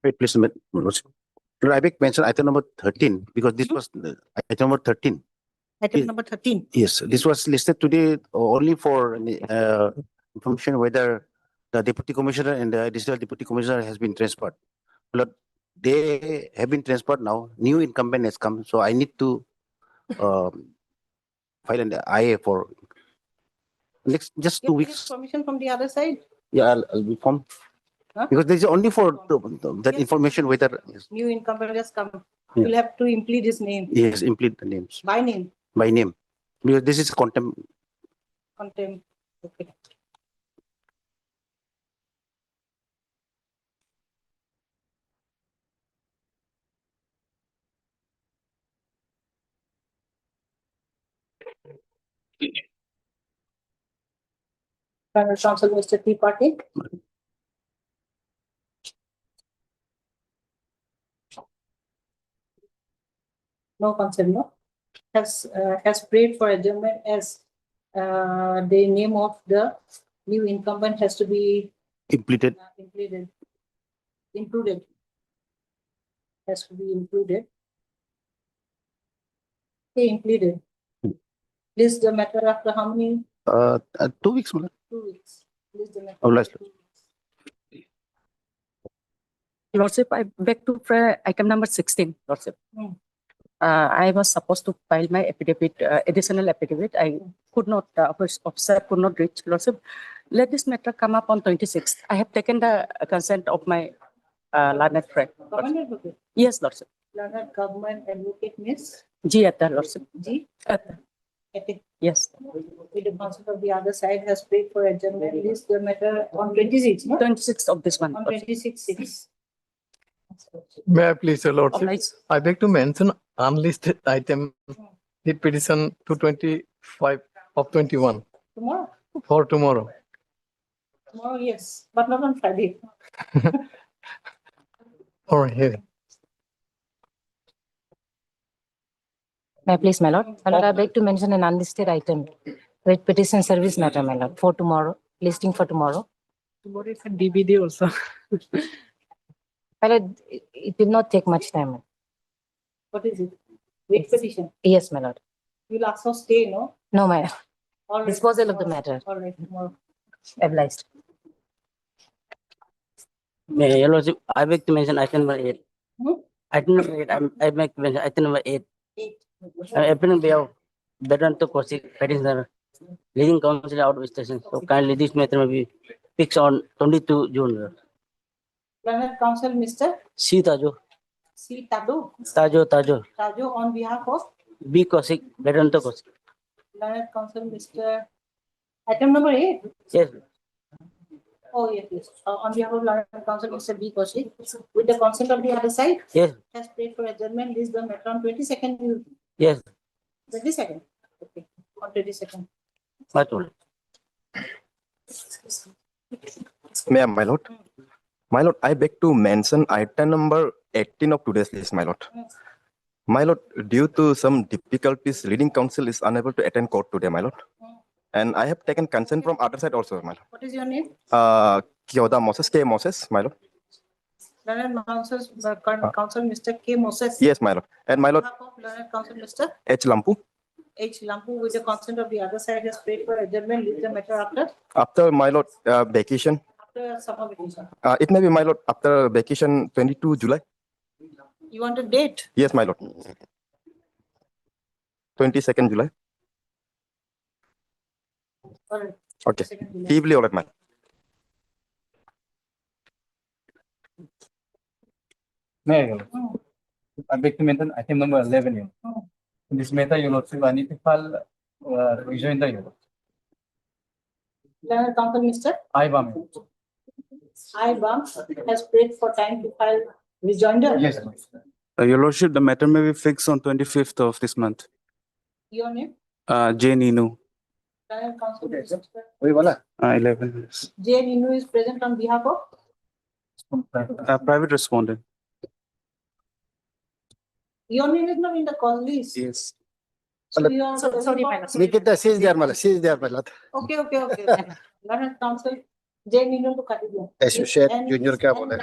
Wait, please, Lord, I beg mention item number 13 because this was item number 13. Item number 13. Yes, this was listed today only for information whether the deputy commissioner and the additional deputy commissioner has been transferred. But they have been transferred now. New incumbent has come, so I need to file an IA for next just 2 weeks. Permission from the other side. Yeah, I'll be formed. Huh? Because this is only for that Yes. information whether New incumbent has come. Yeah. You'll have to implead his name. yes, implement the names By name. by name because this is contempt. Contempt. Okay. Panel Council, Mr. T. Party. No consent, no. Has prayed for adjournment as the name of the new incumbent has to be Implemented. included. Has to be included. Okay, included. List the matter after how many? 2 weeks, Mala. 2 weeks. List the matter. Oh, last. after 2 weeks. Lordship, I beg to pray item number 16, Lordship. I was supposed to file my affidavit, additional affidavit. I could not, officer could not reach, Lordship. Let this matter come up on 26th. I have taken the consent of my learned friend. Government advocate. Yes, Lordship. Learned government advocate Miss G at the Lordship. G. Atta. Ethic. Yes. With the consent of the other side has prayed for adjournment. List the matter on 26th, no? 26th of this month. On Lordship. 26th. May I please, Your Lordship? Alright. I beg to mention unlisted item, the petition 225 of 21 Tomorrow. for tomorrow. Tomorrow, yes, but not on Friday. For hearing. May I please, my lord? My lord, I beg to mention an unlisted item with petition service matter, my lord, for tomorrow, listing for tomorrow. Tomorrow is a DVD also. My lord, it will not take much time. What is it? Wait petition. Yes, my lord. You'll also stay, no? No, my All right, disposal of the tomorrow. matter, All right, tomorrow. obliged. Your Lordship, I beg to mention item number 8. Hmm? Item number 8, I beg to mention item number 8. Eight. Appealing behalf Veteran to Kosik petitioner, leading council out of station. So kindly this matter may be fixed on 22 June. Learned Council, Mr. C. Tajo, C. Tadu. Tajo, Tadu on behalf of B. Kosik, Veteran to Kosik. Learned Council, Mr. Item number 8. Yes, Oh, yes, yes. On behalf of Learned Council, Mr. B. Koshik, with the consent of the other side, yes, has prayed for adjournment. List the matter on 22nd. yes, 22nd. Okay, on 22nd. my lord. May I, my lord? My lord, I beg to mention item number 18 of today's list, my lord. My lord, due to some difficulties, leading counsel is unable to attend court today, my lord. And I have taken consent from other side also, my lord. What is your name? Kyoda Moses, K. Moses, my lord. Learned Council, Council, Mr. K. Moses. Yes, my lord. And my On lord, behalf of Learned Council, Mr. H. Lampu. H. Lampu, with the consent of the other side, has prayed for adjournment. List the matter After my lord, vacation. after summer vacation. It may be, my lord, after vacation 22 July. You want a date? Yes, my lord. 22nd July. All right. Okay. 2nd July. Feebly, all right, my lord. May I beg to mention item number 11 here. In this matter, Your Lordship, I need to file rejoinder here. Learned Council, Mr. I-BAM. I-BAM has prayed for time to file rejoinder. Yes, Your Lordship, the matter may be fixed on 25th of this month. Your name? J. Ninu, Learned Council, Mr. 11. J. Ninu is present on behalf of? Private respondent. Your name is not in the call list. Yes. So you are. Sorry, my lord. Nikita, she is there, Mala. She is there, Mala. Okay. Learned Council, J. Ninu to cut it. Associate Junior क्या बोले?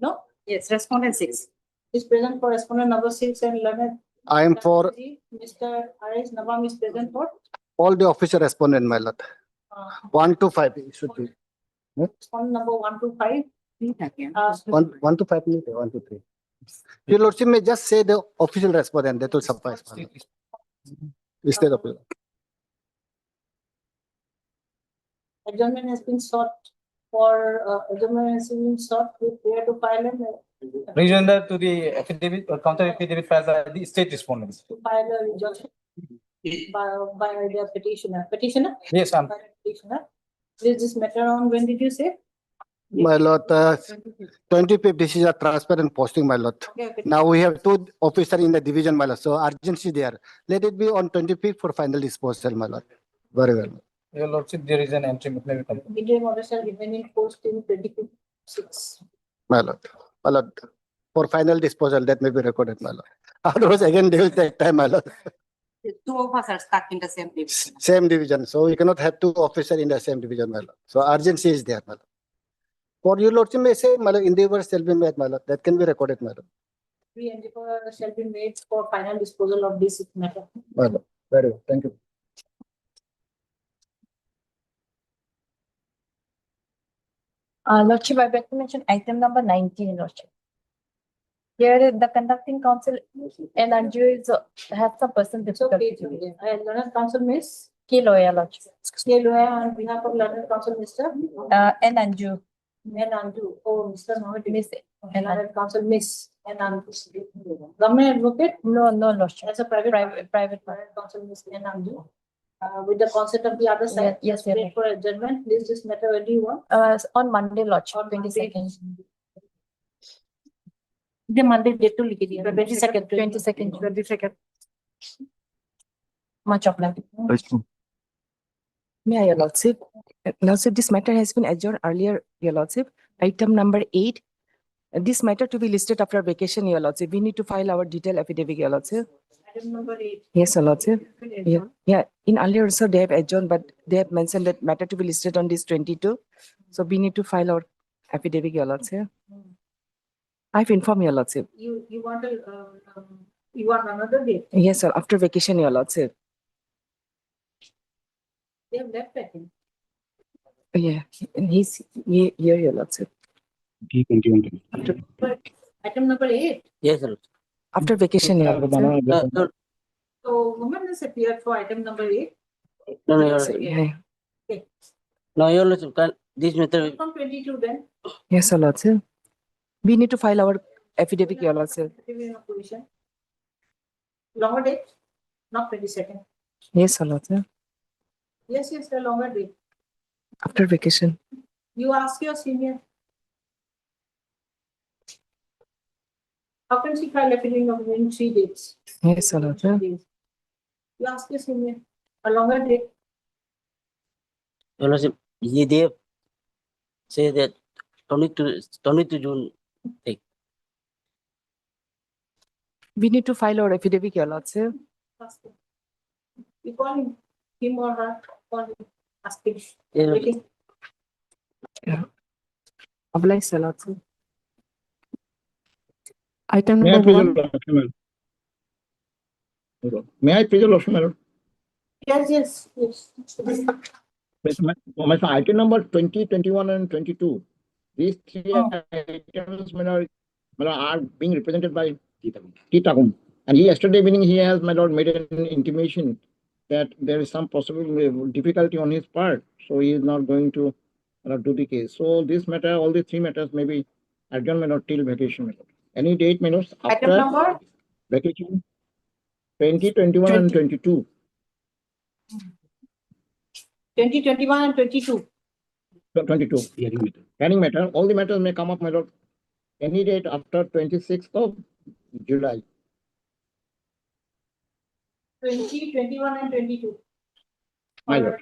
No, Yes, respondent 6. Is present for respondent number 6 and learned. I am for Mr. R.S. Nawam is present for. all the officer respondent, my lord. 1 to 5 it should be. Respondent number 1 to 5. 1 to 5 minutes, 1 to 3. Your lordship may just say the official respondent, that will suffice. my lord. Instead of Adjournment has been sought for, adjournment has been sought with prayer to file and Rejoinder to the affidavit or counter affidavit filed by the state respondents. to file a rejection by the petitioner. Petitioner? Yes, By the petitioner. Is this matter on, when did you say? my lord, 25th, this is a transparent posting, my lord. Okay. Now we have 2 officers in the division, my lord, so urgency there. Let it be on 25th for final disposal, my lord. Very well. Your lordship, there is an entry, it may be complete. Interim order shall remain in force till 25/6. My lord, for final disposal, that may be recorded, my lord. Otherwise, again, they will take time, my lord. The 2 of us are stuck in the same division. Same division, so we cannot have 2 officers in the same division, my lord. So urgency is there, my lord. For your lordship may say, my lord, endeavor shall be made, my lord. That can be recorded, my lord. Every endeavor shall be made for final disposal of this matter. My lord. Very well, thank you. Lordship, I beg to mention item number 19, Lordship. Here, the conducting council and NGO is, has some person So, difficulty. Learned Council Miss, Key lawyer, Lordship. on behalf of Learned Council Mr. And Anju, And Anju, oh, Mr. Mohammed, Miss. And Learned Council Miss, and Anju. Government advocate, No, Lordship. as a private. Private. Learned Council Miss and Anju. With the consent of the other side. Yes, just yes. wait for adjournment, please this matter, when do you want? On Monday, Lordship, On Monday. 22nd. The Monday date to लिख दिया 22nd 22nd. Much obliged. May I, Your Lordship? Lordship, this matter has been adjourned earlier, Your Lordship. Item number 8. This matter to be listed after vacation, Your Lordship. We need to file our detailed affidavit, Your Lordship. Item number 8. Yes, Your Lordship. Yeah. In earlier also they have adjourned, but they have mentioned that matter to be listed on this 22. So we need to file our affidavit, Your Lordship. I've informed Your Lordship. You want a, you want another date? Yes, sir. After vacation, Your Lordship. They have left packing. Yeah, and he's here, Your Lordship. Item number 8. Yes, sir. After vacation, Your Lordship. No, So woman has appeared for item number 8. no, Your So, yeah. no, Your Lordship, this matter, From 22 then. Yes, Your Lordship. We need to file our affidavit, Your Lordship. Certificate of position. Longer date, not 22nd. Yes, Your Lordship. Yes, the longer date. After vacation. You ask your senior. How can she file affidavit of in 3 dates? Yes, Your Lordship. You ask your senior. A longer date. Your Lordship, they say that 22 June. We need to file our affidavit, Your Lordship. Ask him. You call him or her, call him, ask him. Yeah. Waiting. Oblige, Your Lordship. Item number 1. May I please your lordship, my lord? Yes. My item number 20, 21, and 22. These 3 items, my lord, are being represented by Titagum. And yesterday evening, he has, my lord, made an intimation that there is some possible difficulty on his part. So he is not going to do the case. So this matter, all the 3 matters may be adjournment or till vacation, my lord. Any date, my lord, Item after number? vacation, 20, 21, and 22. 20, 21 and 22. 22. Hearing matter. All the matters may come up, my lord, any date after 26th of July. 20, 21 and 22. My lord.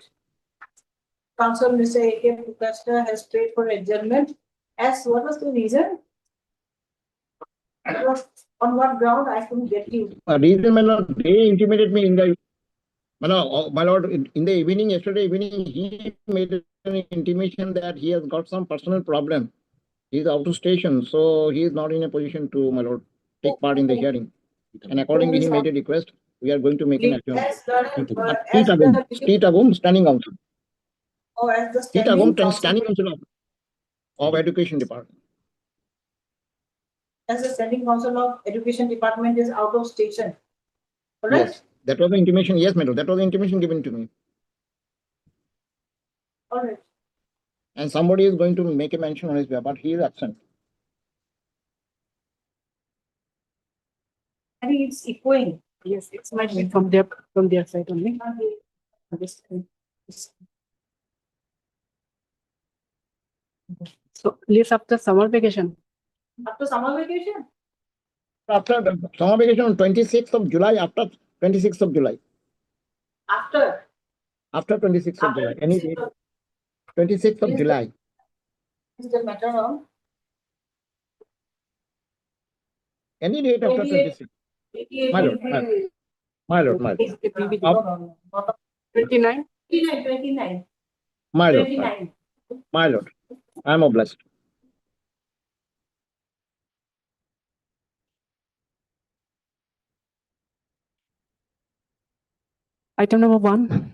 Council Mr. A.K. Pukasta has prayed for adjournment. As what was the reason? On what ground? I couldn't get you. Reason, my lord, they intimated me in the, my lord, in the evening, yesterday evening, he made an intimation that he has got some personal problem He's out of station, so he is not in a position to, my lord, take part in the hearing. And accordingly, he made a request. We are going to make an adjournment. State Agum, standing council. Oh, as the State standing Agum, standing council, council of Education Department. as the standing council of education department is out of station. Correct? Yes, that was the intimation. Yes, madam, that was the intimation given to me. All right. And somebody is going to make a mention on his behalf, but he is absent. I think it's echoing. Yes, it's might be from their side only. So leaves after summer vacation. After summer vacation? After the summer vacation on 26th of July, after 26th of July. After? After 26th of July. Any date? 26th of July. Is the matter on? Any date after 26th. My lord, my lord, my lord. 29? 29. My lord, 29. my lord. I am obliged. Item number 1.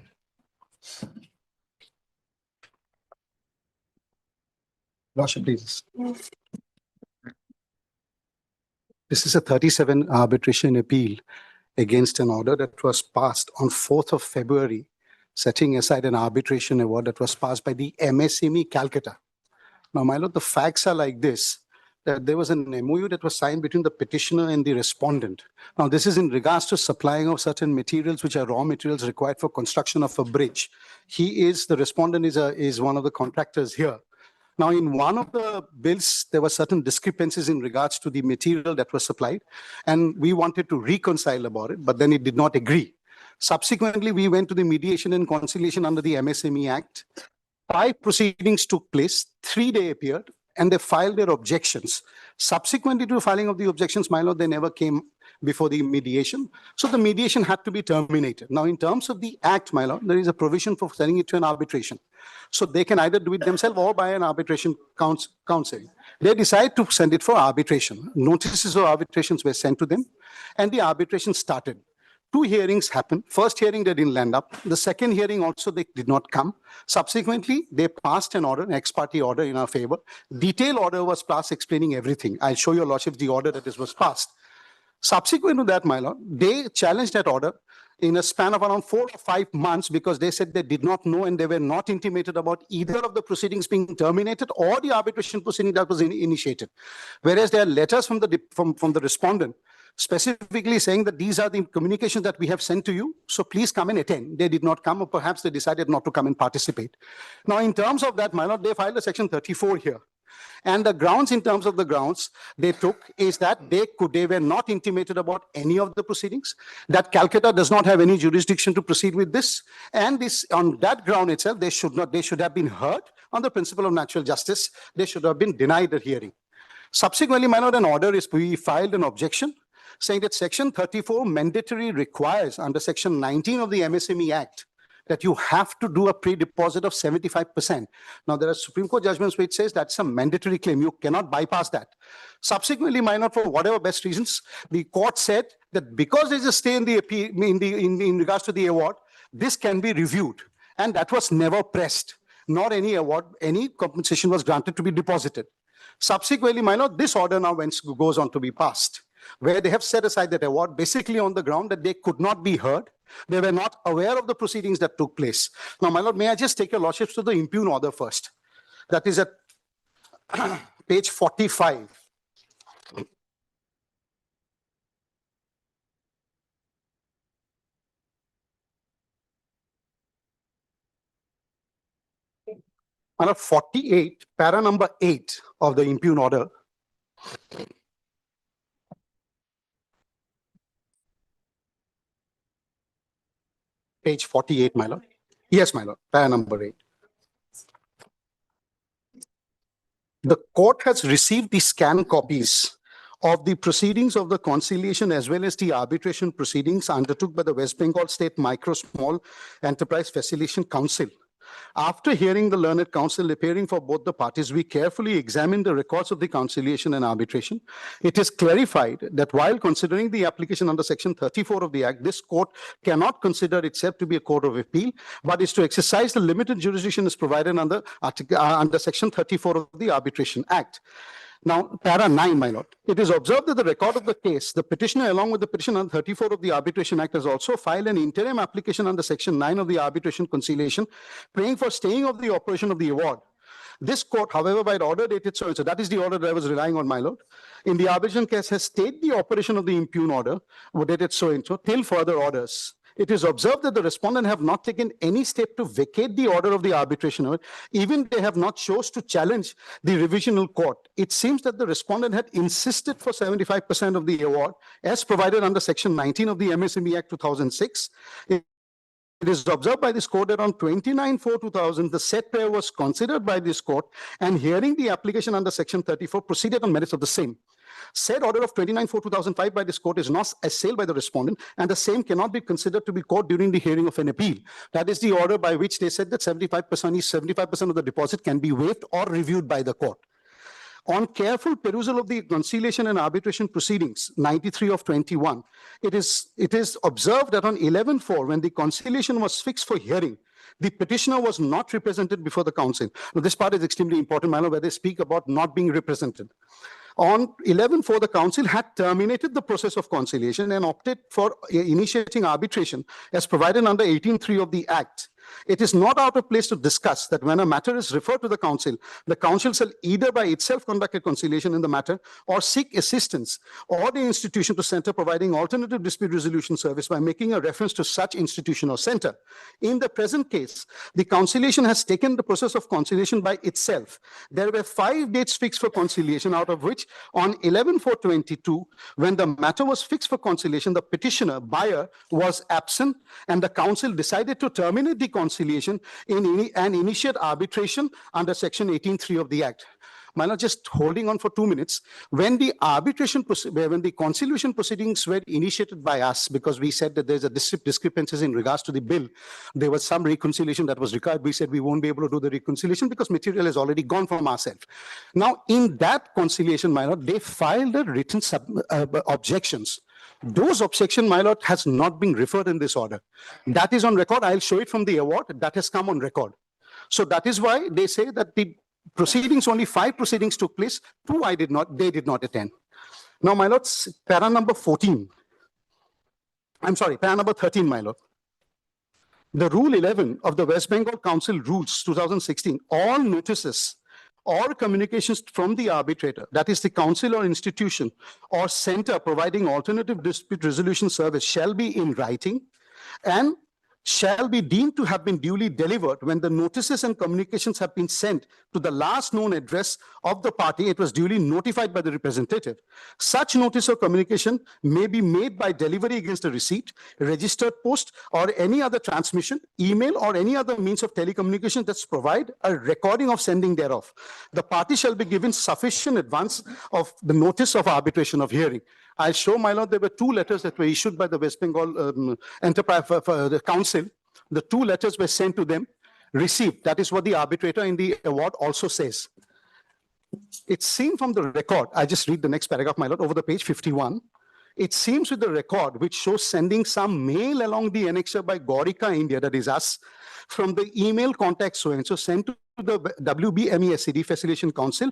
Lordship, please. This is a 37 arbitration appeal against an order that was passed on 4th of February, setting aside an arbitration award that was passed by the MSME Calcutta. Now, my lord, the facts are like this, that there was an MOU that was signed between the petitioner and the respondent. Now, this is in regards to supplying of certain materials, which are raw materials required for construction of a bridge. The respondent is one of the contractors here. Now, in one of the bills, there were certain discrepancies in regards to the material that was supplied, and we wanted to reconcile about it, but then it did not agree. Subsequently, we went to the mediation and conciliation under the MSME Act. 5 proceedings took place, 3 they appeared, and they filed their objections. Subsequently to filing of the objections, my lord, they never came before the mediation. So the mediation had to be terminated. Now, in terms of the act, my lord, there is a provision for sending it to an arbitration. So they can either do it themselves or by an arbitration council. They decide to send it for arbitration. Notices of arbitrations were sent to them, and the arbitration started. 2 hearings happened. First hearing, they didn't land up. The second hearing also, they did not come. Subsequently, they passed an order, an ex parte order in our favor. Detailed order was passed explaining everything. I'll show your lordship the order that was passed. Subsequent to that, my lord, they challenged that order in a span of around 4 or 5 months because they said they did not know and they were not intimated about either of the proceedings being terminated or the arbitration proceeding that was initiated. Whereas there are letters from the respondent specifically saying that these are the communications that we have sent to you, so please come and attend. They did not come, or perhaps they decided not to come and participate. Now, in terms of that, my lord, they filed a section 34 here. And the grounds, in terms of the grounds they took, is that they were not intimated about any of the proceedings, that Calcutta does not have any jurisdiction to proceed with this, and this, on that ground itself, they should have been heard on the principle of natural justice. They should have been denied the hearing. Subsequently, my lord, we filed an objection saying that section 34 mandatory requires under section 19 of the MSME Act that you have to do a pre-deposit of 75%. Now, there are Supreme Court judgments which says that's a mandatory claim. You cannot bypass that. Subsequently, my lord, for whatever best reasons, the court said that because there's a stay in the appeal, in regards to the award, this can be reviewed. And that was never pressed, nor any award, any compensation was granted to be deposited. Subsequently, my lord, this order now goes on to be passed, where they have set aside that award basically on the ground that they could not be heard. They were not aware of the proceedings that took place. Now, my lord, may I just take your lordships to the impugn order first? That is at page 45. Under 48, para number 8 of the impugn order. Page 48, my lord. Yes, my lord, para number 8. The court has received the scanned copies of the proceedings of the conciliation as well as the arbitration proceedings undertook by the West Bengal State Micro Small Enterprise Facilitation Council After hearing the learned counsel appearing for both the parties, we carefully examined the records of the conciliation and arbitration. It is clarified that while considering the application under Section 34 of the Act, this court cannot consider itself to be a court of appeal, but is to exercise the limited jurisdiction as provided under Section 34 of the Arbitration Act. Now, para 9, my lord. It is observed that the record of the case, the petitioner along with the petition under 34 of the Arbitration Act has also filed an interim application under Section 9 of the Arbitration Conciliation, praying for staying of the operation of the award. This court, however, by order dated so that is the order that I was relying on, my lord, in the arbitration case has stayed the operation of the impugn order, dated so till further orders. It is observed that the respondent have not taken any step to vacate the order of the arbitration, even they have not chose to challenge the revisional court. It seems that the respondent had insisted for 75% of the award as provided under Section 19 of the MSME Act 2006. It is observed by this court that on 29/4/2000, the said prayer was considered by this court and hearing the application under Section 34 proceeded on merits of the same. Said order of 29/4/2005 by this court is not assailed by the respondent, and the same cannot be considered to be court during the hearing of an appeal. That is the order by which they said that 75% of the deposit can be waived or reviewed by the court. On careful perusal of the conciliation and arbitration proceedings, 93 of 21, it is observed that on 11/4, when the conciliation was fixed for hearing, the petitioner was not represented before the council. Now, this part is extremely important, Mano, where they speak about not being represented. On 11/4, the council had terminated the process of conciliation and opted for initiating arbitration as provided under 18(3) of the Act. It is not out of place to discuss that when a matter is referred to the council shall either by itself conduct a conciliation in the matter or seek assistance or the institution to center providing alternative dispute resolution service by making a reference to such institution or center. In the present case, the conciliation has taken the process of conciliation by itself. There were 5 dates fixed for conciliation, out of which on 11/4/22, when the matter was fixed for conciliation, the petitioner, buyer, was absent and the council decided to terminate the conciliation and initiate arbitration under Section 18(3) of the Act. Mano, just holding on for 2 minutes. When the conciliation proceedings were initiated by us, because we said that there's a discrepancies in regards to the bill, there was some reconciliation that was required. We said we won't be able to do the reconciliation because material has already gone from ourselves. Now, in that conciliation, Mano, they filed a written objections. Those objection, my lord, has not been referred in this order. That is on record. I'll show it from the award. That has come on record. So that is why they say that the proceedings, only 5 proceedings took place. 2 they did not attend. Now, my lord, para number 14. I'm sorry, para number 13, my lord. The Rule 11 of the West Bengal Council Rules 2016, all notices or communications from the arbitrator, that is the council or institution or center providing alternative dispute resolution service, shall be in writing and shall be deemed to have been duly delivered when the notices and communications have been sent to the last known address of the party. It was duly notified by the representative. Such notice or communication may be made by delivery against a receipt, registered post, or any other transmission, email, or any other means of telecommunication that's provide a recording of sending thereof. The party shall be given sufficient advance of the notice of arbitration of hearing. I'll show, my lord, there were 2 letters that were issued by the West Bengal Enterprise Council. The 2 letters were sent to them, received. That is what the arbitrator in the award also says. It's seen from the record. I just read the next paragraph, my lord, over the page 51. It seems with the record which shows sending some mail along the annexure by Gorika India, that is us, from the email contact so-and-so sent to the WBMESCD Facilitation Council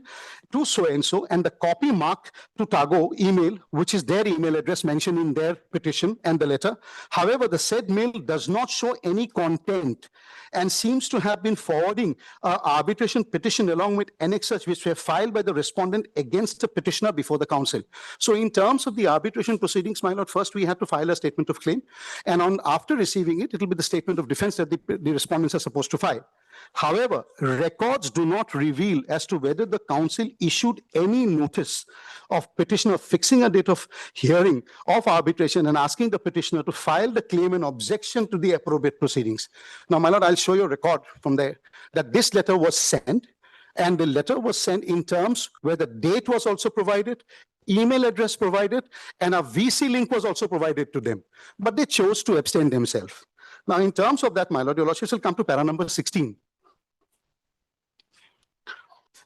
to so-and-so, and the copy mark to Tago email, which is their email address mentioned in their petition and the letter. However, the said mail does not show any content and seems to have been forwarding an arbitration petition along with annexures which were filed by the respondent against the petitioner before the council. So in terms of the arbitration proceedings, my lord, first we had to file a statement of claim, and after receiving it, it will be the statement of defense that the respondents are supposed to file. However, records do not reveal as to whether the council issued any notice of petitioner fixing a date of hearing of arbitration and asking the petitioner to file the claim in objection to the appropriate proceedings. Now, my lord, I'll show you a record from there that this letter was sent, and the letter was sent in terms where the date was also provided, email address provided, and a VC link was also provided to them. But they chose to abstain themselves. Now, in terms of that, my lord, your lordship will come to para number 16.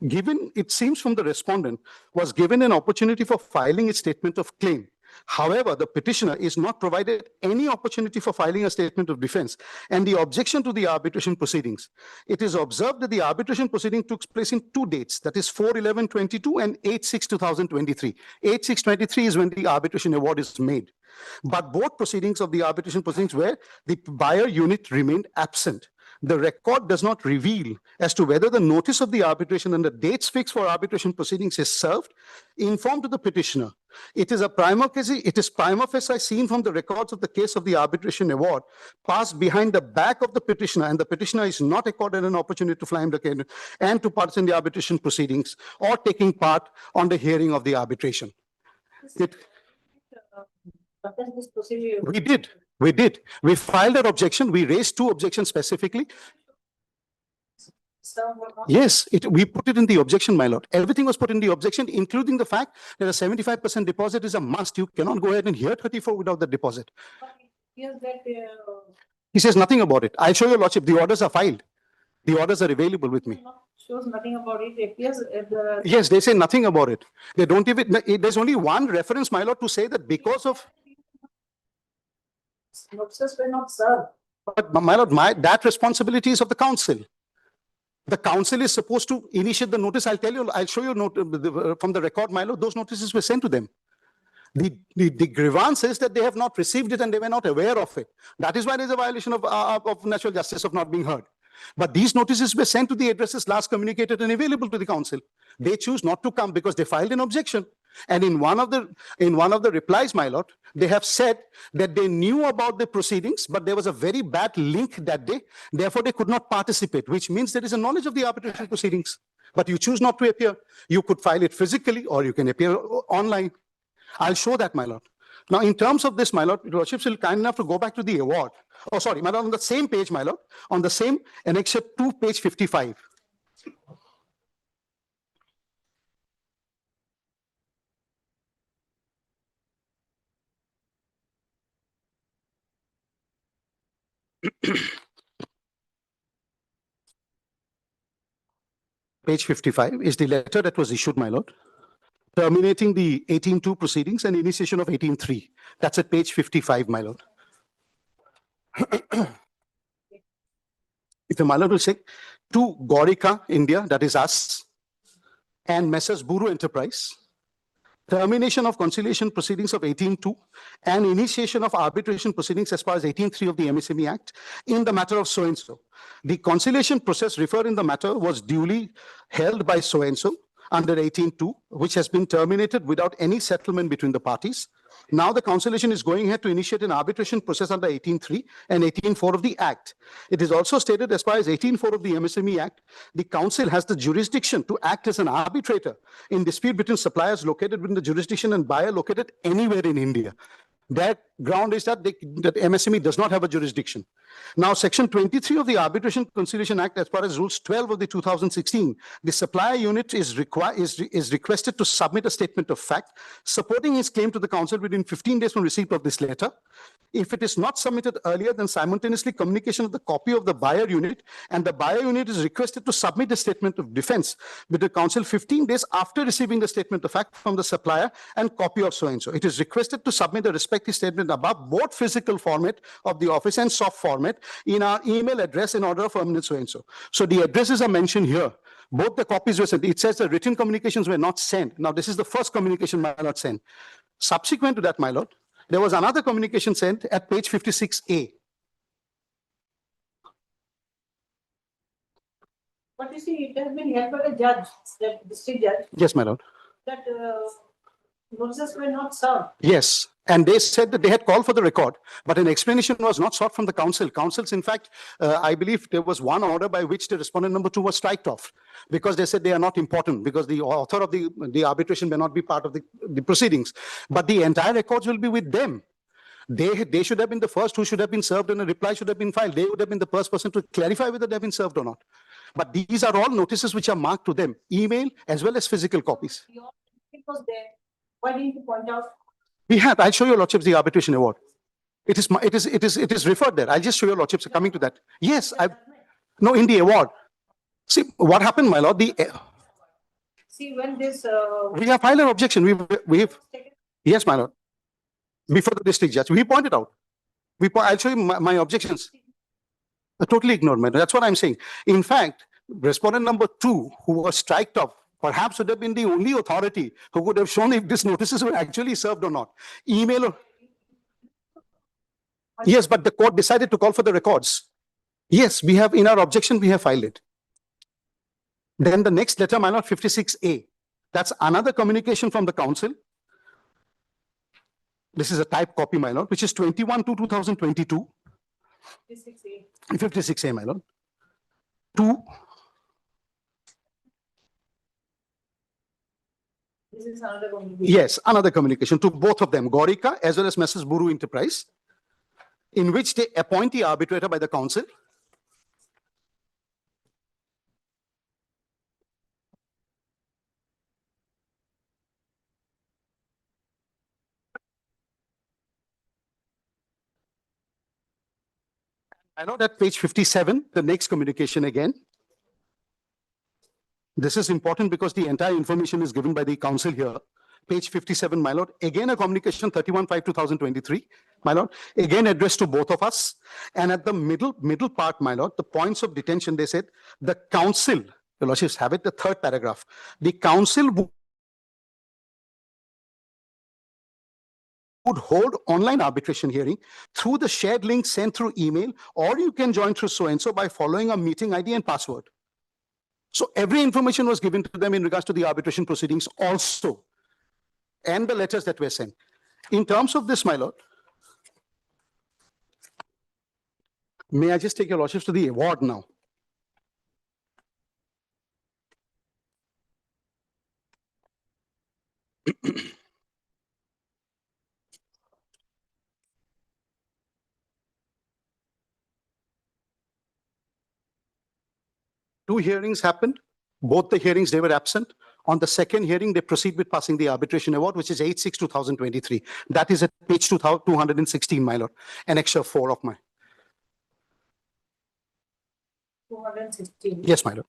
given, it seems from the respondent, was given an opportunity for filing a statement of claim. However, the petitioner is not provided any opportunity for filing a statement of defense and the objection to the arbitration proceedings. It is observed that the arbitration proceeding took place in two dates, that is 4/11/22 and 8/6/2023. 8/6/23 is when the arbitration award is made. But both proceedings of the arbitration proceedings where the buyer unit remained absent. The record does not reveal as to whether the notice of the arbitration and the dates fixed for arbitration proceedings is served, informed to the petitioner. It is prima facie seen from the records of the case of the arbitration award passed behind the back of the petitioner, and the petitioner is not accorded an opportunity to fly the case and to participate in the arbitration proceedings or taking part on the hearing of the arbitration. We did. We filed an objection. We raised two objections specifically. Yes, we put it in the objection, my lord. Everything was put in the objection, including the fact that a 75% deposit is a must. You cannot go ahead and hear 34 without the deposit. He says nothing about it. I'll show your lordship. The orders are filed. The orders are available with me. Shows nothing about it. It appears Yes, they say nothing about it. They don't even, there's only one reference, my lord, to say that because of notices were not served. But my lord, that responsibility is of the council. The council is supposed to initiate the notice. I'll tell you, I'll show you from the record, my lord, those notices were sent to them. The grievance is that they have not received it and they were not aware of it. That is why there's a violation of natural justice of not being heard. But these notices were sent to the addresses last communicated and available to the council. They choose not to come because they filed an objection. And in one of the replies, my lord, they have said that they knew about the proceedings, but there was a very bad link that day. Therefore, they could not participate, which means there is a knowledge of the arbitration proceedings. But you choose not to appear. You could file it physically or you can appear online. I'll show that, my lord. Now, in terms of this, my lord, your lordships will kind enough to go back to the award. Oh, sorry, my lord, on the same page, my lord, on the same annexure 2, page 55. Page 55 is the letter that was issued, my lord, terminating the 18-2 proceedings and initiation of 18-3. That's at page 55, my lord. If the my lord will say, to Gorica, India, that is us, and Messrs. Buru Enterprise, termination of conciliation proceedings of 18-2 and initiation of arbitration proceedings as far as 18-3 of the MSME Act in the matter of so-and-so. The conciliation process referred in the matter was duly held by so-and-so under 18-2, which has been terminated without any settlement between the parties. Now the conciliation is going ahead to initiate an arbitration process under 18-3 and 18-4 of the Act. It is also stated as far as 18-4 of the MSME Act, the council has the jurisdiction to act as an arbitrator in dispute between suppliers located within the jurisdiction and buyer located anywhere in India. Their ground is that that MSME does not have a jurisdiction. Now, Section 23 of the Arbitration Conciliation Act, as far as Rules 12 of the 2016, the supplier unit is requested to submit a statement of fact supporting his claim to the council within 15 days from receipt of this letter. If it is not submitted earlier, then simultaneously communication of the copy of the buyer unit, and the buyer unit is requested to submit a statement of defense with the council 15 days after receiving the statement of fact from the supplier and copy of so-and-so. It is requested to submit the respective statement above, both physical format of the office and soft format in our email address in order of permanent so-and-so. So the addresses are mentioned here. Both the copies were sent. It says the written communications were not sent. Now, this is the first communication my lord sent. Subsequent to that, my lord, there was another communication sent at page 56A. But you see, it has been held by the judge, the district judge, Yes, my lord. that notices were not served. Yes. And they said that they had called for the record, but an explanation was not sought from the council. Councils, in fact, I believe there was one order by which the respondent number 2 was striked off because they said they are not important because the author of the arbitration may not be part of the proceedings. But the entire records will be with them. They should have been the first who should have been served and a reply should have been filed. They would have been the first person to clarify whether they have been served or not. But these are all notices which are marked to them, email as well as physical copies. It was there. Why didn't you point out? We have. I'll show your lordships the arbitration award. It is referred there. I'll just show your lordships coming to that. Yes, no, in the award. See what happened, my lord. See, when this, We have filed an objection. We've, yes, my lord. Before the district judge, we pointed out. I'll show you my objections. Totally ignored, madam. That's what I'm saying. In fact, respondent number 2, who was striked off, perhaps would have been the only authority who could have shown if these notices were actually served or not. Email or... Yes, but the court decided to call for the records. Yes, we have, in our objection, we have filed it. Then the next letter, my lord, 56A. That's another communication from the council. This is a type copy, my lord, which is 21/2/2022. 56A. 56A, my lord. 2. This is another one. Yes, another communication to both of them, Gorika as well as Mrs. Buru Enterprise, in which they appoint the arbitrator by the council. I know that page 57, the next communication again. This is important because the entire information is given by the council here. Page 57, my lord. Again, a communication 31/5/2023, my lord. Again, addressed to both of us. And at the middle part, my lord, the points of detention, they said, the council, your lordships have it, the third paragraph. The council would hold online arbitration hearing through the shared link sent through email, or you can join through so-and-so by following a meeting ID and password. So every information was given to them in regards to the arbitration proceedings also, and the letters that were sent. In terms of this, my lord, may I just take your lordships to the award now? Two hearings happened. Both the hearings, they were absent. On the second hearing, they proceed with passing the arbitration award, which is 8/6/2023. That is at page 216, my lord. Annexure 4 of my. 216. Yes, my lord.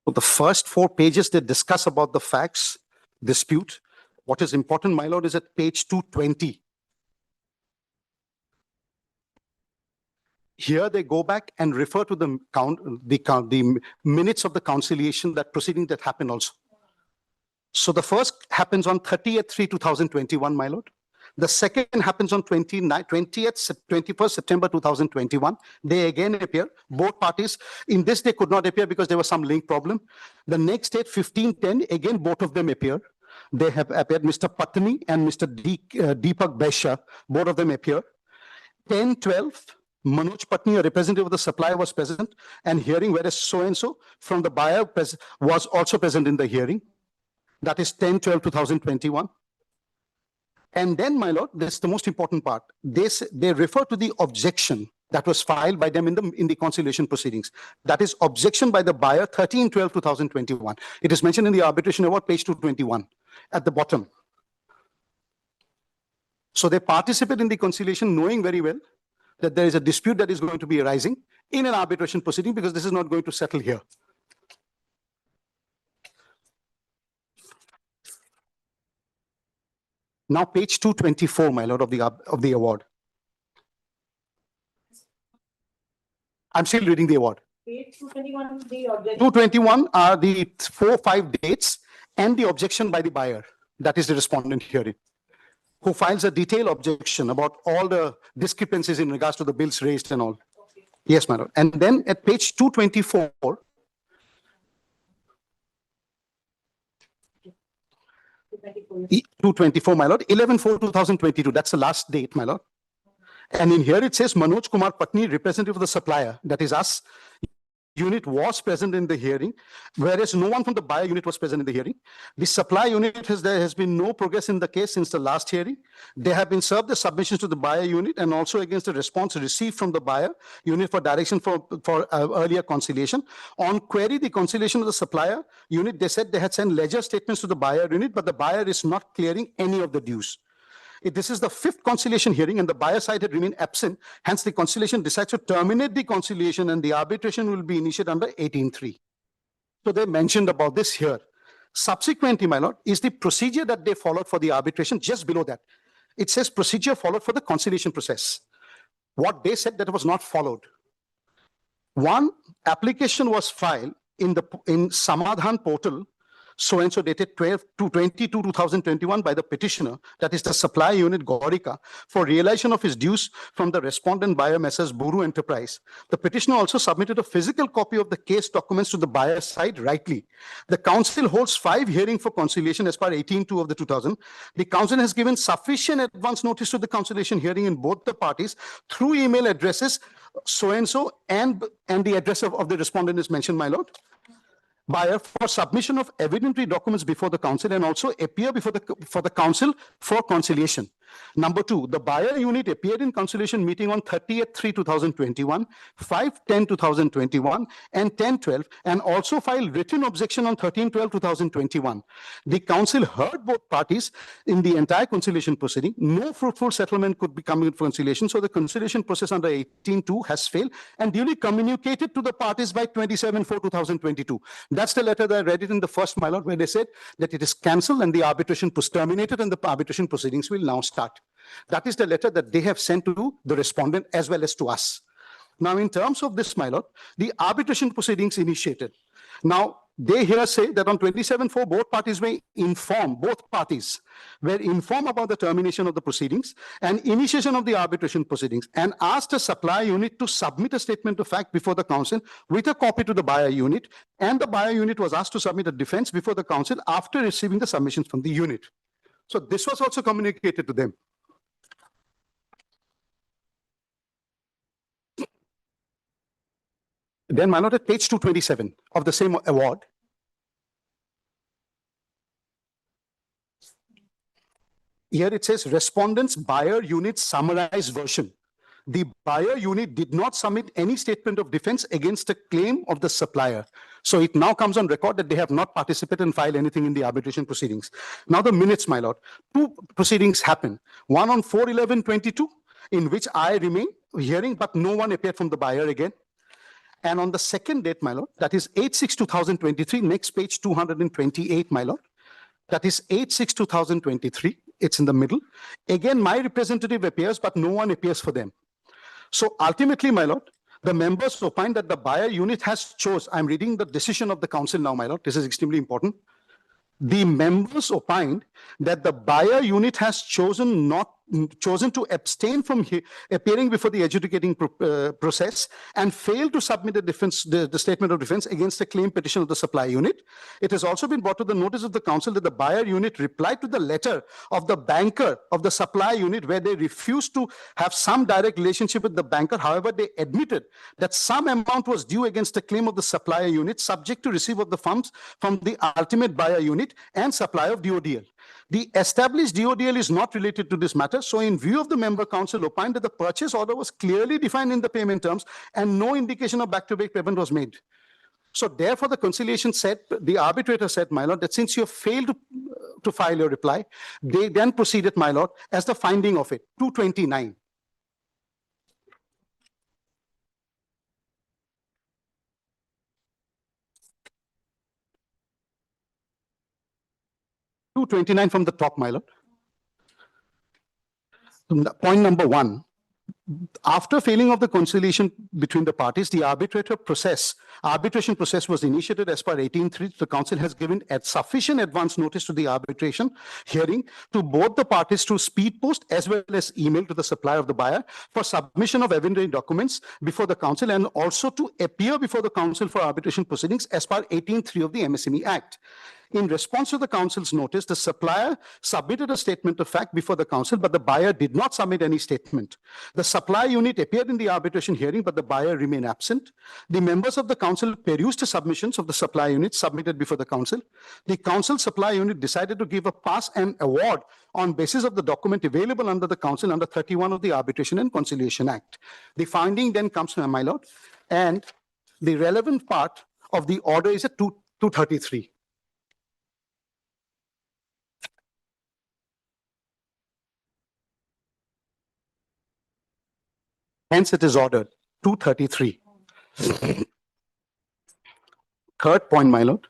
So the first 4 pages, they discuss about the facts, dispute. What is important, my lord, is at page 220. Here they go back and refer to the minutes of the conciliation, that proceeding that happened also. So the first happens on 30/3/2021, my lord. The second happens on 21st September 2021. They again appear, both parties. In this, they could not appear because there was some link problem. The next date, 15/10, again, both of them appear. They have appeared, Mr. Patni and Mr. Deepak Besha, both of them appear. 10/12, Manoj Patni, a representative of the supplier, was present and hearing, whereas so-and-so from the buyer was also present in the hearing. That is 10/12/2021. And then, my lord, this is the most important part. They refer to the objection that was filed by them in the conciliation proceedings. That is objection by the buyer, 13/12/2021. It is mentioned in the arbitration award, page 221, at the bottom. So they participate in the conciliation knowing very well that there is a dispute that is going to be arising in an arbitration proceeding, because this is not going to settle here. Now, page 224, my lord, of the award. I'm still reading the award. Page 221, the objection. 221 are the 4-5 dates and the objection by the buyer. That is the respondent hearing, who files a detailed objection about all the discrepancies in regards to the bills raised and all. Okay. Yes, my lord. And then at page 224, 224, my lord, 11/4/2022. That's the last date, my lord. And in here it says Manoj Kumar Patni, representative of the supplier, that is us, unit was present in the hearing, whereas no one from the buyer unit was present in the hearing. The supply unit there has been no progress in the case since the last hearing. They have been served the submissions to the buyer unit and also against the response received from the buyer unit for direction for earlier conciliation. On query, the conciliation of the supplier unit, they said they had sent ledger statements to the buyer unit, but the buyer is not clearing any of the dues. This is the 5th conciliation hearing and the buyer side had remained absent. Hence, the conciliation decides to terminate the conciliation and the arbitration will be initiated under 18.3. So they mentioned about this here. Subsequently, my lord, is the procedure that they followed for the arbitration. Just below that, it says procedure followed for the conciliation process. What they said that was not followed. One application was filed in Samadhan portal, so and so dated 12/22/2021 by the petitioner, that is the supply unit Gaurika, for realization of his dues from the respondent buyer Messrs. Buru Enterprise. The petitioner also submitted a physical copy of the case documents to the buyer side rightly. The council holds 5 hearings for conciliation as per 18.2 of the 2000. The council has given sufficient advance notice to the conciliation hearing in both the parties through email addresses so and so, and the address of the respondent is mentioned, my lord. Buyer for submission of evidentiary documents before the council and also appear before the council for conciliation. Number 2, the buyer unit appeared in conciliation meeting on 30/3/2021, 5/10/2021, and 10/12, and also filed written objection on 13/12/2021. The council heard both parties in the entire conciliation proceeding. No fruitful settlement could be coming for conciliation, so the conciliation process under 18.2 has failed and duly communicated to the parties by 27/4/2022. That's the letter that I read it in the first, my lord, where they said that it is cancelled and the arbitration was terminated and the arbitration proceedings will now start. That is the letter that they have sent to the respondent as well as to us. Now, in terms of this, my lord, the arbitration proceedings initiated. Now, they here say that on 27/4, both parties were informed about the termination of the proceedings and initiation of the arbitration proceedings and asked the supply unit to submit a statement of fact before the council with a copy to the buyer unit, and the buyer unit was asked to submit a defense before the council after receiving the submissions from the unit. So this was also communicated to them. Then, my lord, at page 227 of the same award, here it says respondents buyer unit summarized version. The buyer unit did not submit any statement of defense against a claim of the supplier. So it now comes on record that they have not participated and filed anything in the arbitration proceedings. Now the minutes, my lord. 2 proceedings happen. One on 4/11/22, in which I remain hearing, but no one appeared from the buyer again. And on the second date, my lord, that is 8/6/2023, next page 228, my lord. That is 8/6/2023. It's in the middle. Again, my representative appears, but no one appears for them. So ultimately, my lord, the members opine that the buyer unit has I'm reading the decision of the council now, my lord. This is extremely important. The members opined that the buyer unit has chosen to abstain from appearing before the adjudicating process and failed to submit the statement of defense against the claim petition of the supply unit. It has also been brought to the notice of the council that the buyer unit replied to the letter of the banker of the supply unit where they refused to have some direct relationship with the banker. However, they admitted that some amount was due against the claim of the supplier unit subject to receive of the funds from the ultimate buyer unit and supply of DODL. The established DODL is not related to this matter. So in view of the member council opined that the purchase order was clearly defined in the payment terms and no indication of back-to-back payment was made. So therefore the conciliation said, the arbitrator said, my lord, that since you have failed to file your reply, they then proceeded, my lord, as the finding of it, 229. From the top, my lord. Point number 1. After failing of the conciliation between the parties, the arbitration process was initiated as per 18.3. The council has given sufficient advance notice to the arbitration hearing to both the parties through speed post as well as email to the supplier of the buyer for submission of evidentiary documents before the council and also to appear before the council for arbitration proceedings as per 18.3 of the MSME Act. In response to the council's notice, the supplier submitted a statement of fact before the council, but the buyer did not submit any statement. The supply unit appeared in the arbitration hearing, but the buyer remained absent. The members of the council perused the submissions of the supply unit submitted before the council. The council supply unit decided to give a pass and award on basis of the document available under the council under 31 of the Arbitration and Conciliation Act. The finding then comes to my lord, and the relevant part of the order is at 233. Hence, it is ordered 233. Third point, my lord.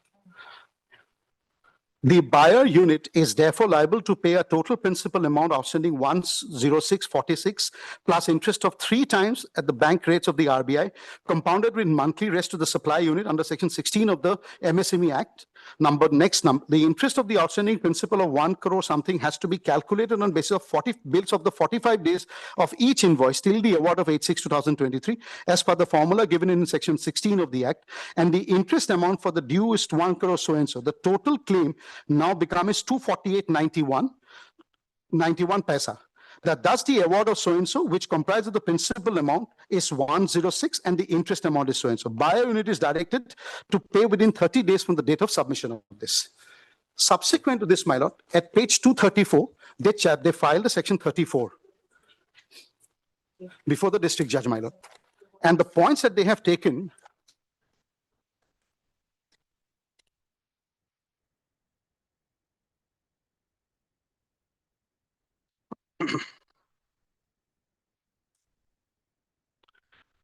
The buyer unit is therefore liable to pay a total principal amount outstanding 10646 plus interest of 3 times at the bank rates of the RBI, compounded with monthly rest to the supply unit under section 16 of the MSME Act. The interest of the outstanding principal of 1 crore something has to be calculated on basis of 40 bills of the 45 days of each invoice till the award of 8/6/2023 as per the formula given in section 16 of the Act, and the interest amount for the due is 1 crore so and so. The total claim now becomes 248.91 paisa. That thus the award of so and so, which comprises the principal amount, is 106 and the interest amount is so and so. Buyer unit is directed to pay within 30 days from the date of submission of this. Subsequent to this, my lord, at page 234, they filed a section 34 before the district judge, my lord. And the points that they have taken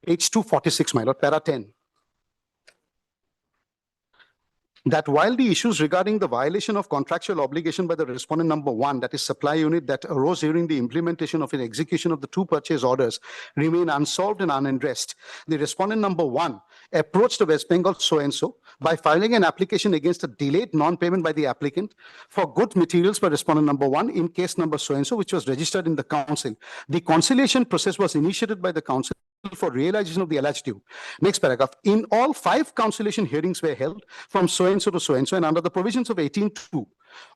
page 246, my lord, para 10. That while the issues regarding the violation of contractual obligation by the respondent number 1, that is supply unit, that arose during the implementation of an execution of the 2 purchase orders remain unsolved and unaddressed, the respondent number 1 approached the West Bengal so-and-so by filing an application against a delayed non-payment by the applicant for good materials by respondent number 1 in case number so-and-so, which was registered in the council. The conciliation process was initiated by the council for realization of the alleged due. Next paragraph. In all, 5 conciliation hearings were held from so-and-so to so-and-so, and under the provisions of 18(2)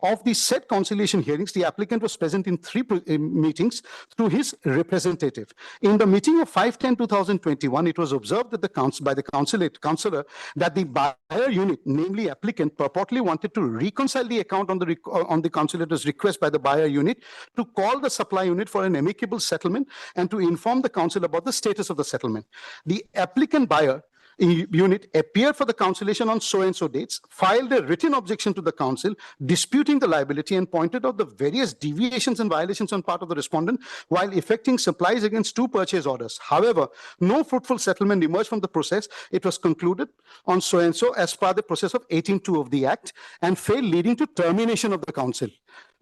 of the said conciliation hearings, the applicant was present in 3 meetings through his representative. In the meeting of 5/10/2021, it was observed that by the councillor that the buyer unit, namely applicant, purportedly wanted to reconcile the account on the councillator's request by the buyer unit to call the supply unit for an amicable settlement and to inform the council about the status of the settlement. The applicant buyer unit appeared for the conciliation on so-and-so dates, filed a written objection to the council, disputing the liability, and pointed out the various deviations and violations on part of the respondent while effecting supplies against 2 purchase orders. However, no fruitful settlement emerged from the process. It was concluded on so-and-so as per the process of 18(2) of the Act and failed, leading to termination of the council.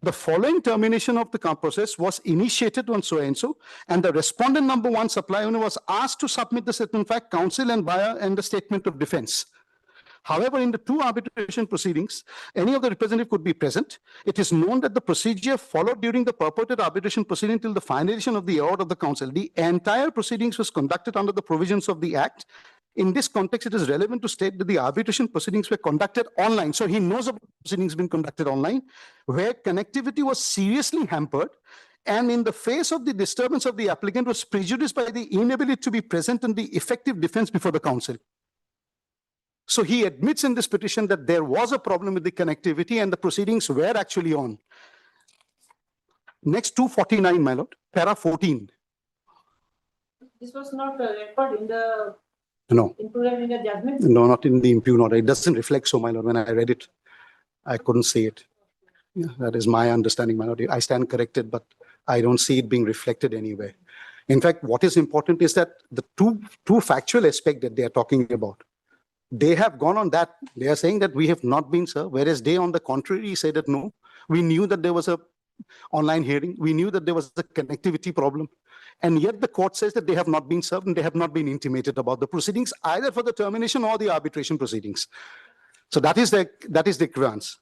The following termination of the process was initiated on so-and-so, and the respondent number 1 supply owner was asked to submit the statement fact, counsel and buyer, and the statement of defense. However, in the 2 arbitration proceedings, any of the representative could be present. It is known that the procedure followed during the purported arbitration proceeding till the finalization of the award of the council. The entire proceedings was conducted under the provisions of the Act. In this context, it is relevant to state that the arbitration proceedings were conducted online. So he knows about proceedings being conducted online, where connectivity was seriously hampered, and in the face of the disturbance of the applicant was prejudiced by the inability to be present in the effective defense before the council. So he admits in this petition that there was a problem with the connectivity and the proceedings were actually on. Next, 249, my lord, para 14. This was not a record in the No. included in the judgment. No, not in the impugned order. It doesn't reflect so, my lord. When I read it, I couldn't see it. Yeah, that is my understanding, my lord. I stand corrected, but I don't see it being reflected anywhere. In fact, what is important is that the two factual aspects that they are talking about, they have gone on that. They are saying that we have not been served, whereas they, on the contrary, say that no, we knew that there was a online hearing. We knew that there was a connectivity problem. And yet the court says that they have not been served and they have not been intimated about the proceedings, either for the termination or the arbitration proceedings. So that is the grievance.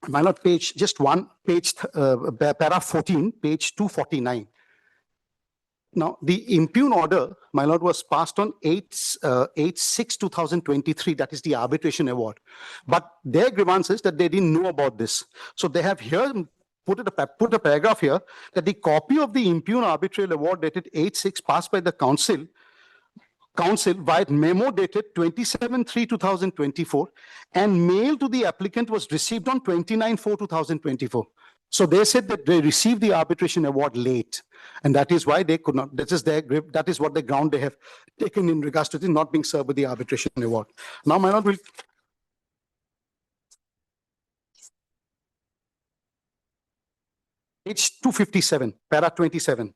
My lord, just one page, para 14, page 249. Now, the impugn order, my lord, was passed on 8/6/2023. That is the arbitration award. But their grievance is that they didn't know about this. So they have here put a paragraph here that the copy of the impugn arbitral award dated 8/6 passed by the council via memo dated 27/3/2024 and mailed to the applicant was received on 29/4/2024. So they said that they received the arbitration award late, and that is why they could not. That is what the ground they have taken in regards to this not being served with the arbitration award. Now, my lord, will page 257, para 27.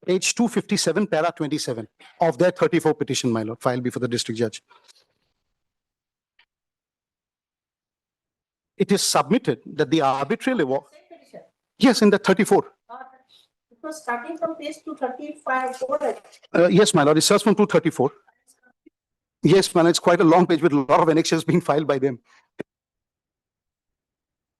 Page 257, para 27 of their 34 petition, my lord, filed before the district judge. It is submitted that the arbitral award, yes, in the 34. It was starting from page 235. Yes, my lord, it starts from 234. Yes, man, it's quite a long page with a lot of annexures being filed by them.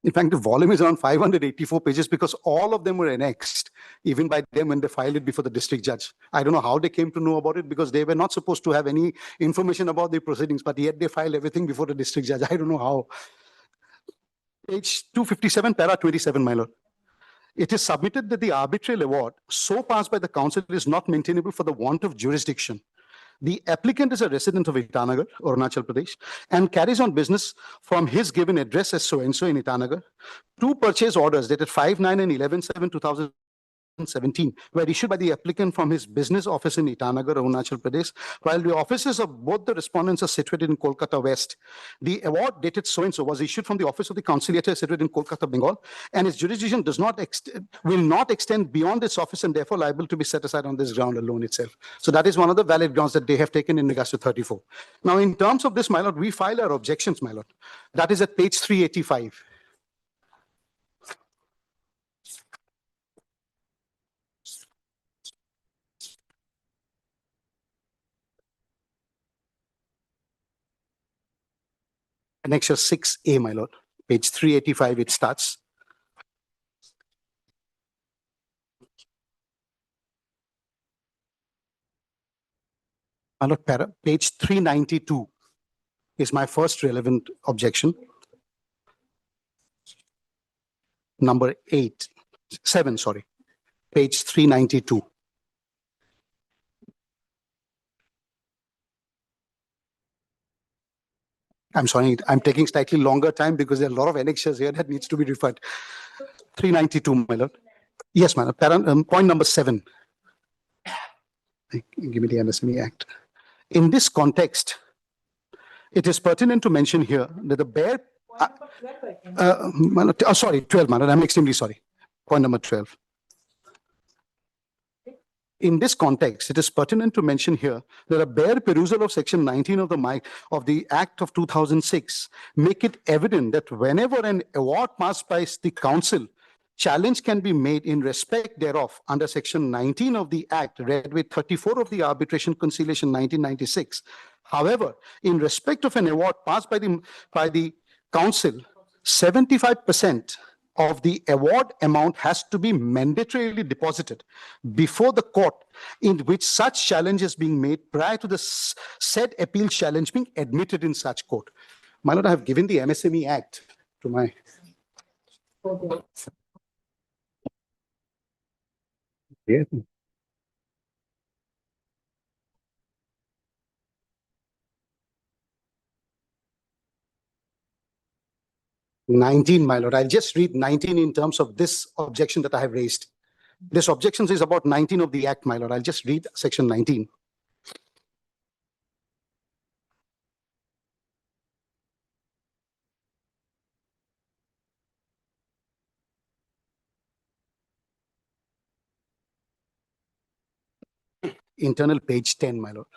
In fact, the volume is around 584 pages because all of them were annexed, even by them when they filed it before the district judge. I don't know how they came to know about it because they were not supposed to have any information about the proceedings, but yet they filed everything before the district judge. I don't know how. Page 257, para 27, my lord. It is submitted that the arbitral award so passed by the council is not maintainable for the want of jurisdiction. The applicant is a resident of Itanagar, Arunachal Pradesh, and carries on business from his given address as so-and-so in Itanagar. Two purchase orders dated 5/9 and 11/7/2017 were issued by the applicant from his business office in Itanagar, Arunachal Pradesh, while the offices of both the respondents are situated in Kolkata West. The award dated so-and-so was issued from the office of the conciliator situated in Kolkata, Bengal, and its jurisdiction will not extend beyond its office and therefore liable to be set aside on this ground alone itself. So that is one of the valid grounds that they have taken in regards to 34. Now, in terms of this, my lord, we file our objections, my lord. That is at page 385. Annexure 6A, my lord. Page 385, it starts. My lord, page 392 is my first relevant objection. Number 7, sorry. Page 392. I'm sorry, I'm taking slightly longer time because there are a lot of annexures here that needs to be referred. 392, my lord. Yes, my lord. Point number 7. Give me the MSME Act. In this context, it is pertinent to mention here that the bare... sorry, 12, my lord. I'm extremely sorry. Point number 12. In this context, it is pertinent to mention here that a bare perusal of section 19 of the Act of 2006 make it evident that whenever an award passed by the council, challenge can be made in respect thereof under section 19 of the Act, read with 34 of the Arbitration Conciliation 1996. However, in respect of an award passed by the council, 75% of the award amount has to be mandatorily deposited before the court in which such challenge is being made prior to the said appeal challenge being admitted in such court. My lord, I have given the MSME Act to my... Yeah. "19, my lord. I'll just read 19 in terms of this objection that I have raised. This objection is about 19 of the Act, my lord. I'll just read section 19. Internal page 10, my lord.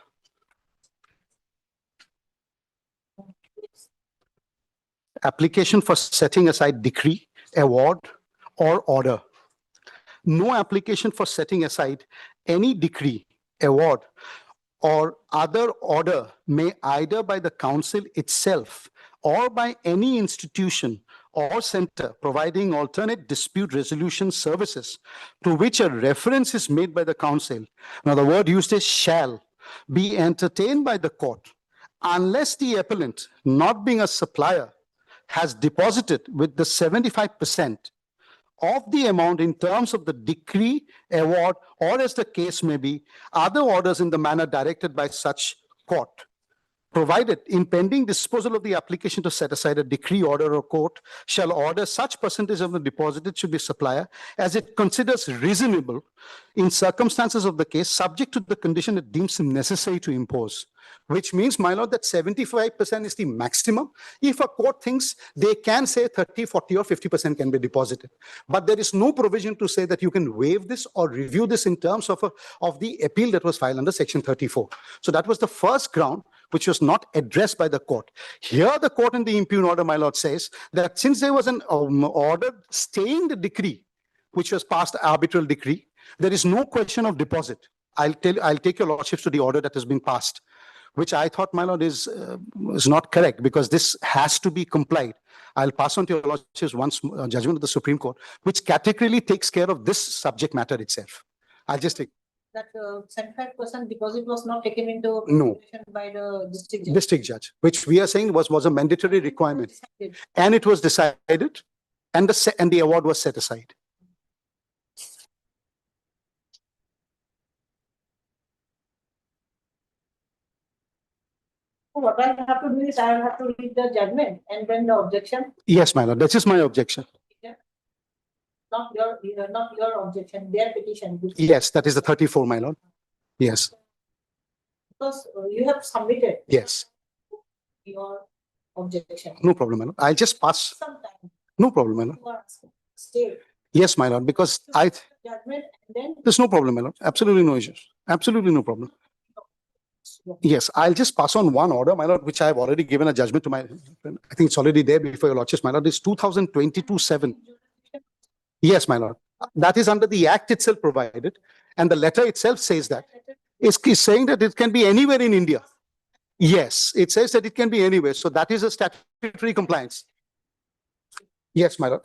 Application for setting aside decree, award, or order. No application for setting aside any decree, award, or other order may either by the council itself or by any institution or center providing alternate dispute resolution services to which a reference is made by the council. Now, the word used is shall be entertained by the court unless the appellant, not being a supplier, has deposited with the 75% of the amount in terms of the decree, award, or as the case may be, other orders in the manner directed by such court. Provided in pending disposal of the application to set aside a decree, order, or court shall order such percentage of the deposited should be supplier as it considers reasonable in circumstances of the case, subject to the condition it deems necessary to impose. Which means, my lord, that 75% is the maximum. If a court thinks they can say 30, 40, or 50% can be deposited. But there is no provision to say that you can waive this or review this in terms of the appeal that was filed under Section 34. So that was the first ground which was not addressed by the court. Here, the court in the impugned order, my lord, says that since there was an order staying the decree, which was passed arbitral decree, there is no question of deposit. I'll take your lordships to the order that has been passed, which I thought, my lord, is not correct because this has to be complied. I'll pass on to your lordships once judgment of the Supreme Court, which categorically takes care of this subject matter itself. I'll just take. That 75% deposit was not taken into No. consideration by the district judge. District judge, which we are saying was a mandatory requirement, and it was decided, and the award was set aside. What I have to do is I have to read the judgment and then the objection, Yes, my lord, that is my objection. not your objection, their petition. Yes, that is the 34, my lord. Yes, Because you have submitted yes, your objection. no problem, my lord. I'll just pass. Sometime No problem, my lord. you are asking, stay Yes, my lord, because judgment and then there's no problem, my lord. Absolutely no issues. Absolutely no problem. Yes, I'll just pass on one order, my lord, which I've already given a judgment to my friend. I think it's already there before your lordships, my lord. It's 2022-7. Yes, my lord. That is under the act itself provided. And the letter itself says that. It's saying that it can be anywhere in India. Yes, it says that it can be anywhere. So that is a statutory compliance. Yes, my lord.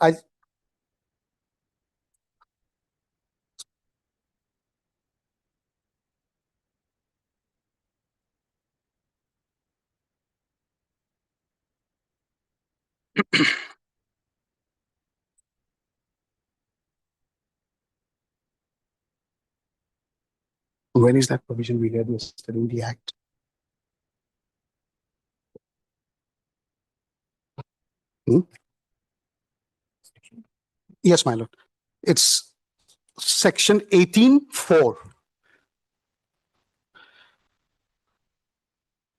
When is that provision we read yesterday in the act? Yes, my lord. It's section 18(4).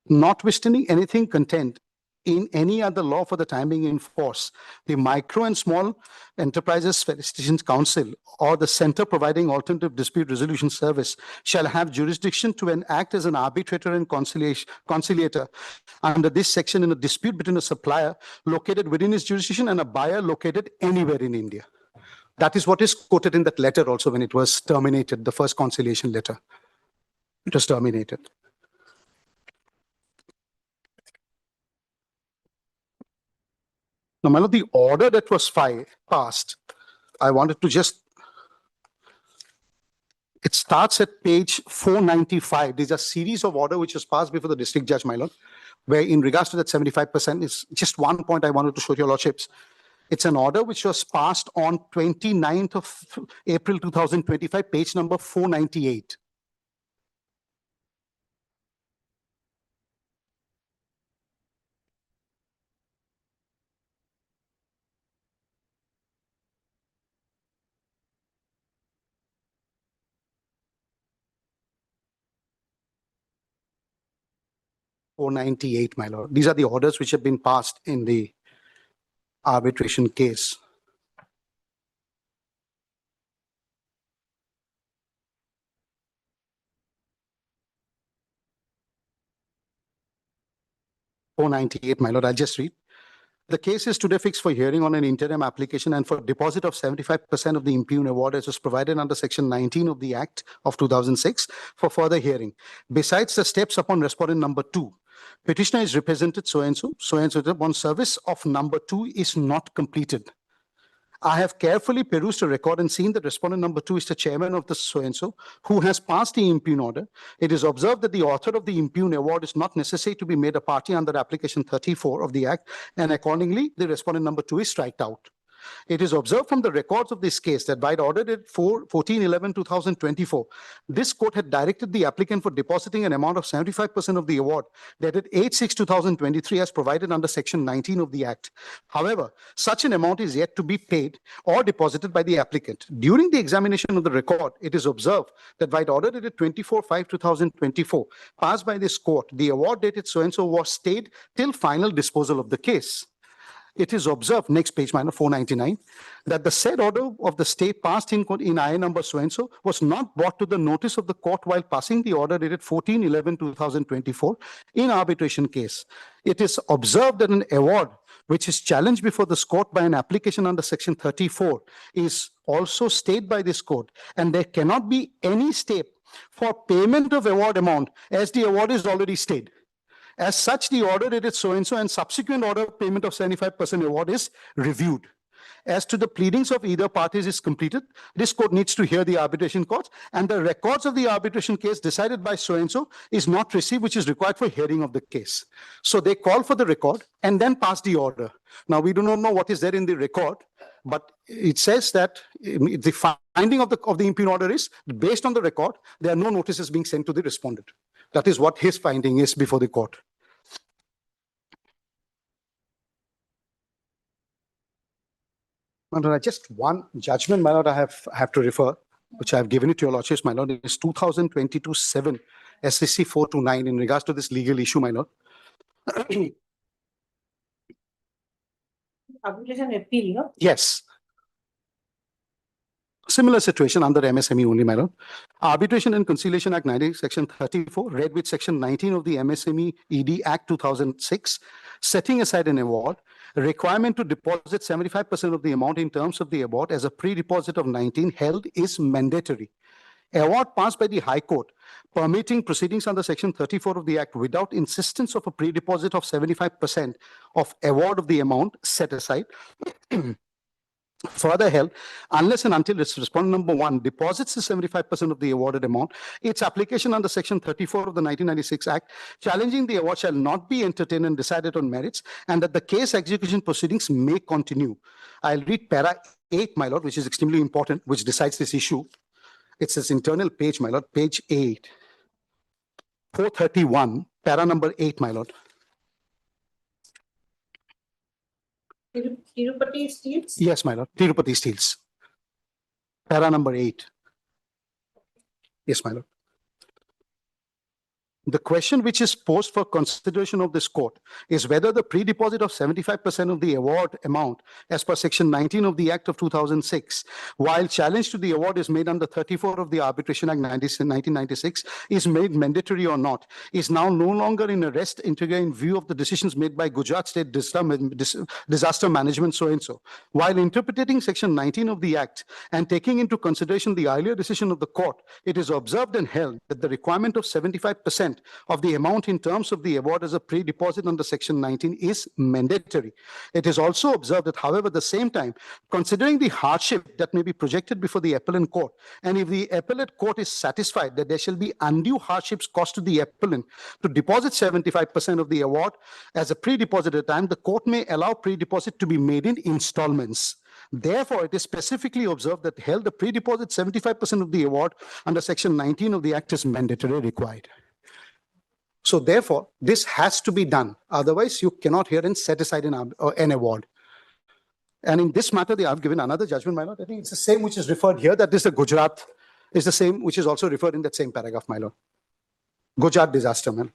Notwithstanding anything contained in any other law for the time being in force, the Micro and Small Enterprises Felicitation Council or the center providing alternative dispute resolution service shall have jurisdiction to act as an arbitrator and conciliator under this section in a dispute between a supplier located within his jurisdiction and a buyer located anywhere in India. That is what is quoted in that letter also when it was terminated, the first conciliation letter. It was terminated. Now, my lord, the order that was passed, I wanted to just, it starts at page 495. There's a series of order which was passed before the district judge, my lord, where in regards to that 75% is just one point I wanted to show to your lordships. It's an order which was passed on 29th of April 2025, page number 498. (498), my lord. These are the orders which have been passed in the arbitration case. (498), my lord. I'll just read. The case is today fixed for hearing on an interim application and for deposit of 75% of the impugned award as was provided under Section 19 of the Act of 2006 for further hearing. Besides the steps upon respondent number 2, petitioner is represented so and so upon service of number 2 is not completed. I have carefully perused the record and seen that respondent number 2 is the chairman of the so-and-so who has passed the impugn order. It is observed that the author of the impugn award is not necessary to be made a party under application 34 of the Act, and accordingly, the respondent number 2 is striked out. It is observed from the records of this case that by the order dated 14/11/2024, this court had directed the applicant for depositing an amount of 75% of the award dated 8/6/2023 as provided under section 19 of the Act. However, such an amount is yet to be paid or deposited by the applicant. During the examination of the record, it is observed that by the order dated 24/5/2024 passed by this court, the award dated so-and-so was stayed till final disposal of the case. It is observed, next page, minor 499, that the said order of the stay passed in IA number so-and-so was not brought to the notice of the court while passing the order dated 14/11/2024 in arbitration case. It is observed that an award which is challenged before this court by an application under section 34 is also stayed by this court, and there cannot be any stay for payment of award amount as the award is already stayed. As such, the order dated so-and-so and subsequent order of payment of 75% award is reviewed. As to the pleadings of either parties is completed, this court needs to hear the arbitration courts, and the records of the arbitration case decided by so-and-so is not received, which is required for hearing of the case. So they call for the record and then pass the order. Now, we do not know what is there in the record, but it says that the finding of the impugn order is, based on the record, there are no notices being sent to the respondent. That is what his finding is before the court. My Lord, just one judgment, my Lord, I have to refer, which I have given it to your Lordships, my Lord. It is 2022-7 SCC 429 in regards to this legal issue, my Lord. Arbitration appeal, no? Yes. Similar situation under MSME only, my Lord. Arbitration and Conciliation Act 90, Section 34, read with Section 19 of the MSME ED Act 2006, setting aside an award, a requirement to deposit 75% of the amount in terms of the award as a pre-deposit of 19 held is mandatory. Award passed by the High Court permitting proceedings under Section 34 of the Act without insistence of a pre-deposit of 75% of award of the amount set aside further held unless and until its respondent number 1 deposits the 75% of the awarded amount. Its application under Section 34 of the 1996 Act challenging the award shall not be entertained and decided on merits, and that the case execution proceedings may continue. I'll read para 8, my Lord, which is extremely important, which decides this issue. It's this internal page, my Lord, page 8, 431, para number 8, my Lord. Tirupati Steels? Yes, my Lord, Tirupati Steels. Para number 8. Yes, my Lord. The question which is posed for consideration of this court is whether the pre-deposit of 75% of the award amount as per Section 19 of the Act of 2006, while challenge to the award is made under 34 of the Arbitration Act 1996, is made mandatory or not, is now no longer in arrest integral in view of the decisions made by Gujarat State Disaster Management so-and-so. While interpreting Section 19 of the Act and taking into consideration the earlier decision of the court, it is observed and held that the requirement of 75% of the amount in terms of the award as a pre-deposit under Section 19 is mandatory. It is also observed that, however, at the same time, considering the hardship that may be projected before the appellant court, and if the appellate court is satisfied that there shall be undue hardships caused to the appellant to deposit 75% of the award as a pre-deposit at a time, the court may allow pre-deposit to be made in installments. Therefore, it is specifically observed that held the pre-deposit 75% of the award under Section 19 of the Act is mandatory required. So therefore, this has to be done. Otherwise, you cannot hear and set aside an award. And in this matter, they have given another judgment, my Lord. I think it's the same which is referred here, that is the Gujarat, is the same which is also referred in that same paragraph, my Lord. Gujarat disaster, man.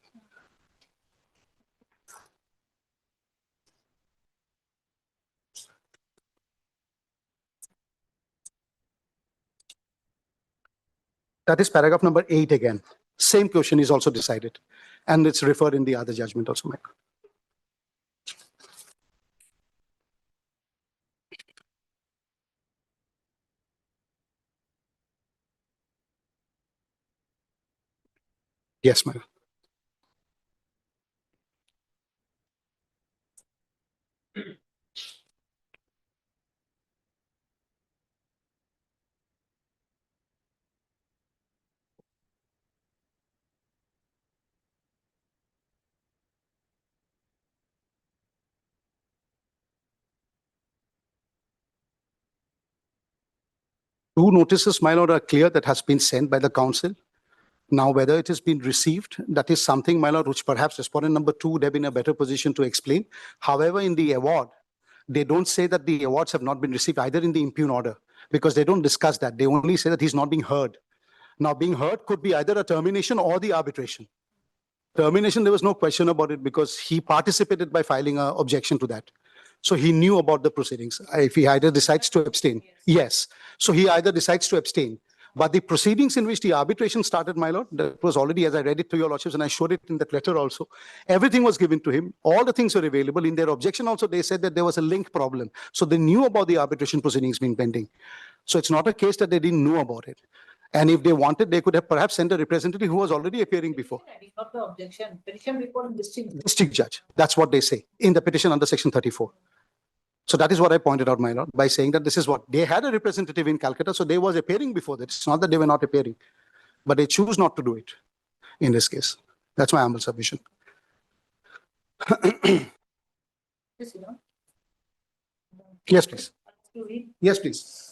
That is paragraph number 8 again. Same question is also decided. And it's referred in the other judgment also, Mike. Yes, Mike. Two notices, my lord, are clear that has been sent by the council. Now, whether it has been received, that is something, my lord, which perhaps respondent number 2 would have been in a better position to explain. However, in the award, they don't say that the awards have not been received either in the impugn order, because they don't discuss that. They only say that he's not being heard. Now, being heard could be either a termination or the arbitration. Termination, there was no question about it because he participated by filing an objection to that. So he knew about the proceedings. If he either decides to abstain, yes. So he either decides to abstain. But the proceedings in which the arbitration started, my lord, that was already, as I read it to your lordships, and I showed it in that letter also, everything was given to him. All the things were available. In their objection also, they said that there was a link problem. So they knew about the arbitration proceedings being pending. So it's not a case that they didn't know about it. And if they wanted, they could have perhaps sent a representative who was already appearing before. Not the objection. Petition report in District judge. That's what they say in the petition under section 34. So that is what I pointed out, my lord, by saying that this is what they had a representative in Calcutta. So they was appearing before that. It's not that they were not appearing, but they choose not to do it in this case. That's my humble submission. Yes, please. Yes, please.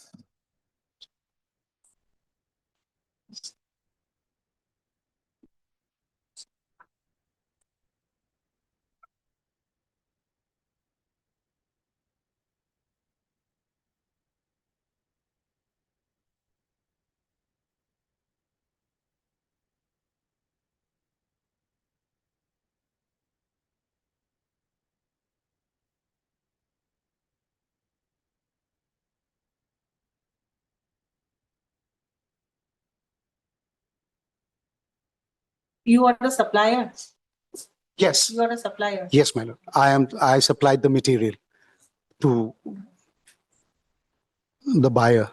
You are the supplier. Yes. You are the supplier. Yes, my lord. I supplied the material to the buyer.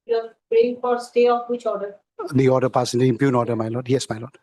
You are praying for stay of which order? The order passing, the impugn order, my lord. Yes, my lord.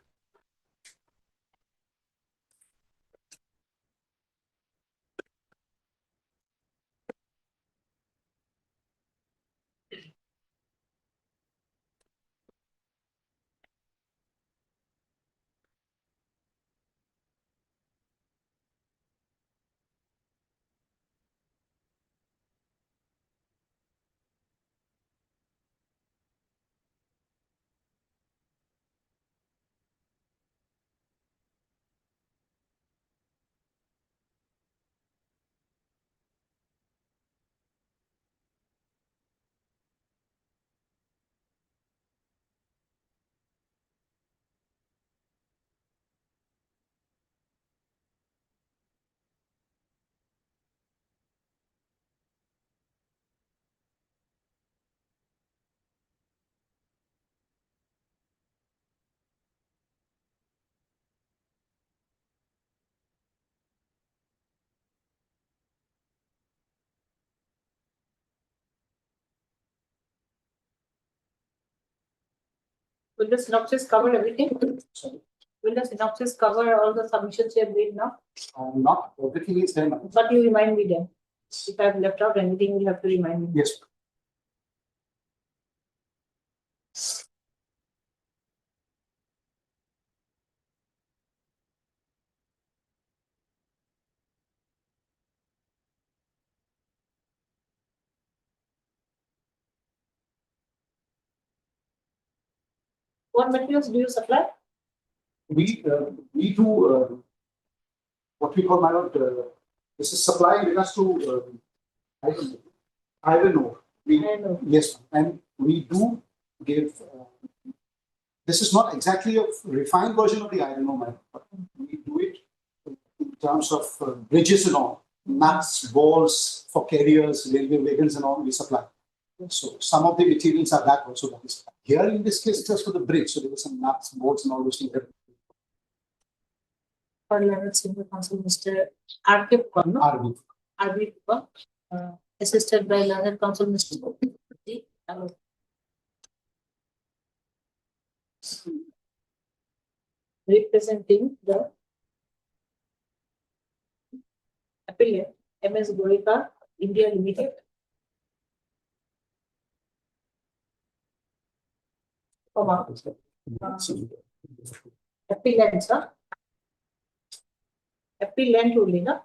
Will the synopsis cover everything? Will the synopsis cover all the submissions you have made now? Not everything is there. But you remind me then. If I have left out anything, you have to remind me. Yes. What materials do you supply? We do what we call, my lord, this is supply in regards to iron ore. Iron ore. Yes, and we do give. This is not exactly a refined version of the iron ore, my lord, but we do it in terms of bridges and all, nuts, balls for carriers, railway wagons and all we supply. So some of the materials are that also that is. Here in this case, just for the bridge, so there were some nuts, bolts and all those things. For Leonard Senior Counsel, Mr. R.K. Purno, R.B. Assisted by Leonard Counsel, Mr. D. Hello. Representing the appellant, MS Gorika, India Limited. Appellant, sir. Appellant only, no?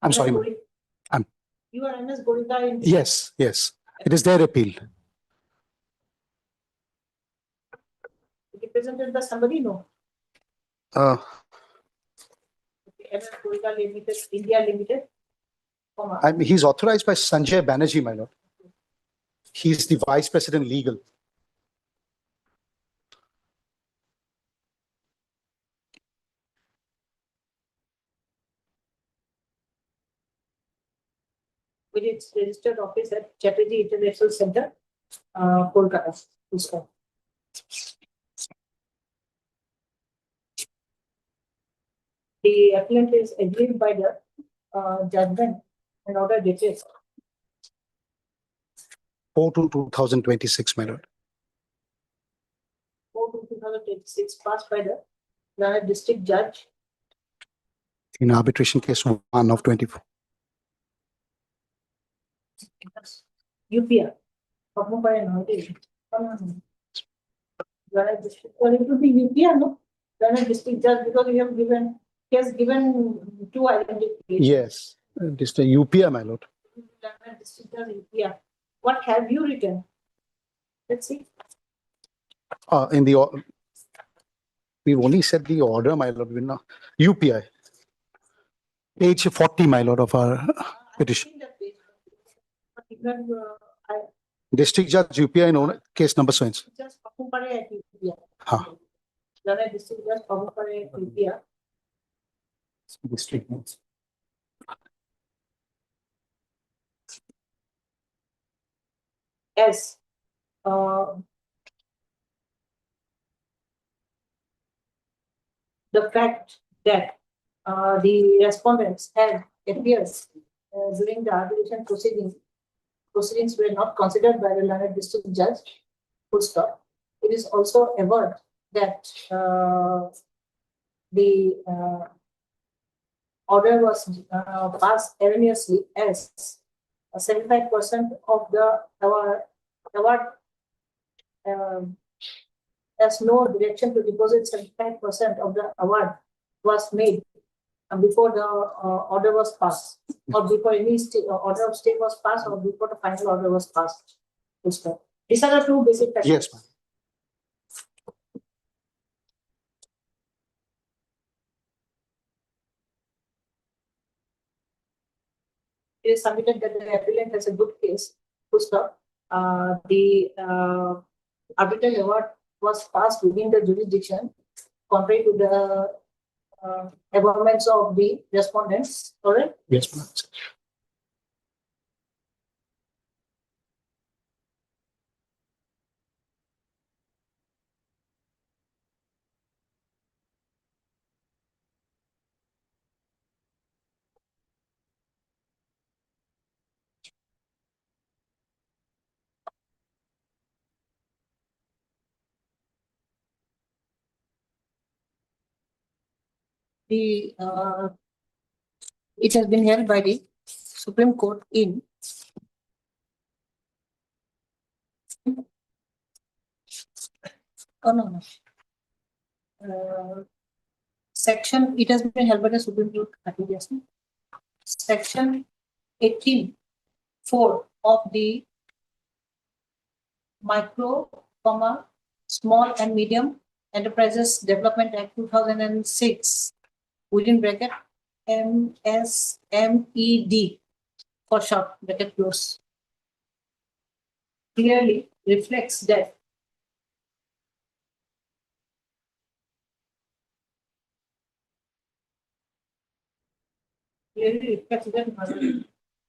I'm sorry, ma'am. You are MS Gorika in. Yes, yes. It is their appeal. Represented by somebody, no? MS Gorika Limited, India Limited. He's authorized by Sanjay Banerjee, my lord. He's the Vice President Legal. With its registered office at Chatterjee International Center, Kolkata. The appellant is agreed by the judgment and order dated 4/2/2026, my lord. 4/2/2026 passed by the Ghana District Judge. In arbitration case 1 of 24. UPR. Ghana District. Well, it would be UPR, no? Ghana District Judge, because we have given, he has given two identifications. Yes, this is the UPR, my lord. Ghana District Judge, UPR. What have you written? Let's see. In the we've only said the order, my lord. UPI. Page 40, my lord, of our petition. District Judge UPI in case number so. Just Ghana District Judge UPR. District notes. As the fact that the respondents had appears during the arbitration proceedings were not considered by the Ghana District Judge. Full stop. It is also averred that the order was passed erroneously as 75% of the award has no direction to deposit 75% of the award was made before the order was passed, or before any order of stay was passed, or before the final order was passed. These are the two basic questions. Yes, ma'am. It is submitted that the appellant has a good case. Full stop. The arbitral award was passed within the jurisdiction, contrary to the averments of the respondents. Correct? Yes, ma'am. The it has been held by the Supreme Court in section. It has been held by the Supreme Court. Section 18(4) of the micro, Small and Medium Enterprises Development Act 2006, within bracket MSMED for short, bracket close, clearly reflects that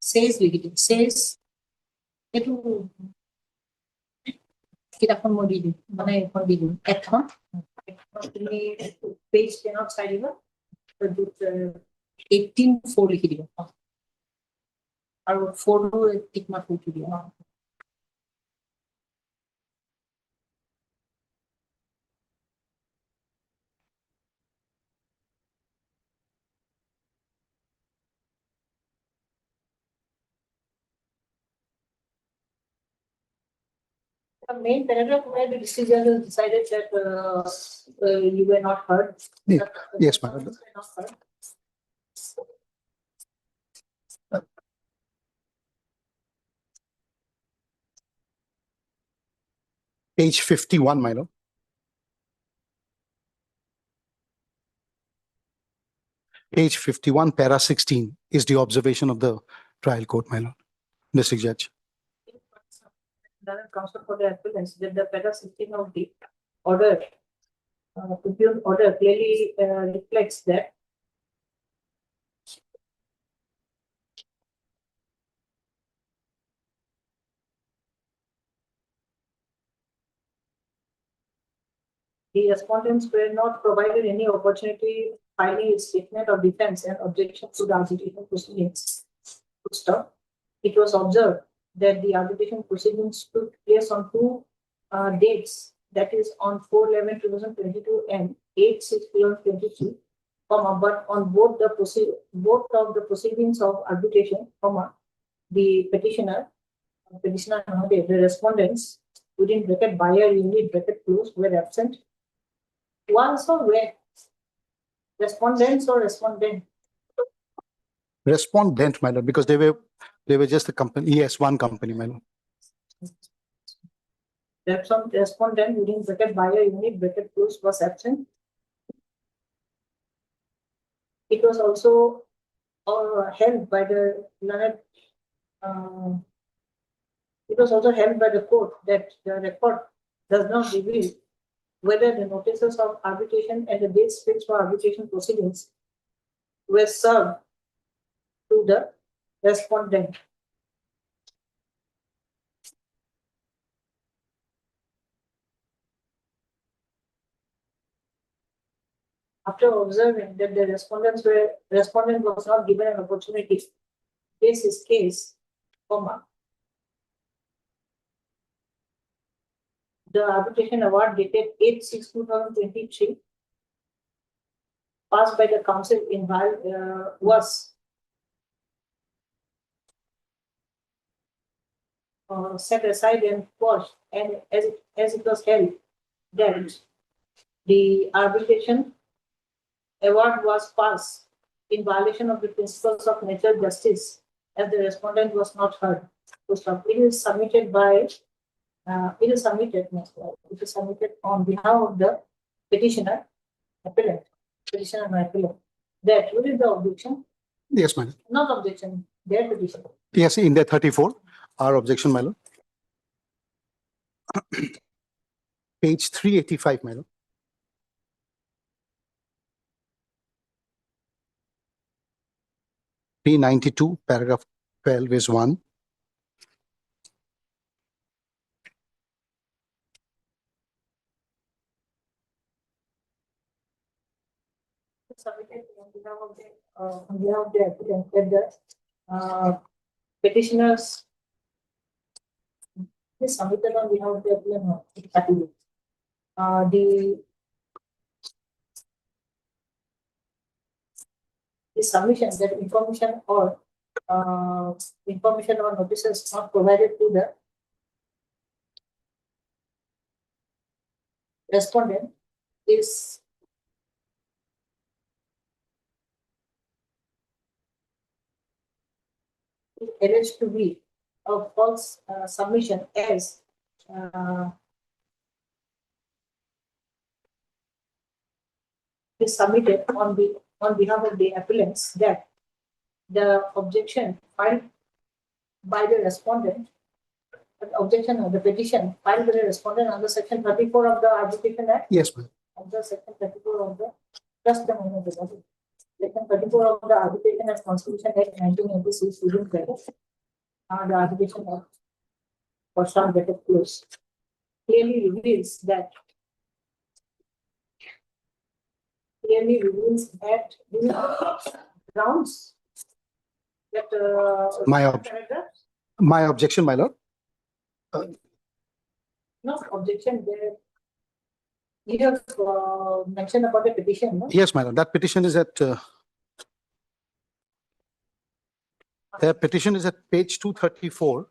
says itu kita pun mau di mana yang mau di এখন তুমি page 10 side দিবা 18 4 লিখি দিবা আর 4 ও tick mark উঠি দিবা The main paragraph where the district judge decided that you were not heard. Yeah. Yes, madam. Page 51, my lord. Page 51, para 16 is the observation of the trial court, my lord, district judge. Counsel for the appellants that the para 16 of the order, reviewed order clearly reflects that the respondents were not provided any opportunity filing a statement of defense and objection to the arbitration proceedings. Stop. It was observed that the arbitration proceedings took place on two dates, that is on 4/11/2022 and 8/6/2023, but on both of the proceedings of arbitration, the petitioner, the respondents within bracket buyer unit bracket close were absent. Once or where? Respondents or respondent? Respondent, my lord, because they were just a company, yes, one company, my lord. Respondent within bracket buyer unit bracket close was absent. It was also held by the it was also held by the court that the record does not reveal whether the notices of arbitration and the dates fixed for arbitration proceedings were served to the respondent. After observing that the respondent was not given an opportunity to face his case, the arbitration award dated 8/6/2023 passed by the council was set aside and quashed, and as it was held that the arbitration award was passed in violation of the principles of natural justice, as the respondent was not heard. So it is submitted by it is submitted on behalf of the petitioner, appellant, petitioner and appellant. That what is the objection? Yes, madam. Not objection, their petition. Yes, in the 34, our objection, my lord. Page 385, my lord. P92, paragraph 12 is one. Submitted on behalf of the applicant that the petitioners is submitted on behalf of the applicant. The submission that information or notices not provided to the respondent is alleged to be a false submission as is submitted on behalf of the appellants that the objection filed by the respondent, the petition filed by the respondent under section 34 of the Arbitration Act, Yes, ma'am. under section 34 of the, just the moment, section 34 of the Arbitration and Constitution Act 1986, within brackets, the Arbitration Act for some better clause, clearly reveals that these are grounds that My objection, my lord. no objection there. You have mentioned about the petition, no? Yes, my lord. That petition is at the petition is at page 234.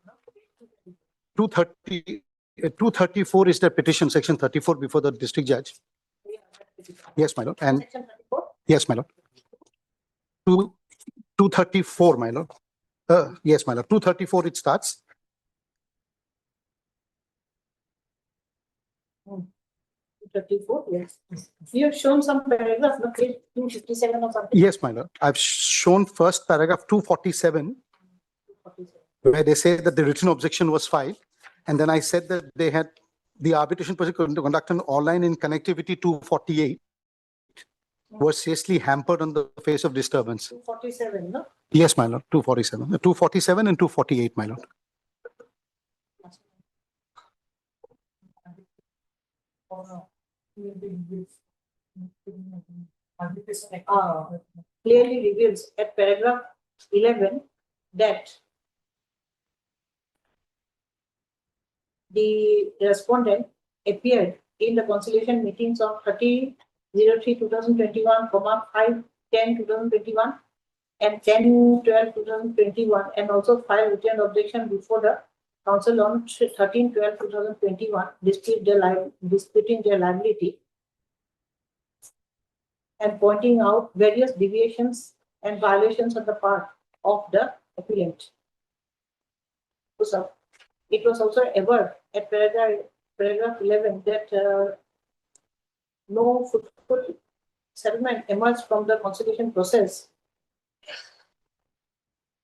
234 is the petition, section 34 before the district judge. Yes, my lord. And Section 34? yes, my lord. 234, my lord. Yes, my lord. 234 it starts. 34, yes. You have shown some paragraph, no, page 257 or something. Yes, my lord. I've shown first paragraph 247, where they say that the written objection was filed. And then I said that they had the arbitration project conducted online in connectivity 248 was seriously hampered on the face of disturbance. 247, no? Yes, my lord. 247. 247 and 248, my lord. Clearly reveals at paragraph 11 that the respondent appeared in the conciliation meetings of 30/03/2021, 5/10/2021 and 10/12/2021, and also filed written objection before the council on 13/12/2021, disputing their liability and pointing out various deviations and violations on the part of the appellant. So it was also averred at paragraph 11 that no fruitful settlement emerged from the conciliation process,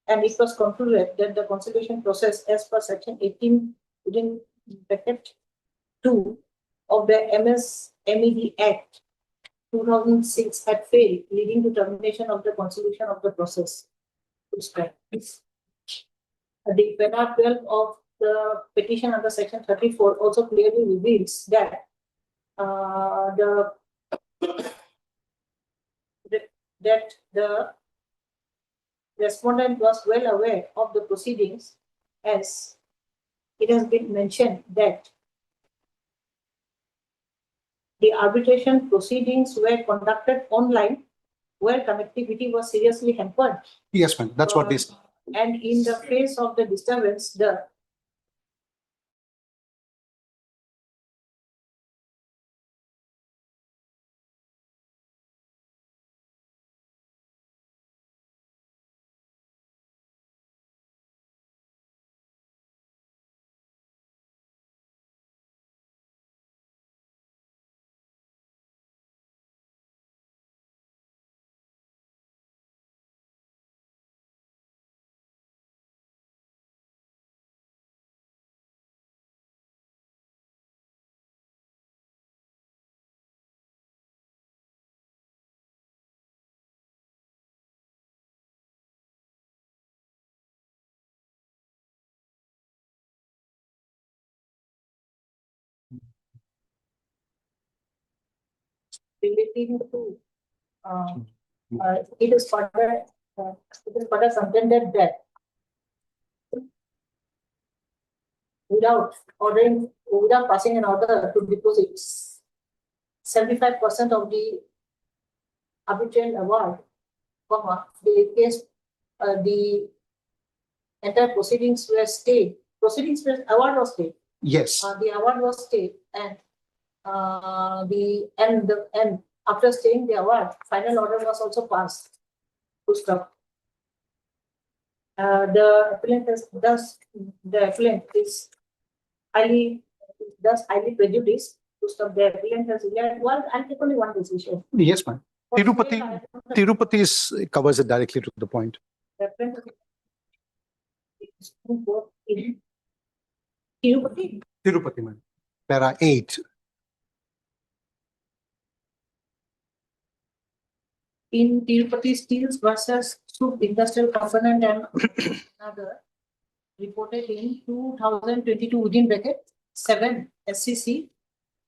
and it was concluded that the conciliation process, as per section 18 within bracket 2 of the MSMED Act 2006 had failed, leading to termination of the conciliation of the process. The paragraph 12 of the petition under section 34 also clearly reveals that the respondent was well aware of the proceedings, as it has been mentioned that the arbitration proceedings were conducted online, where connectivity was seriously hampered. Yes, ma'am. That's what this. And in the face of the disturbance, the relating to it is further contended that without passing an order to deposit 75% of the arbitral award, the case, the entire proceedings were stayed. Award was stayed. Yes. The award was stayed, and after staying the award, final order was also passed to stop. The appellant is highly prejudiced to stop. The appellant has only one decision. Yes, ma'am. Tirupati covers it directly to the point. Reference to both in Tirupati. Tirupati, ma'am. Para 8. In Tirupati Steels versus Soup Industrial Component and another reported in 2022 within bracket 7 SCC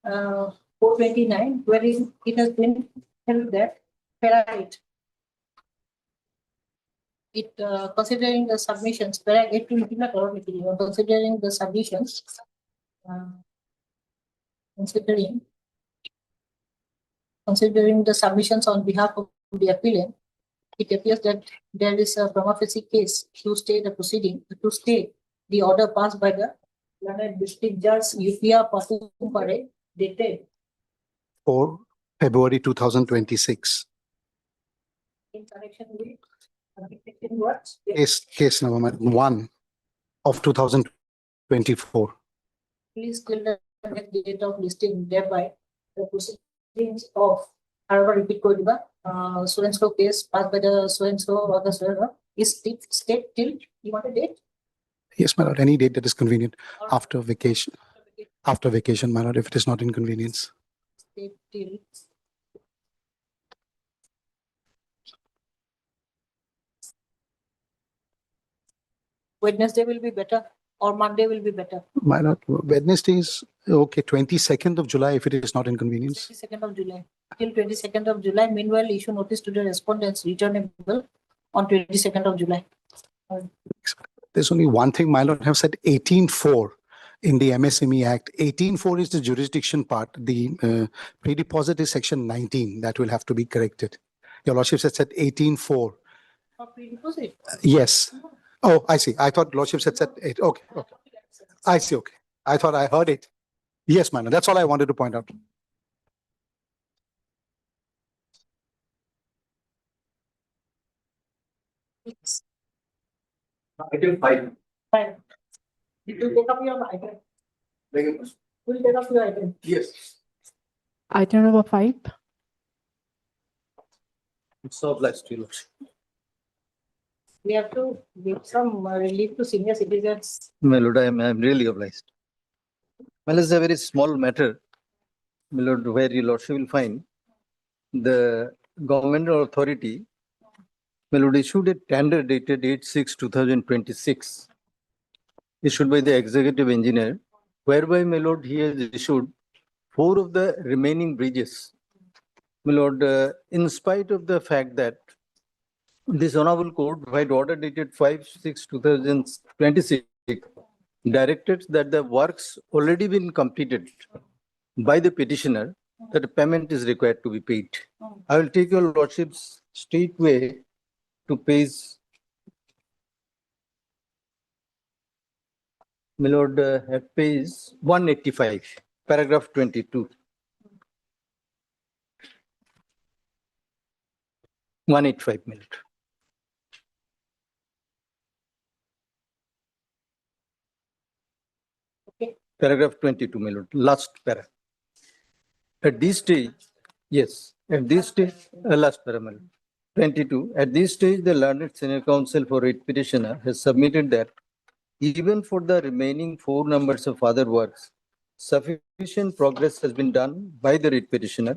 429, wherein it has been held that para 8. It considering the submissions, para 8 to considering the submissions, considering the submissions on behalf of the appellant, it appears that there is a prima facie case to stay the proceeding, to stay the order passed by the London District Judge Upia Pare, dated For February 2026. in connection with arbitration what? Case number 1 of 2024. Please fill the next date of listing thereby the proceedings of however repeat koriba so and so case passed by the so and so or the so is state till you want a date Yes, my lord. Any date that is convenient after vacation. After vacation, my lord, if it is not inconvenience. state till Wednesday will be better or Monday will be better. My lord, Wednesday is okay. 22nd of July, if it is not inconvenience. 22nd of July. Till 22nd of July. Meanwhile, issue notice to the respondents returnable on 22nd of July. There's only one thing, my lord, have said 18.4 in the MSME Act. 18.4 is the jurisdiction part. The pre-deposit is section 19. That will have to be corrected. Your lordship has said 18.4. For pre-deposit. Yes. Oh, I see. I thought lordship had said 8. Okay. Okay. I see. Okay. I thought I heard it. Yes, my lord. That's all I wanted to point out. Item 5. Fine. Did you take up your item? Will you take up your item? Yes. Item number 5. It's obliged to your lordship. We have to give some relief to senior citizens. My lord, I am really obliged. Well, it's a very small matter, my lord, where your lordship will find the government or authority, my lord, issued a tender dated 8/6/2026, issued by the executive engineer, whereby, my lord, he has issued 4 of the remaining bridges. My lord, in spite of the fact that this honorable court, by order dated 5/6/2026, directed that the works already been completed by the petitioner, that a payment is required to be paid. I will take your lordship's straightway to page, my lord, at page 185, paragraph 22. 185, my lord. Paragraph 22, my lord, last para. At this stage, yes, at this stage, last para, my lord. 22, at this stage, the learned senior counsel for writ petitioner has submitted that even for the remaining 4 numbers of other works, sufficient progress has been done by the writ petitioner.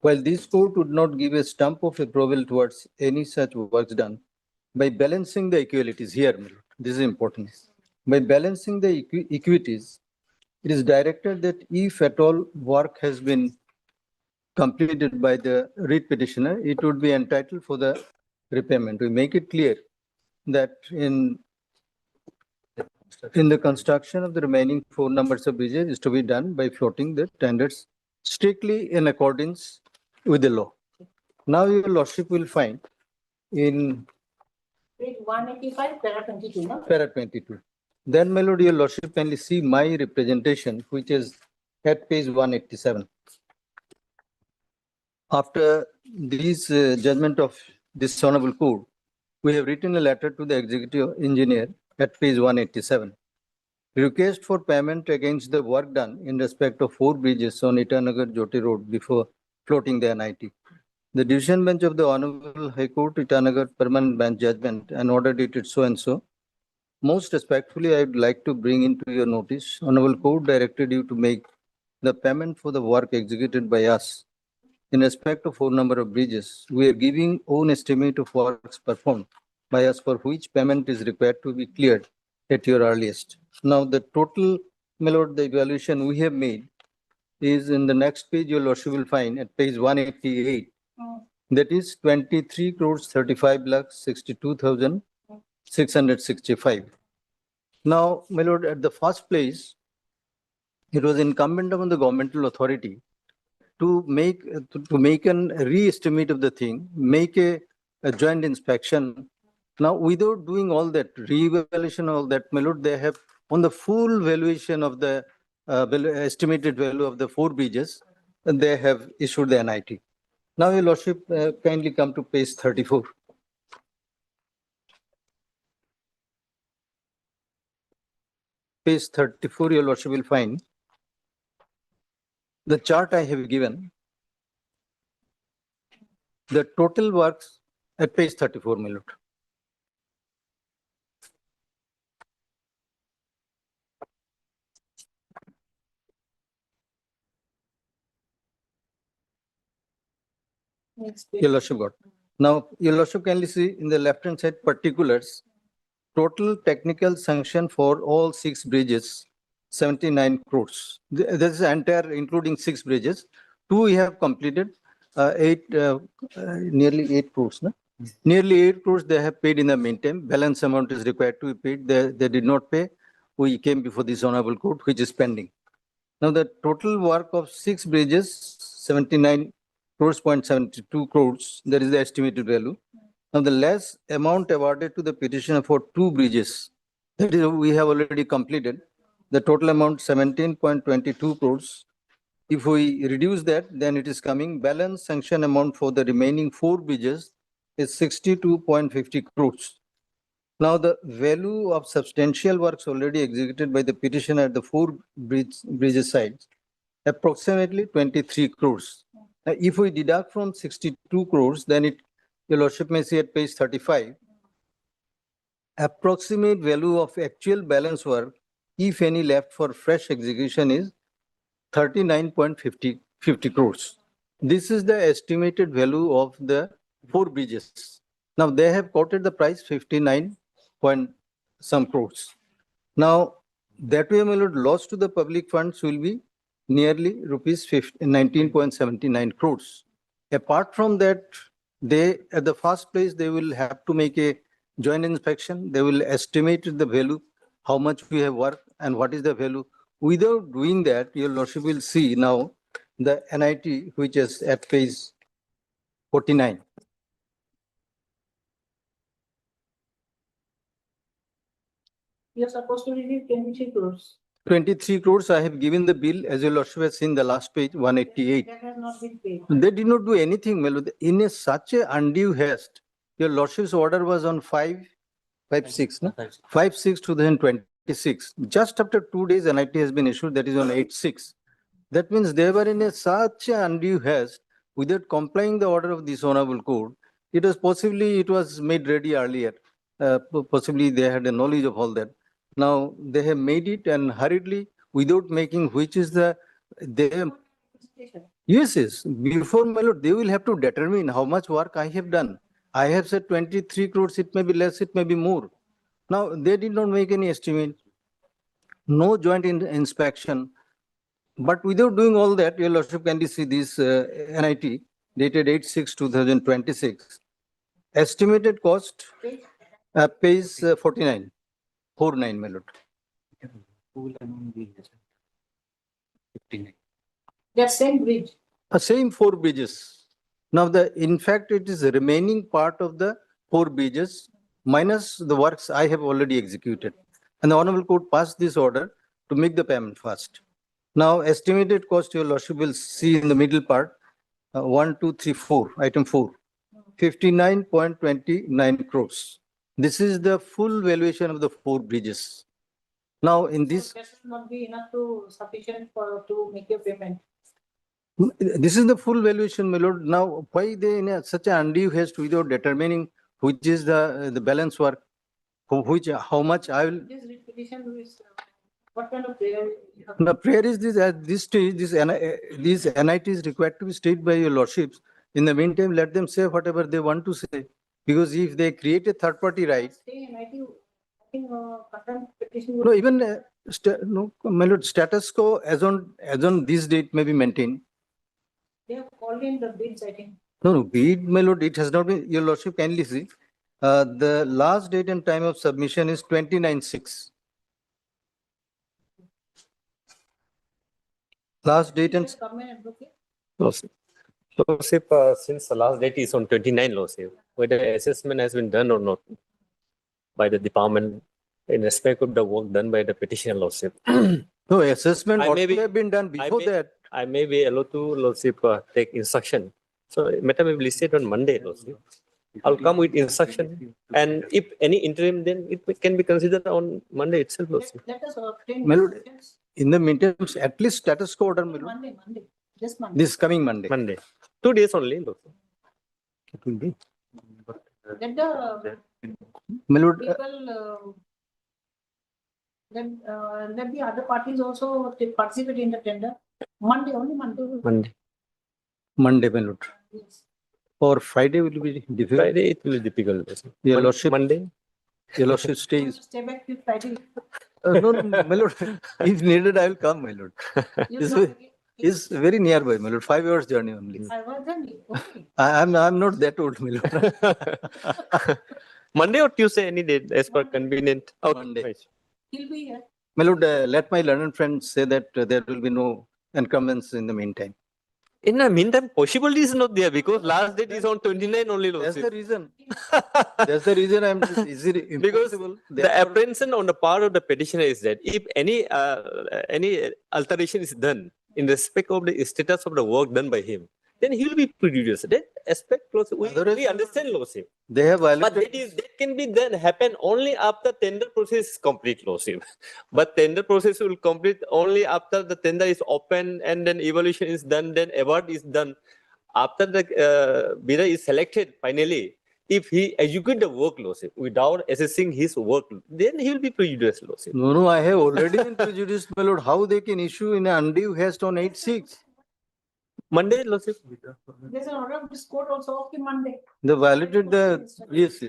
While this court would not give a stamp of approval towards any such works done, by balancing the equalities here, my lord, this is important. By balancing the equities, it is directed that if at all work has been completed by the writ petitioner, it would be entitled for the repayment. We make it clear that in the construction of the remaining 4 numbers of bridges is to be done by floating the tenders strictly in accordance with the law. Now your lordship will find in Page 185, para 22. No? para 22. Then, my lord, your lordship kindly see my representation, which is at page 187. After this judgment of this honorable court, we have written a letter to the executive engineer at page 187. Request for payment against the work done in respect of 4 bridges on Itanagar Jyoti Road before floating the NIT. The Division Bench of the Honorable High Court, Itanagar Permanent Bench Judgment and order dated so and so. Most respectfully, I would like to bring into your notice, Honorable Court directed you to make the payment for the work executed by us. In respect of 4 number of bridges, we are giving own estimate of works performed by us for which payment is required to be cleared at your earliest. Now, the total, my lord, the evaluation we have made is in the next page, your lordship will find at page 188. That is 23 crores 35 lakhs 62,665. Now, my lord, at the first place, it was incumbent upon the governmental authority to make an re-estimate of the thing, make a joint inspection. Now, without doing all that, re-evaluation, all that, my lord, they have on the full valuation of the estimated value of the 4 bridges, they have issued the NIT. Now, your lordship, kindly come to page 34. Page 34, your lordship will find the chart I have given. The total works at page 34, my lord. Your lordship got. Now, your lordship kindly see in the left-hand side particulars, total technical sanction for all 6 bridges, 79 crores. This is entire including 6 bridges. 2 we have completed, nearly 8 crores. No? Nearly 8 crores they have paid in the meantime. Balance amount is required to be paid. They did not pay. We came before this honorable court, which is pending. Now, the total work of 6 bridges, 79 crores, 0.72 crores, that is the estimated value. Now, the less amount awarded to the petitioner for 2 bridges, that is we have already completed. The total amount 17.22 crores. If we reduce that, then it is coming balance sanction amount for the remaining 4 bridges is 62.50 crores. Now, the value of substantial works already executed by the petitioner at the 4 bridges sides, approximately 23 crores. Now, if we deduct from 62 crores, then it, your lordship may see at page 35, approximate value of actual balance work, if any left for fresh execution is 39.50 crores. This is the estimated value of the 4 bridges. Now, they have quoted the price 59 point some crores. Now, that way, my lord, loss to the public funds will be nearly rupees 19.79 crores. Apart from that, they, at the first place, they will have to make a joint inspection. They will estimate the value, how much we have worked and what is the value. Without doing that, your lordship will see now the NIT, which is at page 49. You're supposed to receive 23 crores. 23 crores, I have given the bill, as your lordship has seen the last page, 188. That has not been paid. They did not do anything, my lord. In such a undue haste, your lordship's order was on 5/6/2026. Just after 2 days, NIT has been issued, that is on 8/6. That means they were in such a undue haste, without complying the order of this honorable court. It was made ready earlier. Possibly they had a knowledge of all that. Now, they have made it and hurriedly, without making, which is the, yes, before, my lord, they will have to determine how much work I have done. I have said 23 crores, it may be less, it may be more. Now, they did not make any estimate. No joint inspection. But without doing all that, your lordship can see this NIT dated 8/6/2026. Estimated cost, page 49. 49, my lord. That same bridge. Same 4 bridges. Now, in fact, it is the remaining part of the 4 bridges minus the works I have already executed. And the honorable court passed this order to make the payment first. Now, estimated cost, your lordship will see in the middle part, 1, 2, 3, 4, item 4, 59.29 crores. This is the full valuation of the 4 bridges. Now, in this, That should not be enough to sufficient for to make your payment. This is the full valuation, my lord. Now, why they in such an undue haste without determining which is the balance work, which, how much I will. This repetition is, what kind of prayer you have? The prayer is this, at this stage, this NIT is required to be stated by your lordships. In the meantime, let them say whatever they want to say. Because if they create a third party right, Stay and I think, content petition would. no, even, no, my lord, status quo as on this date may be maintained. They have called in the bids, I think. No, bid, my lord, it has not been, your lordship kindly see. The last date and time of submission is 29/6. Last date and. Government advocate. Lordship, since the last date is on 29, Lordship, whether assessment has been done or not by the department in respect of the work done by the petitioner, Lordship. No, assessment I ought may to be- have been done before that. I may be allowed to, Lordship, take instruction. So matter may be listed on Monday, Lordship. I'll come with instruction, and if any interim, then it can be considered on Monday itself, Lordship. Let us obtain. My lord, instructions. in the meantime, at least status quo order, my lord. Monday, this Monday. This coming Monday. Monday. 2 days only, Lordship. It will be. Let the My lord, people, let the other parties also participate in the tender. Monday, only Monday. Monday, my lord. Yes. Or Friday will be difficult. Friday, it will be difficult, Lordship. Your lordship, Monday. your lordship stays. Stay back till Friday. No, my lord, if needed, I will come, my lord. You It's come ve- again. It's very nearby, my lord, 5 hours journey only. I was then, okay. I'm not that old, my lord. Monday or Tuesday, any day, as per convenient. Oh, Monday. right. He'll be here. My lord, let my learned friends say that there will be no incumbents in the meantime. In the meantime, possibility is not there because last date is on 29 only, That's the Lordship. reason. That's the reason I'm just easily Because impossible. the apprehension on the part of the petitioner is that if any alteration is done in respect of the status of the work done by him, then he will be prejudiced. That aspect, Lordship, we understand, Lordship. They have But violated. that can be done happen only after tender process is complete, Lordship. But tender process will complete only after the tender is open and then evaluation is done, then award is done. After the bidder is selected finally, if he execute the work, Lordship, without assessing his work, then he will be prejudiced, Lordship. No, I have already been prejudiced, my lord. How they can issue in an undue haste on 8/6? Monday, Lordship. There's an order of this court also, okay, Monday. They violated the, yes.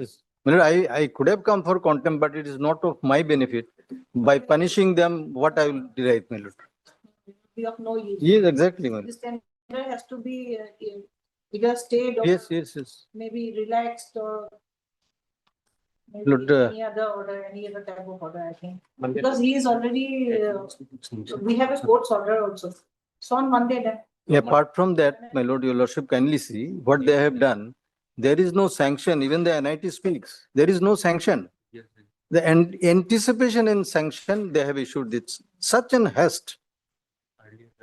My lord, I could have come for contempt, but it is not of my benefit. By punishing them, what I will derive, my lord. Be of no use. Yes, exactly, my lord. This tender has to be either stayed or Yes. maybe relaxed or Lord, maybe any other type of order, I think. Because he is already, we have a court's order also. So on Monday then. Apart from that, my lord, your lordship kindly see what they have done. There is no sanction, even the NIT speaks. There is no sanction. The anticipation and sanction, they have issued it. Such an haste.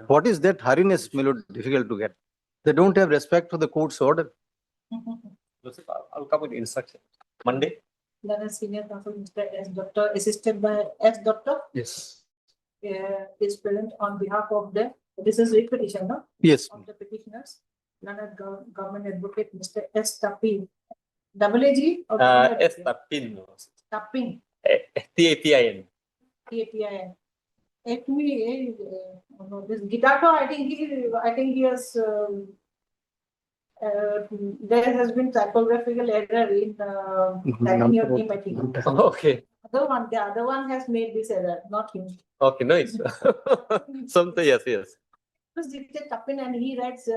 What is that hurriness, my lord, difficult to get? They don't have respect for the court's order. Lordship, I'll come with instruction. Monday? Then a senior counsel, Mr. S. Doctor, assisted by S. Doctor, Yes. is present on behalf of this is repetition, no? Yes. Of the petitioners. Learned Government Advocate, Mr. S. Tapin. Double AG or S. Tapin. Tapin, TAPIN. TAPIN. Actually, this Gitato, I think he has, there has been typographical error in typing your name, I think. Okay. The other one has made this error, not him. Okay, nice. Something, yes. Because he did Tapin and he writes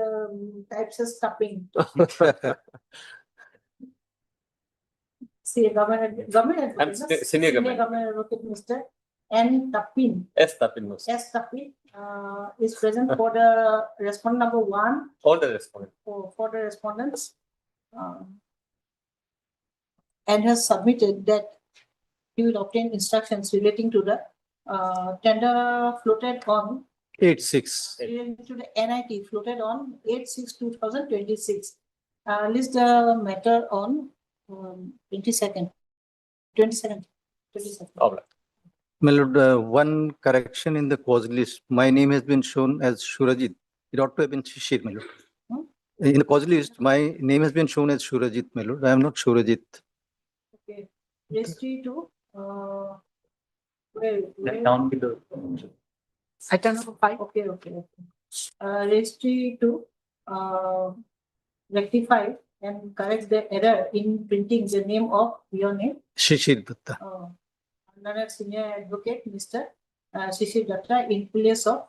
types as Tapin. See, government I'm advocate, senior government. government advocate, Mr. N. Tapin. S. Tapin. S. Tapin is present for the respondent number 1 All the respondents. for the respondents and has submitted that he will obtain instructions relating to the tender floated on 8/6. relating to the NIT floated on 8/6/2026. List the matter on 22nd. All right. My lord, one correction in the cause list. My name has been shown as Shurajit. It ought to have been Shishir, my lord. Hmm? In the cause list, my name has been shown as Shurajit, my lord. I am not Shurajit. Okay. Registry to, where? Down below. Item number 5. Okay. Registry to, rectify and correct the error in printing the name of your name. Shishir Datta. Under Senior Advocate, Mr. Shishir Datta, in place of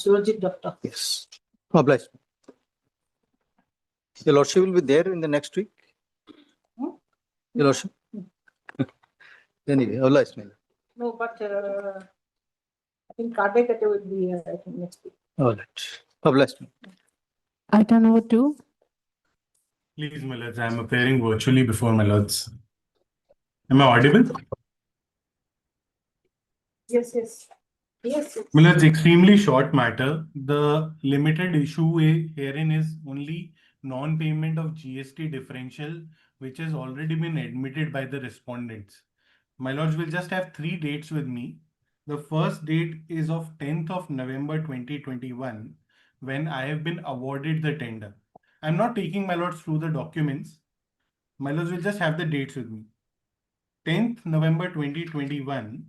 Surajit Datta. Yes. Obliged. Your lordship will be there in the next week. Hmm? Your lordship. Anyway, obliged, my lord. No, but I think Kardekate will be I think next week. All right. Obliged. Item number 2. Please, my lords, I am appearing virtually before my lords. Am I audible? Yes. My lords, extremely short matter. The limited issue herein is only non-payment of GST differential, which has already been admitted by the respondents. My lords will just have 3 dates with me. The first date is of 10th of November 2021, when I have been awarded the tender. I'm not taking my lords through the documents. My lords will just have the dates with me. 10th November 2021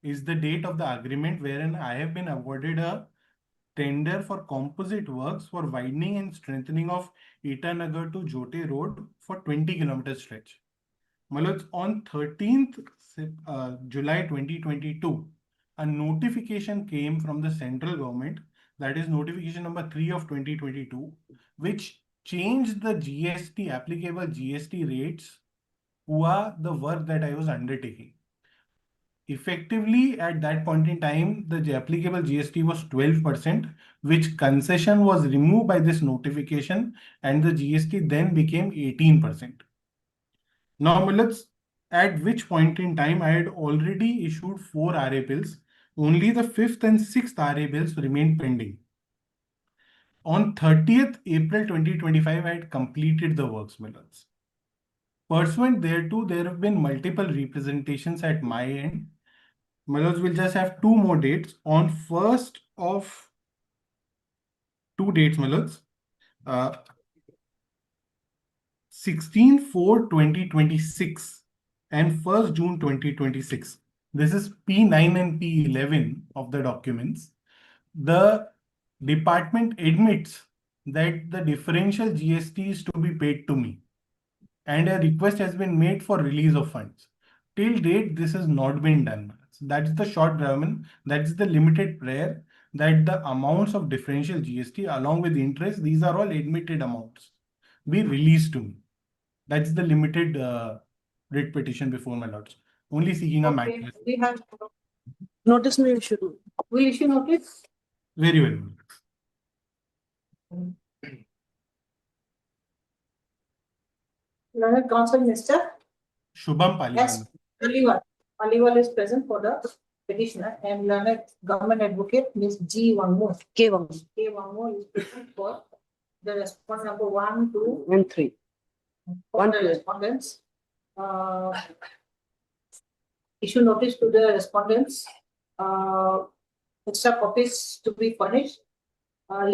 is the date of the agreement wherein I have been awarded a tender for composite works for widening and strengthening of Itanagar to Jote Road for 20 kilometer stretch. My lords, on 13th July 2022, a notification came from the central government, that is notification number 3 of 2022, which changed the GST, applicable GST rates for the work that I was undertaking. Effectively, at that point in time, the applicable GST was 12%, which concession was removed by this notification, and the GST then became 18%. Now, let's, at which point in time I had already issued 4 RA bills. Only the 5th and 6th RA bills remained pending. On 30th April 2025, I had completed the works, my lords. Pursuant thereto, there have been multiple representations at my end. My lords will just have 2 more dates. On 1st of 2 dates, my lords. 16/4/2026 and 1st June 2026. This is P9 and P11 of the documents. The department admits that the differential GST is to be paid to me, and a request has been made for release of funds. Till date, this has not been done. That's the short government. That's the limited prayer that the amounts of differential GST along with interest, these are all admitted amounts, be released to me. That's the limited writ petition before my lords. Only seeking a matter. We have Notice me issue. will issue notice. Very well. Learned Counsel Mr. Shubham Yes, Paliwal. Paliwal is present for the petitioner, and learned Government Advocate Ms. G. Wangmo. K. Wang. K. Wangmo is present for the response number 1, 2, And 3. for the respondents. Issue notice to the respondents. Extra copies to be furnished.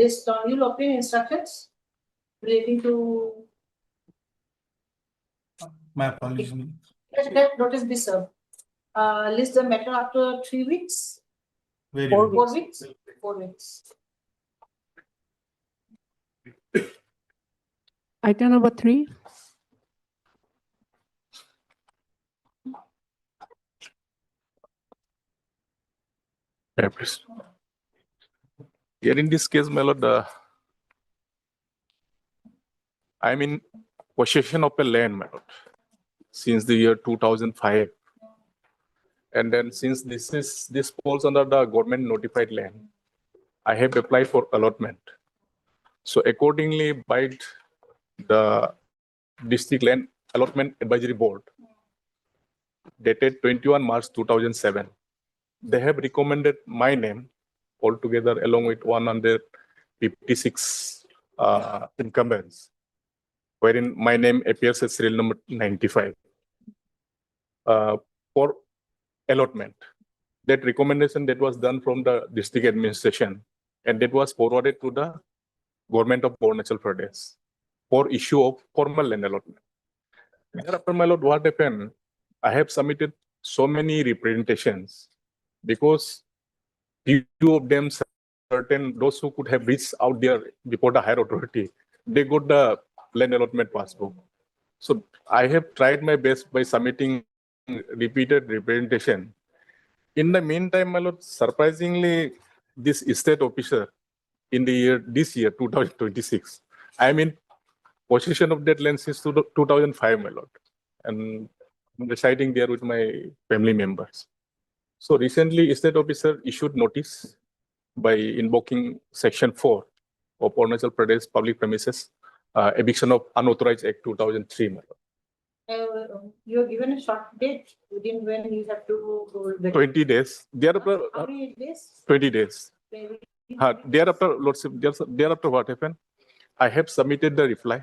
List on you obtain instructions relating to. My apologies. Let notice be served. List the matter after 3 weeks. Very 4 well. weeks. 4 weeks. Item number 3. Here in this case, my lord, I'm in possession of a land, my lord, since the year 2005. And then since this falls under the government notified land, I have applied for allotment. So accordingly, by the District Land Allotment Advisory Board, dated 21 March 2007, they have recommended my name altogether along with 156 incumbents, wherein my name appears as serial number 95 for allotment. That recommendation that was done from the district administration, and that was forwarded to the Government of Arunachal Pradesh for issue of formal land allotment. Thereafter, my lord, what happened? I have submitted so many representations because few of them, certain those who could have reached out there before the higher authority, they got the land allotment passbook. So I have tried my best by submitting repeated representation. In the meantime, my lord, surprisingly, this state officer in this year 2026, I'm in possession of that land since 2005, my lord, and I'm residing there with my family members. So recently, state officer issued notice by invoking Section 4 of Arunachal Pradesh Public Premises Eviction of Unauthorized Act 2003, my lord. You are given a short date within when you have to go. 20 days. Thereafter, How many days? 20 days. Thereafter, Lordship, thereafter what happened? I have submitted the reply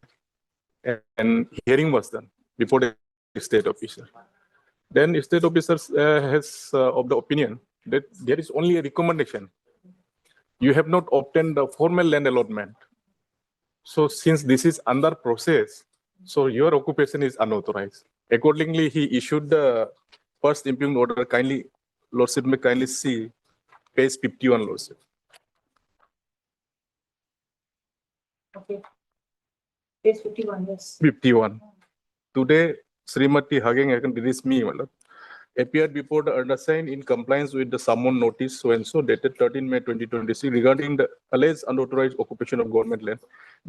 and hearing was done before the state officer. Then state officer has of the opinion that there is only a recommendation. You have not obtained the formal land allotment. So since this is under process, so your occupation is unauthorized. Accordingly, he issued the first impugned order. Kindly, Lordship may kindly see page 51, Lordship. Okay. Page 51, yes. 51. Today, Srimati Hageng released me, my lord, appeared before the undersigned in compliance with the summon notice so-and-so dated 13 May 2026 regarding the alleged unauthorized occupation of government land.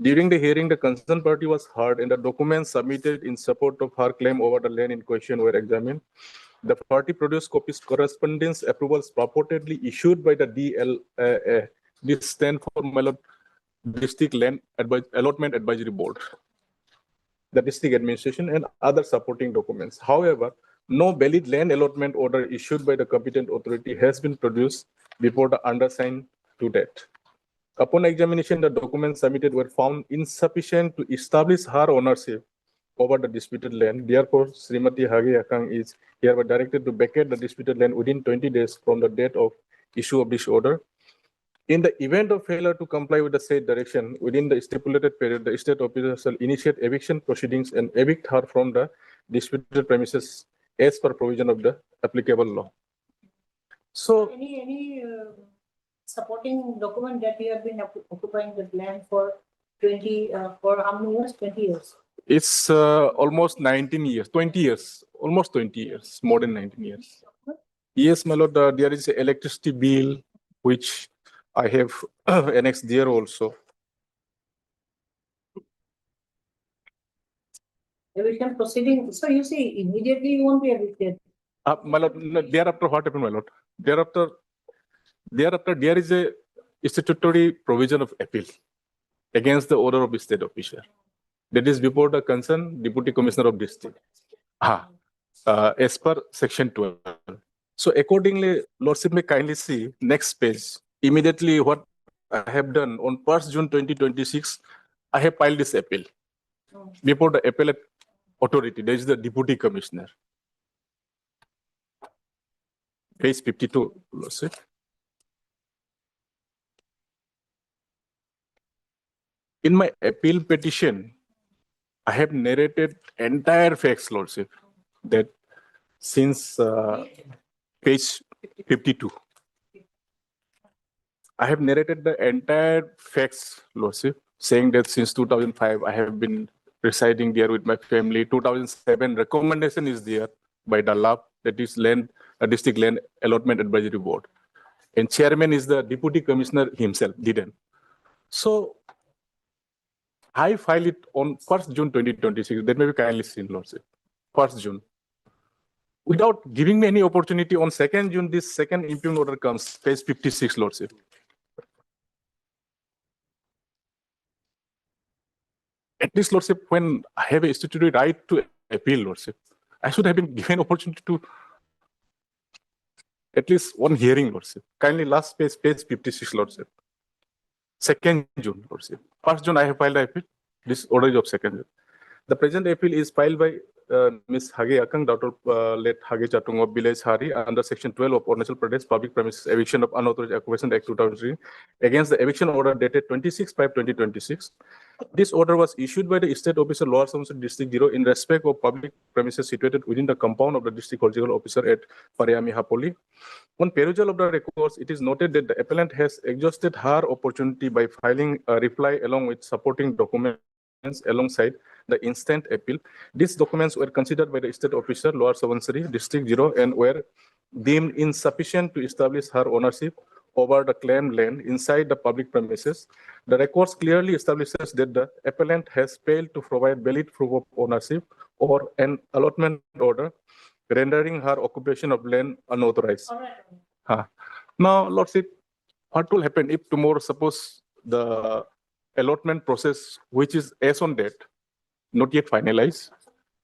During the hearing, the concerned party was heard and the documents submitted in support of her claim over the land in question were examined. The party produced copies correspondence approvals purportedly issued by the DL, this stand for my lord, District Land Allotment Advisory Board, the district administration, and other supporting documents. However, no valid land allotment order issued by the competent authority has been produced before the undersigned to date. Upon examination, the documents submitted were found insufficient to establish her ownership over the disputed land. Therefore, Srimati Hage Akang is hereby directed to vacate the disputed land within 20 days from the date of issue of this order. In the event of failure to comply with the said direction within the stipulated period, the state officer shall initiate eviction proceedings and evict her from the disputed premises as per provision of the applicable law. So, Any supporting document that you have been occupying the land for 20 for how many years? 20 years. it's almost 19 years, 20 years, almost 20 years, more than 19 years. Yes, my lord, there is an electricity bill which I have annexed there also. Eviction proceeding. So you see, immediately you won't be evicted. My lord, no, thereafter what happened, my lord? Thereafter there is a statutory provision of appeal against the order of the state officer. That is before the concerned deputy commissioner of district. As per section 12. So accordingly, Lordship may kindly see next page. Immediately what I have done on 1st June 2026, I have filed this appeal. Before the appellate authority, there is the deputy commissioner. Page 52, Lordship. In my appeal petition, I have narrated entire facts, Lordship, that since page 52. I have narrated the entire facts, Lordship, saying that since 2005, I have been residing there with my family. 2007 recommendation is there by the LAB, that is District Land Allotment Advisory Board. And chairman is the deputy commissioner himself, didn't. So I filed it on 1st June 2026. That may be kindly seen, Lordship. 1st June. Without giving me any opportunity, on 2nd June, this second impugned order comes, page 56, Lordship. At least, Lordship, when I have a statutory right to appeal, Lordship, I should have been given opportunity to at least one hearing, Lordship. Kindly last page 56, Lordship. 2nd June, Lordship. 1st June, I have filed the appeal. This order is of 2nd June. The present appeal is filed by Ms. Hage Akang, Dr. Let Hage Chatung of Village Hari under Section 12 of Arunachal Pradesh Public Premises Eviction of Unauthorized Occupation Act 2003 against the eviction order dated 26/5/2026. This order was issued by the State Officer Lower Sumatra District 0 in respect of public premises situated within the compound of the District Horticultural Officer at Pariami Hapoli. On perusal of the records, it is noted that the appellant has exhausted her opportunity by filing a reply along with supporting documents alongside the instant appeal. These documents were considered by the State Officer Lower Subansiri District 0 and were deemed insufficient to establish her ownership over the claimed land inside the public premises. The records clearly establishes that the appellant has failed to provide valid proof of ownership or an allotment order, rendering her occupation of land unauthorized. Now, Lordship, what will happen if tomorrow, suppose the allotment process, which is as on date, not yet finalized,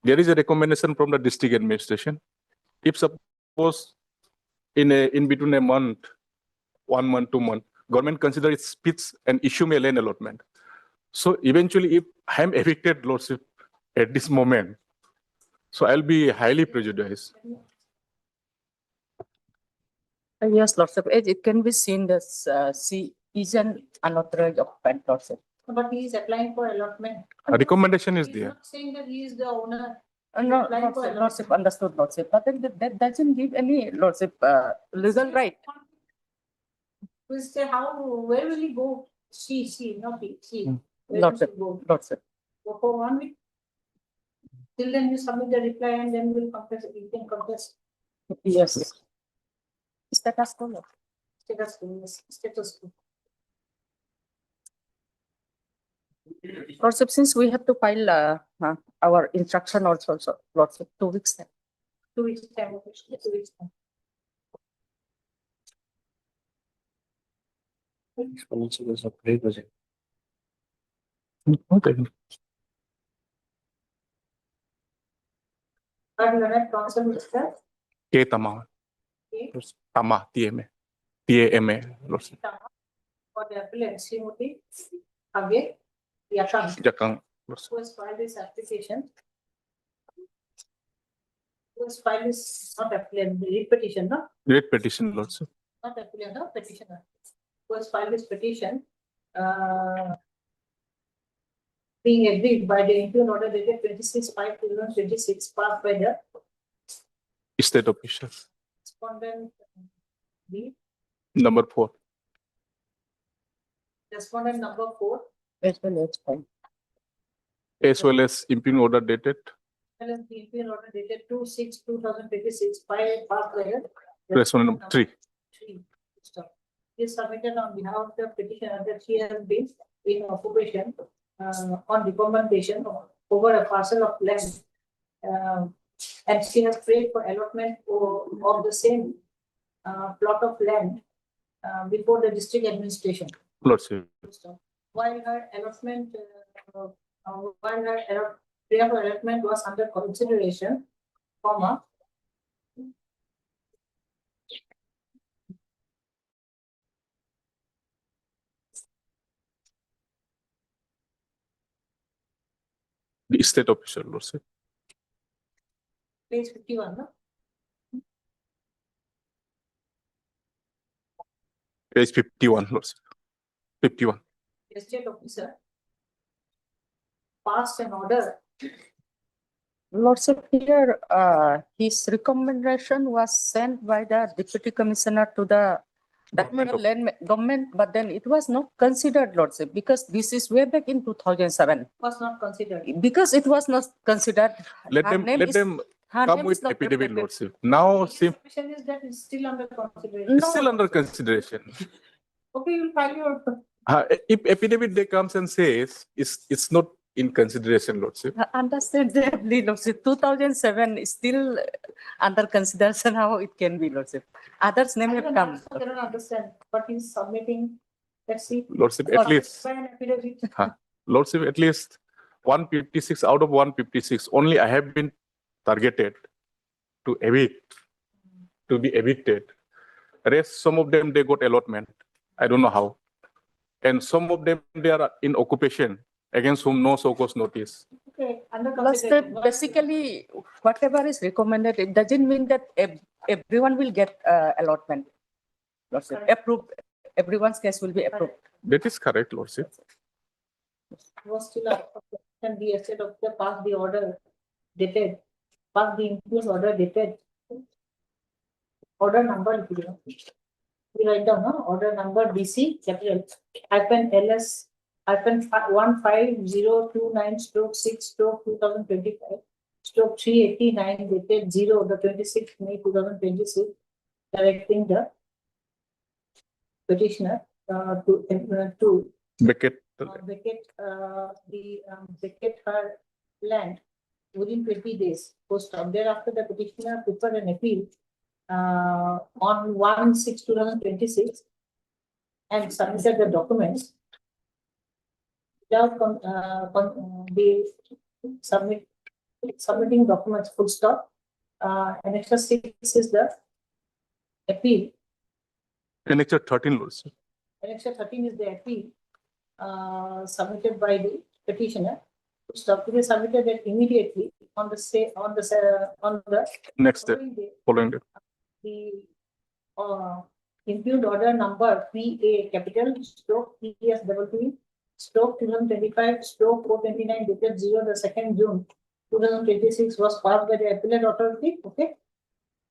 there is a recommendation from the district administration. If suppose in between a month, 1 month, 2 months, government consider it fits and issue me a land allotment. So eventually, if I am evicted, Lordship, at this moment, so I'll be highly prejudiced. Yes, Lordship, it can be seen as she is an unauthorized occupant, Lordship. But he is applying for allotment. A recommendation is He there. not saying that he is the owner. No, applying for Lordship, understood, Lordship. But then that doesn't give any, Lordship, legal right. We say where will he go? She, not he, she. Where will Lordship, he go? Lordship. Go for 1 week. Till then you submit the reply and then we'll contest, you can contest. Yes. Status quo. Status quo, yes, status quo. Lordship, since we have to file our instruction also, so Lordship, 2 weeks time. 2 weeks time, okay, 2 weeks time. Exponential is a prerequisite. Okay. And Leonard Council Minister, K Tama. okay, Tama, TMA. TAMA, Lordship. for the appellant, Srimati Hage Yakang, Jakang, Lordship. who has filed this application. Who has filed this, not appellant, the writ petition, no? Great petition, Lordship. Not appellant, no, petitioner. Who has filed this petition, being agreed by the interim order dated 26/5/2026, passed by the State officials. respondent B, Number 4. respondent number 4, As well as fine. As well as impugn order dated and the interim order dated 2/6/2026, passed by the respondent number 3. 3. Stop. Is submitted on behalf of the petitioner that she has been in occupation on recommendation over a parcel of land. And she has prayed for allotment of the same plot of land before the district administration. Lordship. While her allotment, prayer for allotment was under consideration, comma, The state official, Lordship. page 51, no? Page 51, Lordship. 51. The state officer passed an order. Lordship, here, his recommendation was sent by the deputy commissioner to the land government, but then it was not considered, Lordship, because this is way back in 2007. Was not considered. Because it was not considered. Let her them name her come name with is not affidavit, reflected. Lordship. Now, Question is that it's still under consideration. it's still under consideration. Okay, you'll file your. If affidavit they comes and says it's not in consideration, Lordship. Understandably, Lordship, 2007 is still under consideration. How it can be, Lordship? Others' name have come. I don't understand, but he's submitting, let's see. Lordship, at least. By an affidavit. Lordship, at least 156 out of 156. Only I have been targeted to evict, to be evicted. Rest, some of them they got allotment. I don't know how. And some of them they are in occupation against whom no so-called notice. Okay, Under Plus, consideration. basically, whatever is recommended, it doesn't mean that everyone will get allotment. Lordship, approved, everyone's case will be approved. That is correct, Lordship. Was still can be estate of the pass the order dated, pass the influence order dated. Order number, we write down, no? Order number BC capital hyphen LS hyphen 15029 stroke 6 stroke 2025 stroke 389 dated 0 the 26th May 2026, directing the petitioner to Vacate vacate her land within 20 days post up. Thereafter, the petitioner prepared an appeal on 1/6/2026 and submitted the documents without submitting documents full stop. Annexure 6 is the appeal. Annexure 13, Lordship. Annexure 13 is the appeal submitted by the petitioner. Stop to be submitted that immediately on the Next day, following day. the impugned order number PA capital stroke PS stroke 2025 stroke 429 dated 0 the 2nd June 2026 was passed by the appellate authority. Okay.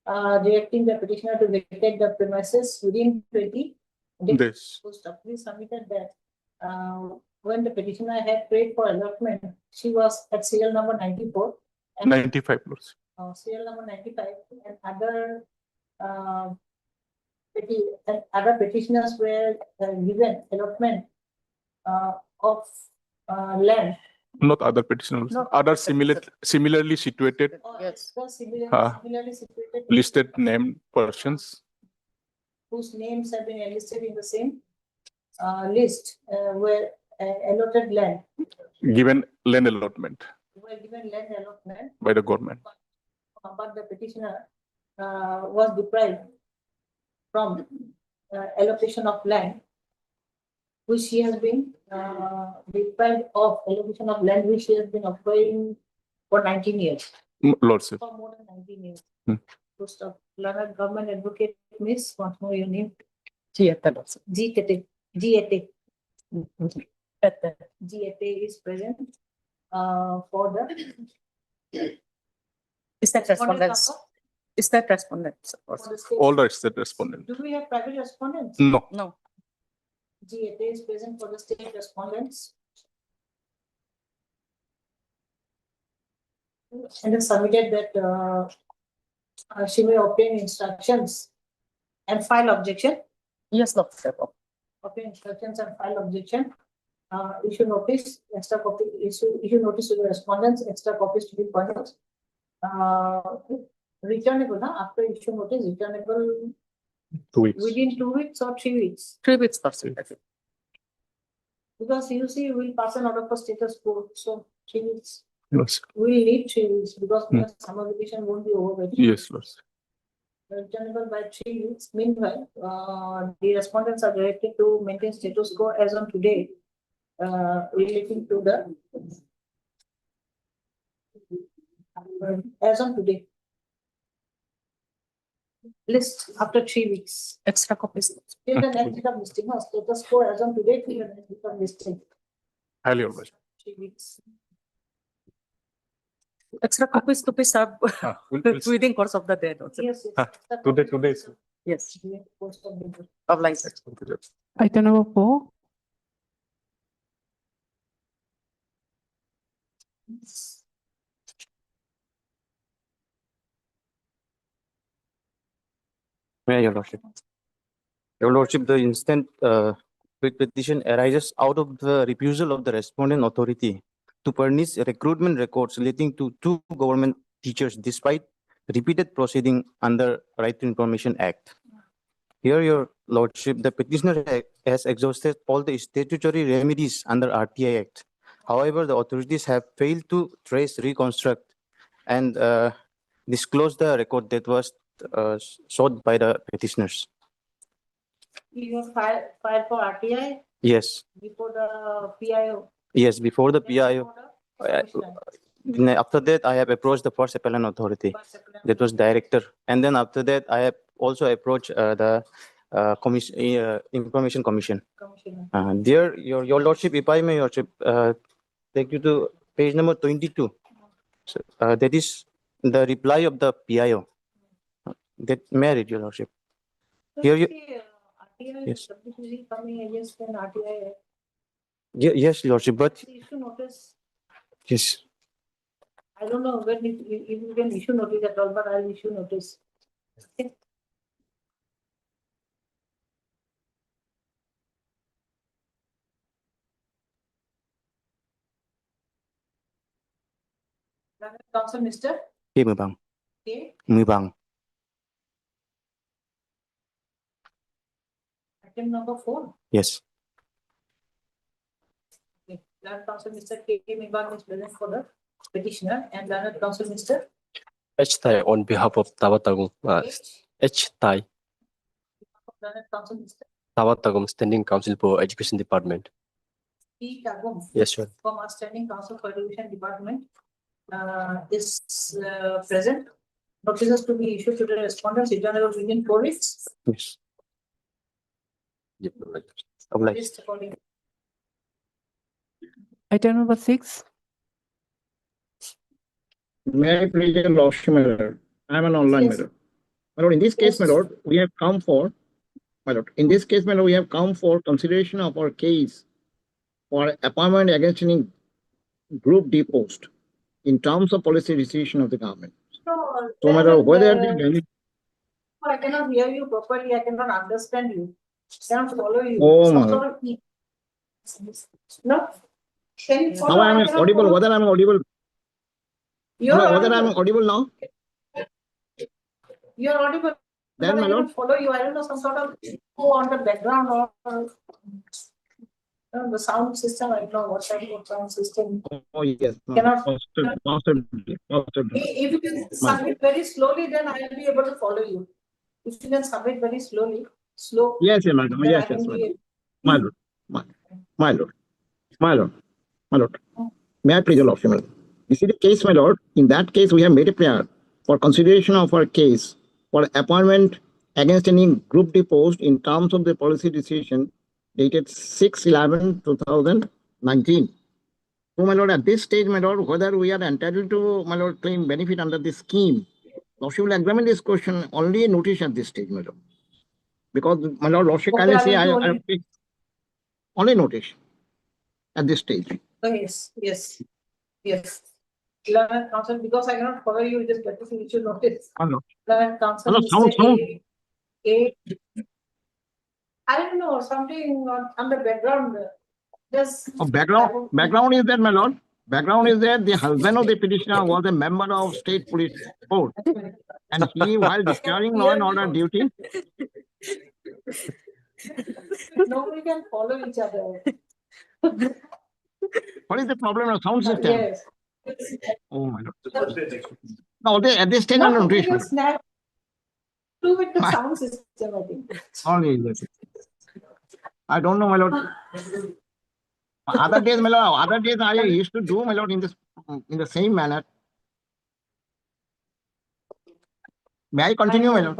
Directing the petitioner to vacate the premises within 20 days. Please submitted that when the petitioner had prayed for allotment, she was at serial number 94. And 95, Lordship. Serial number 95 and other petitioners were given allotment of land. Not other petitioners, Not other similarly situated, Yes. Similarly situated listed named persons. whose names have been enlisted in the same list were allotted land. Given land allotment Were given land allotment, by the government. but the petitioner was deprived from allocation of land, which she has been deprived of allocation of land, which she has been occupying for 19 years. Lordship. For more than 19 years. Post of learned government advocate, Miss, what more your name? G-Tete. Is present for the. Is that respondents? Is that respondents? All the state respondents. Do we have private respondents? No. No. G-Tete is present for the state respondents. And then submitted that she may obtain instructions and file objection. Yes, Dr. Obtain instructions and file objection. Issue notice, extra copy, issue notice to the respondents, extra copies to be furnished. Returnable, after issue notice, returnable 2 weeks. within 2 weeks or 3 weeks. 3 weeks, person. Because you see, we'll pass an order for status quo, so 3 weeks. Yes. We'll need 3 weeks because summer vacation won't be over. By 3 Yes, Lordship. Returnable by 3 weeks. Meanwhile, the respondents are directed to maintain status quo as on today, relating to the as on today. List after 3 weeks. Extra copies. Till the next date of listing, status quo as on today, till the next date of listing. Highly almost. 3 weeks. Extra copies to be served within course of the day. Yes, Today. Yes. Post of the Of license. Item number 4. Your Lordship. Your Lordship, the instant petition arises out of the refusal of the respondent authority to furnish recruitment records relating to 2 government teachers despite repeated proceeding under Right to Information Act. Here, Your Lordship, the petitioner has exhausted all the statutory remedies under RTI Act. However, the authorities have failed to trace, reconstruct, and disclose the record that was sought by the petitioners. You have filed for RTI Yes. before the PIO. Yes, before the PIO. Then after that, I have approached the first appellant authority. That was director. And then after that, I have also approached the Information Commission. There, your lordship, if I may, lordship, take you to page number 22. So, that is the reply of the PIO. That may I read, your lordship. Here you. Yes. Yes, lordship, but. Issue notice. Yes. I don't know when if you can issue notice at all, but I'll issue notice. Okay. Council, Mr. Okay, Mubang. Okay. Mubang. Item number 4. Yes. Okay. Learned Council, Mr. K. Mibang is present for the petitioner, and Learned Council, Mr. H. Thai on behalf of Tabatagum. H. Thai. Learned Council, Mr. Tabatagum, Standing Council for Education Department. P. Tagum. Yes, sir. From our Standing Council for Education Department is present. Notices to be issued to the respondents within 4 weeks. Yes. List according. Item number 6. May I please your lordship, my lord? I am an online matter. My lord, in this case, my lord, we have come for, my lord, in this case, my lord, we have come for consideration of our case for appointment against any group D post in terms of policy decision of the government. So, my lord, whether the I cannot hear you properly. I cannot understand you. I cannot follow you. Oh, Some my sort of no. Can you follow? now I am cannot audible. follow. Whether I am audible. You're No, whether I am audible. audible now. You're audible. Then, But my I lord. cannot follow you. I don't know, some sort of echo on the background or the sound system. I don't know what type of sound system. Oh, yes. Cannot. Possibly. If you can submit very slowly, then I'll be able to follow you. If you can submit very slowly, slow. Yes, yes, madam. then Yes, I can yes, be madam. My lord. My lord. My lord. My lord. May I please your lordship, my lord? You see the case, my lord. In that case, we have made a prayer for consideration of our case for appointment against any group D post in terms of the policy decision dated 6/11/2019. So, my lord, at this stage, my lord, whether we are entitled to, my lord, claim benefit under this scheme, lordship will examine this question only a notice at this stage, my lord. Because, my lord, lordship Okay, kindly I say will I do have only- picked only notice at this stage. Oh, yes, yes, yes. 11th Council, because I cannot follow you, just let us you should notice. Hello. 11th Council, Hello, Mr. sound. A. I don't know, something on the background. Just. Background is that, my lord. Background is that the husband of the petitioner was a member of state police force, and he, while discharging law and order duty, Nobody can follow each other. what is the problem of sound system? Yes. Oh my lord. No, at this stage, Not I'm putting a not snap to with the sound system, I think. only this. I don't know, my lord. Other days, my lord, other days I used to do, my lord, in the same manner. May I continue, my lord?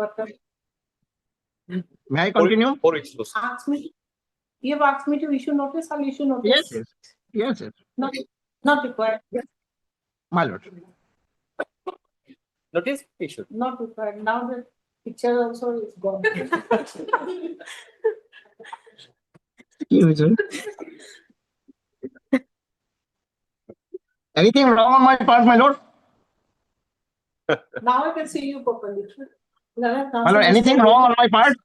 May I continue? Ask me. You have asked me to issue notice, I'll issue notice. Yes, yes. Yes, yes. Not required. My lord. Notice issued. Not required. Now the picture also is gone. Anything wrong on my part, my lord? Now I can see you properly. My lord, anything wrong on my part?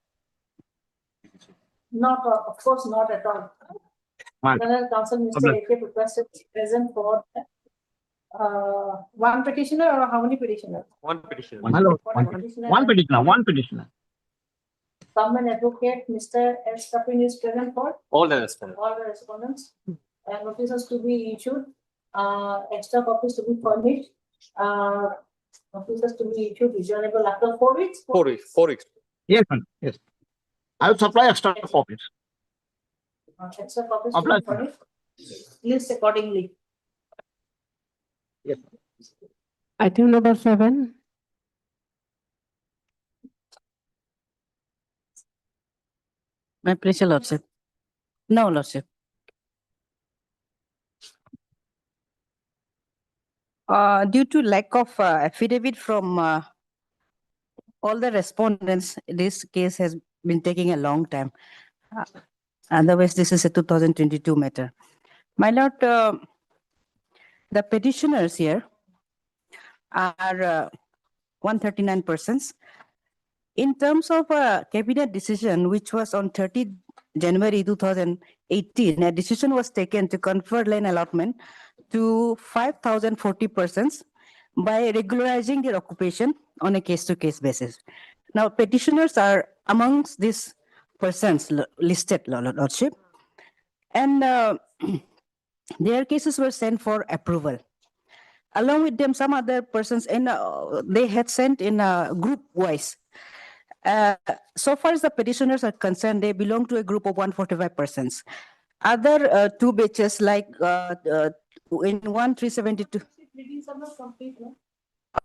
Not, of course, not at all. My Council, Mr. AK requested present for one petitioner or how many petitioners? One petitioner. My lord, one petitioner. Government advocate, Mr. S. Kapin is present for All the respondents. all the respondents. And notices to be issued, extra copies to be furnished, notices to be issued, reasonable after 4 weeks. 4 weeks. 4 weeks. Yes, ma'am. Yes. I will supply extra copies. Extra copies to Apply. be furnished, list accordingly. Yes. Item number 7. My pleasure, Lordship. No, Lordship. Due to lack of affidavit from all the respondents, this case has been taking a long time. Otherwise, this is a 2022 matter. My lord, the petitioners here are 139 persons. In terms of a cabinet decision, which was on 30 January 2018, a decision was taken to confer land allotment to 5,040 persons by regularizing their occupation on a case-to-case basis. Now, petitioners are amongst these persons listed, Lordship, and their cases were sent for approval. Along with them, some other persons, and they had sent in group-wise. So far as the petitioners are concerned, they belong to a group of 145 persons. Other two batches, like in 1372.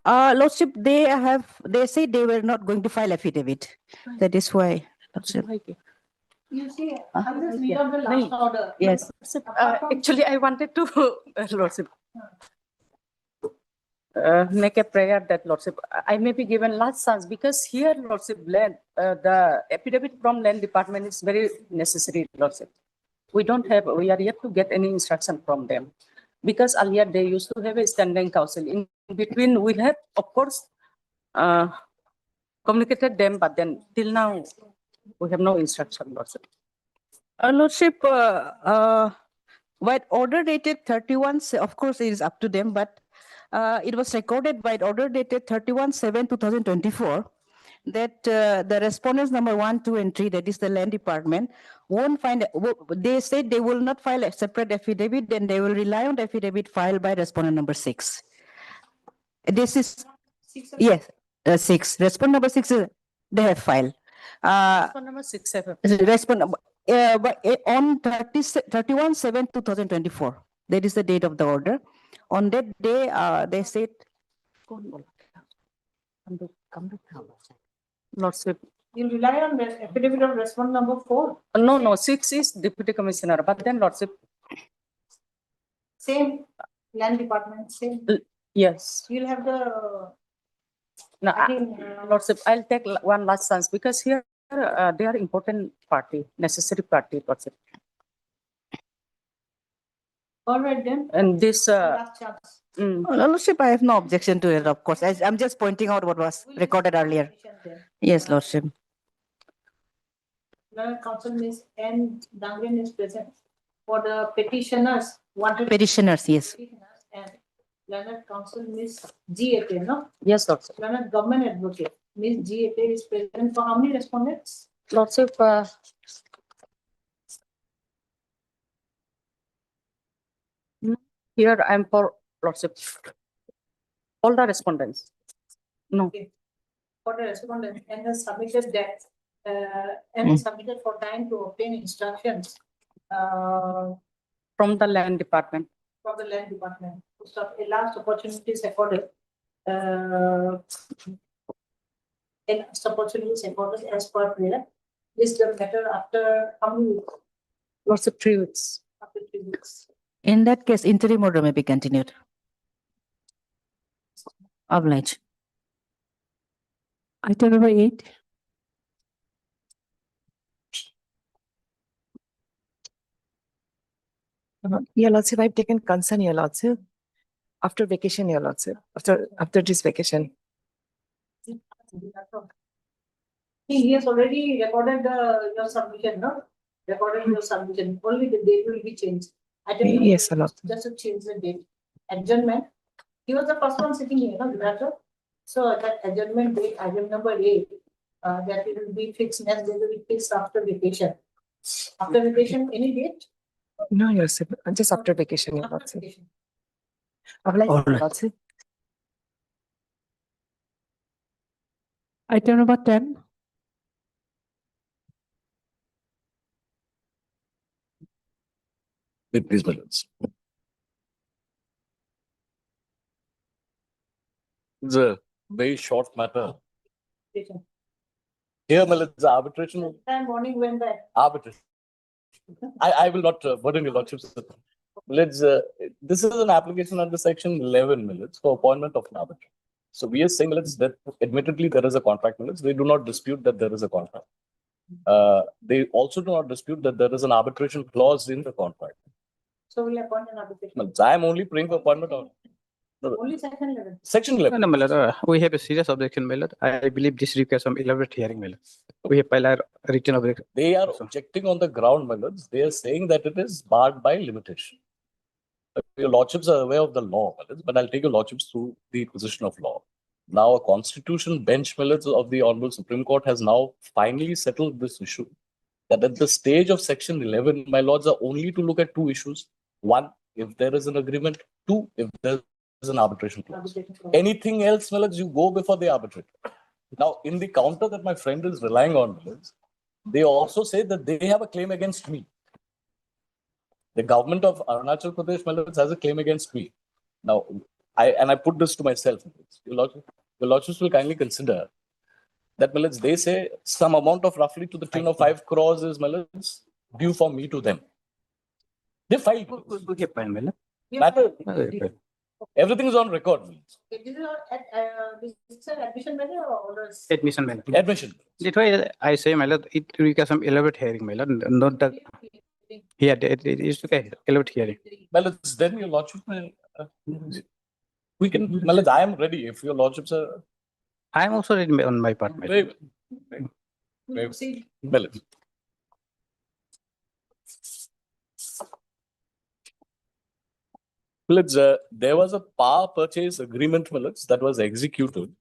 Lordship, they say they were not going to file affidavit. That is why, Lordship. You see, I'm just read out the last order. Yes. Actually, I wanted to, Lordship, make a prayer that, Lordship, I may be given last chance, because here, Lordship, land, the affidavit from land department is very necessary, Lordship. We are yet to get any instruction from them, because earlier they used to have a standing council. In between, we have, of course, communicated them, but then till now, we have no instruction, Lordship. Lordship, white order dated 31, of course, it is up to them, but it was recorded by order dated 31/7/2024 that the respondents number 1, 2, and 3, that is the land department, won't find, they said they will not file a separate affidavit, then they will rely on the affidavit filed by respondent number 6. This is, yes, 6. Respondent number 6, they have filed. Respondent number 6, on 31/7/2024, that is the date of the order. On that day, they said, Lordship. You rely on the affidavit of respondent number 4. No, 6 is deputy commissioner, but then Lordship. Same land department, same. Yes. You'll have the. No, I think, Lordship, I'll take one last chance, because here they are important party, necessary party, Lordship. All right then. And this, Last chance. Lordship, I have no objection to it, of course. I'm just pointing out what was recorded earlier. Yes, Lordship. Learned Council Ms. N. Dangren is present. For the petitioners, wanted. Petitioners, yes. Petitioners and Learned Council Ms. G. Ate, no? Yes, Lordship. Learned Government Advocate Ms. G. Ate is present. For how many respondents? Lordship, here I'm for Lordship. All the respondents. No. Okay. For the respondent and has submitted that and submitted for time to obtain instructions From the land department. from the land department. So a last opportunity is accorded. A last opportunity is accorded as per prayer. Is the matter after how many weeks? Lordship, 3 weeks. After 3 weeks. In that case, interim order may be continued. Oblige. Item number 8. Your Lordship, I've taken concern, Your Lordship. After vacation, Your Lordship. After this vacation. He has already recorded your submission, no? Recorded your submission. Only the date will be changed. Yes, Your Lordship. Just to change the date. Adjournment. He was the first one sitting here, no, Director? So that adjournment date, item number 8, that it will be fixed, next day will be fixed after vacation. After vacation, any date? No, Your Lordship. Just after vacation, Your After Lordship. vacation. Oblige, All Your right. Lordship. Item number 10. Please, my lords. It's a very short matter. Here, the arbitration. Time morning when the Arbitration. I will not burden your lordships. This is an application under section 11 minutes for appointment of an arbitrator. So we are saying that admittedly there is a contract minutes. They do not dispute that there is a contract. They also do not dispute that there is an arbitration clause in the contract. so we'll appoint an arbitration. I am only praying for appointment of Only section 11. section 11. No, my lord, we have a serious objection, my lord. I believe this requires some elaborate hearing, my lord. We have filed a written objection. They are objecting on the ground, my lords. They are saying that it is barred by limitation. Your lordships are aware of the law, my lords, but I'll take your lordships through the position of law. Now, a constitution bench, my lords, of the Honorable Supreme Court has now finally settled this issue. That at the stage of section 11, my lords are only to look at two issues. One, if there is an agreement. Two, if there is an arbitration clause. Anything else, my lords, you go before the arbitrator. Now, in the counter that my friend is relying on, my lords, they also say that they have a claim against me. The government of Arunachal Pradesh, my lords, has a claim against me. Now, I put this to myself. Your lordships will kindly consider that, my lords, they say some amount of roughly to the tune of 5 crores is, my lords, due for me to them. They filed. Everything is on record. This is an admission matter or Admission, my lord. Admission. That's why I say, my lord, it requires some elaborate hearing, my lord. Not that. Yeah, it is okay. Elaborate hearing. Well, it's then your lordship. We can, my lords, I am ready if your lordships are. I am also ready on my part, my lord. Well, there was a power purchase agreement, my lords, that was executed.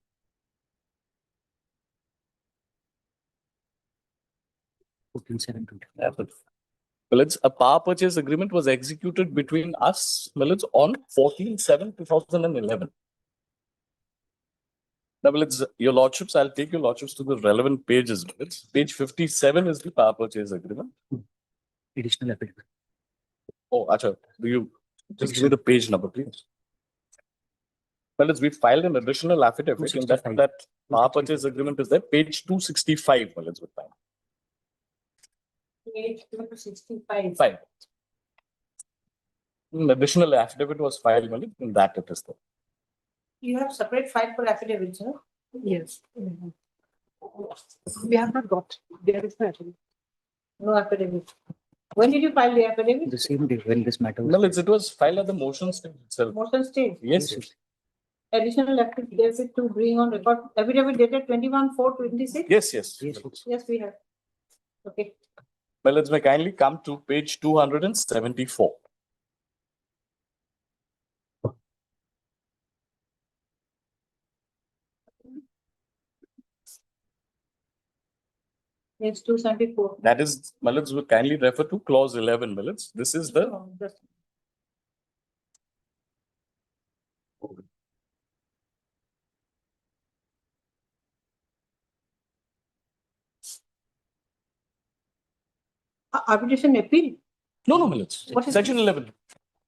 Well, a power purchase agreement was executed between us, my lords, on 14/7/2011. Now, your lordships, I'll take your lordships to the relevant pages. Page 57 is the power purchase agreement. Additional affidavit. Oh, Acha, do you just give me the page number, please? Well, we filed an additional affidavit in that power purchase agreement is there. Page 265, well, it's with time. Page 265. Fine. An additional affidavit was filed, well, in that it is there. You have separate file for affidavits, no? Yes. We have not got. There is no affidavit. No affidavit. When did you file the affidavit? The same day when this matter was. No, it was filed at the motion stage itself. Motion stage. Yes. Additional affidavit to bring on record. Affidavit dated 21/4/26? Yes. Yes, we have. Okay. Well, may kindly come to page 274. Page 274. That is, Malits will kindly refer to clause 11, Malits. This is the. Arbitration appeal? No, Malits. What is Section 11.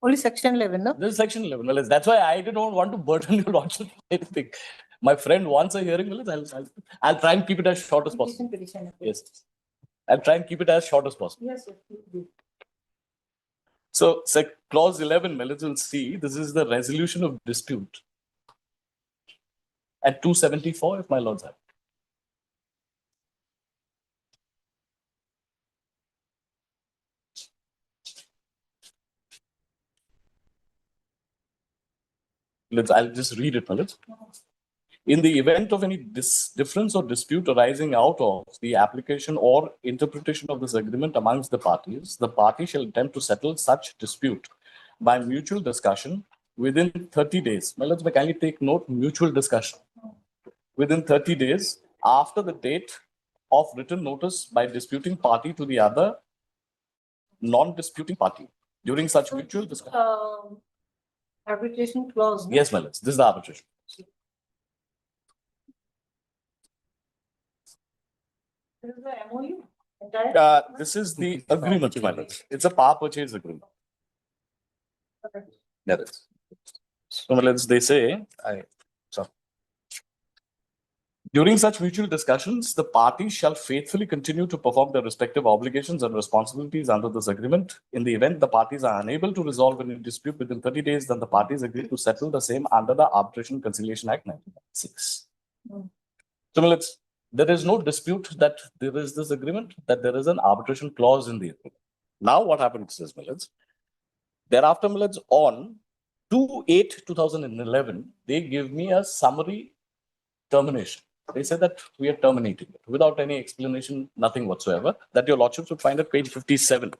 Only section 11, no? This is section 11, Malits. That's why I didn't want to burden your lordship with anything. My friend wants a hearing, Malits. I'll try and keep it as short as possible. Yes. I'll try and keep it as short as possible. Yes, yes. So, clause 11, Malits will see this is the resolution of dispute. At 274, if my lords have. I'll just read it, Malits. In the event of any difference or dispute arising out of the application or interpretation of this agreement amongst the parties, the party shall attempt to settle such dispute by mutual discussion within 30 days. Well, let's kindly take note, mutual discussion. Within 30 days after the date of written notice by disputing party to the other non-disputing party. During such mutual discussion. Arbitration clause. Yes, Malits. This is the arbitration. This is the MOU? This is the agreement, Malits. It's a power purchase agreement. Okay. That is. So, Malits, they say, sorry. During such mutual discussions, the parties shall faithfully continue to perform their respective obligations and responsibilities under this agreement. In the event the parties are unable to resolve any dispute within 30 days, then the parties agree to settle the same under the Arbitration Conciliation Act 1996. So, Millets, there is no dispute that there is this agreement, that there is an arbitration clause in the agreement. Now, what happens is, Millets, thereafter, Millets, on 2/8/2011, they give me a summary termination. They said that we are terminating it without any explanation, nothing whatsoever, that your lordships would find at page 57.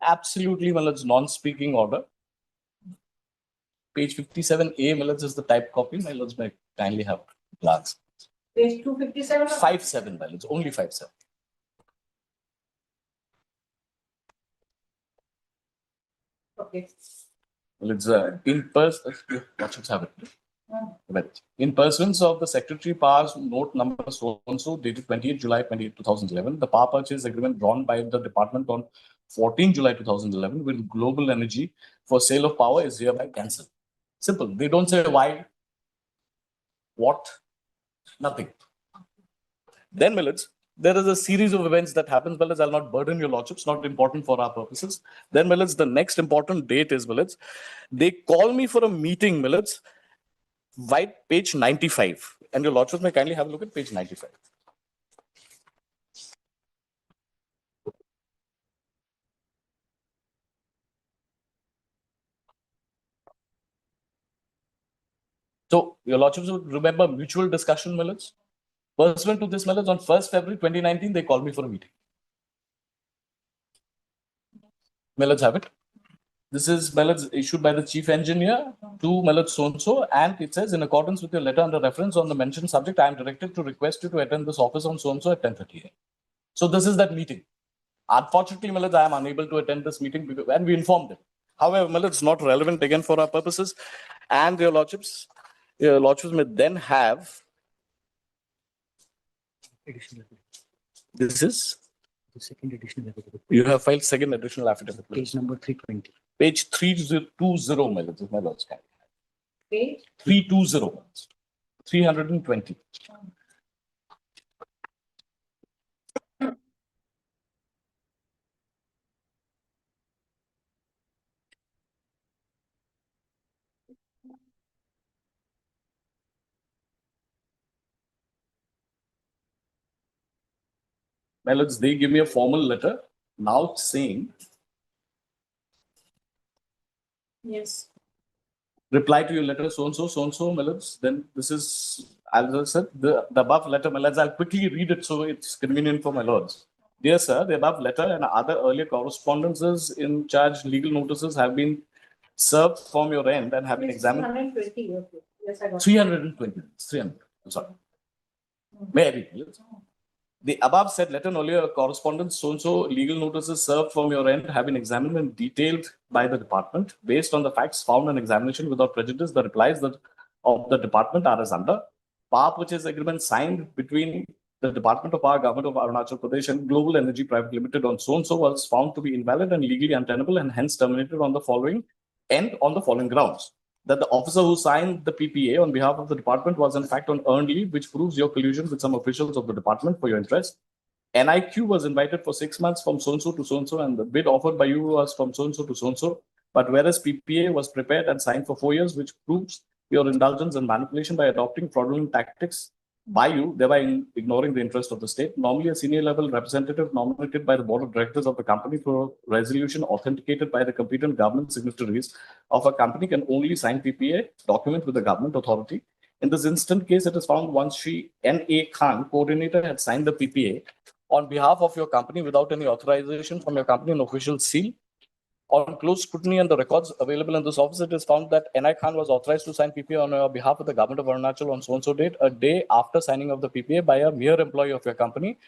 Absolutely, Millets, non-speaking order. Page 57A, Millets, is the type copy. Millets may kindly have glance. Page 257? 57, Millets, only 57. Okay. Well, it's in person. Lordships have it. Well, in pursuance of the Secretary Powers Note number so and so dated 28 July 2011, the power purchase agreement drawn by the department on 14 July 2011 with Global Energy for sale of power is hereby cancelled. Simple. They don't say why, what, nothing. Then, Millets, there is a series of events that happens, Millets. I'll not burden your lordships, not important for our purposes. Then, Millets, the next important date is, Millets, they call me for a meeting, Millets, white page 95. And your lordships may kindly have a look at page 95. So, your lordships would remember mutual discussion, Millets. Pursuant to this, Millets, on 1st February 2019, they called me for a meeting. Millets have it. This is, Millets, issued by the chief engineer to Millets so-and-so, and it says, in accordance with your letter under reference on the mentioned subject, I am directed to request you to attend this office on so-and-so at 10:30 a.m. So this is that meeting. Unfortunately, Millets, I am unable to attend this meeting because, and we informed them. However, Millets, not relevant again for our purposes, and your lordships may then have, this is, The second additional affidavit. you have filed second additional affidavit. Page number 320. Page 320, Millets, if my lords can. Page 320, 320. Millets, they give me a formal letter now saying, yes. reply to your letter so-and-so, Millets. Then this is, as I said, the above letter, Millets, I'll quickly read it so it's convenient for my lords. Dear sir, the above letter and other earlier correspondences in charge legal notices have been served from your end and have been examined. 320, okay. Yes, I got it. 320. 300. I'm sorry. May I read, Millets? The above said letter and earlier correspondence so-and-so legal notices served from your end have been examined and detailed by the department. Based on the facts found in examination without prejudice, the replies of the department are as under. Power purchase agreement signed between the Department of Power, Government of Arunachal Pradesh and Global Energy Private Limited on so-and-so was found to be invalid and legally untenable and hence terminated on the following grounds. That the officer who signed the PPA on behalf of the department was in fact on earned leave, which proves your collusion with some officials of the department for your interest. NIQ was invited for 6 months from so-and-so to so-and-so, and the bid offered by you was from so-and-so to so-and-so. But whereas PPA was prepared and signed for 4 years, which proves your indulgence and manipulation by adopting fraudulent tactics by you, thereby ignoring the interest of the state. Normally, a senior level representative nominated by the board of directors of the company for resolution authenticated by the competent government signatories of a company can only sign PPA document with the government authority. In this instant case, it is found once Shri N.A. Khan, coordinator, had signed the PPA on behalf of your company without any authorization from your company and official seal. On close scrutiny and the records available in this office, it is found that N.I. Khan was authorized to sign PPA on your behalf of the government of Arunachal on so-and-so date, a day after signing of the PPA by a mere employee of your company.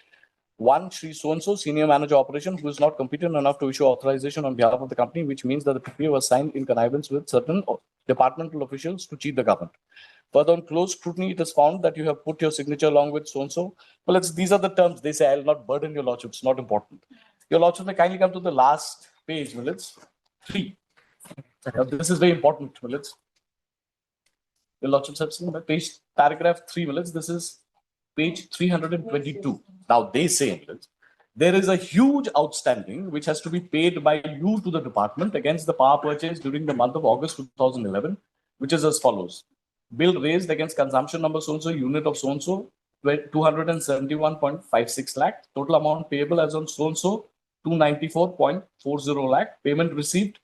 One, Shri so-and-so, senior manager operation, who is not competent enough to issue authorization on behalf of the company, which means that the PPA was signed in connivance with certain departmental officials to cheat the government. Further, on close scrutiny, it is found that you have put your signature along with so-and-so. Well, these are the terms. They say, I'll not burden your lordships, not important. Your Lordship may kindly come to the last page, my lords. 3. Now, this is very important, my lords. Your Lordships have seen the page, paragraph 3, my lords. This is page 322. Now, they say, my lords, there is a huge outstanding which has to be paid by you to the department against the power purchase during the month of August 2011, which is as follows. Bill raised against consumption number so-and-so, unit of so-and-so, 271.56 lakh. Total amount payable as on so-and-so, 294.40 lakh. Payment received.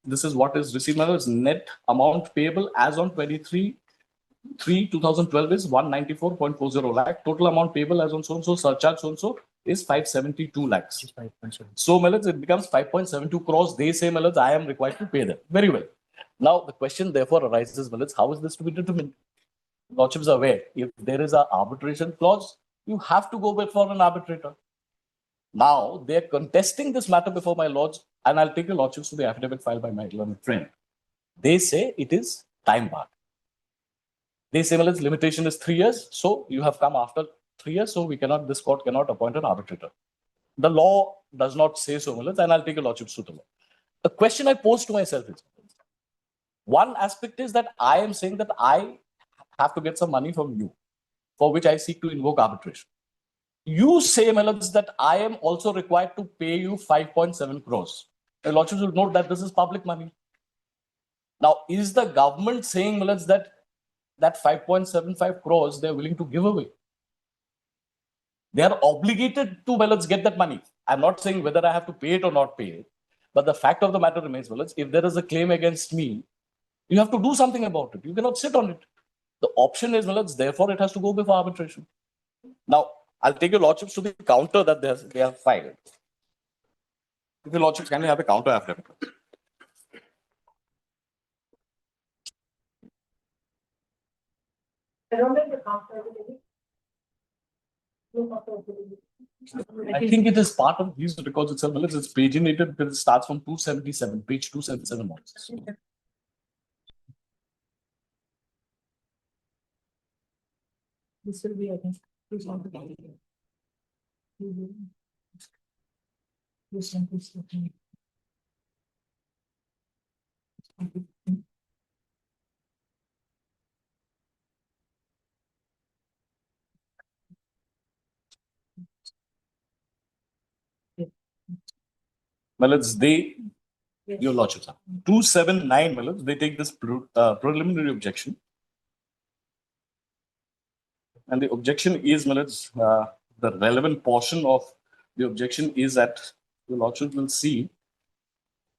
This is what is received. Now, net amount payable as on 23/3/2012 is 194.40 lakh. Total amount payable as on so-and-so, surcharge so-and-so is 572 lakhs. So, my lords, it becomes 5.72 crores. They say, my lords, I am required to pay them. Very well. Now, the question therefore arises, my lords, how is this to be determined? Lordships are aware, if there is an arbitration clause, you have to go before an arbitrator. Now, they are contesting this matter before my lords, and I'll take your lordships to the affidavit filed by my learned friend. They say it is time barred. They say, my lords, limitation is 3 years, so you have come after 3 years, so this court cannot appoint an arbitrator. The law does not say so, my lords, and I'll take your lordships to the law. The question I pose to myself is, one aspect is that I am saying that I have to get some money from you, for which I seek to invoke arbitration. You say, my lords, that I am also required to pay you 5.7 crores. The lordships will note that this is public money. Now, is the government saying, my lords, that 5.75 crores they're willing to give away? They are obligated to, my lords, get that money. I'm not saying whether I have to pay it or not pay it, but the fact of the matter remains, my lords, if there is a claim against me, you have to do something about it. You cannot sit on it. The option is, my lords, therefore it has to go before arbitration. Now, I'll take your lordships to the counter that they have filed. If your lordships kindly have a counter affidavit. I don't like the counter. I think it is part of these records itself. It's paginated because it starts from 277, page 277 onwards. This will be, I think, My lords, your lordships, 279, my lords, they take this preliminary objection. And the objection is, my lords, the relevant portion of the objection is that your lordships will see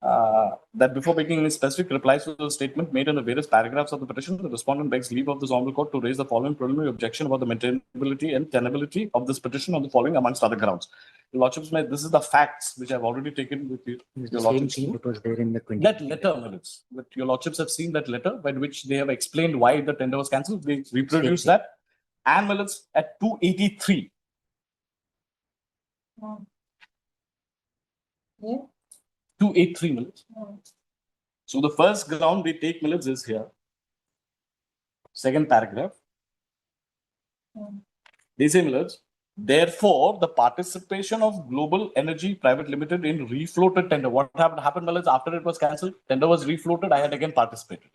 that before making any specific replies to the statement made in the various paragraphs of the petition, the respondent begs leave of this honorable court to raise the following preliminary objection about the maintainability and tenability of this petition on the following amongst other grounds. Your lordships, this is the facts which I've already taken with you. Your lordships. It was there in the 20. That letter, my lords, but your lordships have seen that letter by which they have explained why the tender was cancelled. They reproduce that. And my lords, at 283. Yeah. 283 minutes. So the first ground they take, minutes is here. Second paragraph. They say, minutes, therefore, the participation of Global Energy Private Limited in refloated tender. What happened, minutes, after it was cancelled? Tender was refloated. I had again participated.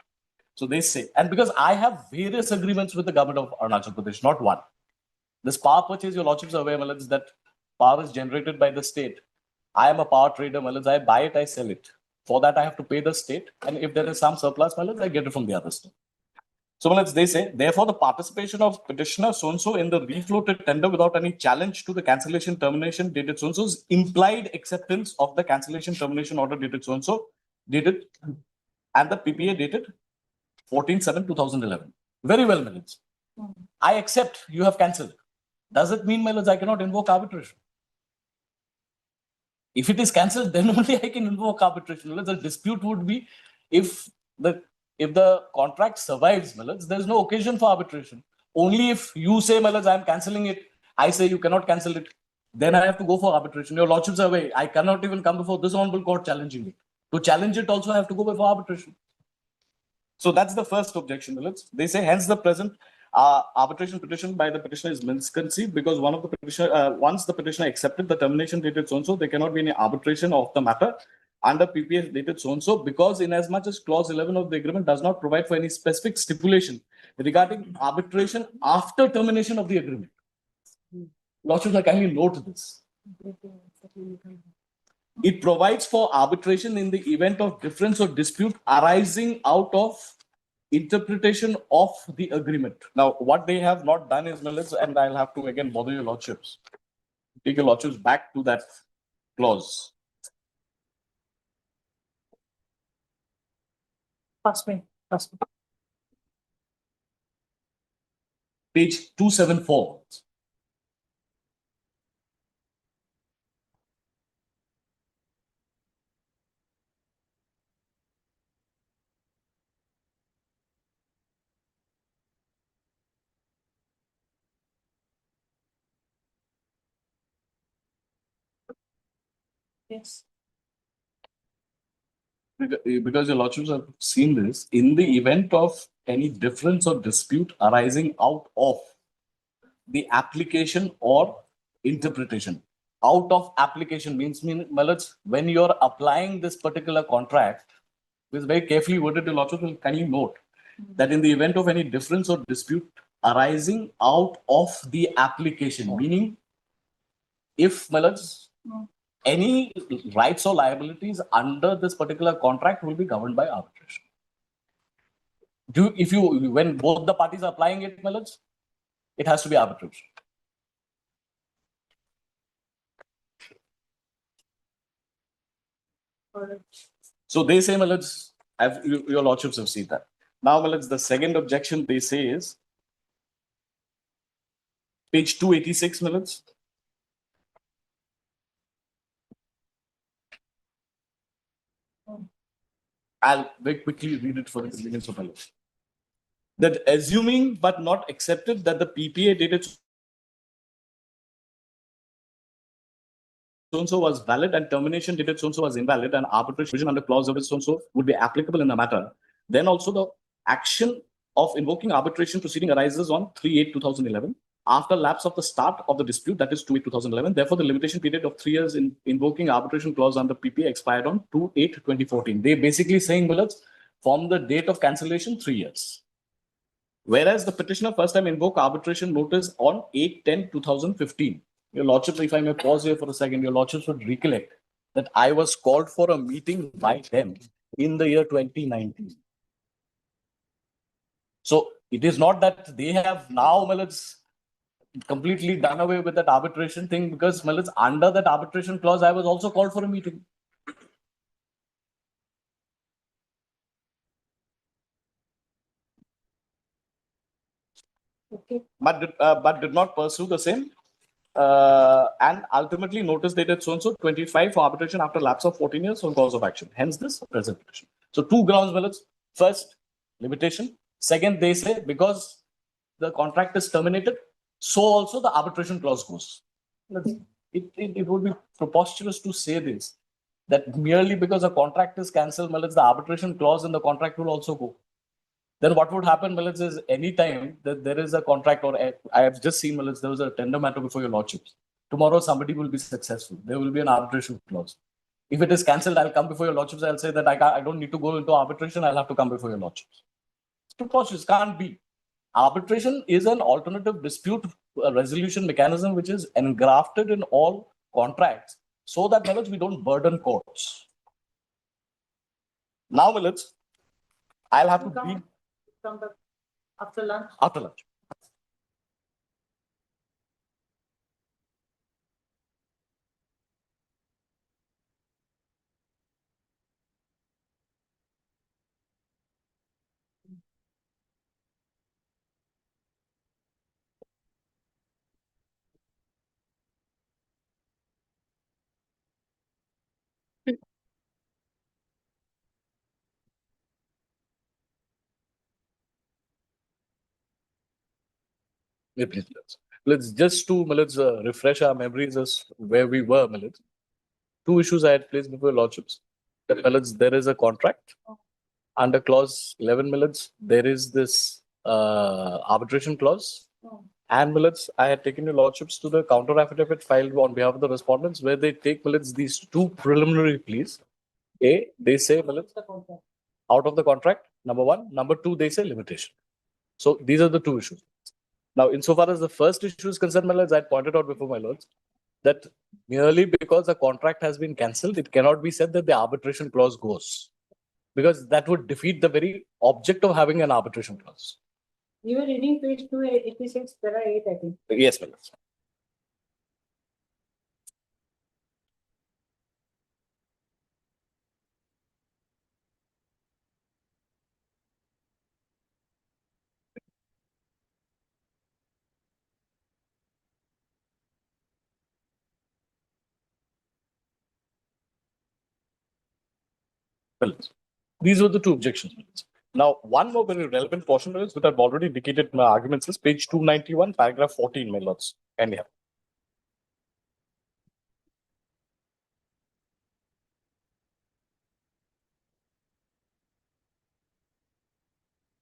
So they say, and because I have various agreements with the government of Arunachal Pradesh, not one. This power purchase, your lordships are aware, minutes, that power is generated by the state. I am a power trader, my lords. I buy it, I sell it. For that, I have to pay the state. And if there is some surplus, my lords, I get it from the other state. So, my lords, they say, therefore, the participation of petitioner so-and-so in the refloated tender without any challenge to the cancellation termination dated so-and-so's implied acceptance of the cancellation termination order dated so-and-so, dated, and the PPA dated 14/7/2011. Very well, my lords. I accept you have cancelled. Does it mean, my lords, I cannot invoke arbitration? If it is cancelled, then only I can invoke arbitration. The dispute would be if the contract survives, my lords, there is no occasion for arbitration. Only if you say, my lords, I am cancelling it, I say you cannot cancel it, then I have to go for arbitration. Your lordships are away. I cannot even come before this honorable court challenging it. To challenge it also, I have to go before arbitration. So that's the first objection, my lords. They say, hence the present arbitration petition by the petitioner is misconceived because one of the petitioner, once the petitioner accepted the termination dated so-and-so, there cannot be any arbitration of the matter under PPA dated so-and-so because inasmuch as clause 11 of the agreement does not provide for any specific stipulation regarding arbitration after termination of the agreement. Lordships, I kindly note this. It provides for arbitration in the event of difference or dispute arising out of interpretation of the agreement. Now, what they have not done is, and I'll have to again bother your lordships, take your lordships back to that clause. Pass me. Page 274. Yes. Because your lordships have seen this, in the event of any difference or dispute arising out of the application or interpretation. Out of application means when you're applying this particular contract, is very carefully worded, your lordships will kindly note that in the event of any difference or dispute arising out of the application, meaning if any rights or liabilities under this particular contract will be governed by arbitration. When both the parties are applying it, it has to be arbitration. So they say, your lordships have seen that. Now, the second objection they say is page 286, I'll very quickly read it for the convenience of my that assuming but not accepted that the PPA dated so-and-so was valid and termination dated so-and-so was invalid and arbitration under clause of so-and-so would be applicable in the matter, then also the action of invoking arbitration proceeding arises on 3/8/2011 after lapse of the start of the dispute, that is 2/8/2011. Therefore, the limitation period of 3 years in invoking arbitration clause under PPA expired on 2/8/2014. They basically saying, from the date of cancellation, 3 years. Whereas the petitioner first time invoked arbitration notice on 8/10/2015. Your lordships, if I may pause here for a second, your lordships would recollect that I was called for a meeting by them in the year 2019. So it is not that they have now completely done away with that arbitration thing, because under that arbitration clause, I was also called for a meeting. Okay. But did not pursue the same. And ultimately notice dated so-and-so 25 for arbitration after lapse of 14 years on cause of action. Hence this present petition. So two grounds, first, limitation. Second, they say because the contract is terminated, so also the arbitration clause goes. It would be preposterous to say this, that merely because a contract is cancelled, the arbitration clause in the contract will also go. Then what would happen, is any time that there is a contract, or I have just seen, there was a tender matter before your lordships. Tomorrow somebody will be successful. There will be an arbitration clause. If it is cancelled, I'll come before your lordships. I'll say that I don't need to go into arbitration. I'll have to come before your lordships. It's preposterous. Can't be. Arbitration is an alternative dispute resolution mechanism which is engrafted in all contracts so that we don't burden courts. Now, I'll have to read From the after lunch. after lunch. Yeah, please. Let's just to refresh our memories as where we were. Two issues I had placed before lordships. There is a contract under clause 11. There is this arbitration clause. And millets, I had taken your lordships to the counter affidavit filed on behalf of the respondents, where they take millets these two preliminary pleas. A, they say millets out of the contract, number one. Number two, they say limitation. So these are the two issues. Now, insofar as the first issue is concerned, my lords, I pointed out before, my lords, that merely because a contract has been cancelled, it cannot be said that the arbitration clause goes, because that would defeat the very object of having an arbitration clause. You were reading page 286, para 8, I think. Yes, my lords. These were the two objections. Now, one more very relevant portion is, which I've already indicated in my arguments, is page 291, paragraph 14, my lords. And yeah.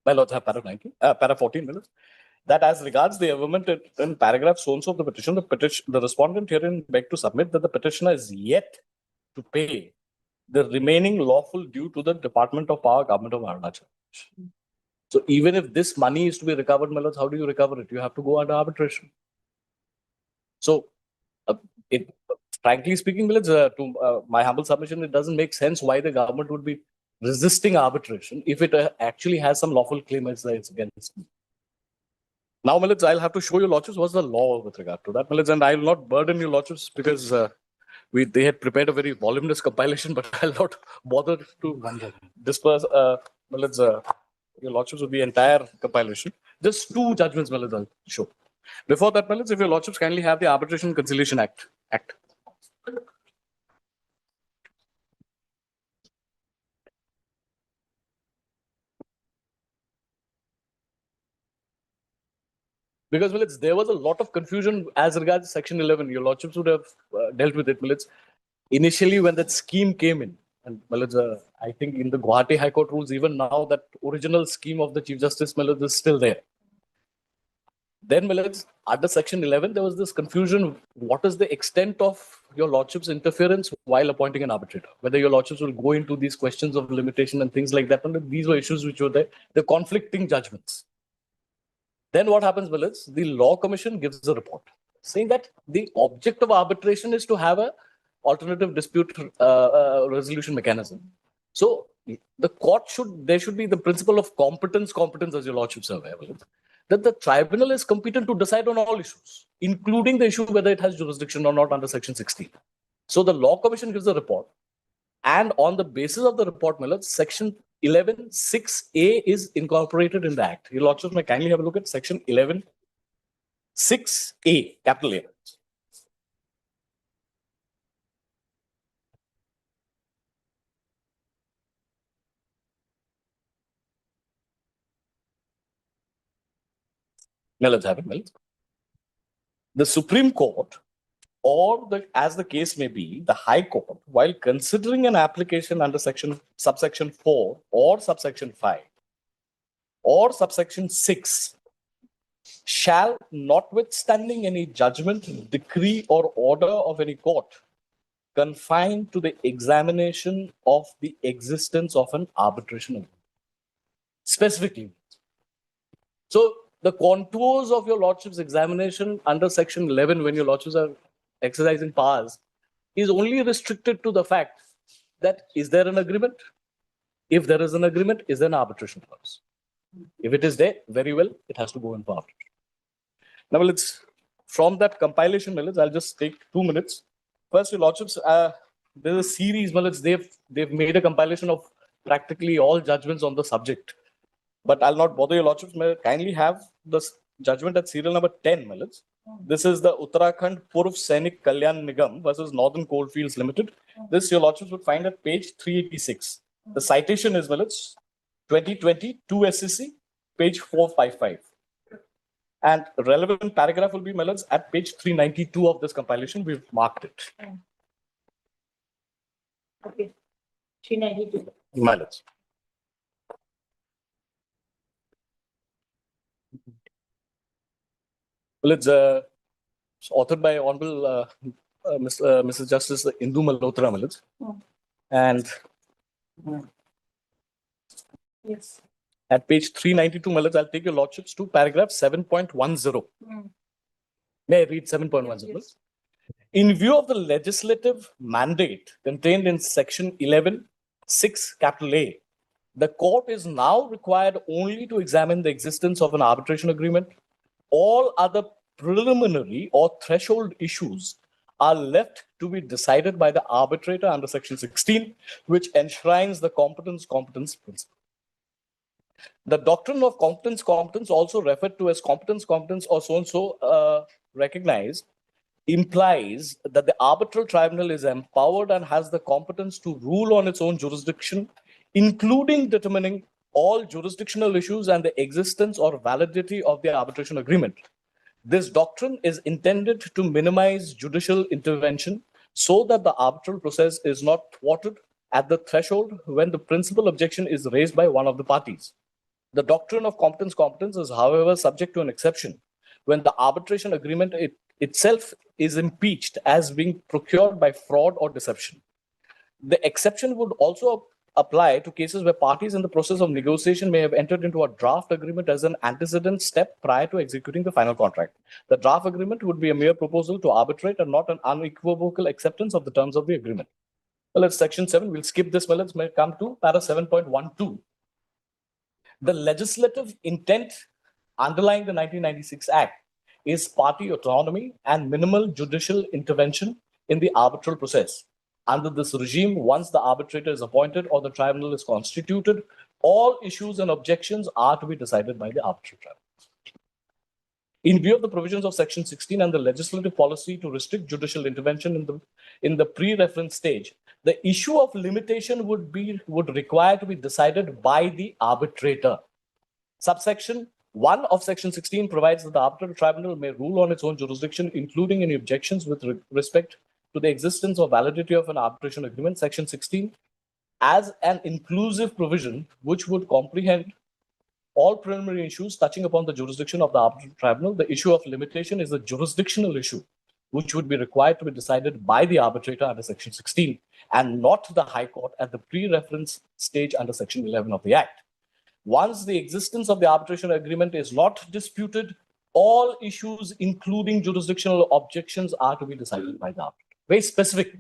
My lords have para 14 minutes. That as regards the averment in paragraph so and so of the petition, the respondent herein begged to submit that the petitioner is yet to pay the remaining lawful due to the Department of Power, Government of Arunachal. So even if this money is to be recovered, my lords, how do you recover it? You have to go under arbitration. So, frankly speaking, my lords, to my humble submission, it doesn't make sense why the government would be resisting arbitration if it actually has some lawful claim against me. Now, my lords, I'll have to show you lordships what's the law with regard to that, my lords, and I will not burden you lordships because they had prepared a very voluminous compilation, but I'll not bother to disperse. My lords, your lordships will be entire compilation. Just two judgments, my lords, I'll show. Before that, my lords, if your lordships kindly have the Arbitration Conciliation Act. Because there was a lot of confusion as regards Section 11. Your lordships would have dealt with it. Initially, when that scheme came in, and I think in the Guwahati High Court rules, even now, that original scheme of the Chief Justice is still there. Then, under Section 11, there was this confusion. What is the extent of your lordship's interference while appointing an arbitrator? Whether your lordships will go into these questions of limitation and things like that. And these were issues which were there. The conflicting judgments. Then what happens, the Law Commission gives a report saying that the object of arbitration is to have a alternative dispute resolution mechanism. So the court there should be the principle of competence as your lordships are aware, that the tribunal is competent to decide on all issues, including the issue whether it has jurisdiction or not under Section 16. So the Law Commission gives a report, and on the basis of the report, Section 11(6)(a) is incorporated in the Act. Your lordships may kindly have a look at Section 11(6)(a), capital A. Now let's have it. The Supreme Court, or as the case may be, the High Court, while considering an application under subsection 4 or subsection 5 or subsection 6, shall, notwithstanding any judgment, decree, or order of any court, confine to the examination of the existence of an arbitration agreement. Specifically. So, the contours of your lordship's examination under Section 11, when your lordships are exercising powers, is only restricted to the fact that is there an agreement? If there is an agreement, is there an arbitration clause? If it is there, very well, it has to go in for arbitration. Now, from that compilation, I'll just take 2 minutes. First, your lordships, there's a series, they've made a compilation of practically all judgments on the subject. But I'll not bother your lordships. May I kindly have the judgment at serial number 10, This is the Uttarakhand Purv Sainik Kalyan Nigam versus Northern Coalfields Limited. This your lordships would find at page 386. The citation is 2020 2 SCC, page 455. And relevant paragraph will be at page 392 of this compilation. We've marked it. Okay. 392. Well, it's authored by Honorable Mrs. Justice Indu Malhotra, my lords. And Yes. at page 392, my lords, I'll take your lordships to paragraph 7.10. May I read 7.10? Yes. In view of the legislative mandate contained in section 11(6) capital A, the court is now required only to examine the existence of an arbitration agreement. All other preliminary or threshold issues are left to be decided by the arbitrator under section 16, which enshrines the competence principle. The doctrine of competence, also referred to as competence, or so-and-so recognized, implies that the arbitral tribunal is empowered and has the competence to rule on its own jurisdiction, including determining all jurisdictional issues and the existence or validity of the arbitration agreement. This doctrine is intended to minimize judicial intervention so that the arbitral process is not thwarted at the threshold when the principal objection is raised by one of the parties. The doctrine of competence is, however, subject to an exception when the arbitration agreement itself is impeached as being procured by fraud or deception. The exception would also apply to cases where parties in the process of negotiation may have entered into a draft agreement as an antecedent step prior to executing the final contract. The draft agreement would be a mere proposal to arbitrate and not an unequivocal acceptance of the terms of the agreement. Well, it's section 7. We'll skip this. Well, let's come to para 7.12. The legislative intent underlying the 1996 Act is party autonomy and minimal judicial intervention in the arbitral process. Under this regime, once the arbitrator is appointed or the tribunal is constituted, all issues and objections are to be decided by the arbitral tribunal. In view of the provisions of section 16 and the legislative policy to restrict judicial intervention in the pre-reference stage, the issue of limitation would require to be decided by the arbitrator. Subsection 1 of section 16 provides that the arbitral tribunal may rule on its own jurisdiction, including any objections with respect to the existence or validity of an arbitration agreement. Section 16 as an inclusive provision which would comprehend all preliminary issues touching upon the jurisdiction of the arbitral tribunal. The issue of limitation is a jurisdictional issue which would be required to be decided by the arbitrator under section 16 and not the High Court at the pre-reference stage under section 11 of the Act. Once the existence of the arbitration agreement is not disputed, all issues, including jurisdictional objections, are to be decided by the arbitrator. Very specific.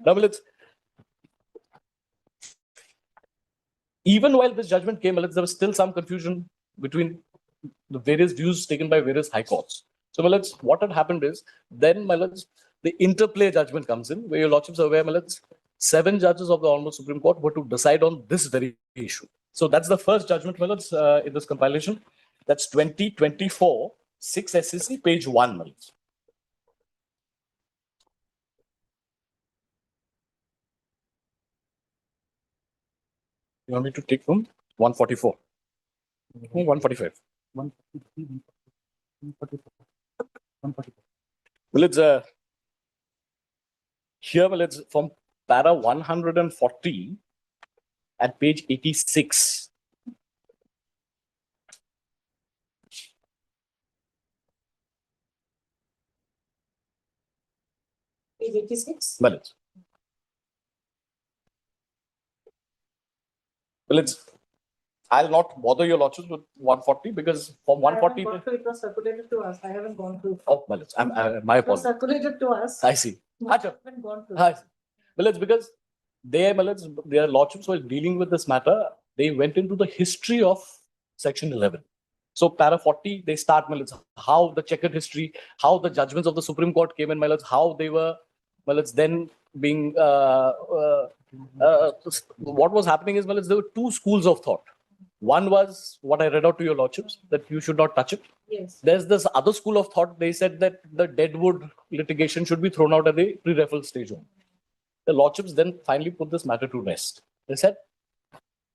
Now, even while this judgment came, there was still some confusion between the various views taken by various high courts. So, what had happened is, then, the interplay judgment comes in, where your lordships are aware, 7 judges of the Honorable Supreme Court were to decide on this very issue. So that's the first judgment, in this compilation. That's 2024, 6 SCC, page 1. You want me to take from 144? 145. 144. Well, it's here, it's from para 140 at page 86. Page 86? Well, I'll not bother your lordships with 140 because from 140 it was circulated to us. I haven't gone through. Oh, well, my It was apologies. circulated to us. I see. I haven't gone through. I see. Well, it's because their lordships were dealing with this matter. They went into the history of section 11. So para 40, they start how the checkered history, how the judgments of the Supreme Court came in, how they were then being what was happening is there were 2 schools of thought. One was what I read out to your lordships, that you should not touch it. Yes. There's this other school of thought. They said that the deadwood litigation should be thrown out at the pre-referral stage. The lordships then finally put this matter to rest. They said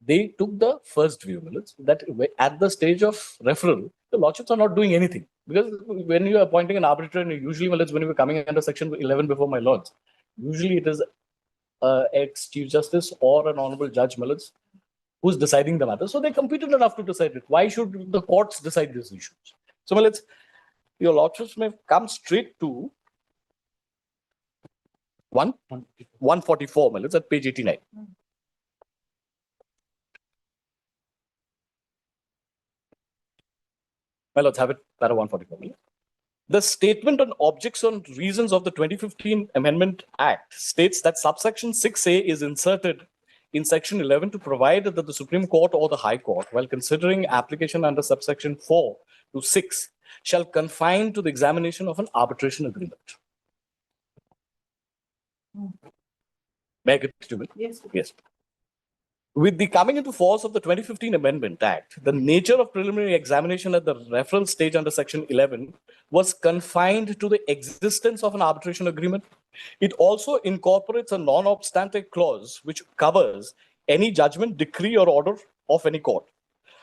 they took the first view, that at the stage of referral, the lordships are not doing anything. Because when you are appointing an arbitrator, usually when you were coming under section 11 before my lords, usually it is ex-chief justice or an honorable judge, who's deciding the matter. So they competent enough to decide it. Why should the courts decide these issues? So your lordships may come straight to 144, my lords, at page 89. My lords, have it, para 144. my lords. The statement on objects on reasons of the 2015 Amendment Act states that subsection 6A is inserted in section 11 to provide that the Supreme Court or the High Court, while considering application under subsection 4 to 6, shall confine to the examination of an arbitration agreement. May I get to it? Yes. Yes. With the coming into force of the 2015 Amendment Act, the nature of preliminary examination at the referral stage under Section 11 was confined to the existence of an arbitration agreement. It also incorporates a non-obstante clause which covers any judgment, decree, or order of any court.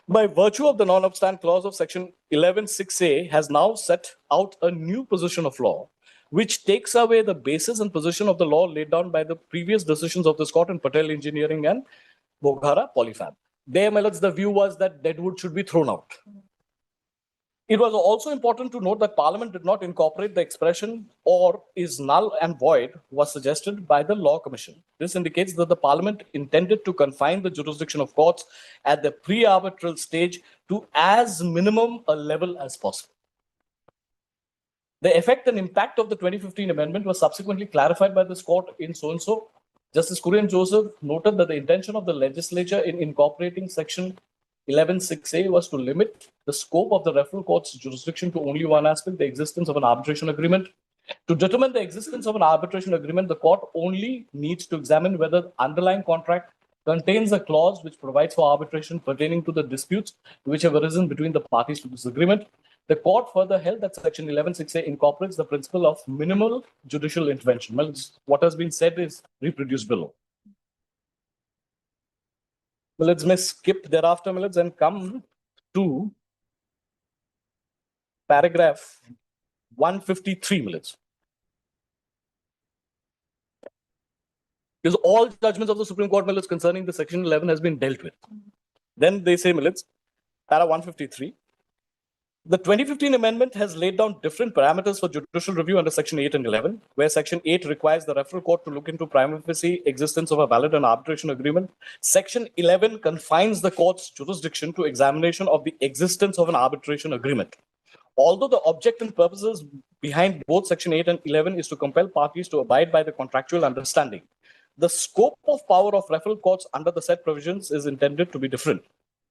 By virtue of the non-obstant clause of Section 11(6)(a) has now set out a new position of law, which takes away the basis and position of the law laid down by the previous decisions of this court in Patel Engineering and Boghara Polyfab. There, my lords, the view was that deadwood should be thrown out. It was also important to note that Parliament did not incorporate the expression or is null and void was suggested by the Law Commission. This indicates that the Parliament intended to confine the jurisdiction of courts at the pre-arbitral stage to as minimum a level as possible. The effect and impact of the 2015 amendment was subsequently clarified by this court in so-and-so. Justice Kurian Joseph noted that the intention of the legislature in incorporating section 11(6)(a) was to limit the scope of the referral court's jurisdiction to only one aspect, the existence of an arbitration agreement. To determine the existence of an arbitration agreement, the court only needs to examine whether the underlying contract contains a clause which provides for arbitration pertaining to the disputes which have arisen between the parties to this agreement. The court further held that section 11(6)(a) incorporates the principle of minimal judicial intervention. Well, what has been said is reproduced below. Well, let's skip thereafter, my lords, and come to paragraph 153, my lords. Because all judgments of the Supreme Court, my lords, concerning the section 11 has been dealt with. Then they say, my lords, para 153. The 2015 amendment has laid down different parameters for judicial review under section 8 and 11, where section 8 requires the referral court to look into prima facie existence of a valid and arbitration agreement. Section 11 confines the court's jurisdiction to examination of the existence of an arbitration agreement. Although the object and purposes behind both section 8 and 11 is to compel parties to abide by the contractual understanding, the scope of power of referral courts under the said provisions is intended to be different.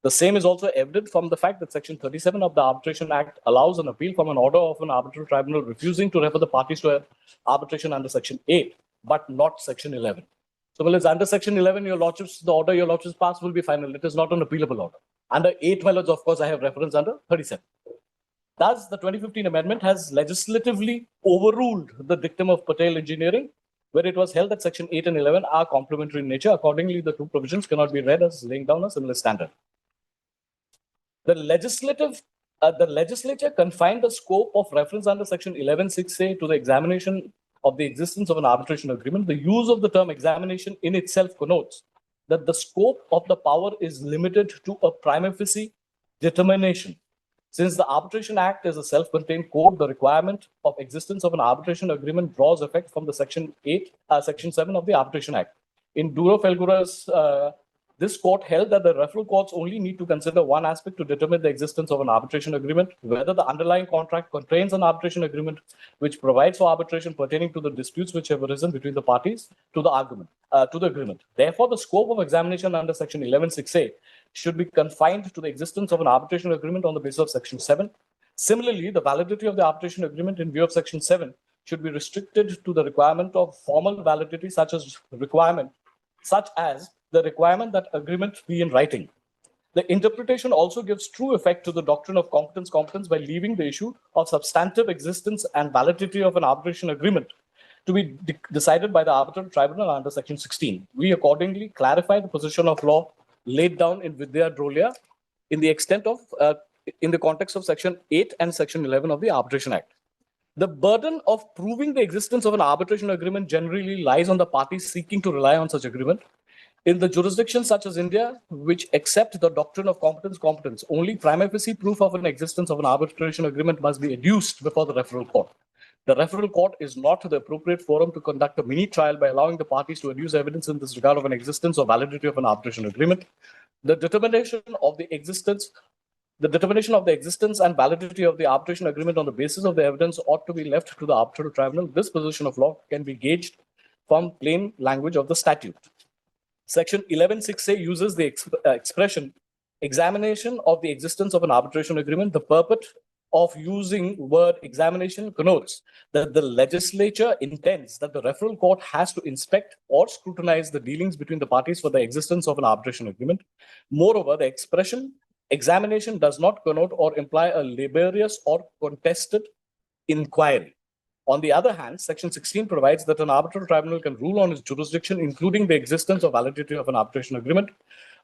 The same is also evident from the fact that Section 37 of the Arbitration Act allows an appeal from an order of an arbitral tribunal refusing to refer the parties to arbitration under Section 8, but not Section 11. So, well, it's under Section 11, your lordships, the order your lordships pass will be final. It is not an appealable order. Under 8, my lords, of course, I have reference under 37. Thus, the 2015 amendment has legislatively overruled the dictum of Patel Engineering, where it was held that Section 8 and 11 are complementary in nature. Accordingly, the two provisions cannot be read as laying down a similar standard. The legislature confined the scope of reference under section 11(6)(a) to the examination of the existence of an arbitration agreement. The use of the term examination in itself connotes that the scope of the power is limited to a prima facie determination. Since the Arbitration Act is a self-contained code, the requirement of existence of an arbitration agreement draws effect from the section 7 of the Arbitration Act. In Duro Felgura's this court held that the referral courts only need to consider one aspect to determine the existence of an arbitration agreement, whether the underlying contract contains an arbitration agreement which provides for arbitration pertaining to the disputes which have arisen between the parties to the agreement. Therefore, the scope of examination under section 11(6)(a) should be confined to the existence of an arbitration agreement on the basis of section 7. Similarly, the validity of the arbitration agreement in view of section 7 should be restricted to the requirement of formal validity, such as the requirement that agreement be in writing. The interpretation also gives true effect to the doctrine of competence by leaving the issue of substantive existence and validity of an arbitration agreement to be decided by the arbitral tribunal under section 16. We accordingly clarify the position of law laid down in Vidya Drolia in the context of section 8 and section 11 of the Arbitration Act. The burden of proving the existence of an arbitration agreement generally lies on the parties seeking to rely on such agreement. In the jurisdictions such as India, which accept the doctrine of competence, only prima facie proof of an existence of an arbitration agreement must be adduced before the referral court. The referral court is not the appropriate forum to conduct a mini trial by allowing the parties to adduce evidence in this regard of an existence or validity of an arbitration agreement. The determination of the existence and validity of the arbitration agreement on the basis of the evidence ought to be left to the arbitral tribunal. This position of law can be gauged from plain language of the statute. Section 11(6)(a) uses the expression examination of the existence of an arbitration agreement. The purport of using word examination connotes that the legislature intends that the referral court has to inspect or scrutinize the dealings between the parties for the existence of an arbitration agreement. Moreover, the expression examination does not connote or imply a laborious or contested inquiry. On the other hand, Section 16 provides that an arbitral tribunal can rule on its jurisdiction, including the existence or validity of an arbitration agreement.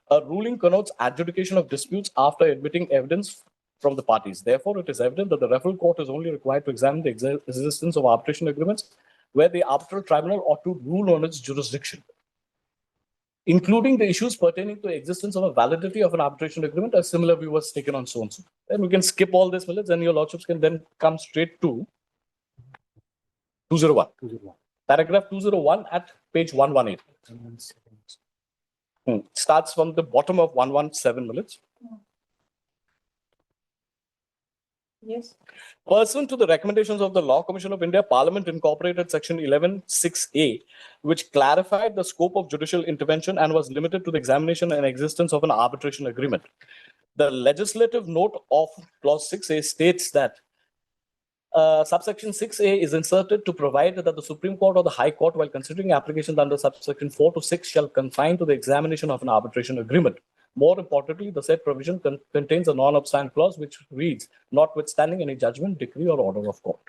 A ruling connotes adjudication of disputes after admitting evidence from the parties. Therefore, it is evident that the referral court is only required to examine the existence of arbitration agreements where the arbitral tribunal ought to rule on its jurisdiction, including the issues pertaining to the existence of a validity of an arbitration agreement. A similar view was taken on so-and-so. Then we can skip all this, and your lordships can then come straight to 201. Paragraph 201 at page 118. Starts from the bottom of 117 minutes. Yes. Pursuant to the recommendations of the Law Commission of India, Parliament incorporated Section 11(6)(a), which clarified the scope of judicial intervention and was limited to the examination and existence of an arbitration agreement. The legislative note of Clause 6(a) states that subsection 6(a) is inserted to provide that the Supreme Court or the High Court, while considering applications under subsection 4 to 6, shall confine to the examination of an arbitration agreement. More importantly, the said provision contains a non-obstant clause which reads, notwithstanding any judgment, decree, or order of court.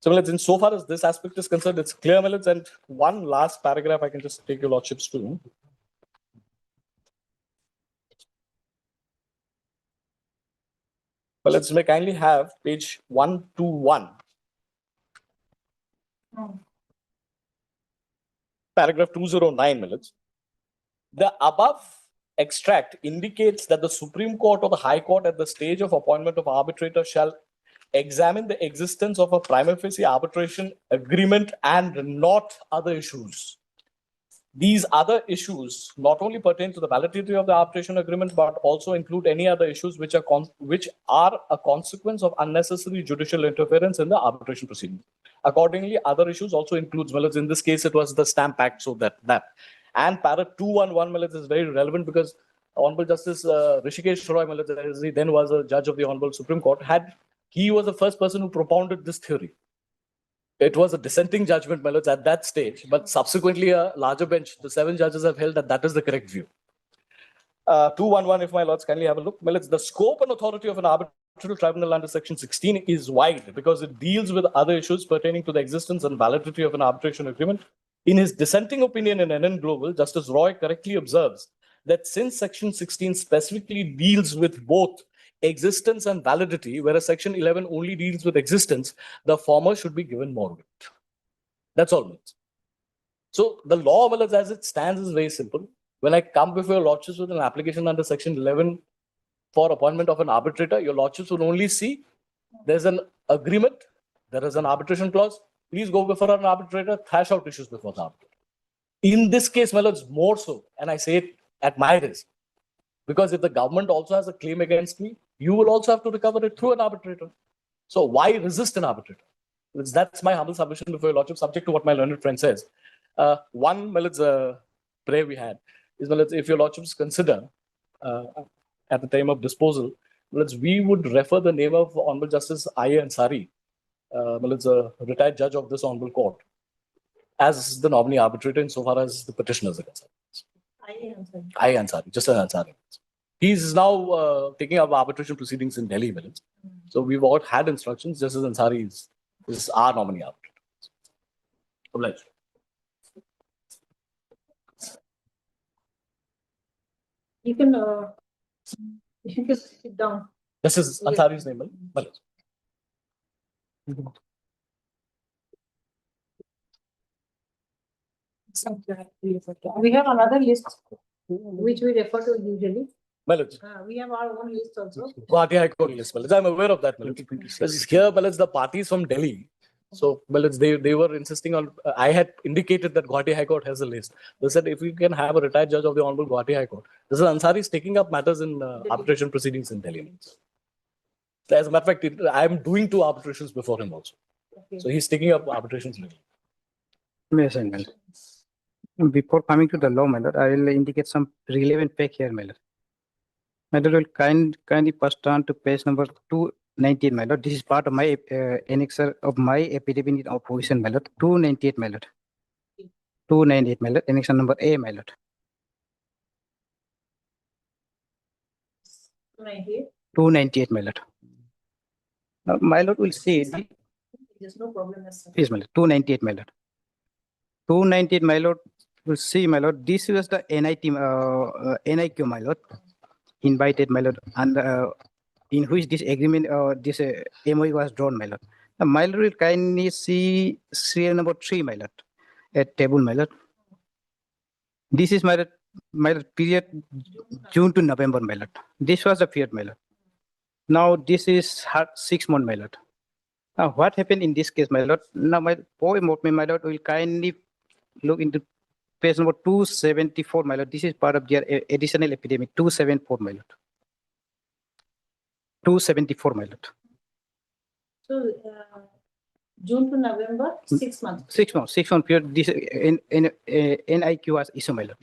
So, in so far as this aspect is concerned, it's clear, and one last paragraph I can just take your lordships to. Well, may kindly have page 121. Paragraph 209 minutes. The above extract indicates that the Supreme Court or the High Court at the stage of appointment of arbitrator shall examine the existence of a prima facie arbitration agreement and not other issues. These other issues not only pertain to the validity of the arbitration agreement, but also include any other issues which are a consequence of unnecessary judicial interference in the arbitration proceeding. Accordingly, other issues also includes, in this case, it was the Stamp Act, so that. And para 211 is very relevant because Honorable Justice Rishikesh Roy, as he then was a judge of the Honorable Supreme Court, he was the first person who propounded this theory. It was a dissenting judgment, at that stage, but subsequently a larger bench, the 7 judges have held that that is the correct view. 211, if my lords kindly have a look. The scope and authority of an arbitral tribunal under Section 16 is wide because it deals with other issues pertaining to the existence and validity of an arbitration agreement. In his dissenting opinion in NN Global, Justice Roy correctly observes that since Section 16 specifically deals with both existence and validity, whereas Section 11 only deals with existence, the former should be given more weight. That's all. So the law, as it stands, is very simple. When I come before your lordships with an application under Section 11 for appointment of an arbitrator, your lordships will only see there's an agreement, there is an arbitration clause. Please go before an arbitrator, thrash out issues before the arbitrator. In this case, more so, and I say it at my risk, because if the government also has a claim against me, you will also have to recover it through an arbitrator. So why resist an arbitrator? That's my humble submission before your lordship, subject to what my learned friend says. One prayer we had is, if your lordships consider at the time of disposal, we would refer the name of Honorable Justice I.A. Ansari, a retired judge of this Honorable Court, as the nominee arbitrator insofar as the petitioners are concerned. I.A. Ansari, just an Ansari. He's now taking up arbitration proceedings in Delhi. So we've all had instructions, Justice Ansari is our nominee arbitrator. Obliged. You can just sit down. This is Ansari's name. We have another list which we refer to usually. My lords, We have our own list also. Guwahati High Court list. My lords, I'm aware of that. My lords. Because here, my lords, the parties from Delhi. So, my lords, they were insisting on. I had indicated that Guwahati High Court has a list. They said if we can have a retired judge of the Honorable Guwahati High Court. This is Ansari is taking up matters in arbitration proceedings in Delhi. As a matter of fact, I'm doing 2 arbitrations before him also. So he's taking up arbitrations. Yes, my lord. Before coming to the law, my lord, I will indicate some relevant fact here, my lord. My lord will kindly first turn to page number 298, my lord. This is part of my annexure of my affidavit in opposition, my lord. 298, my lord. 298, my lord. Annexure number A, my lord. 298, my lord. Now, my lord will see. There's no problem. Yes, my lord. 298, my lord. 298, my lord. Will see, my lord. This was the NIQ, my lord. Invited, my lord, and in which this agreement, this MOU was drawn, my lord. Now, my lord will kindly see serial number 3, my lord, at table, my lord. This is my lord, period June to November, my lord. This was the period, my lord. Now this is 6 months, my lord. Now what happened in this case, my lord? Now my my lord will kindly look into page number 274, my lord. This is part of their additional epidemic. 274, my lord. 274, my lord. So, June to November, 6 months. 6 months. 6 month period. This NIQ was issue, my lord.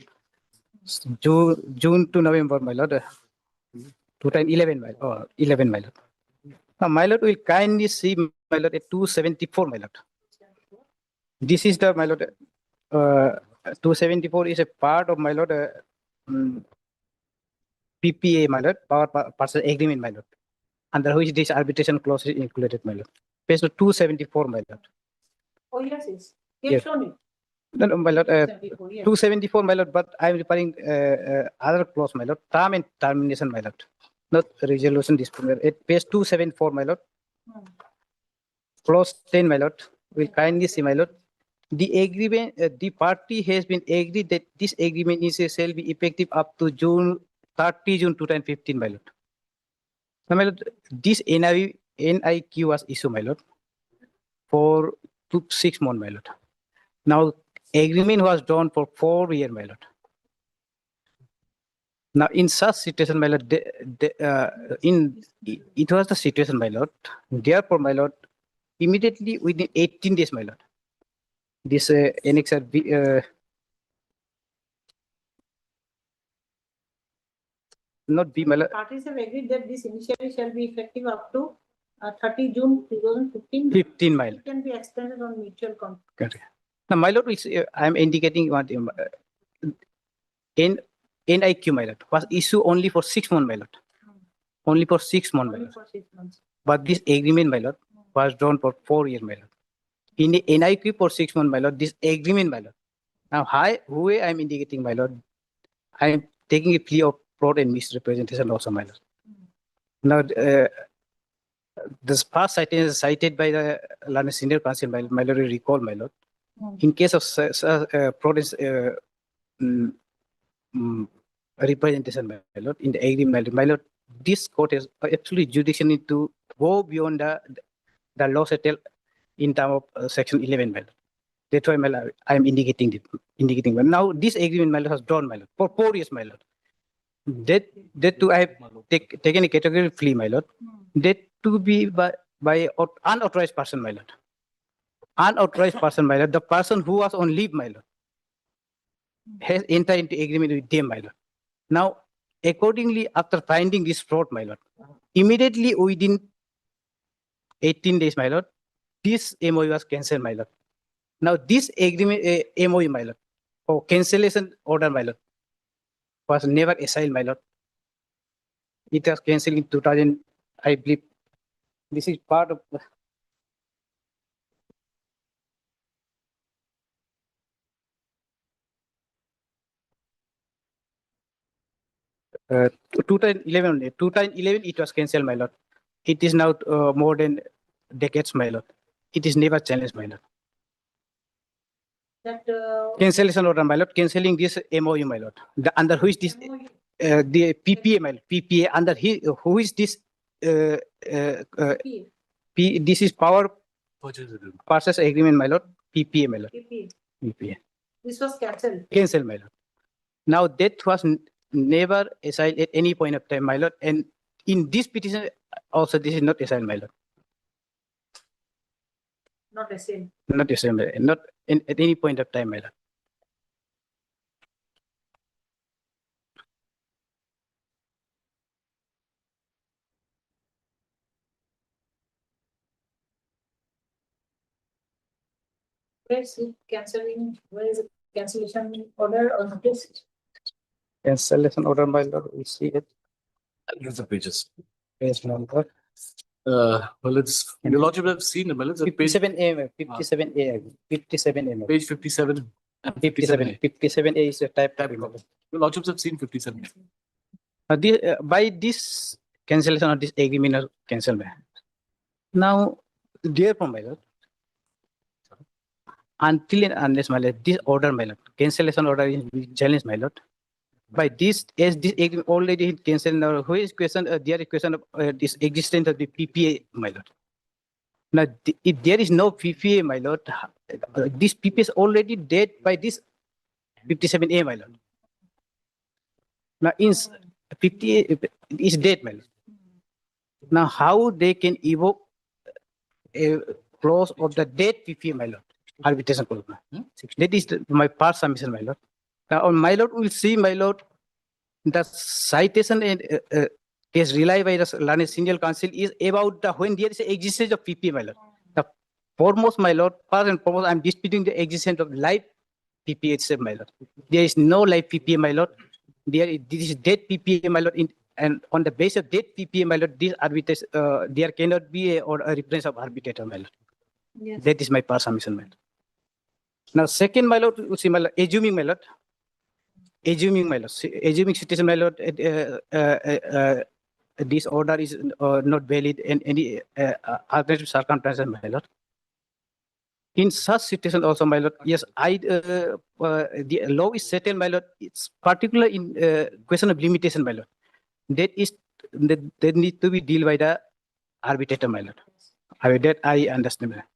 June to November, my lord. 2011, my lord. 11, my lord. Now, my lord will kindly see, my lord, at 274, my lord. This is the, my lord, 274 is a part of, my lord, PPA, my lord, power parcel agreement, my lord, under which this arbitration clause is included, my lord. Page 274, my lord. Oh, yes, yes. Yes. Shown it. No, my lord, 274, yes. 274, my lord, but I'm referring other clause, my lord, term and termination, my lord, not resolution dispute. At page 274, my lord, clause 10, my lord, will kindly see, my lord, the agreement, the party has been agreed that this agreement shall be effective up to 30 June 2015, my lord. Now, my lord, this NIQ was issued, my lord, for 6 months, my lord. Now, agreement was done for 4 years, my lord. Now, in such situation, my lord, it was the situation, my lord. Therefore, my lord, immediately within 18 days, my lord, this annexure not be, my lord. Parties have agreed that this initiative shall be effective up to 30 June 2015. 15, my lord. It can be extended on mutual contract. Okay. Now, my lord, I am indicating what NIQ, my lord, was issued only for 6 months, my lord. Only for 6 months, my Only lord. for 6 months. But this agreement, my lord, was done for 4 years, my lord. In the NIQ for 6 months, my lord, this agreement, my lord. Now, who I am indicating, my lord, I am taking a plea of fraud and misrepresentation also, my lord. Now, this past citation is cited by the London Senior Counsel, my lord, will recall, my lord. In case of fraud representation, my lord, in the agreement, my lord, this court has absolutely jurisdiction to go beyond the law settled in terms of section 11, my lord. That's why, my lord, I am indicating. Now, this agreement, my lord, has drawn, my lord, for 4 years, my lord. That too, I have taken a category plea, my lord. That to be by unauthorized person, my lord. Unauthorized person, my lord. The person who was on leave, my lord, has entered into agreement with them, my lord. Now, accordingly, after finding this fraud, my lord, immediately within 18 days, my lord, this MOU was cancelled, my lord. Now, this agreement, MOU, my lord, or cancellation order, my lord, was never assigned, my lord. It was cancelled in 2000, I believe. This is part of 2011. 2011, it was cancelled, my lord. It is now more than decades, my lord. It is never challenged, my lord. That, Cancellation order, my lord, cancelling this MOU, my lord. Under who is this, the PPA, my lord, PPA, under who is this, this is power purchase agreement, my lord, PPA, my lord. PPA. this was cancelled. Cancel, my lord. Now that was never assigned at any point of time, my lord, and in this petition also this is not assigned, my lord. Not the same. Not assigned, my lord. Not at any point of time, my lord. Where is it cancelling? Where is it cancellation order or notice? Cancellation order, my lord, we see it. Use the pages. Page number. Well, it's, your lordship have seen it, well, it's a page, 57A, 57A, 57A. page 57. and 57, 57A is a type. Your lordships have seen 57. By this cancellation of this agreement or cancel. Now, therefore, my lord, until and unless, my lord, this order, my lord, cancellation order is challenged, my lord. By this, as this agreement already cancelled, now who is question, there is question of this existence of the PPA, my lord. Now, if there is no PPA, my lord, this PPA is already dead by this 57A, my lord. Now, in 58 is dead, my lord. Now, how they can evoke a clause of the dead PPA, my lord? Arbitration clause. That is my part submission, my lord. Now, on my lord, we'll see, my lord, the citation and case relied by the learned senior counsel is about the when there is existence of PPA, my lord. The foremost, my lord, first and foremost, I'm disputing the existence of live PPA itself, my lord. There is no live PPA, my lord. This is dead PPA, my lord. And on the basis of dead PPA, my lord, this arbitration, there cannot be a reference of arbitrator, my lord. Yes. That is my part submission, my lord. Now, second, my lord, we see, my lord, assuming, my lord, assuming situation, my lord, this order is not valid in any alternative circumstances, my lord. In such situation also, my lord, yes, the law is settled, my lord. It's particular in question of limitation, my lord. That need to be dealt by the arbitrator, my lord. That I understand. My lord.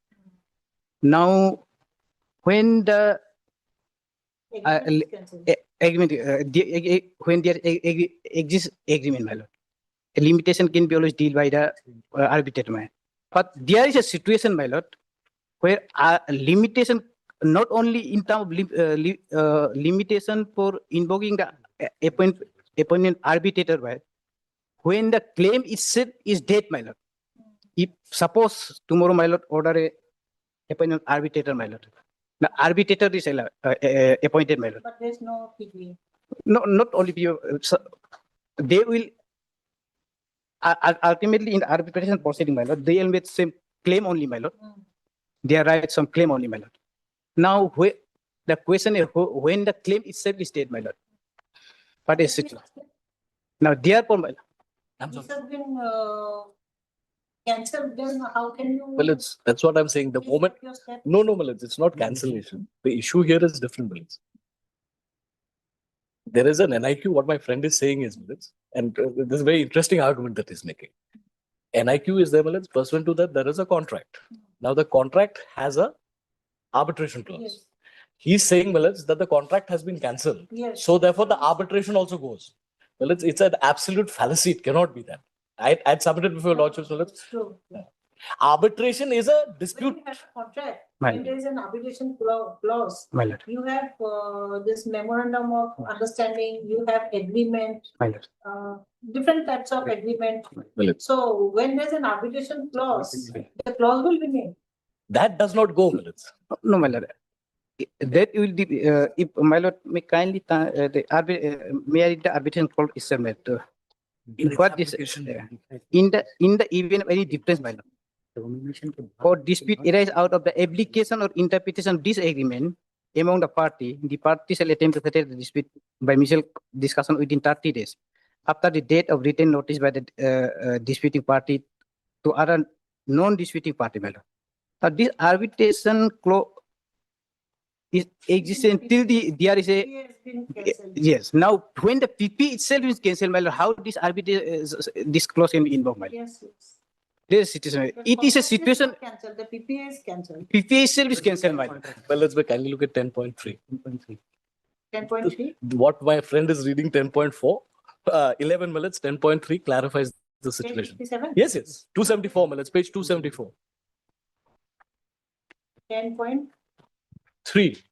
Now, when the agreement, when there exists agreement, my lord, a limitation can be always dealt by the arbitrator, my lord. But there is a situation, my lord, where a limitation not only in terms of limitation for invoking the appointment arbitrator, by when the claim itself is dead, my lord. If suppose tomorrow, my lord, order a appointment arbitrator, my lord. The arbitrator is appointed, my lord. But there's no PPA. No, not only you. They will ultimately in arbitration proceeding, my lord. They will make same claim only, my lord. Their rights some claim only, my lord. Now, the question is when the claim itself is dead, my lord. What is it? Now, therefore, my lord. This has been cancelled, then how can you? Well, that's what I'm saying. The moment, no, Melons, it's not cancellation. The issue here is different, Melons. There is an NIQ. What my friend is saying is, Melons, and this is a very interesting argument that he's making. NIQ is there, Melons. Pursuant to that, there is a contract. Now, the contract has a arbitration clause. Yes. He's saying, Melons, that the contract has been cancelled. Yes. So, therefore, the arbitration also goes. Well, it's an absolute fallacy. It cannot be that. I'd submitted before Lordship's Melons. It's true. Yeah. Arbitration is a dispute. When you have a contract, My when there is an arbitration clause, My lord. you have this memorandum of understanding, you have agreement, My lord. different types of agreement. So when there's an arbitration clause, the clause will be made. That does not go, Melons. No, my lord. That will be, if my lord may kindly, may I read the arbitration clause itself, my lord. What is in the event of any difference, my lord, or dispute arise out of the application or interpretation of this agreement among the parties shall attempt to settle the dispute by mutual discussion within 30 days after the date of written notice by the disputing party to other non-disputing party, my lord. Now, this arbitration clause is existing till there is a, yes. Now, when the PP itself is cancelled, my lord, how this this clause can be invoked, my lord? Yes, yes. There is situation. It is a situation. Cancelled. The PPA is cancelled. PPA itself is cancelled, my lord. Well, let's kindly look at 10.3. 10.3. What my friend is reading 10.4, 11 minutes, 10.3 clarifies the situation. 57? Yes, yes. 274 minutes, page 274. 10.3.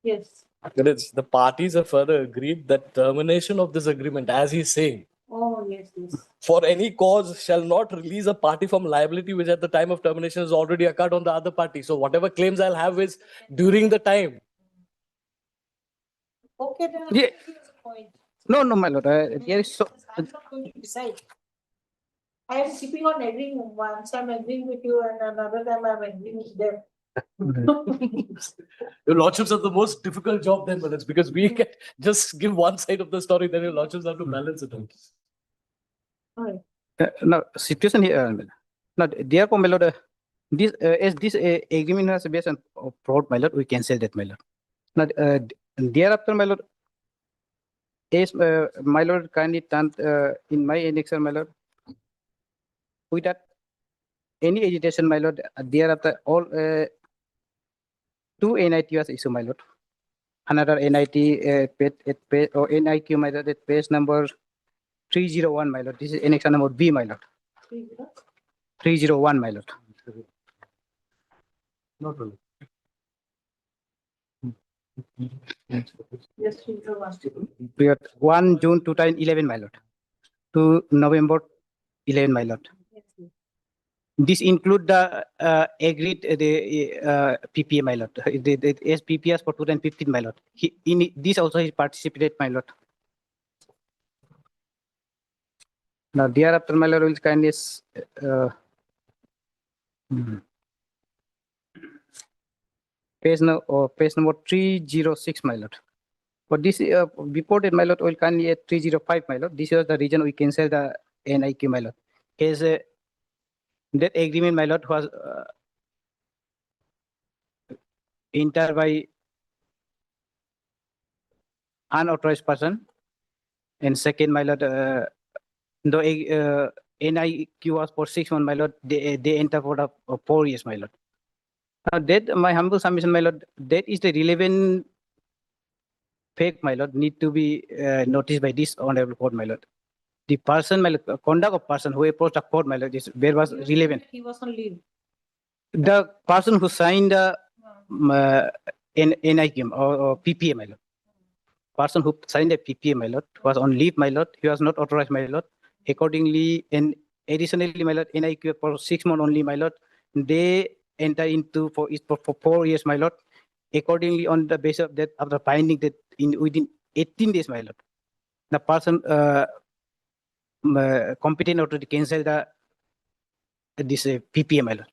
Yes. That is, the parties have further agreed that termination of this agreement, as he's saying, Oh, yes, yes. for any cause shall not release a party from liability which at the time of termination has already occurred on the other party. So whatever claims I'll have is during the time. Okay, then. Yeah. Here's the point. No, no, my lord. There is so. I'm not going to decide. I am keeping on agreeing. Once I'm agreeing with you, and another time I'm agreeing with them. Your lordships have the most difficult job then, Milits, because we can just give one side of the story, then your lordships have to balance it out. Now, situation here. Now, therefore, my lord, this as this agreement was based on fraud, my lord, we cancel that, my lord. Now, thereafter, my lord, as my lord kindly turned in my annexure, my lord, without any agitation, my lord, thereafter all two NIT was issued, my lord. Another NIT or NIQ, my lord, at page number 301, my lord. This is annexure number B, my lord. 301, my lord. Not really. Yes, Period 1 June 2011, my lord, to November 11, my lord. This include the agreed the PPA, my lord. The SPPS for 2015, my lord. In this also he participated, my lord. Now thereafter, my lord, will kindly page number 306, my lord. But this reported, my lord, will kindly at 305, my lord. This is the reason we cancel the NIQ, my lord. Is that agreement, my lord, was entered by unauthorized person. And second, my lord, the NIQ was for 6 months, my lord. They enter for the 4 years, my lord. Now that my humble submission, my lord, that is the relevant fact, my lord, need to be noticed by this honorable court, my lord. The person, my lord, conduct of person who approached the court, my lord, is where was relevant. He was on leave. The person who signed the NIQ or PPA, my lord. Person who signed a PPA, my lord, was on leave, my lord. He was not authorized, my lord. Accordingly, and additionally, my lord, NIQ for 6 months only, my lord. They enter into for 4 years, my lord. Accordingly, on the basis of that, after finding that within 18 days, my lord, the person competent authority cancel this PPA, my lord.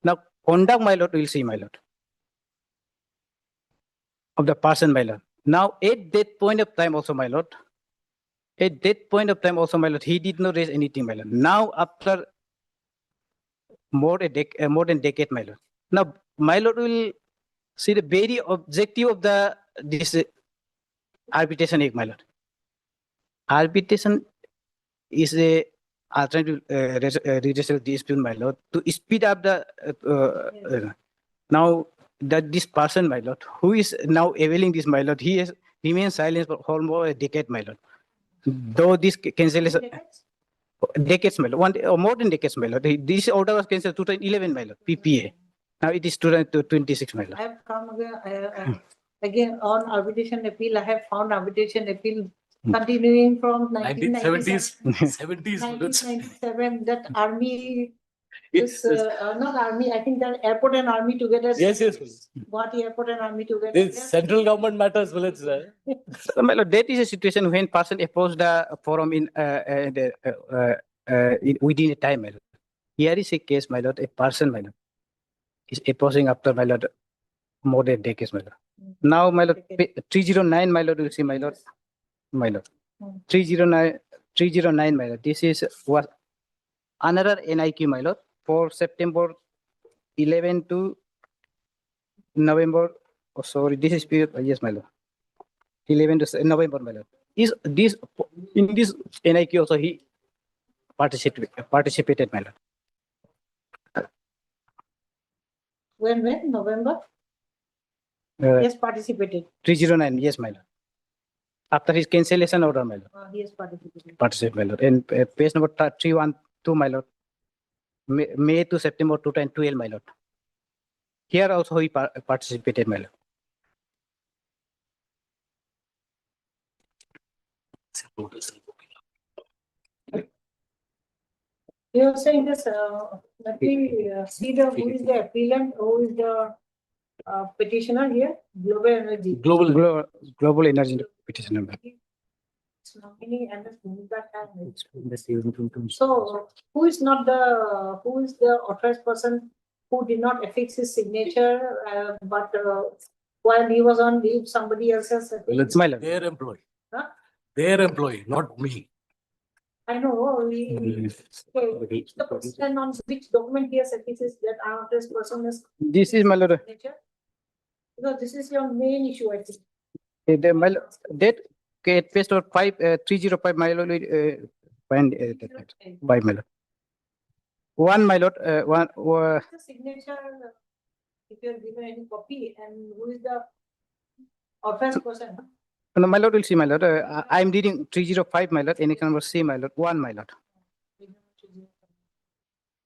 Now, conduct, my lord, will see, my lord, of the person, my lord. Now, at that point of time also, my lord, at that point of time also, my lord, he did not raise anything, my lord. Now, after more than decade, my lord. Now, my lord will see the very objective of this arbitration act, my lord. Arbitration is a alternative redressal dispute, my lord, to speed up the now that this person, my lord, who is now availing this, my lord, he has remained silent for almost a decade, my lord. Though this cancellation decades, my lord, one or more than decades, my lord. This order was cancelled 2011, my lord, PPA. Now it is 2026, my lord. I have come again on arbitration appeal. I have found arbitration appeal continuing from 1970s, 1997. That army, not army. I think that airport and army together. Yes, yes. Guwahati airport and army together. This central government matters, Milits. My lord, that is a situation when person approach the forum within a time, my lord. Here is a case, my lord, a person, my lord, is approaching after, my lord, more than decades, my lord. Now, my lord, 309, my lord, will see, my lord, 309, my lord. This is was another NIQ, my lord, for September 11 to November. Oh, sorry, this is period. Yes, my lord. 11 to November, my lord. Is this in this NIQ also he participated, my lord? When, November? Yes, participated. 309, yes, my lord. After his cancellation order, my lord. He has participated. Participate, my lord. And page number 312, my lord. May to September 2012, my lord. Here also he participated, my lord. You are saying this, let me see who is the appellant, who is the petitioner here, Global Energy. Global Energy petitioner. Nominee and so who is the authorized person who did not affix his signature, but while he was on leave, somebody else has. Well, it's their employee. Huh? Their employee, not me. I know. Okay. The person on which document he has affixes that authorized person is. This is, my lord. Because this is your main issue, I think. My lord, that okay, page 305, my lord. By my lord. One, my lord. The signature, if you are given any copy, and who is the authorized person? No, my lord will see, my lord. I am reading 305, my lord. Annex number C, my lord. 1, my lord.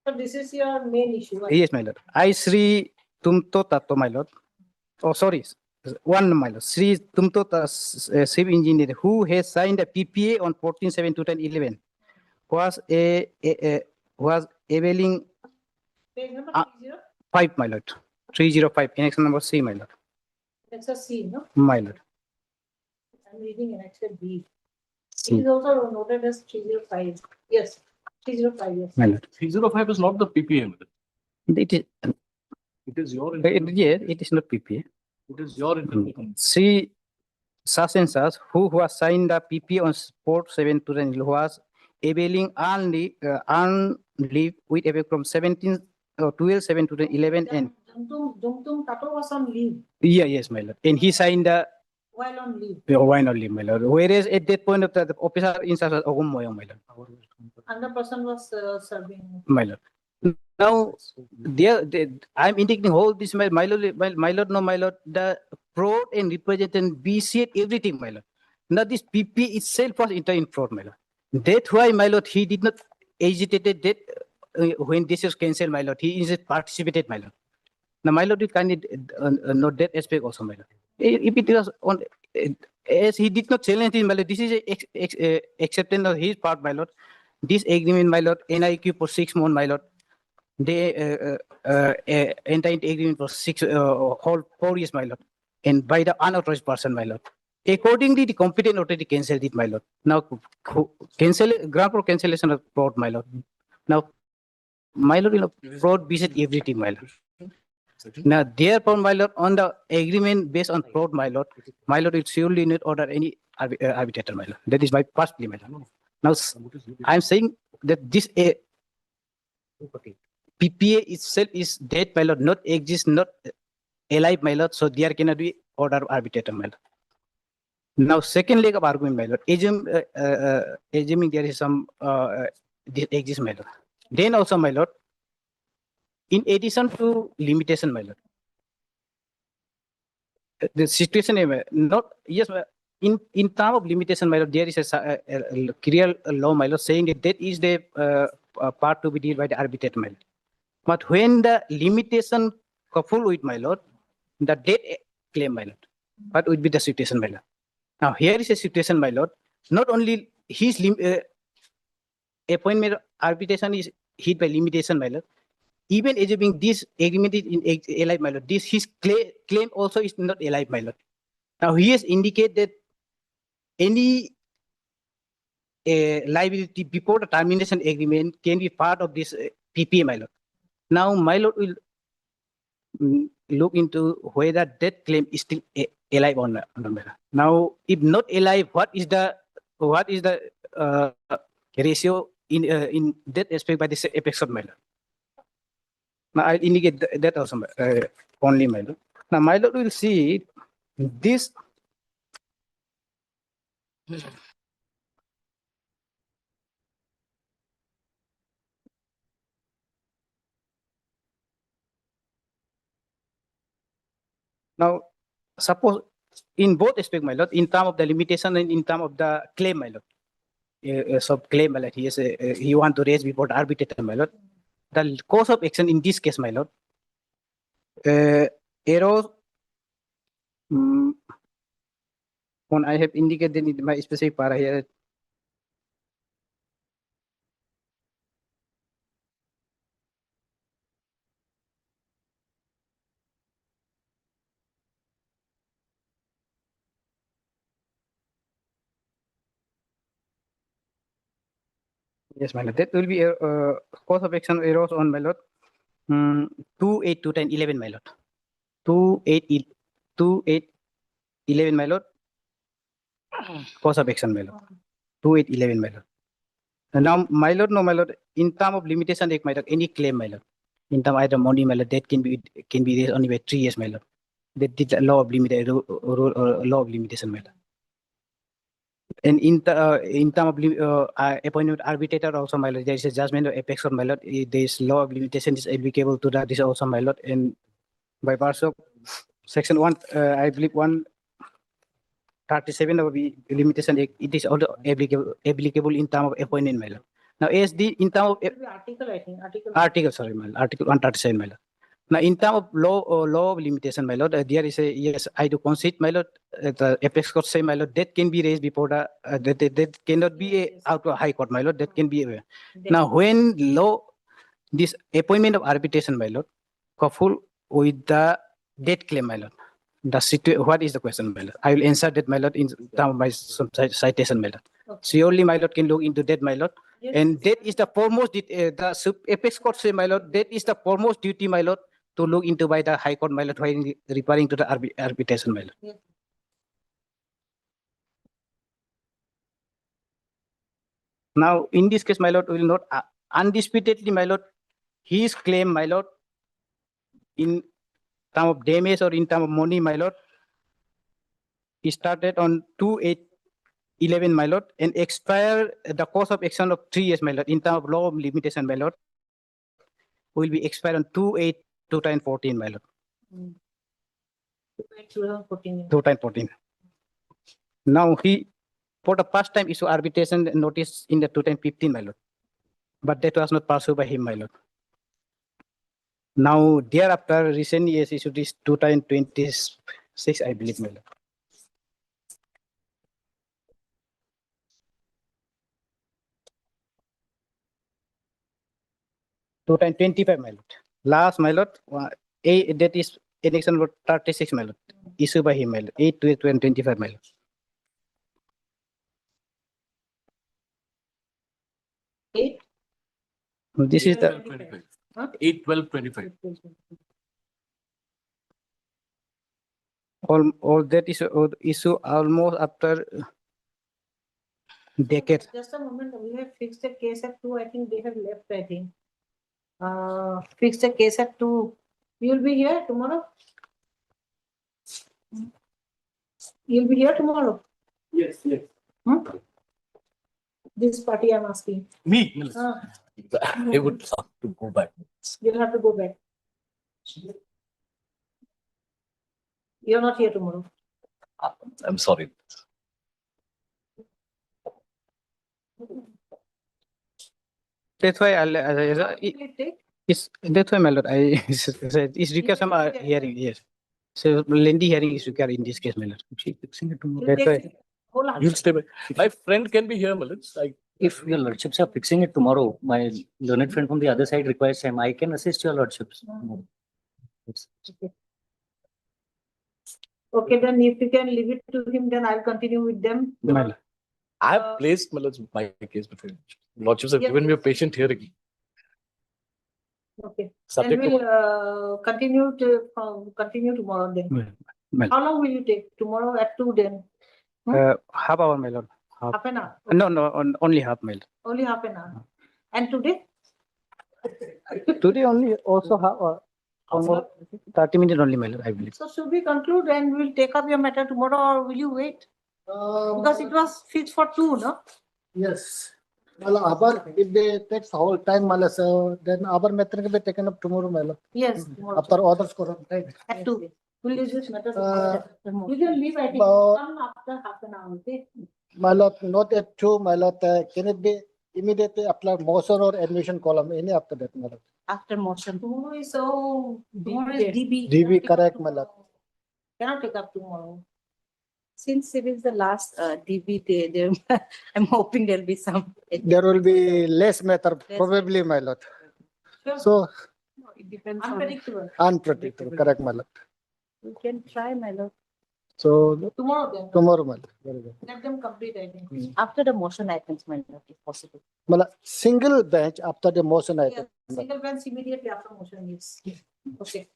So this is your main issue. Yes, my lord. I Sri Tumto Tato, my lord. Oh, sorry. 1, my lord. Sri Tumto civil engineer who has signed a PPA on 14/7/2011 was availing Page number 5, my lord. 305. Annex number C, my lord. That's a C, no? My lord. I'm reading an Excel B. C. It is also noted as 305. Yes, 305, yes. My lord. 305 is not the PPM. It is. It is your. Yes, it is not PPA. It is your interpretation. Sri Sasensas, who was signed the PPA on 4/7/2011 was availing only leave with effect from 12/7/2011 and. Jumtum Tato was on leave Yeah, yes, my lord. And he signed the. while on leave. Why not leave, my lord? Whereas at that point of the officer in charge was Ogummoyo, my lord. And the person was serving. My lord. Now, I'm indicating all this, my lord, no, my lord, the fraud and representation, BC, everything, my lord. Now, this PP itself was in fraud, my lord. That's why, my lord, he did not agitated that when this is cancelled, my lord. He is participated, my lord. Now, my lord, you can note that aspect also, my lord. If it was on, as he did not challenge this, my lord, this is acceptance of his part, my lord. This agreement, my lord, NIQ for 6 months, my lord. They enter into agreement for 4 years, my lord, and by the unauthorized person, my lord. Accordingly, the competent authority cancelled it, my lord. Now, grant for cancellation of fraud, my lord. Now, my lord, fraud visit everything, my lord. Now, therefore, my lord, on the agreement based on fraud, my lord will surely not order any arbitrator, my lord. That is my first plea, my lord. Now, I'm saying that this PPA itself is dead, my lord, not exist, not alive, my lord. So there cannot be order of arbitrator, my lord. Now, second leg of argument, my lord, assuming there is some this exists, my lord. Then also, my lord, in addition to limitation, my lord, the situation not yes, in terms of limitation, my lord, there is a clear law, my lord, saying that that is the part to be dealt by the arbitrator, my lord. But when the limitation coupled with, my lord, the debt claim, my lord, what would be the situation, my lord? Now, here is a situation, my lord. Not only his appointment arbitration is hit by limitation, my lord. Even assuming this agreement is in alive, my lord, this his claim also is not alive, my lord. Now, he has indicated that any liability before the termination agreement can be part of this PPA, my lord. Now, my lord will look into whether that claim is still alive or not. Now, if not alive, what is the ratio in that aspect by this apex of, my lord? Now I'll indicate that also only, my lord. Now my lord will see this. Now, suppose in both aspects, my lord, in terms of the limitation and in terms of the claim, my lord. So claim, my lord, he want to raise before the arbitrator, my lord. The course of action in this case, my lord, arrows. When I have indicated in my specific para here. Yes, my lord. That will be course of action arrows on, my lord. 2, 8, 2, 10, 11, my lord. 2, 8, 2, 8, 11, my lord. Course of action, my lord. 2, 8, 11, my lord. And now, my lord, no, my lord, in terms of limitation, my lord, any claim, my lord, in terms of either money, my lord, that can be raised only by 3 years, my lord. That is the law of law of limitation, my lord. And in terms of appointment arbitrator, also, my lord, there is a judgment of apex, my lord. This law of limitation is applicable to that. This also, my lord, and by virtue of section 1, I believe 137 of the limitation act, it is also applicable in terms of appointment, my lord. Now, ASD in terms of Article, I think, article, sorry, my lord, article 137, my lord. Now, in terms of law of limitation, my lord, there is a, yes, I do concede, my lord, the apex court say, my lord, that can be raised before the, that cannot be out to a high court, my lord, that can be. Now, when this appointment of arbitration, my lord, coupled with the debt claim, my lord, what is the question, my lord? I will answer that, my lord, in terms of my citation, my lord. Surely, my lord, can look into that, my lord. Yes. And that is the foremost, the apex court say, my lord, that is the foremost duty, my lord, to look into by the high court, my lord, while referring to the arbitration, my lord. Yes. Now, in this case, my lord, will not undisputedly, my lord, his claim, my lord, in terms of damage or in terms of money, my lord, he started on 2/8/11, my lord, and expire the course of action of 3 years, my lord, in terms of law of limitation, my lord, will be expired on 2/8/2014, my lord. 2014. Now he, for the first time, issue arbitration notice in the 2015, my lord, but that was not pursued by him, my lord. Now, thereafter, recently, yes, issued this 2026, I believe, my lord. 2025, my lord. Last, my lord, that is election vote 36, my lord, issued by him, my lord, 8/2025, my lord. This is the 8/12/25. all that is issue almost after decade. Just a moment, we have fixed the case at 2. I think they have left, I think. Fixed the case at 2. You will be here tomorrow? You'll be here tomorrow? Yes, yes. This party I'm asking. Me? I would have to go back. You'll have to go back. You're not here tomorrow. I'm sorry. That's why that's why, my lord, I said it's required some hearing, yes. So lengthy hearing is required in this case, my lord. Fixing it tomorrow. That's why. You'll stay back. My friend can be here, Malaj. If your lordships are fixing it tomorrow, my learned friend from the other side requires time. I can assist your lordships. Okay, then if you can leave it to him, then I'll continue with them. I have placed Malaj my case between lordships have given me a patient hearing. Okay. Subject then we'll continue tomorrow then. How long will you take? Tomorrow at 2 then? Half hour, my lord. Half an hour? No, only half, my lord. Only half an hour. And today? Today only also have almost 30 minutes only, my lord, I believe. So should we conclude and we'll take up your matter tomorrow, or will you wait? Because it was fixed for 2, no? Yes. Well, if they take whole time, so then our matter can be taken up tomorrow, Mala. Yes, tomorrow. After others, right? At 2. Will you just matter? You can leave, I think, come after half an hour, okay? Mala, not at 2, Mala, can it be immediately after motion or admission column, any after that, Mala? After motion. Tomorrow is DB. DB, correct, Mala. Cannot take up tomorrow. Since it is the last DB day, there, I'm hoping there'll be some. There will be less matter, probably, my lord. So, It depends Unpredictable. unpredictable, correct, my lord. We can try, my lord. So, Tomorrow then. tomorrow, my lord. Very good. Let them complete, I think. After the motion items, my lord, if possible. Mala, single bench after the motion item. Single bench immediately after motion, yes. Okay.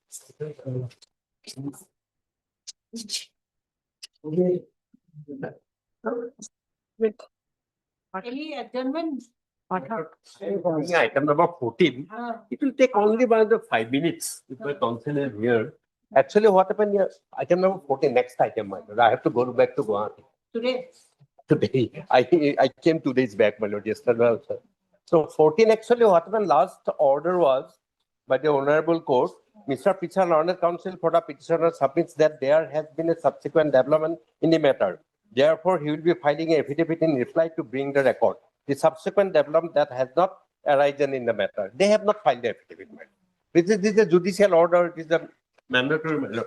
Any adjournment? Item number 14. It will take only about 5 minutes if the council is here. Actually, what happened here? Item number 14, next item, my lord. I have to go back to Guwahati. Today. Today. I came 2 days back, my lord, yesterday also. So 14, actually, what happened last order was by the Honorable Court, Mr. Picha Learned Counsel for the petitioner submits that there has been a subsequent development in the matter. Therefore, he will be filing an affidavit in reply to bring the record. The subsequent development that has not arisen in the matter. They have not filed the affidavit. This is a judicial order. It is a mandatory matter.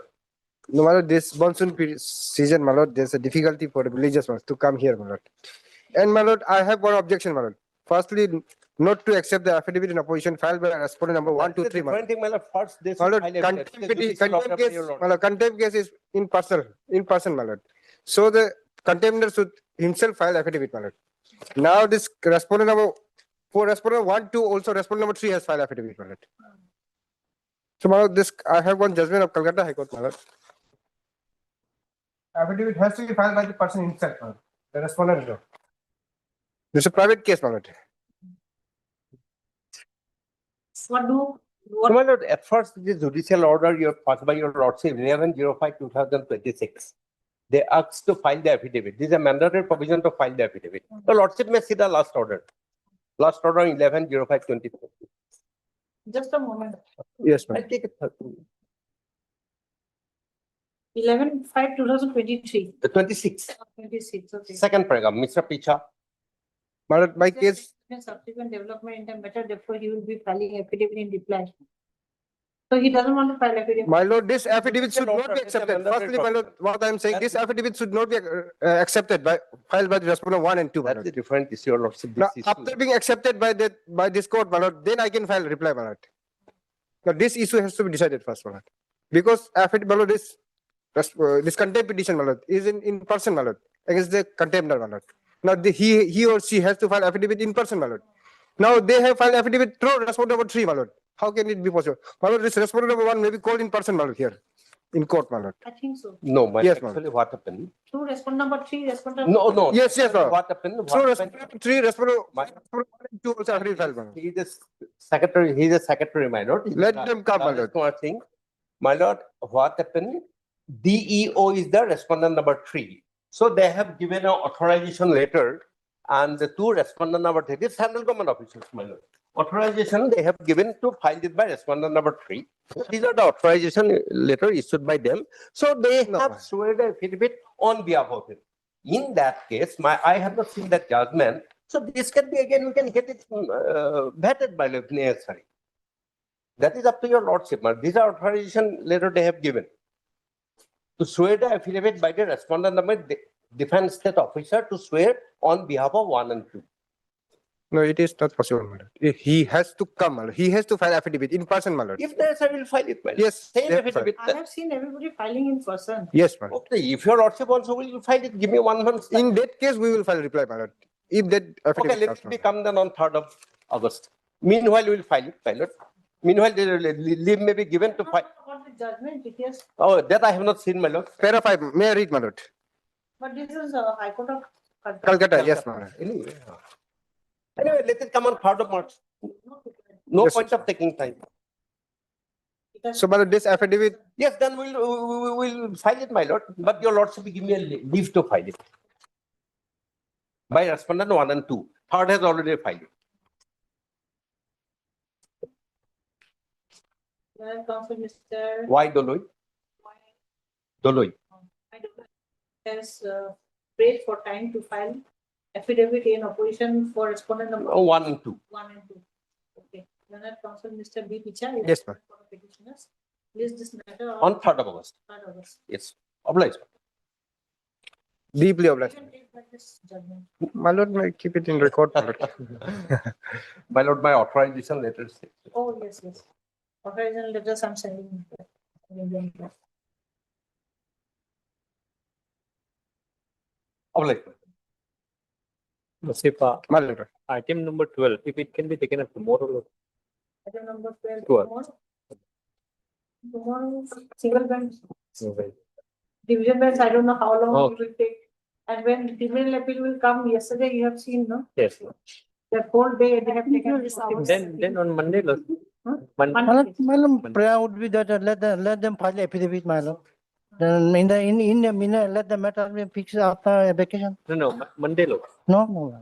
No matter this monsoon season, my lord, there's a difficulty for the villagers to come here, my lord. And my lord, I have one objection, my lord. Firstly, not to accept the affidavit in opposition filed by respondent number 1, 2, 3. My lord, first this my lord, contempt case is in person, my lord. So the contender should himself file affidavit, my lord. Now this respondent number 4, respondent 1, 2, also respondent number 3 has filed affidavit, my lord. So my lord, this I have one judgment of Calcutta High Court, my lord. Affidavit has to be filed by the person himself, my lord. The respondent. This is a private case, my lord. What do? So, my lord, at first, the judicial order you have passed by your lordship 11/05/2026. They asked to file the affidavit. This is a mandatory provision to file the affidavit. The lordship may see the last order. Last order 11/05/2026. Just a moment. Yes, ma'am. I'll take it. 11/5/2023. The 26. 26. Okay. Second paragraph, Mr. Picha. My lord, my case. Subsequent development in the matter, therefore he will be filing affidavit in reply. So he doesn't want to file affidavit. My lord, this affidavit should not be accepted. Firstly, my lord, what I am saying, this affidavit should not be accepted by filed by the respondent 1 and 2. That's a different issue, your lordship. Now, after being accepted by this court, my lord, then I can file reply, my lord. Now, this issue has to be decided first, my lord, because affidavit, my lord, this contempt petition, my lord, is in person, my lord, against the contemptor, my lord. Now, he or she has to file affidavit in person, my lord. Now, they have filed affidavit through respondent number 3, my lord. How can it be possible? My lord, this respondent number 1 may be called in person, my lord, here in court, my lord. I think so. No, my Yes, actually what happened? Through respondent number 3, respondent. No. Yes, my ma'am. What happened? So, respondent 3, respondent 2 also affidavit filed, my lord. He is a secretary, my lord. Let them come, my lord. My lord, what happened? DEO is the respondent number 3. So they have given an authorization letter, and the 2 respondent number 3, this handle government officials, my lord. Authorization they have given to file it by respondent number 3. These are the authorization letter issued by them. So they have sworn a affidavit on behalf of him. In that case, I have not seen that judgment. So this can be again, we can get it vetted by the necessary. That is up to your lordship. These are authorization letter they have given to swear the affidavit by the respondent number defense state officer to swear on behalf of 1 and 2. No, it is not possible, my lord. He has to come, my lord. He has to file affidavit in person, my lord. If there is, I will file it. My lord. Yes, Same they have affidavit. I have seen everybody filing in person. Yes, my lord. Okay, if your lordship also will file it, give me 1 month. In that case, we will file reply, my lord. If that affidavit Okay, let it come then on 3rd of August. Meanwhile, we will file it, my lord. Meanwhile, the leave may be given to file. What the judgment it is. Oh, that I have not seen, my lord. Para 5, may I read, my lord? But this is High Court of Calcutta, yes, my lord. Anyway, let it come on 3rd of March. No Yes, point of taking time. So, my lord, this affidavit, Yes, then we'll file it, my lord, but your lordship will give me a leave to file it. By respondent 1 and 2. Third has already filed it. Council Mr. Why Doloi? Doloi. I don't know. Has prayed for time to file affidavit in opposition for respondent number 1 and 2. 1 and 2. Okay. Learned Council Mr. B. Picha. Yes, ma'am. For the petitioners. List this matter On 3rd of August. 3rd August. Yes. Obliged. deeply obliged. You can take back this judgment. My lord, may keep it in record. My lord. My lord, my authorization letters. Oh, yes, yes. Authorization letters I'm sending. Obliged. Lordship, My lord. item number 12, if it can be taken up tomorrow. Item number 12. Sure. Tomorrow, single bench. Okay. Division bench, I don't know how long Okay. it will take. And when the criminal appeal will come, yesterday you have seen, no? Yes. That whole day they have taken. Then on Monday, Lordship. My lord, prayer would be that let them file affidavit, my lord. Then in the minute, let the matter be fixed after vacation. No, Monday, Lordship. No.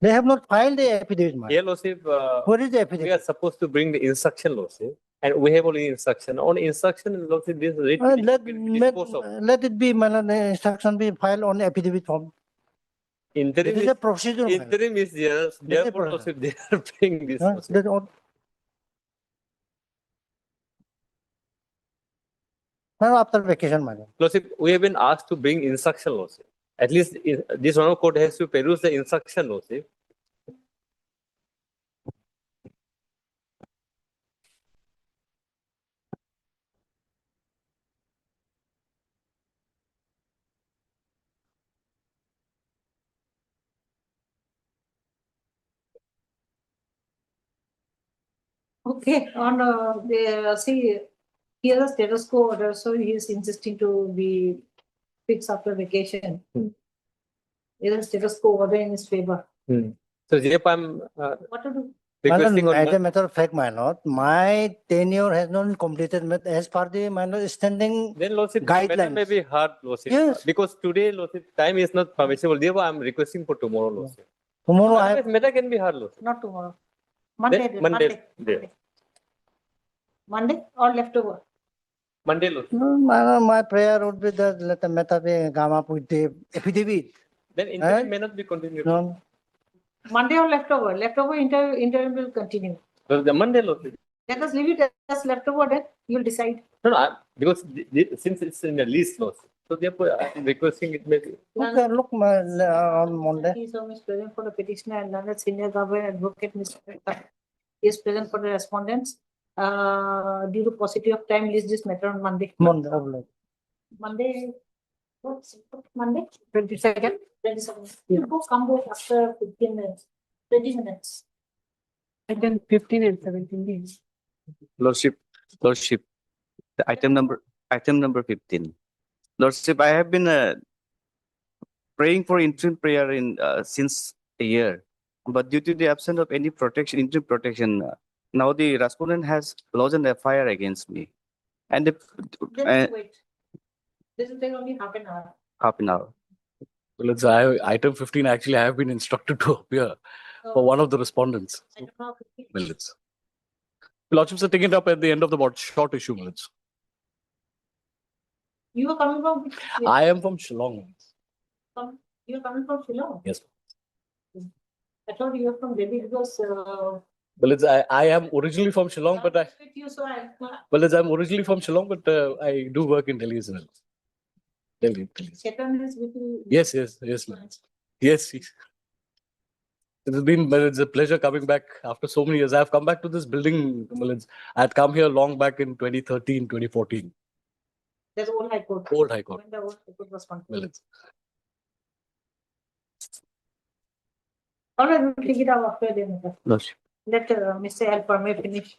They have not filed the affidavit, my Here, Lordship, What is the we affidavit? are supposed to bring the instruction, Lordship. And we have only instruction. On instruction, Lordship, this rate Let will be disposed of. it be, my lord, the instruction be filed on the affidavit form. Interim It is a procedure, my lord. Interim is there. Therefore, Lordship, they are paying this. Huh? Lordship. That's all. Now after vacation, my lord. Lordship, we have been asked to bring instruction, Lordship. At least this one court has to peruse the instruction, Lordship. Okay, on the see, here the status quo order, so he is insisting to be fixed after vacation. Here the status quo order in his favor. So, Jep, I'm What to do? requesting on As a the, matter of fact, my lord, my tenure has not been completed as per the my lord standing then Lordship, this matter guidelines. may be hard, Lordship. Yes. Because today, Lordship, time is not permissible. Therefore, I'm requesting for tomorrow, Lordship. Tomorrow I Otherwise, matter can be hard, Lordship. Not tomorrow. Monday. Then Monday. There. Monday or leftover. Monday, Lordship. No, my prayer would be that let the matter be come up with the affidavit. Then interim may not be continued. No. Monday or leftover. Leftover interim will continue. So the Monday, Lordship. Let us leave it as leftover, then you'll decide. No, because since it's in the list, Lordship. So therefore, I'm requesting it may be. Look on Monday. He is present for the petitioner and learned senior government advocate Mr. is present for the respondents. Due to paucity of time, list this matter on Monday. Monday. Monday. What's Monday? 22nd. 22nd. You go come back after 15 minutes. 20 minutes. And then 15 and 17 days. Lordship, the item number 15. Lordship, I have been praying for interim prayer in since a year, but due to the absence of any protection, interim protection, now the respondent has lodged an FIR against me, and Then wait. This will take only half an hour. half an hour. Well, it's item 15. Actually, I have been instructed to appear for one of the respondents. Item number 15. Minutes. Lordships are taking it up at the end of the short issue minutes. You are coming from which place? I am from Shillong. You are coming from Shillong? Yes. I thought you were from Delhi because Well, I am originally from Shillong, but with you, so I'm originally from Shillong, but I do work in Delhi as well. Delhi. Chetan is with you. Yes. Yes. It's a pleasure coming back after so many years. I've come back to this building. I had come here long back in 2013, 2014. There's old High Court. Old High Court. When the old High Court was founded. Well, All right, we'll take it up after the Lordship. Let Mr. L. Parme finish.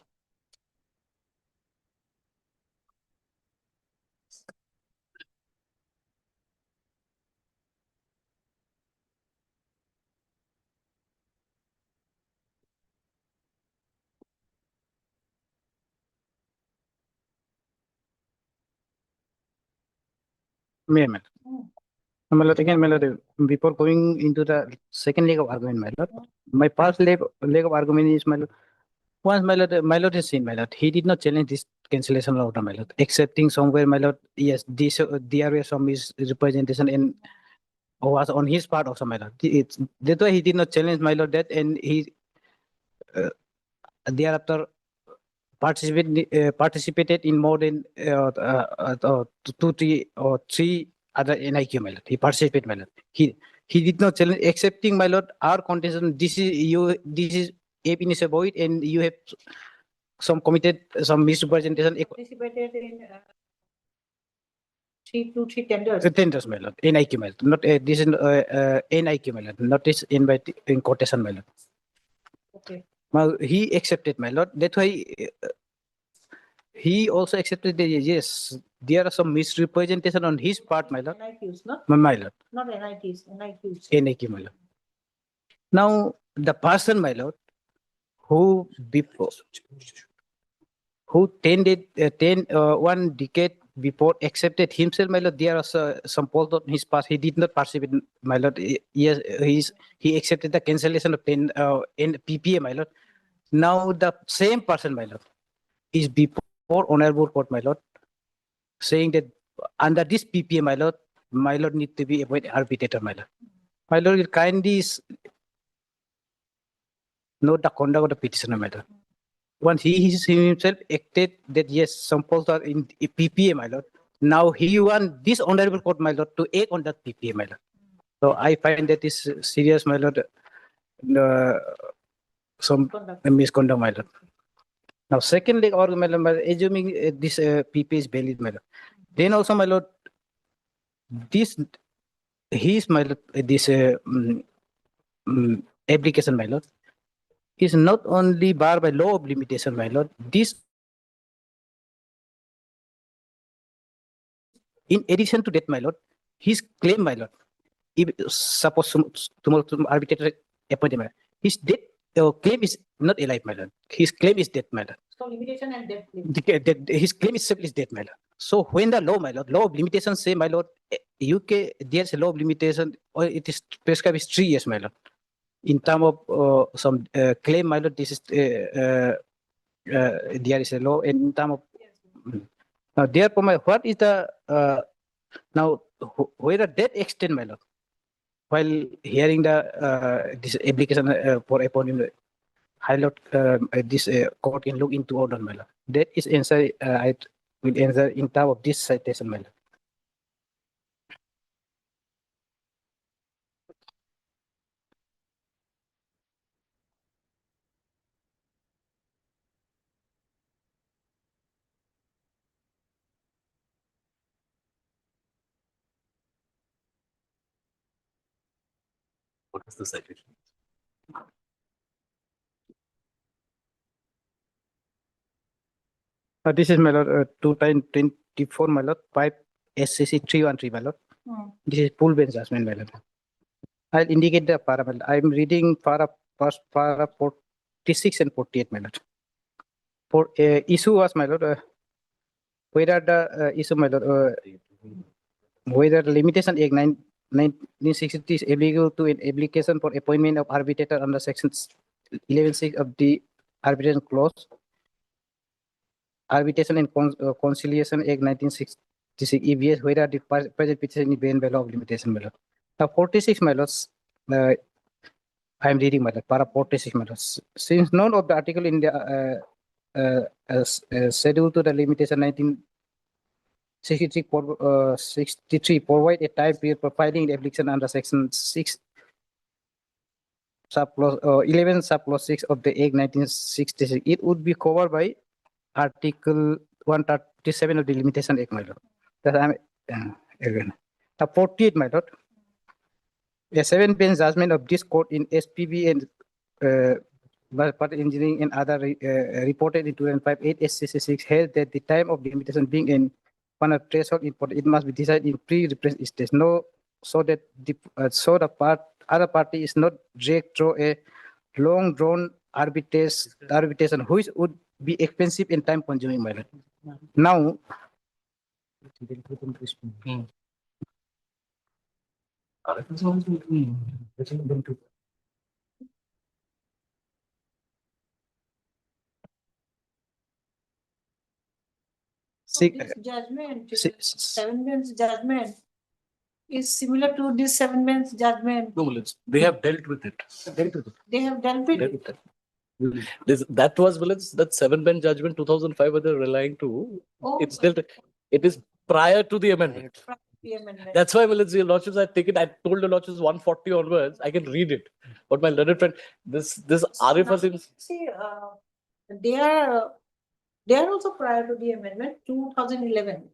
May, my lord. My lord, again, my lord, before going into the second leg of argument, my lord, my first leg of argument is, my lord, once my lord has seen, my lord, he did not challenge this cancellation order, my lord, accepting somewhere, my lord, yes, this there were some misrepresentation and was on his part also, my lord. That's why he did not challenge, my lord, that, and he thereafter participated in more than three other NIQ, my lord. He participated, my lord. He did not challenge, accepting, my lord, our contention. This is ab initio void, and you have some committed some misrepresentation. Participated in 3 tenders. Tenders, my lord. NIQ, my lord. Not this is NIQ, my lord. Not this in quotation, my lord. Okay. Now he accepted, my lord. That's why he also accepted that yes, there are some misrepresentation on his part, my lord. NIQs, no? My lord. Not NITs, NIQs. NIQ, my lord. Now the person, my lord, who before who tended 1 decade before accepted himself, my lord, there are some fault on his part. He did not participate, my lord. Yes, he accepted the cancellation of 10 in PPA, my lord. Now the same person, my lord, is before honorable court, my lord, saying that under this PPA, my lord need to be appointed arbitrator, my lord. My lord will kindly note the conduct of the petitioner, my lord. Once he himself acted that yes, some faults are in PPA, my lord. Now he want this honorable court, my lord, to act on that PPA, my lord. So I find that is serious, my lord. Some misconduct, my lord. Now, second leg argument, my lord, assuming this PPA is valid, my lord. Then also, my lord, this his, my lord, this application, my lord, is not only barred by law of limitation, my lord. This, in addition to that, my lord, his claim, my lord, if suppose tomorrow arbitrator appointed, my lord, his death claim is not alive, my lord. His claim is death, my lord. So limitation and death claim. His claim itself is death, my lord. So when the law, my lord, law of limitation say, my lord, UK, there's a law of limitation, or it is prescribed is 3 years, my lord. In terms of some claim, my lord, this is there is a law, and in terms of now, therefore, what is the now whether that extent, my lord, while hearing the this application for appointment, highlight this court can look into order, my lord. That is answer. I will answer in terms of this citation, my lord. What is the citation? This is, my lord, 2024, my lord, 5 SCC 313, my lord. This is full bench judgment, my lord. I'll indicate the para, my lord. I'm reading para 46 and 48, my lord. For issue was, my lord, whether the issue, my lord, whether the limitation act 1960 is applicable to an application for appointment of arbitrator under sections 11.6 of the arbitration clause. Arbitration and Conciliation Act 1966 EBS, whether the present petition is banned by law of limitation, my lord. Now 46, my lords, I am reading, my lord, para 46, my lords. Since none of the article in the schedule to the limitation 1963 provide a time period for filing the application under section 6 subclause 11 subclause 6 of the Act 1966. It would be covered by Article 137 of the Limitation Act, my lord. That I'm again. Now 48, my lord. A 7-bench judgment of this court in SPB and part engineering and other reported in 2005 8 SCC 6 held that the time of the limitation being in one of threshold important, it must be decided in pre-represent stage. No, so that the other party is not dragged through a long drawn arbitration which would be expensive and time consuming, my lord. Now So this judgment, seven bench judgment is similar to this seven bench judgment. No, they have dealt with it. They have dealt with it. That was that seven bench judgment 2005 where they're relying to. Oh. It's still, it is prior to the amendment. The amendment. That's why your lordships, I take it. I told the lordships 140 onwards. I can read it. But my learned friend, this Arifa thing. See, they are also prior to the amendment 2011.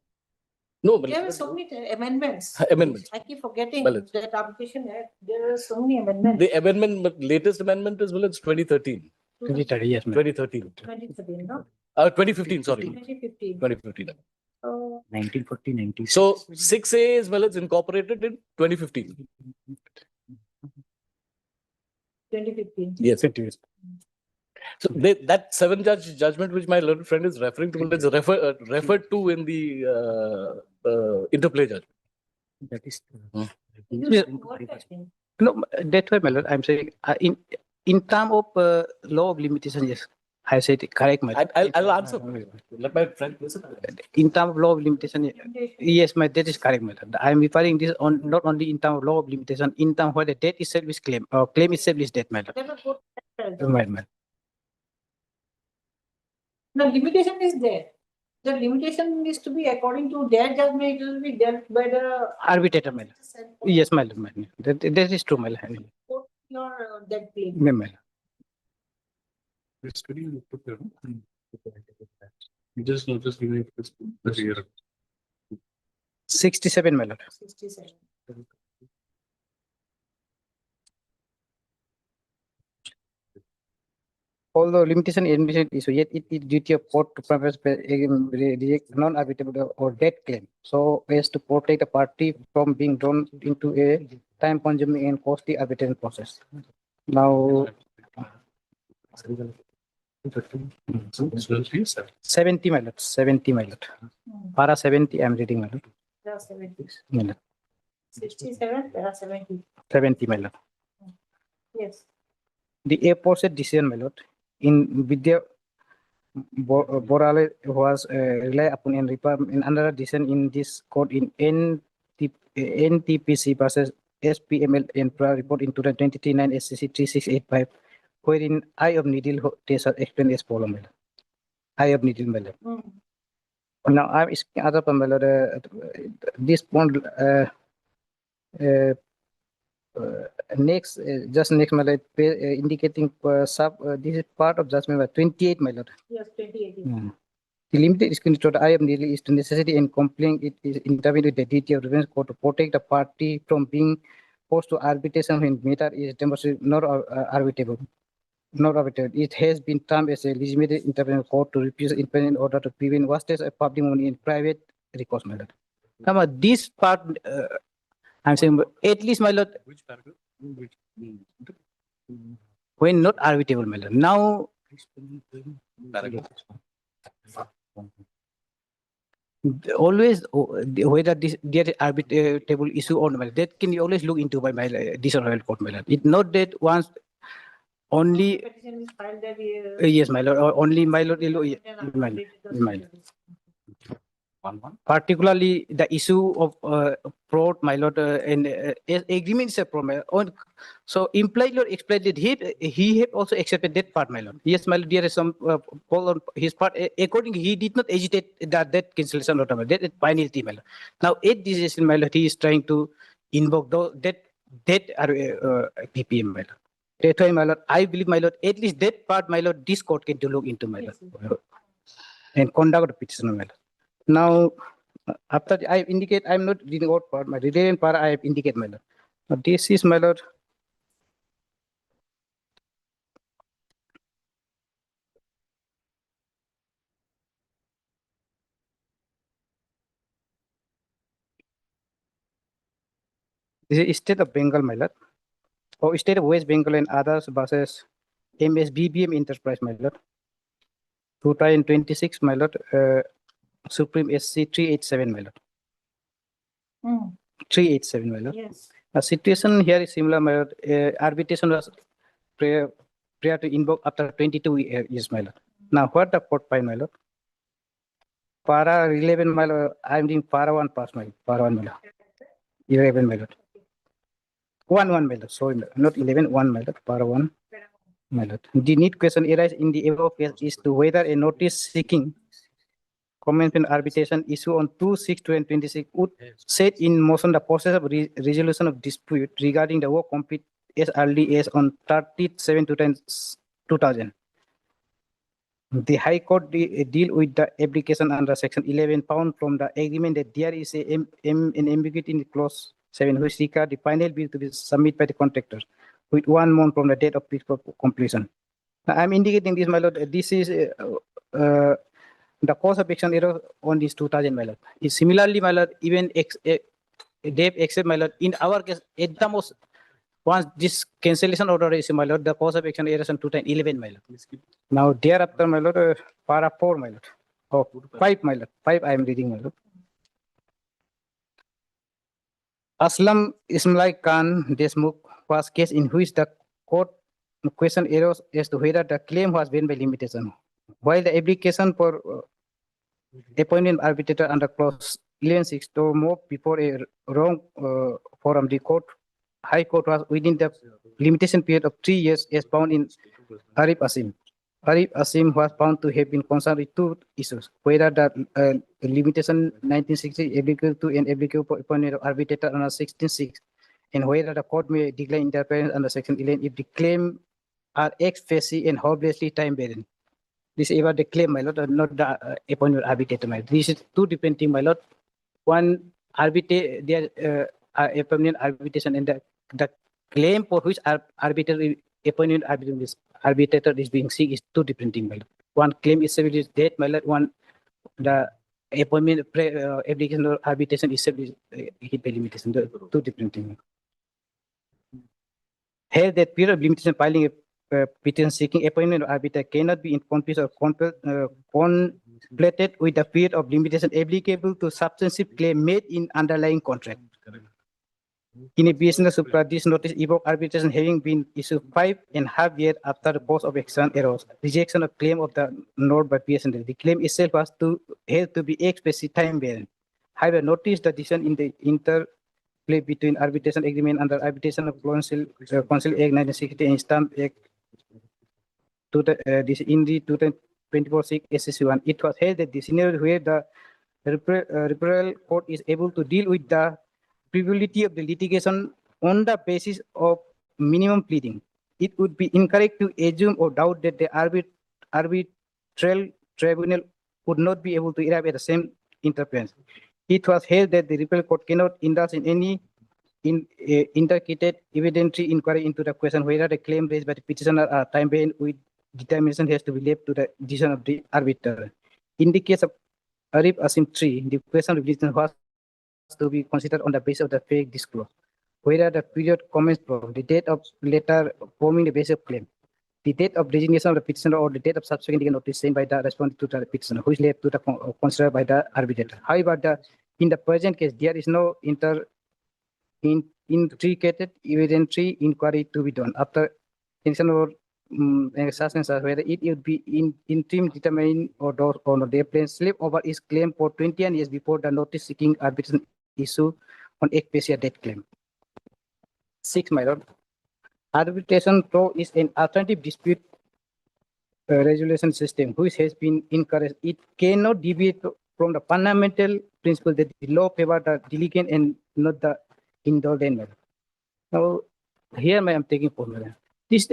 No, but There were so many amendments. Amendments. I keep forgetting Well, that Arbitration Act. There are so many amendments. the amendment, latest amendment is 2013. 2030, yes, ma'am. 2013. 2013, no? 2015, sorry. 2015. 2015. 1940, 90. So 6A is it's incorporated in 2015. 2015. Yes, it is. So that seven judge judgment which my learned friend is referring to is referred to in the interplay judgment. That is. No, that's why, my lord, I'm saying in terms of law of limitation, yes, I said it correct, my lord. I'll answer. Let my friend listen. In terms of law of limitation, yes, that is correct, my lord. I'm referring this on not only in terms of law of limitation, in terms where the debt itself is claim or claim itself is debt, my lord. Right, my lord. The limitation is there. The limitation is to be according to their judgment. It will be dealt by the Arbitrator, my lord. Yes, my lord, my lord. That is true, my lord. your debt claim. My lord. You just notice giving the year. 67, my lord. 67. Although limitation admission is yet it is duty of court to preface reject non-arbitrable or debt claim, so as to protect the party from being drawn into a time-consuming and costly arbitration process. Now, 70, my lord. 70, my lord. Para 70, I'm reading, my lord. Para 70. My lord. 67, para 70. 70, my lord. Yes. The aforesaid decision, my lord, in Vidya Borale was relied upon and in another decision in this court in NTPC versus SPML and report in 2023 9 SCC 3685, wherein eye of needle test are explained as follows, my lord. Eye of needle, my lord. Now I'm asking other, my lord, this point. Next, just next, my lord, indicating this is part of judgment by 28, my lord. Yes, 28. The limited expenditure I am nearly is to necessity and complying it is intervened with the duty of defense court to protect the party from being forced to arbitration when matter is demonstrated not arbitrable. Not arbitrable. It has been termed as a legitimate intervention court to refuse independent order to prevent wastage of public money in private recourse, my lord. Now, this part, I'm saying, at least, my lord, when not arbitrable, my lord. Now, always whether there is arbitrable issue or not, that can be always look into by my dishonorable court, my lord. It's not that once only. Petition is filed that Yes, my lord. Or only my lord. My lord. Particularly the issue of fraud, my lord, and agreement is a problem. So implied lord explained that he have also accepted that part, my lord. Yes, my lord, there is some fall on his part. Accordingly, he did not agitate that cancellation order, that finality, my lord. Now, at this decision, my lord, he is trying to invoke that PPM, my lord. That's why, my lord, I believe, my lord, at least that part, my lord, this court can look into, my lord, and conduct a petition, my lord. Now, after I indicate, I'm not reading out part, my relevant part, I have indicated, my lord. Now, this is, my lord. This is State of Bengal, my lord. Or State of West Bengal and others versus MSBBM Enterprise, my lord. 2026, my lord. Supreme SC 387, my lord. 387, my lord. Yes. The situation here is similar, my lord. Arbitration was prior to invoke after 22 years, my lord. Now, what the court find, my lord? Para 11, my lord. I'm doing para 1 pass, my lord. Para 1, my lord. 11, my lord. 1, my lord. Sorry, not 11, 1, my lord. Para 1, my lord. The need question arises in the above case is to whether a notice seeking commencement arbitration issue on 2/6/2026 would set in motion the process of resolution of dispute regarding the work complete as early as on 30/7/2000. The High Court deal with the application under Section 11 found from the agreement that there is an ambiguity in clause 7, which requires the final bill to be submitted by the contractor with 1 month from the date of completion. Now, I'm indicating this, my lord. This is the cause of action error on this 2000, my lord. Similarly, my lord, even Dave except, my lord, in our case, at the most, once this cancellation order is, my lord, the cause of action error on 2011, my lord. Now, thereafter, my lord, para 4, my lord. Oh, 5, my lord. 5, I am reading, my lord. Aslam Ismail Khan Desmukh was case in which the court question arose as to whether the claim was been by limitation. While the application for appointment arbitrator under clause 11.6 to move before a wrong forum, the High Court was within the limitation period of 3 years as found in Arif Asim. Arif Asim was found to have been concerned with 2 issues, whether the limitation 1960 applicable to an applicable for appointment of arbitrator under 16.6, and whether the court may decline interference under Section 11 if the claim are ex facie and hopelessly time barren. This is about the claim, my lord, not the appointment of arbitrator, my lord. This is 2 different things, my lord. One, appointment arbitration, and the claim for which arbitrator is being seen is 2 different things, my lord. One claim itself is dead, my lord. One, the appointment application or arbitration itself is hit by limitation. 2 different things. Here, that period of limitation filing a petition seeking appointment of arbiter cannot be in conflict or conflated with the period of limitation applicable to substantive claim made in underlying contract. In a business supra, this notice evoke arbitration having been issued 5.5 years after the cause of action arose. Rejection of claim of the note by PSN. The claim itself has to be explicit time barren. However, notice the decision in the interplay between arbitration agreement under Arbitration of Council Act 1960 and Stamp Act this in the 2024-6 SSC1. It was held that the scenario where the referral court is able to deal with the probability of the litigation on the basis of minimum pleading. It would be incorrect to assume or doubt that the arbitral tribunal would not be able to arrive at the same interference. It was held that the referral court cannot indulge in any intricate evidentiary inquiry into the question whether the claim raised by the petitioner are time-bound with determination has to be left to the decision of the arbiter. In the case of Arif Asim 3, the question of decision was to be considered on the basis of the fake disclosure, whether the period commenced from the date of letter forming the basis of claim, the date of resignation of the petitioner, or the date of subsequent notice sent by the respondent to the petitioner, which led to the considered by the arbitrator. However, in the present case, there is no intricate evidentiary inquiry to be done after intention or whether it would be interim determined or not. The plain slip over is claimed for 21 years before the notice seeking arbitration issue on ex facie debt claim. 6, my lord. Arbitration law is an alternative dispute resolution system which has been encouraged. It cannot deviate from the fundamental principle that the law favors the delinquent and not the indulgent. Now, here I am taking for this.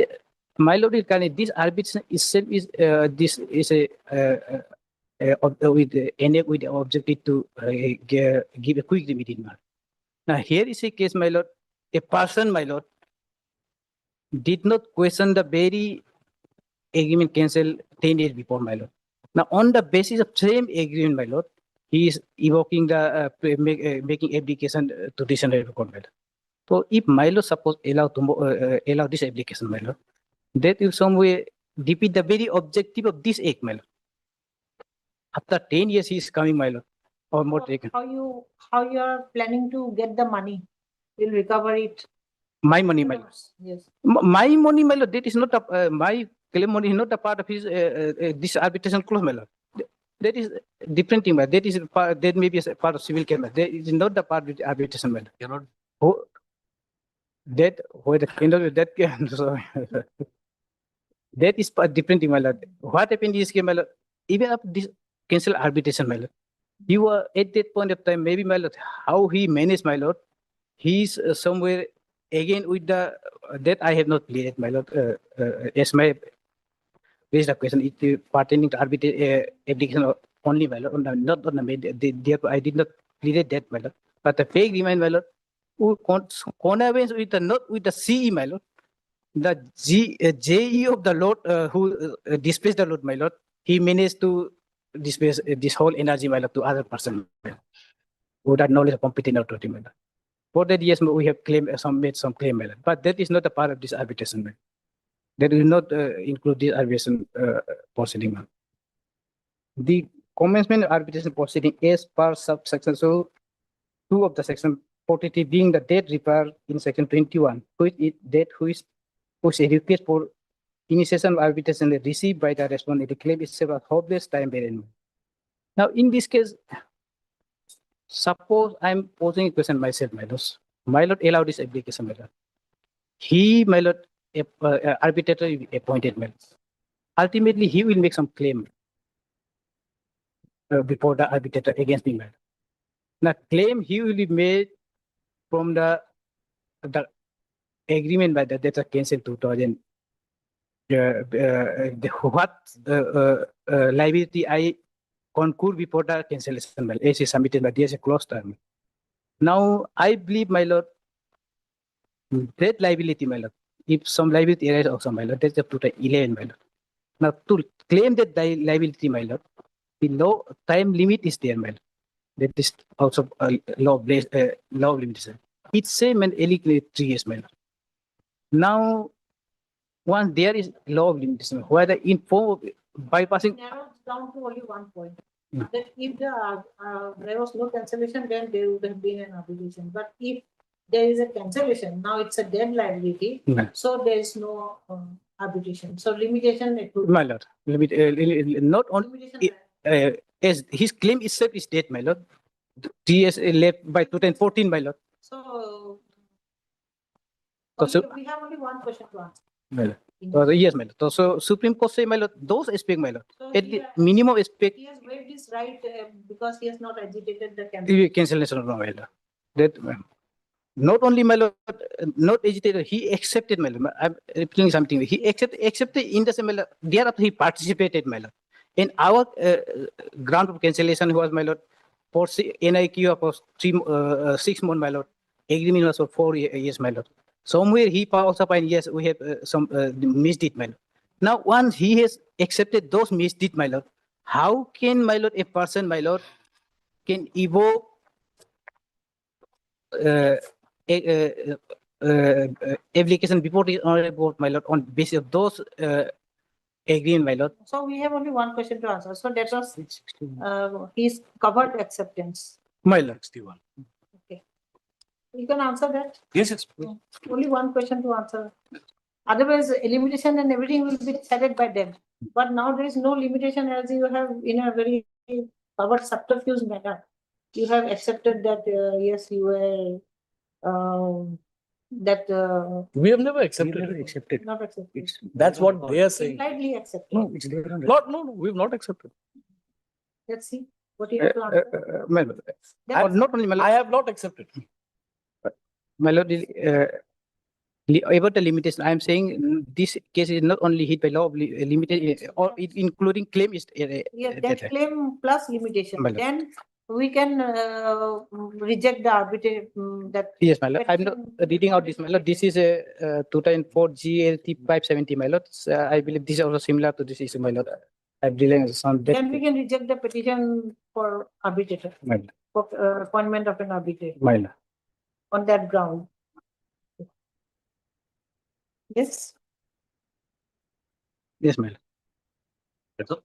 My lord, this arbitration itself is with the objective to give a quick remedy. Now, here is a case, my lord. A person, my lord, did not question the very agreement cancelled 10 years before, my lord. Now, on the basis of same agreement, my lord, he is evoking the making application to this court, my lord. So, if my lord suppose allow this application, my lord, that will some way defeat the very objective of this act, my lord. After 10 years, he is coming, my lord, or more taken. How you are planning to get the money? Will recover it. My money, my lord. Yes. My money, my lord, that is not a, my claim money is not a part of his, this arbitration clause, my lord. That is different thing, but that is part, that may be a part of civil case, but that is not the part of the arbitration, my lord. Cannot. Who, that, where the kind of, that, sorry. That is a different thing, my lord. What happened in this case, my lord, even after this cancel arbitration, my lord, he was at that point of time, maybe, my lord, how he managed, my lord, he's somewhere again with the, that I have not cleared, my lord, as my raised a question, it pertaining to arbitration application only, my lord, not on the main, therefore I did not clear that, my lord. But the fake remind, my lord, who connivance with the, not with the CE, my lord, the JE of the Lord who displaced the Lord, my lord, he managed to displace this whole energy, my lord, to other person who that knowledge of competent authority, my lord. For that, yes, we have claimed made some claim, my lord, but that is not a part of this arbitration, my lord. That will not include this arbitration proceeding, ma'am. The commencement of arbitration proceeding as per subsection so 2 of the section 43 being the date required in section 21, which is date which a request for initiation of arbitration received by the respondent. The claim itself a hopeless time barren. Now, in this case, suppose I'm posing a question myself, my lord. My lord allowed this application, my lord. He, my lord, arbitrator appointed, my lord. Ultimately, he will make some claim before the arbitrator against me, my lord. Now, claim he will be made from the agreement by the data cancel 2000. What liability I concur before the cancellation, as is submitted by DS close term. Now, I believe, my lord, that liability, my lord, if some liability arises also, my lord, that's up to the 11, my lord. Now, to claim that liability, my lord, the law time limit is there, my lord. That is also a law limitation. It's same and illegally 3 years, my lord. Now, once there is law of limitation, whether in form of bypassing. Narrows down to only one point. No. That if there was no cancellation, then there would have been an obligation. But if there is a cancellation, now it's a dead liability, No. so there is no arbitration. So limitation. My lord, not on as his claim itself is dead, my lord. TS left by 2014, my lord. So So, we have only one question to answer. my lord. Yes, my lord. So Supreme Court say, my lord, those aspects, my lord, So at the minimum aspect, he has waived his right because he has not agitated the cancellation of my lord. That not only, my lord, not agitated, he accepted, my lord. I'm repeating something. He accepted in the same, my lord. Thereafter, he participated, my lord. In our ground of cancellation was, my lord, for NIQ for 6 months, my lord. Agreement was for 4 years, my lord. Somewhere he powers up and yes, we have some misdeed, my lord. Now, once he has accepted those misdeed, my lord, how can, my lord, a person, my lord, can evoke application before the honorable board, my lord, on basis of those agreement, my lord? So we have only one question to answer. So that was his covered acceptance. My lord. Okay. You can answer that. Yes, yes. Only one question to answer. Otherwise, limitation and everything will be decided by them. But now there is no limitation as you have in a very covered subterfuge manner. You have accepted that, yes, you were that. We have never accepted. Not accepted. That's what they are saying. Impliedly accepted. No, it's there. No, we've not accepted. Let's see what you have to answer. My lord. Not only, my lord. I have not accepted. My lord, about the limitation, I am saying this case is not only hit by law of limited, or including claim is. Yeah, that claim plus limitation. My lord. Then we can reject the arbitrary that. Yes, my lord. I'm not reading out this, my lord. This is a 2004 GLT 570, my lord. I believe this is also similar to this issue, my lord. I'm dealing with some. Then we can reject the petition for arbitrator, My lord. for appointment of an arbitrator My lord. on that ground. Yes. Yes, my lord. That's all.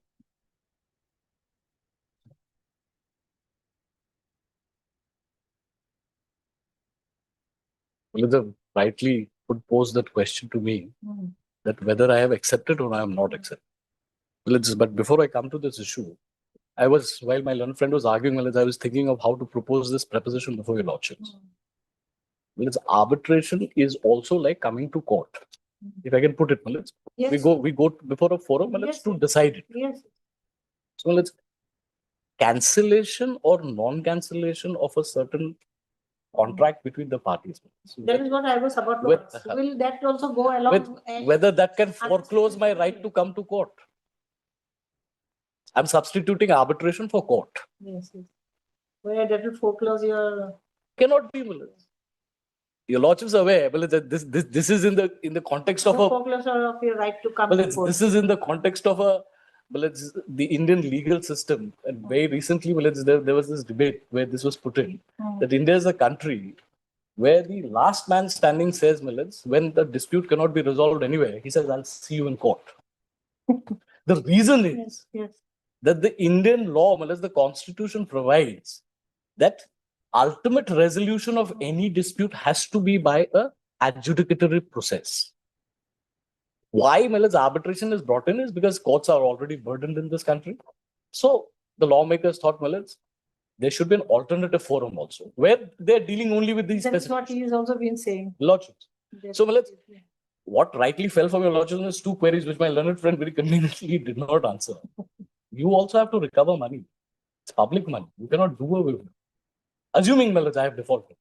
Lalitha rightly would pose that question to me, that whether I have accepted or I am not accepted. But before I come to this issue, while my learned friend was arguing, I was thinking of how to propose this preposition before your lordships. Arbitration is also like coming to court. If I can put it, Yes. we go before a forum to decide it. Yes. So cancellation or non-cancellation of a certain contract between the parties. That is what I was about to ask. Will that also go along? Whether that can foreclose my right to come to court. I'm substituting arbitration for court. Yes, yes. Where that will foreclose your. Cannot be. Your lordships are aware, but this is in the context of a. Foreclosure of your right to come to court. This is in the context of a. The Indian legal system, and very recently, there was this debate where this was put in that India is a country where the last man standing says, when the dispute cannot be resolved anywhere, he says, "I'll see you in court." The reason is that the Indian law, the Constitution provides that ultimate resolution of any dispute has to be by a adjudicatory process. Why arbitration is brought in is because courts are already burdened in this country. So the lawmakers thought, there should be an alternative forum also, where they're dealing only with these. That's what he has also been saying. Lordships. So what rightly fell from your lordships is two queries which my learned friend very conveniently did not answer. You also have to recover money. It's public money. You cannot do away with it. Assuming I have defaulted.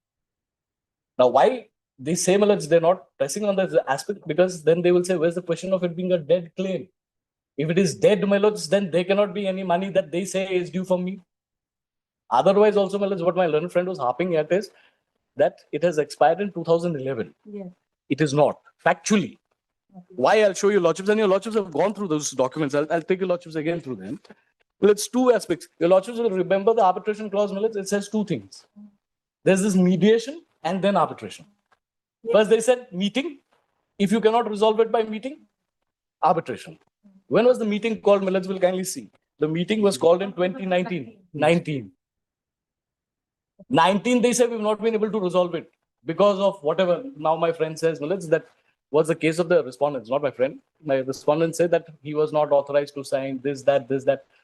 Now, why they say they're not pressing on this aspect? Because then they will say, where's the question of it being a dead claim? If it is dead, then there cannot be any money that they say is due from me. Otherwise, also, what my learned friend was harping at is that it has expired in 2011. Yes. It is not. Factually. Why? I'll show you lordships, and your lordships have gone through those documents. I'll take your lordships again through them. Well, it's two aspects. Your lordships will remember the arbitration clause, it says two things. There's this mediation and then arbitration. First, they said meeting. If you cannot resolve it by meeting, arbitration. When was the meeting called? We'll kindly see. The meeting was called in 2019. 19, they said we've not been able to resolve it because of whatever. Now my friend says, that was the case of the respondents, not my friend. My respondent said that he was not authorized to sign this, that.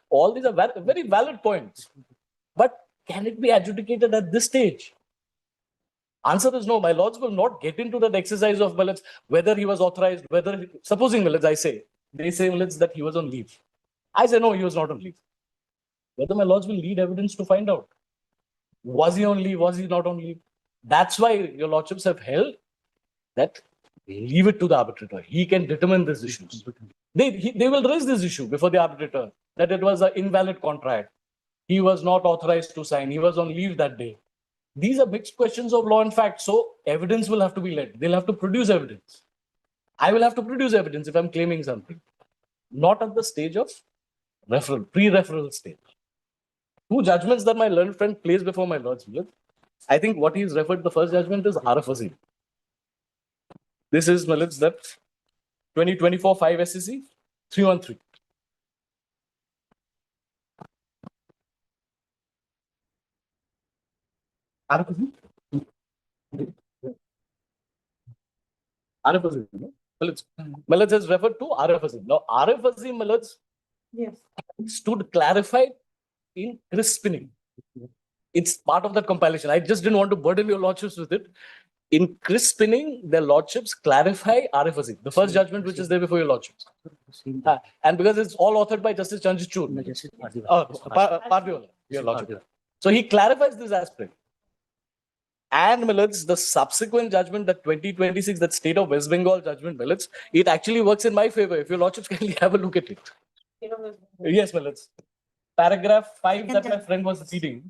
All these are very valid points. But can it be adjudicated at this stage? Answer is no. My lords will not get into that exercise of whether he was authorized, supposing I say, they say that he was on leave. I say no, he was not on leave. Whether my lords will lead evidence to find out. Was he on leave? Was he not on leave? That's why your lordships have held that leave it to the arbitrator. He can determine these issues. They will raise this issue before the arbitrator that it was an invalid contract. He was not authorized to sign. He was on leave that day. These are mixed questions of law and fact. So evidence will have to be led. They'll have to produce evidence. I will have to produce evidence if I'm claiming something. Not at the stage of referral, pre-referral stage. Two judgments that my learned friend placed before my lords. I think what he's referred to the first judgment is RFZ. This is that 2024 5 SEC 313. RFZ? RFZ. Malaj has referred to RFZ. Now, RFZ Malaj stood clarified in crisping. It's part of that compilation. I just didn't want to burden your lordships with it. In crisping, their lordships clarify RFZ, the first judgment which is there before your lordships. And because it's all authored by Justice Chandrachud. Pardiola, your lordship. So he clarifies this aspect. And the subsequent judgment, that 2026, that state of West Bengal judgment, it actually works in my favor. If your lordships can have a look at it. Yes, paragraph 5 that my friend was reading.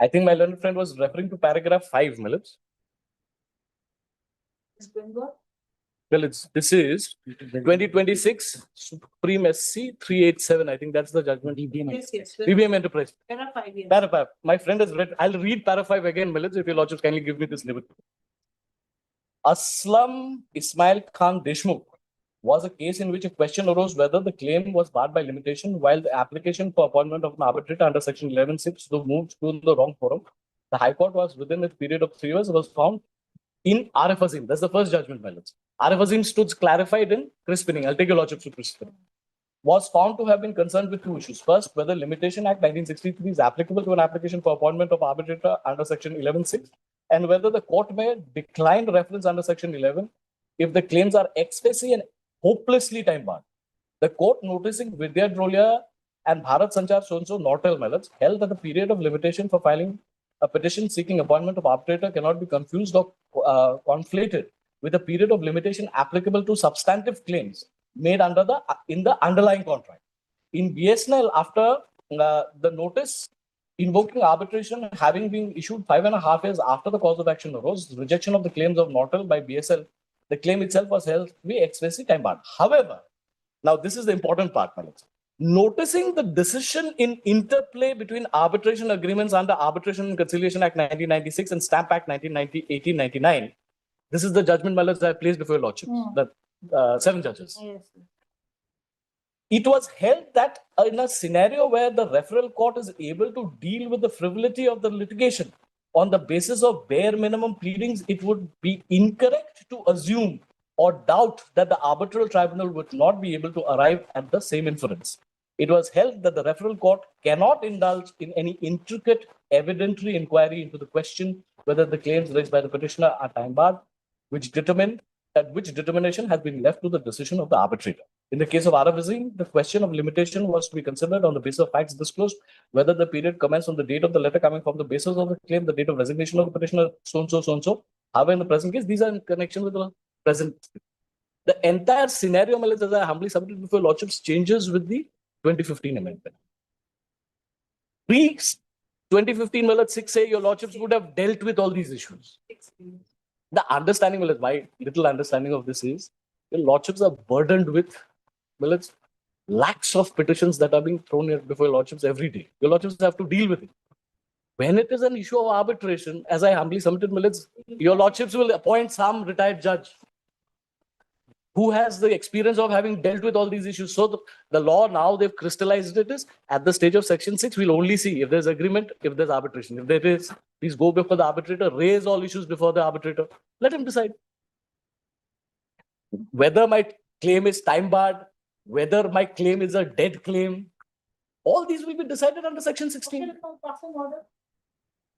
I think my learned friend was referring to paragraph 5, West Bengal? Well, this is 2026 Supreme SC 387. I think that's the judgment. BBM Enterprise. Para 5 years. Para 5. My friend has read. I'll read para 5 again, Milits, if your lordships kindly give me this liberty. Aslam Ismail Khan Deshmukh was a case in which a question arose whether the claim was barred by limitation while the application for appointment of an arbitrator under section 11(6) was moved to the wrong forum. The High Court was within a period of 3 years was found in RF Azim. That's the first judgment, my lords. RF Azim stood clarified in Chris Spinning. I'll take your lordship to Chris Spinning. Was found to have been concerned with 2 issues. First, whether Limitation Act 1963 is applicable to an application for appointment of arbitrator under section 11(6), and whether the court may decline reference under section 11 if the claims are expressly and hopelessly time barred. The court, noticing Vidya Drolia and Bharat Sanchar so-and-so Nortel, my lords, held that the period of limitation for filing a petition seeking appointment of arbitrator cannot be confused or conflated with a period of limitation applicable to substantive claims made under in the underlying contract. In BSNL, after the notice invoking arbitration having been issued 5.5 years after the cause of action arose, rejection of the claims of Nortel by BSL, the claim itself was held to be expressly time barred. However, now this is the important part, my lords. Noticing the decision in interplay between arbitration agreements under Arbitration and Conciliation Act 1996 and Stamp Act 1899, this is the judgment, my lords, I placed before your lordship, the 7 judges. Yes. It was held that in a scenario where the referral court is able to deal with the frivolity of the litigation on the basis of bare minimum pleadings, it would be incorrect to assume or doubt that the arbitral tribunal would not be able to arrive at the same inference. It was held that the referral court cannot indulge in any intricate evidentiary inquiry into the question whether the claims raised by the petitioner are time barred, which determination has been left to the decision of the arbitrator. In the case of Aravizing, the question of limitation was to be considered on the basis of facts disclosed, whether the period commenced on the date of the letter coming from the basis of the claim, the date of resignation of the petitioner, so-and-so, so-and-so. However, in the present case, these are in connection with the present. The entire scenario, as I humbly submitted before lordships, changes with the 2015 amendment. Pre-2015, 6A, your lordships would have dealt with all these issues. The understanding, my little understanding of this is, your lordships are burdened with lakhs of petitions that are being thrown here before your lordships every day. Your lordships have to deal with it. When it is an issue of arbitration, as I humbly submitted, your lordships will appoint some retired judge who has the experience of having dealt with all these issues. So the law now, they've crystallized it is at the stage of section 6, we'll only see if there's agreement, if there's arbitration. If there is, please go before the arbitrator, raise all issues before the arbitrator. Let him decide. Whether my claim is time barred, whether my claim is a dead claim, all these will be decided under section 16.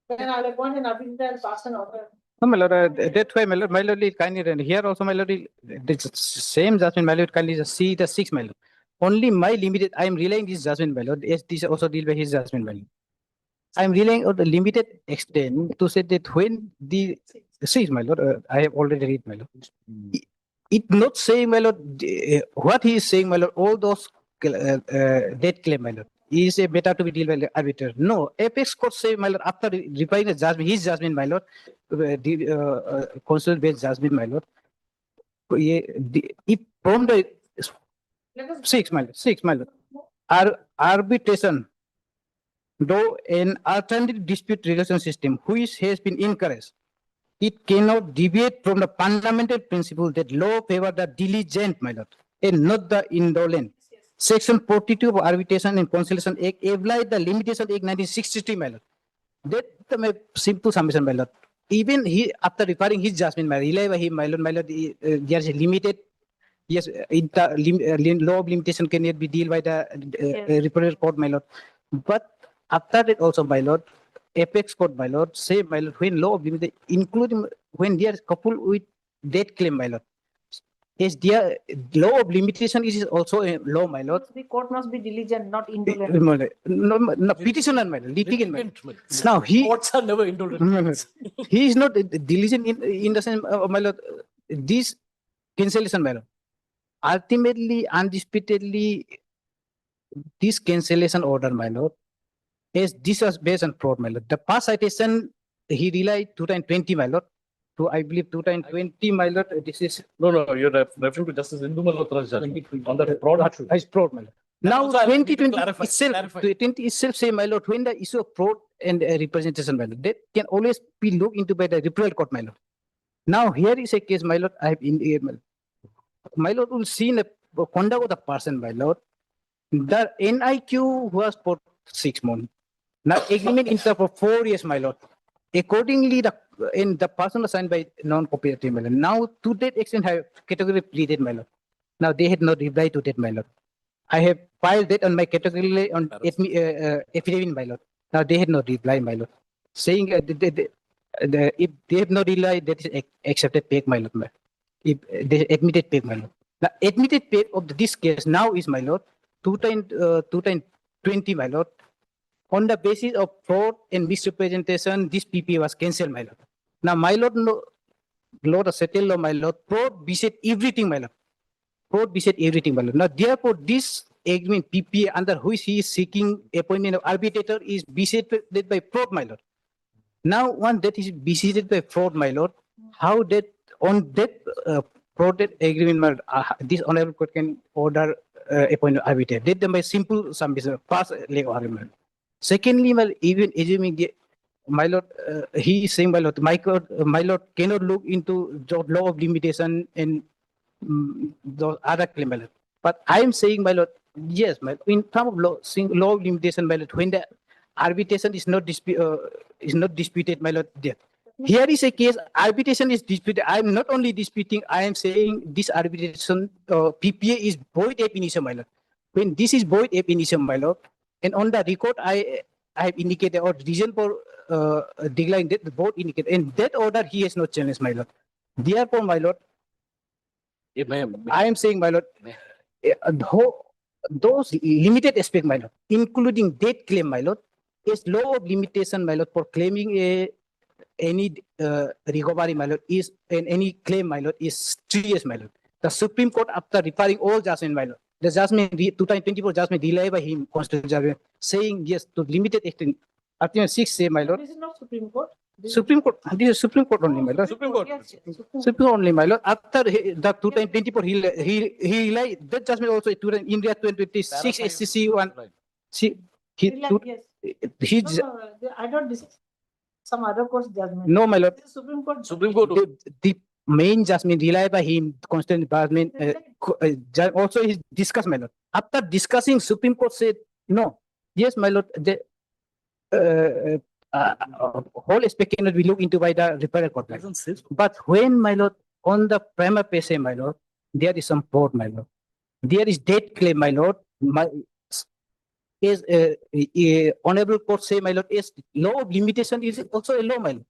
Then I'll appoint an arbitrator and pass an order. No, my lord, that's why, my lord, kindly, and here also, my lord, the same judgment, my lord, kindly just see the 6, my lord. Only my limited, I am relying this judgment, my lord, as this also deal by his judgment, my lord. I am relying on the limited extent to say that when the 6, my lord, I have already read, my lord. It not saying, my lord, what he is saying, my lord, all those dead claim, my lord, is a better to be dealt by the arbiter. No, apex court say, my lord, after replying the judgment, his judgment, my lord, constitutional based judgment, my lord. If from the 6, my lord, arbitration, though an alternative dispute resolution system which has been encouraged, it cannot deviate from the fundamental principle that law favor the diligent, my lord, and not the indolent. Section 42 of Arbitration and Conciliation Act applied the Limitation Act 1963, my lord. That my simple submission, my lord. Even he, after referring his judgment, my rely by him, my lord, there is a limited, yes, law of limitation cannot be dealt by the reported court, my lord. But after that also, my lord, apex court, my lord, say, my lord, when law of limitation, including when they are coupled with debt claim, my lord. Yes, their law of limitation is also a law, my lord. The court must be diligent, not indolent. No, petitioner, my lord, litigant, my lord. Now courts are never indolent. He is not diligent in the sense, my lord, this cancellation, my lord. Ultimately, undisputedly, this cancellation order, my lord, is this was based on fraud, my lord. The past citation, he relied 2020, my lord. To, I believe, 2020, my lord, this is... No, you're referring to Justice Indu Malhotra's judgment on the fraud. It's fraud, my lord. Now, 2020 itself say, my lord, when the issue of fraud and representation, my lord, that can always be looked into by the referral court, my lord. Now, here is a case, my lord, I have in my lord. my lord, will see the conduct of the person, my lord. The NIQ was for 6 months. Now agreement in for 4 years, my lord. Accordingly, the person assigned by non-cooperative, my lord. Now to that extent, have category pleaded, my lord. Now they had not replied to that, my lord. I have filed that on my category on affidavit, my lord. Now they had not replied, my lord, saying if they have not replied, that is accepted pay, my lord. If they admitted pay, my lord. The admitted pay of this case now is, my lord, 2020, my lord. On the basis of fraud and misrepresentation, this PPA was cancelled, my lord. Now, my lord, no, Lord settle law, my lord, fraud beset everything, my lord. Fraud beset everything, my lord. Now, therefore, this agreement PPA under which he is seeking appointment of arbitrator is besetted by fraud, my lord. Now, one that is besetted by fraud, my lord, how that on that frauded agreement, my lord, this honorable court can order appointment of arbitrator. That by simple submission, pass legal argument. Secondly, well, even assuming my lord, he is saying, my lord, my lord cannot look into the law of limitation and the other claim, my lord. But I am saying, my lord, yes, my in terms of law of limitation, my lord, when the arbitration is not disputed, my lord, there. Here is a case, arbitration is disputed. I am not only disputing, I am saying this arbitration PPA is void ab initio, my lord. When this is void ab initio, my lord, and on the record, I have indicated or reason for declining that the board indicated, and that order he has not challenged, my lord. Therefore, my lord, I am saying, my lord, those limited aspect, my lord, including that claim, my lord, is law of limitation, my lord, for claiming any recovery, my lord, is and any claim, my lord, is 3 years, my lord. The Supreme Court, after referring all judgment, my lord, the judgment 2024 judgment delayed by him, constitutional judgment, saying yes to limited extent. Article 6 say, my lord. This is not Supreme Court. Supreme Court, this is Supreme Court only, my lord. Supreme Court. Yes, Supreme Court only, my lord. After the 2024, he relied that judgment also in India 2026 SCC 1. See, he I don't discuss some other court's judgment. no, my lord. This is Supreme Court. Supreme Court. The main judgment relied by him, constant department, also is discussed, my lord. After discussing, Supreme Court said no. Yes, my lord. The whole aspect cannot be looked into by the referral court. My lord. But when, my lord, on the prima facie, my lord, there is some fraud, my lord. There is debt claim, my lord. Is honorable court say, my lord, is law of limitation is also a law, my lord.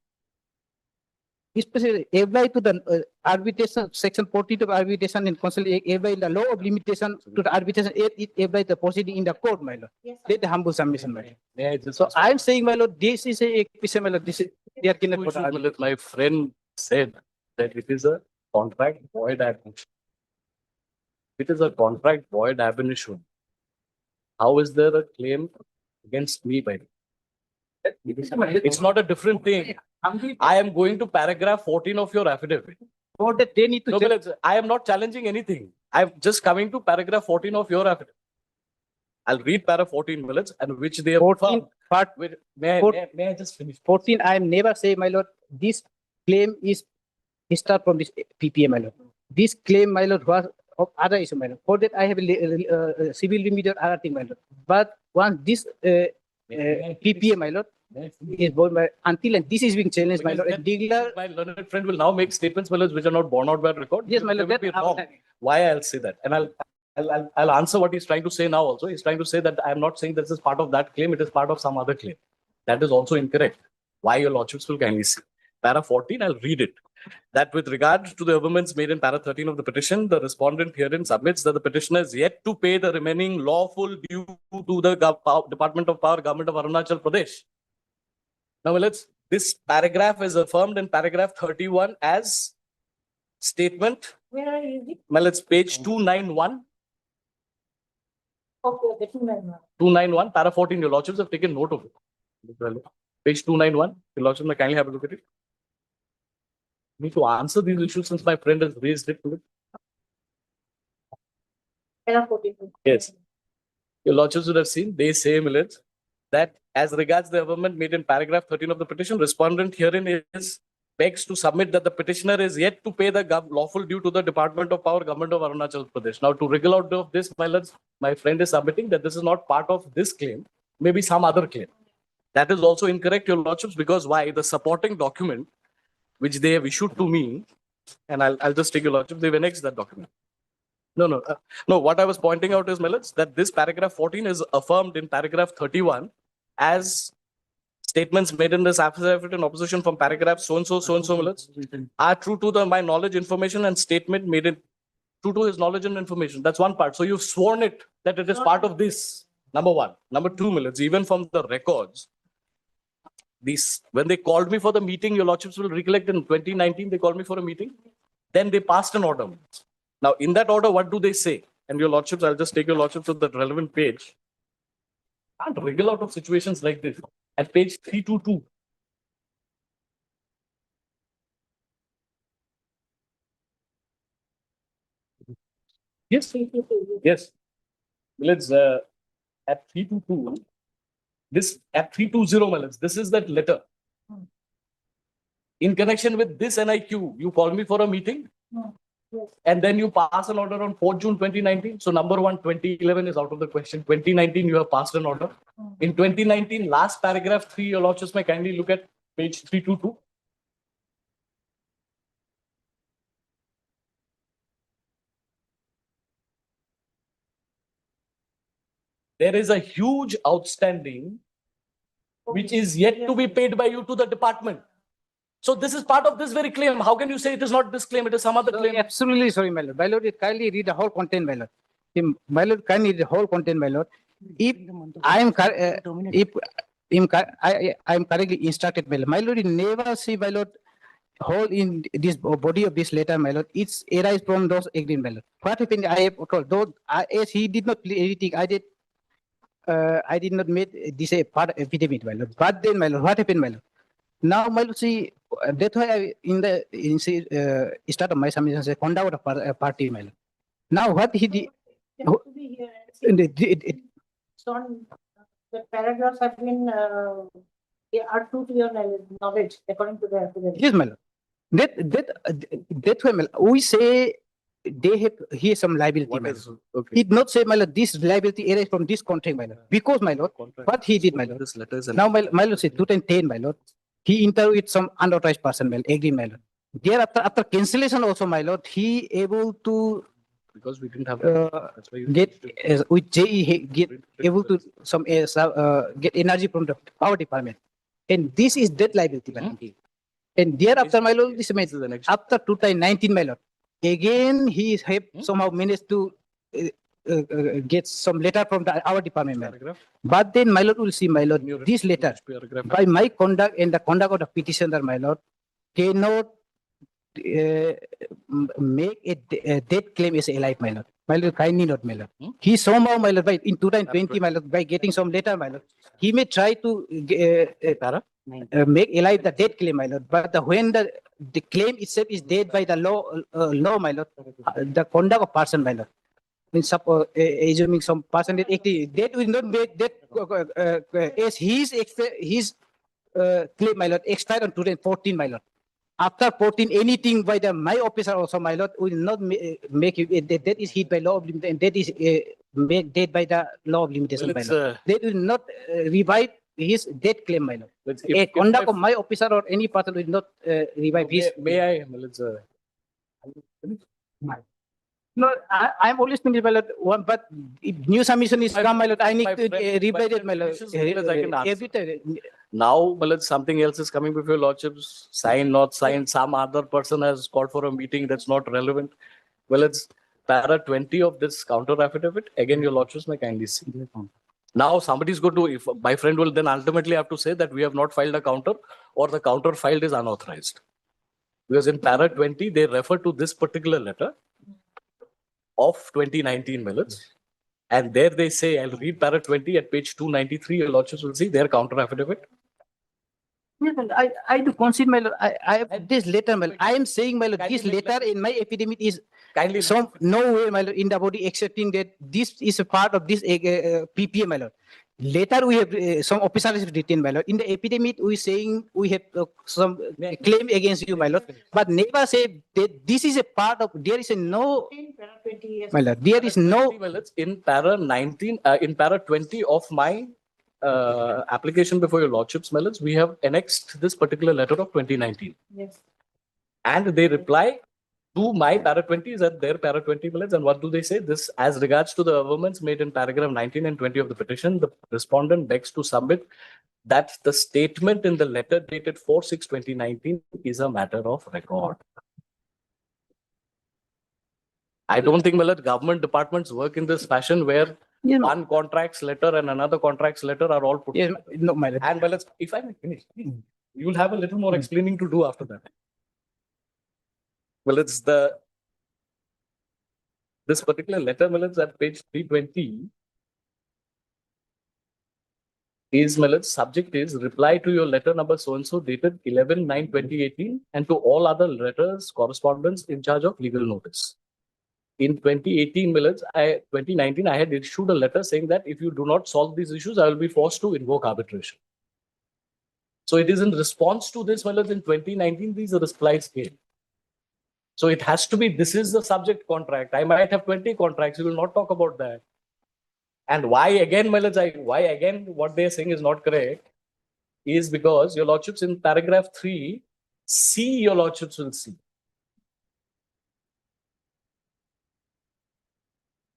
Especially apply to the arbitration section 42 of arbitration and council apply the law of limitation to the arbitration it apply the proceeding in the court, my lord. Yes, Let the humble submission, my lord. May I just So I am saying, my lord, this is a my lord, this is they are cannot Two issues, my lord. My friend said that it is a contract void ab initio. It is a contract void ab initio. How is there a claim against me by it's not a different thing. I am going to paragraph 14 of your affidavit. For that they need to No, but I am not challenging anything. I'm just coming to paragraph 14 of your affidavit. I'll read paragraph 14 minutes and which they have 14 found. part. May I just finish? 14, I am never say, my lord, this claim is start from this PPA, my lord. This claim, my lord, was of other issue, my lord. For that, I have a civil remedial other thing, my lord. But once this PPA, my lord, is born by until and this is being challenged, my lord. My learned friend will now make statements, my lord, which are not borne out by record. Yes, my lord. They will be wrong. Why I'll say that, and I'll answer what he's trying to say now. Also, he's trying to say that I am not saying this is part of that claim. It is part of some other claim. That is also incorrect. Why your lordships will kindly see. Para 14, I'll read it. That with regard to the arguments made in para 13 of the petition, the respondent herein submits that the petitioner is yet to pay the remaining lawful due to the Department of Power, Government of Arunachal Pradesh. Now, this paragraph is affirmed in paragraph 31 as statement. Where are you reading? Well, it's page 291. Okay, the 291. 291, para 14. Your lordships have taken note of it. Page 291. Your lordships may kindly have a look at it. I need to answer these issues since my friend has raised it. Yes. Your lordships would have seen, they say, that as regards the argument made in paragraph 13 of the petition, respondent herein is begs to submit that the petitioner is yet to pay the lawful due to the Department of Power, Government of Arunachal Pradesh. Now, to wriggle out of this, my friend is submitting that this is not part of this claim, maybe some other claim. That is also incorrect, Your Lordships, because why? The supporting document which they have issued to me, and I'll just take Your Lordship, they've annexed that document. No, what I was pointing out is, my lords, that this paragraph 14 is affirmed in paragraph 31 as statements made in this affidavit in opposition from paragraph so-and-so, my lords, are true to my knowledge, information, and statement made in true to his knowledge and information. That's one part. So you've sworn it that it is part of this, number one. Number two, my lords, even from the records, when they called me for the meeting, Your Lordships will recollect in 2019, they called me for a meeting. Then they passed an order. Now, in that order, what do they say? And Your Lordships, I'll just take Your Lordships to the relevant page. Can't wriggle out of situations like this. At page 322. Yes. Let's at 322. This at 320, my lords, this is that letter. In connection with this NIQ, you called me for a meeting. And then you pass an order on 4th June 2019. So number one, 2011 is out of the question. 2019, you have passed an order. In 2019, last paragraph 3, Your Lordships may kindly look at page 322. There is a huge outstanding which is yet to be paid by you to the department. So this is part of this very claim. How can you say it is not this claim, it is some other claim? Absolutely sorry, my lord. My lord, kindly read the whole content, my lord. My lord, kindly read the whole content, my lord. If I am correctly instructed, my lord. My lord, you never see, my lord, whole in this body of this letter, my lord. It's arise from those agreement, my lord. What happened? I have told, though as he did not play anything, I did not make this a part of affidavit, my lord. But then, my lord, what happened, my lord? Now, my lord, see, that's why I, in the start of my submission, say conduct of a party, my lord. Now, what he did? The paragraphs have been are true to your knowledge according to the affidavit. Yes, my lord. That's why, my lord, we say they have here some liability, my lord. Okay. He did not say, my lord, this liability arises from this contract, my lord. Because, my lord, what he did, my lord. This letter is Now, my lord said 2010, my lord. He interviewed some unauthorized person, my lord, agree, my lord. Thereafter, after cancellation also, my lord, he able to because we didn't have get with JE get able to get energy from the power department, and this is debt liability, my lord. And thereafter, my lord, this made after 2019, my lord, again he have somehow managed to get some letter from our department, my lord. But then, my lord, will see, my lord, this letter by my conduct and the conduct of the petitioner, my lord, cannot make a debt claim as a life, my lord. My lord, kindly not, my lord. He somehow, my lord, by in 2020, my lord, by getting some letter, my lord, he may try to make alive the debt claim, my lord. But when the claim itself is dead by the law, my lord, the conduct of person, my lord. Assuming some person that will not make that as his claim, my lord, expired on 2014, my lord. After 14, anything by my officer also, my lord, will not make it. That is hit by law of limitation. That is made dead by the law of limitation, my lord. They will not revive his debt claim, my lord. A conduct of my officer or any person will not revive his. May I? No, I'm always thinking, my lord, but if new submission is come, my lord, I need to reply that, my lord. Every time. Now, my lord, something else is coming before your lordships. Sign, not signed. Some other person has called for a meeting that's not relevant. Well, it's para 20 of this counter affidavit. Again, your lordships may kindly see. Now, somebody's going to, if my friend will then ultimately have to say that we have not filed a counter or the counter filed is unauthorized. Because in para 20, they refer to this particular letter of 2019, my lords. And there they say, I'll read para 20 at page 293, your lordships will see their counter affidavit. Yes, I do concede, my lord. I have this letter, my lord. I am saying, my lord, this letter in my affidavit is some no way, my lord, in the body accepting that this is a part of this PPA, my lord. later we have some officer is written, my lord. In the epidemic, we saying we have some claim against you, my lord, but never say that this is a part of. There is a no, my lord. There is no. In para 19, in para 20 of my application before your lordships, my lords, we have annexed this particular letter of 2019. Yes. And they reply to my para 20 is at their para 20 minutes. And what do they say? This, as regards to the amendments made in paragraph 19 and 20 of the petition, the respondent begs to submit that the statement in the letter dated 4/6/2019 is a matter of record. I don't think, my lord, government departments work in this fashion where one contract's letter and another contract's letter are all put together. No, my lord. And, my lord, if I may finish, you'll have a little more explaining to do after that. Well, it's this particular letter, my lords, at page 320 is, my lords, subject is reply to your letter number so-and-so dated 11/9/2018 and to all other letters, correspondence in charge of legal notice. In 2018, my lords, 2019, I had issued a letter saying that if you do not solve these issues, I will be forced to invoke arbitration. So it is in response to this, my lords, in 2019, these replies came. So it has to be, this is the subject contract. I might have 20 contracts. We will not talk about that. And why again, my lords, why again what they are saying is not correct is because your lordships in paragraph 3, C, your lordships will see.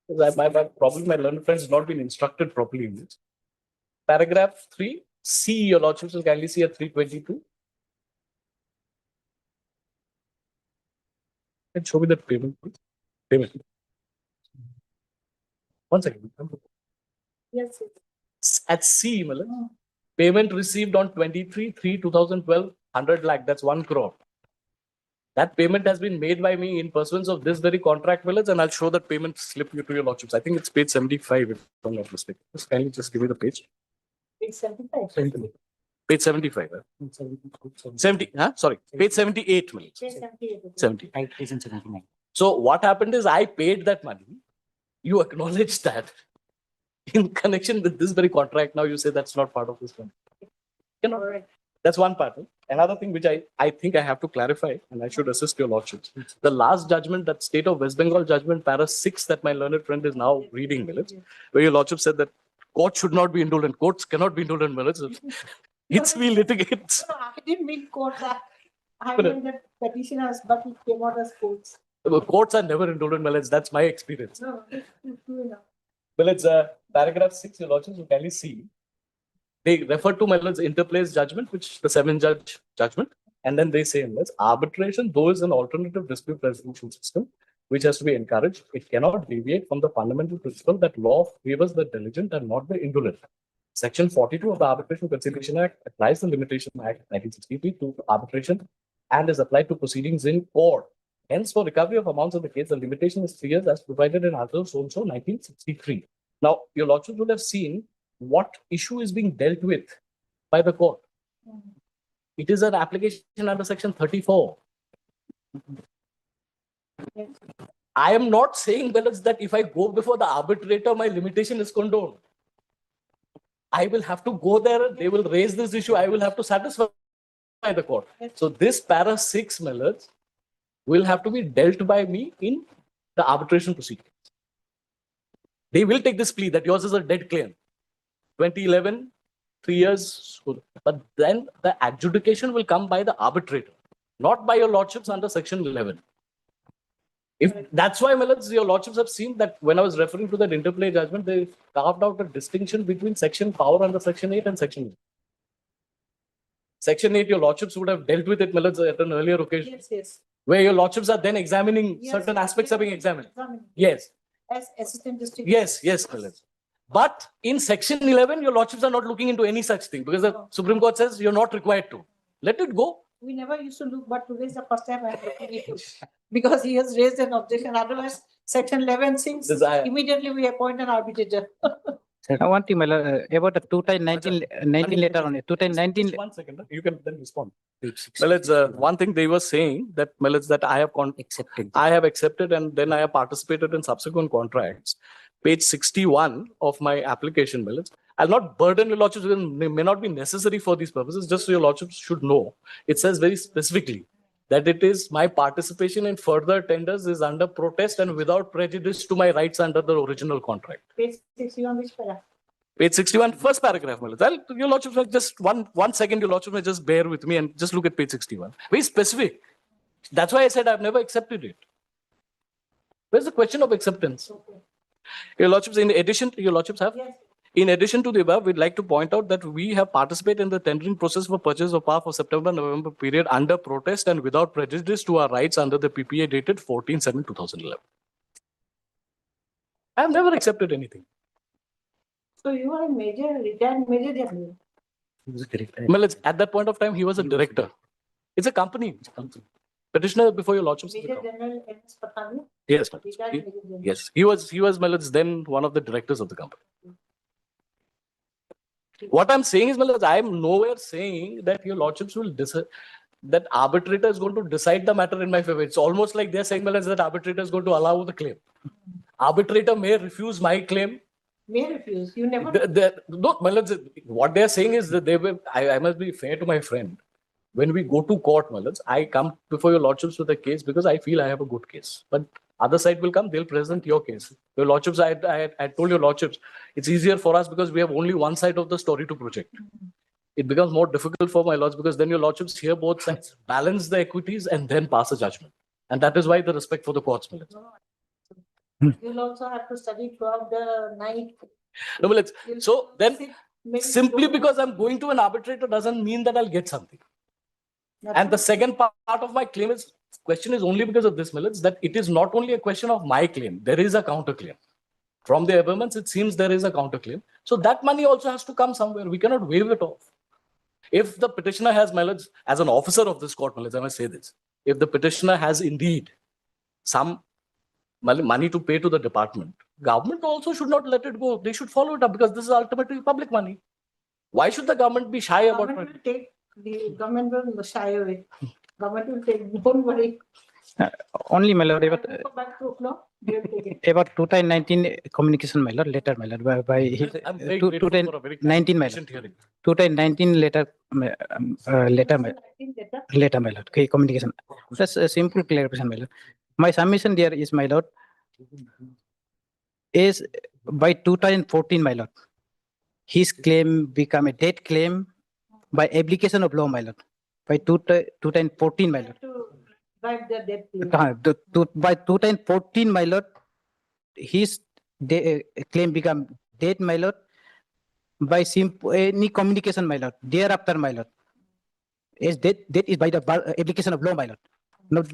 Probably my learned friends have not been instructed properly in this. Paragraph 3, C, your lordships will kindly see at 322. And show me that payment, please. Payment. One second. Yes. At C, payment received on 23/3/2012, 100 lakh, that's 1 crore. That payment has been made by me in pursuance of this very contract, and I'll show that payment slip to your lordships. I think it's page 75, if I'm not mistaken. Just kindly just give me the page. Page 75. Page 75. 70, sorry, page 78. Page 78. 70. So what happened is I paid that money. You acknowledge that in connection with this very contract. Now you say that's not part of this one. That's one part. Another thing which I think I have to clarify, and I should assist your lordships. The last judgment, that State of West Bengal judgment, para 6, that my learned friend is now reading, where your lordship said that courts should not be indolent. Courts cannot be indolent. It's we litigate. No, I didn't mean courts. I mean that petitioners, but it came out as courts. Courts are never indolent, that's my experience. No, it's true enough. Well, it's paragraph 6, your lordships, you kindly see. They refer to interplace judgment, which the 7-judge judgment, and then they say, arbitration, though is an alternative dispute resolution system, which has to be encouraged, it cannot deviate from the fundamental principle that law favors the diligent and not the indolent. Section 42 of the Arbitration Conciliation Act applies the Limitation Act 1963 to arbitration and is applied to proceedings in court. Hence, for recovery of amounts of the case, the limitation is 3 years as provided in Article so-and-so 1963. Now, your lordship would have seen what issue is being dealt with by the court. It is an application under section 34. I am not saying that if I go before the arbitrator, my limitation is condoned. I will have to go there, they will raise this issue, I will have to satisfy the court. So this para 6, will have to be dealt by me in the arbitration proceedings. They will take this plea that yours is a dead claim. 2011, 3 years, but then the adjudication will come by the arbitrator, not by your lordships under section 11. If that's why, your lordships have seen that when I was referring to that interplay judgment, they carved out a distinction between section power under section 8 and section 8. Section 8, your lordships would have dealt with it, at an earlier occasion. Yes. Where your lordships are then examining, certain aspects are being examined. Yes. As assistant district. Yes, but in section 11, your lordships are not looking into any such thing because the Supreme Court says you're not required to. Let it go. We never used to look, but today is the first time I'm looking at it. Because he has raised an objection. Otherwise, section 11 since immediately we appoint an arbitrator. I want to about the 2019 letter on it. 2019. 1 second, you can then respond. Well, it's one thing they were saying that that I have accepted and then I have participated in subsequent contracts. Page 61 of my application, I'll not burden your lordships, because it may not be necessary for these purposes, just so your lordships should know. It says very specifically that it is my participation in further tenders is under protest and without prejudice to my rights under the original contract. Page 61, which paragraph? Page 61, first paragraph. Your lordships, just one second, your lordships may just bear with me and just look at page 61. Very specific. That's why I said I've never accepted it. Where's the question of acceptance? Your lordships, in addition, your lordships have? Yes. In addition to the above, we'd like to point out that we have participated in the tendering process for purchase of power for September-November period under protest and without prejudice to our rights under the PPA dated 14/7/2011. I have never accepted anything. So you are a major, retired major general. Well, at that point of time, he was a director. It's a company. Petitioner before your lordships. Major General M.S. Patani? Yes, Retired Major General. yes. He was Melod's then one of the directors of the company. What I'm saying is, Melod, I'm nowhere saying that your lordships will decide that arbitrator is going to decide the matter in my favor. It's almost like they're saying, Melod, that arbitrator is going to allow the claim. Arbitrator may refuse my claim. May refuse. You never. No, Melod, what they're saying is that they will. I must be fair to my friend. When we go to court, Malaj, I come before your lordships with a case because I feel I have a good case. But other side will come, they'll present your case. Your lordships, I told your lordships, it's easier for us because we have only one side of the story to project. It becomes more difficult for my lords because then your lordships hear both sides, balance the equities, and then pass a judgment. And that is why the respect for the courts, Malaj. You'll also have to study throughout the night. No, Malaj. So then, simply because I'm going to an arbitrator doesn't mean that I'll get something. And the second part of my question is only because of this, Millet, that it is not only a question of my claim. There is a counterclaim. From the averments, it seems there is a counterclaim. So that money also has to come somewhere. We cannot waive it off. If the petitioner has, Millet, as an officer of this court, Millet, I must say this. If the petitioner has indeed some money to pay to the department, government also should not let it go. They should follow it up because this is ultimately public money. Why should the government be shy about it? The government will shy away. Government will take, don't worry. Only, my lord, Go back to no, they'll take it. about 2019 communication, my lord, letter, my lord, by his, I'm very grateful for a very 19, my patient hearing. 2019 letter, letter, my lord, okay, communication. That's a simple clarification, my lord. My submission there is, my lord, is by 2014, my lord, his claim become a debt claim by application of law, my lord. By 2014, my lord. By the debt. By 2014, my lord, his claim become dead, my lord, by simple any communication, my lord. Thereafter, my lord, is that is by the application of law, my lord,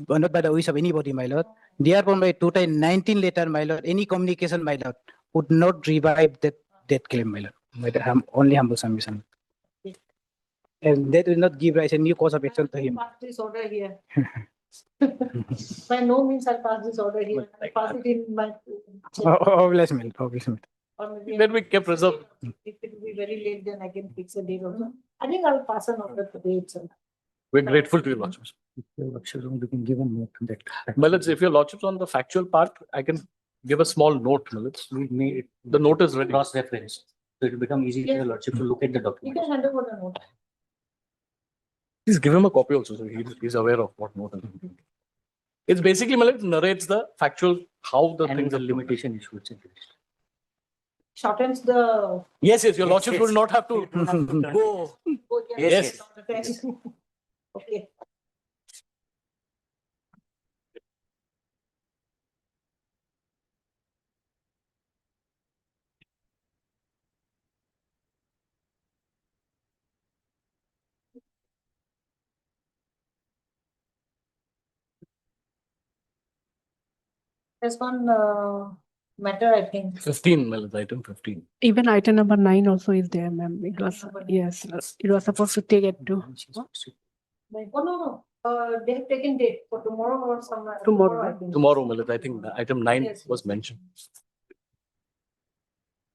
not by the wish of anybody, my lord. Therefore, by 2019 letter, my lord, any communication, my lord, would not revive that claim, my lord. Only humble submission. And that will not give rise a new cause of action to him. Pass this order here. By no means I'll pass this order here. I'll pass it in my. Obviously. Or maybe Then we kept reserved. if it will be very late, then I can fix a date also. I think I'll pass an order today itself. We're grateful to your lordships. We can give a note on that. Millets, if your lordships on the factual part, I can give a small note, Millets. The note is ready. Cross-reference. So it will become easy for your lordship to look at the You document. can hand over the note. Please give him a copy also, so he's aware of what note is. It's basically, Millet narrates the factual, how the And things the are limitation issue. Shortens the. Yes, your lordship will not have to go. Yes. Okay. There's one matter, I think. 15, Millet, item 15. Even item number 9 also is there, ma'am. It was, yes, it was supposed to take it to. Oh, no. They have taken date for tomorrow or somewhere. Tomorrow. I think. Tomorrow, Millet, I think item 9 Yes. was mentioned.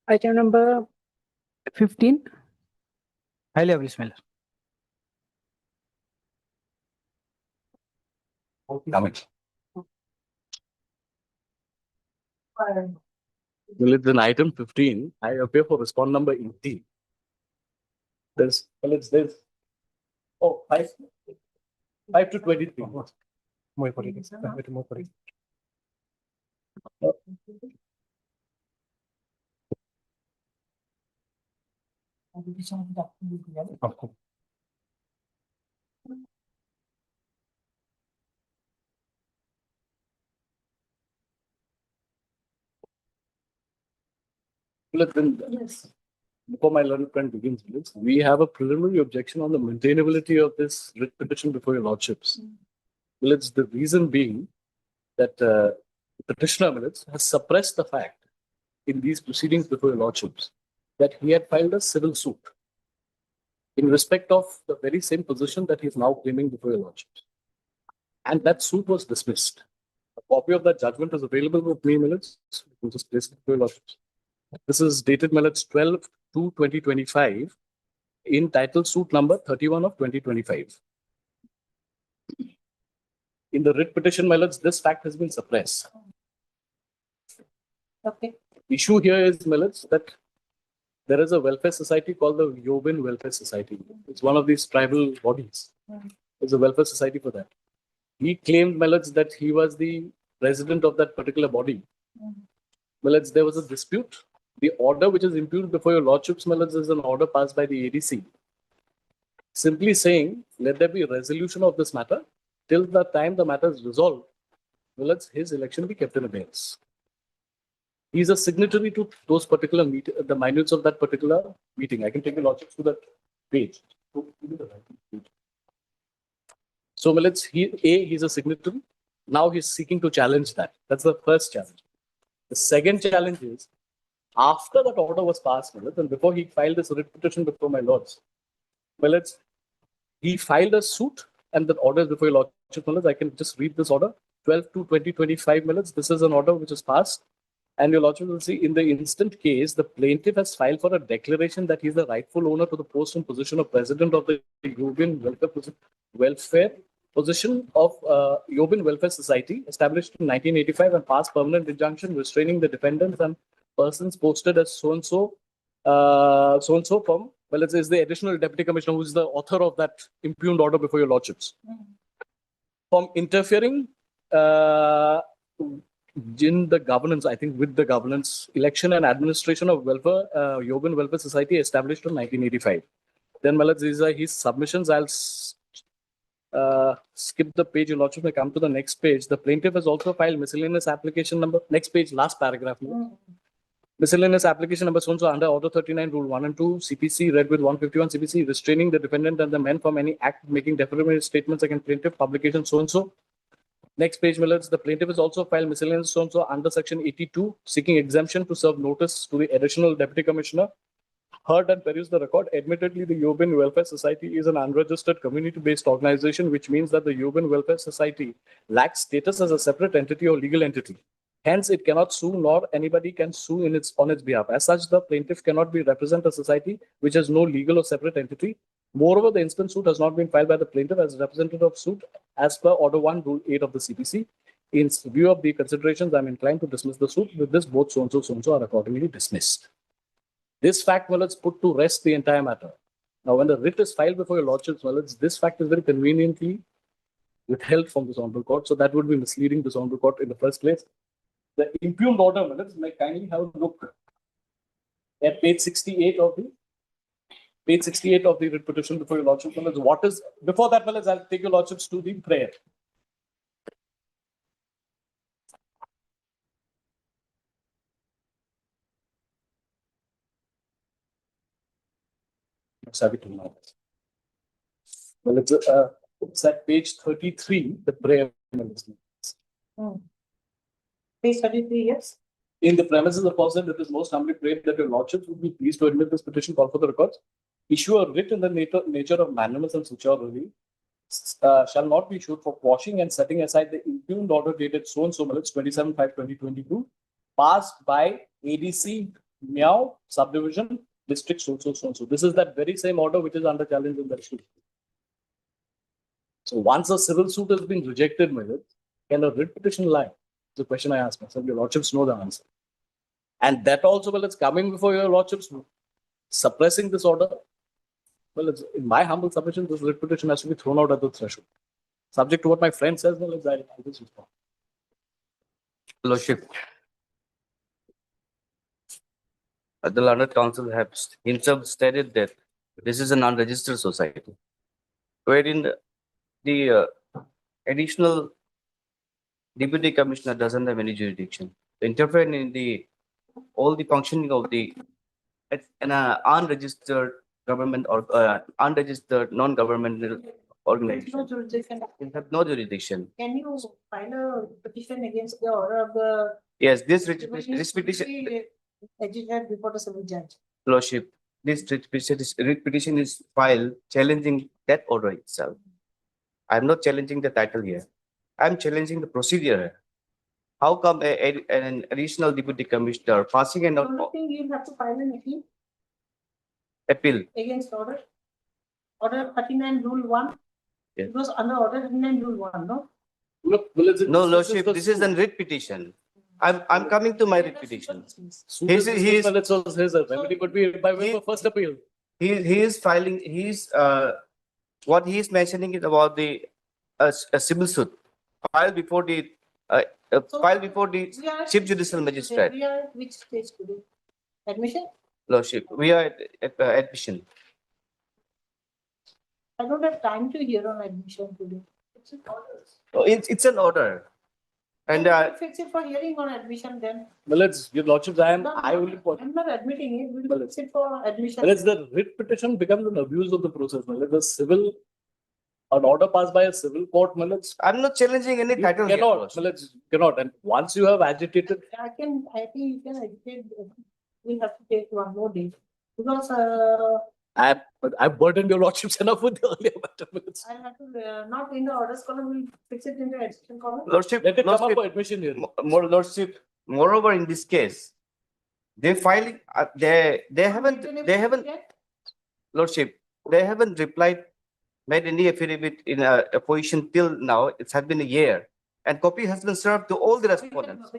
Item number 15. Highly obliged, Coming. Well, it's in item 15. I appear for respond number 80. There's oh, 5 to 23. More for it. Yes. Before my learned friend begins, we have a preliminary objection on the maintainability of this writ petition before your lordships. Well, it's the reason being that the petitioner has suppressed the fact in these proceedings before your lordships that he had filed a civil suit in respect of the very same position that he is now claiming before your lordships. And that suit was dismissed. A copy of that judgment is available with me, Millets. You can just place it before your lordships. This is dated, Millets, 12/2/2025 in title suit number 31 of 2025. In the writ petition, Millets, this fact has been suppressed. Okay. Issue here is, Millets, that there is a welfare society called the Yobin Welfare Society. It's one of these tribal bodies. There's a welfare society for that. He claimed, Millets, that he was the president of that particular body. Millets, there was a dispute. The order which is impugned before your lordships, Millets, is an order passed by the ADC. Simply saying, let there be a resolution of this matter. Till the time the matter is resolved, Millets, his election be kept in abeyance. He's a signatory to those particular the minutes of that particular meeting. I can take the lordships to that page. So, Millets, he's a signatory. Now he's seeking to challenge that. That's the first challenge. The second challenge is, after that order was passed, Millets, and before he filed this writ petition before my lords, Millets, he filed a suit, and the order is before your lordship, Millets. I can just read this order. 12/2/2025, Millets. This is an order which is passed. And your lordship will see, in the instant case, the plaintiff has filed for a declaration that he is the rightful owner to the post and position of president of the Yobin Welfare Position of Yobin Welfare Society, established in 1985 and passed permanent injunction restraining the defendants and persons posted as so-and-so from, well, it is the additional deputy commissioner who is the author of that impugned order before your lordships, from interfering in the governance, I think with the governance, election and administration of welfare, Yobin Welfare Society established in 1985. Then, Millets, these are his submissions. I'll skip the page. Your lordship may come to the next page. The plaintiff has also filed miscellaneous application number, next page, last paragraph. Miscellaneous application number so under Order 39, Rule 1 and 2, CPC, read with 151 CPC, restraining the defendant and the men from any act making defamatory statements against plaintiff, publication so-and-so. Next page, Millets, the plaintiff has also filed miscellaneous so-and-so under section 82, seeking exemption to serve notice to the additional deputy commissioner. Heard and perused the record. Admittedly, the Yobin Welfare Society is an unregistered community-based organization, which means that the Yobin Welfare Society lacks status as a separate entity or legal entity. Hence, it cannot sue, nor anybody can sue on its behalf. As such, the plaintiff cannot represent a society which has no legal or separate entity. Moreover, the instant suit has not been filed by the plaintiff as representative of suit as per Order 1, Rule 8 of the CPC. In view of the considerations, I am inclined to dismiss the suit. With this, both so-and-so are accordingly dismissed. This fact, Millets, put to rest the entire matter. Now, when the writ is filed before your lordships, Millets, this fact is very conveniently withheld from this honorable court. So that would be misleading this honorable court in the first place. The impugned order, Millets, may kindly have a look at page 68 of the writ petition before your lordships. Millets, what is before that, Millets, I'll take your lordships to the prayer. Let's have it now. Well, it's at page 33, the prayer. Page 33, yes. In the premises of person, it is most humbly prayed that your lordships would be pleased to admit this petition, call for the records, issue a writ in the nature of manuals and security, shall not be issued for quashing and setting aside the impugned order dated so-and-so, Millets, 27/5/2022, passed by ADC Meow subdivision district so-and-so. This is that very same order which is under challenge in that suit. So once a civil suit has been rejected, Millets, can a writ petition lie? The question I ask myself. Your lordships know the answer. And that also, well, it's coming before your lordships, suppressing this order. Well, it's, in my humble submission, this writ petition has to be thrown out at the threshold. Subject to what my friend says, well, I'll just respond. Lordship. The learned counsel has himself stated that this is an unregistered society, wherein the additional deputy commissioner doesn't have any jurisdiction to interfere in the all the functioning of the an unregistered government or unregistered non-governmental organization. No jurisdiction. They have no jurisdiction. Can you file a petition against the order of the? Yes, this petition, Agitated before the civil judge. Lordship, this writ petition is filed challenging that order itself. I'm not challenging the title here. I'm challenging the procedure here. How come an additional deputy commissioner passing an Don't you think you'll have to file an appeal? Against order? Order 39 rule 1? Yes. It was under order 39 rule 1, no? Look, well, No, Lordship, this is a writ petition. I'm coming to my writ petition. His remedy could be by way of first appeal. He is filing, what he is mentioning is about the a civil suit filed before the Chief Judicial Magistrate. We are at which stage today? Admission? Lordship, we are at admission. I don't have time to hear on admission today. It's an order. Oh, it's an order. And Fix it for hearing on admission then. Well, it's your lordships. I'm not admitting it. We'll fix it for admission. Well, it's the writ petition becomes an abuse of the process. Well, it's a civil, an order passed by a civil court. Well, I'm not challenging any title here. Cannot. Well, cannot. And once you have agitated, I think you can agitate. We'll have to take one more day because I've burdened your lordships enough with the earlier matter. I'll have to not in the orders column. We'll fix it in the admission column. Lordship, let it come up for admission here. Lordship, moreover, in this case, they filing they haven't Lordship, they haven't replied, made any affidavit in a position till now. It has been a year, and copy has been served to all the respondents.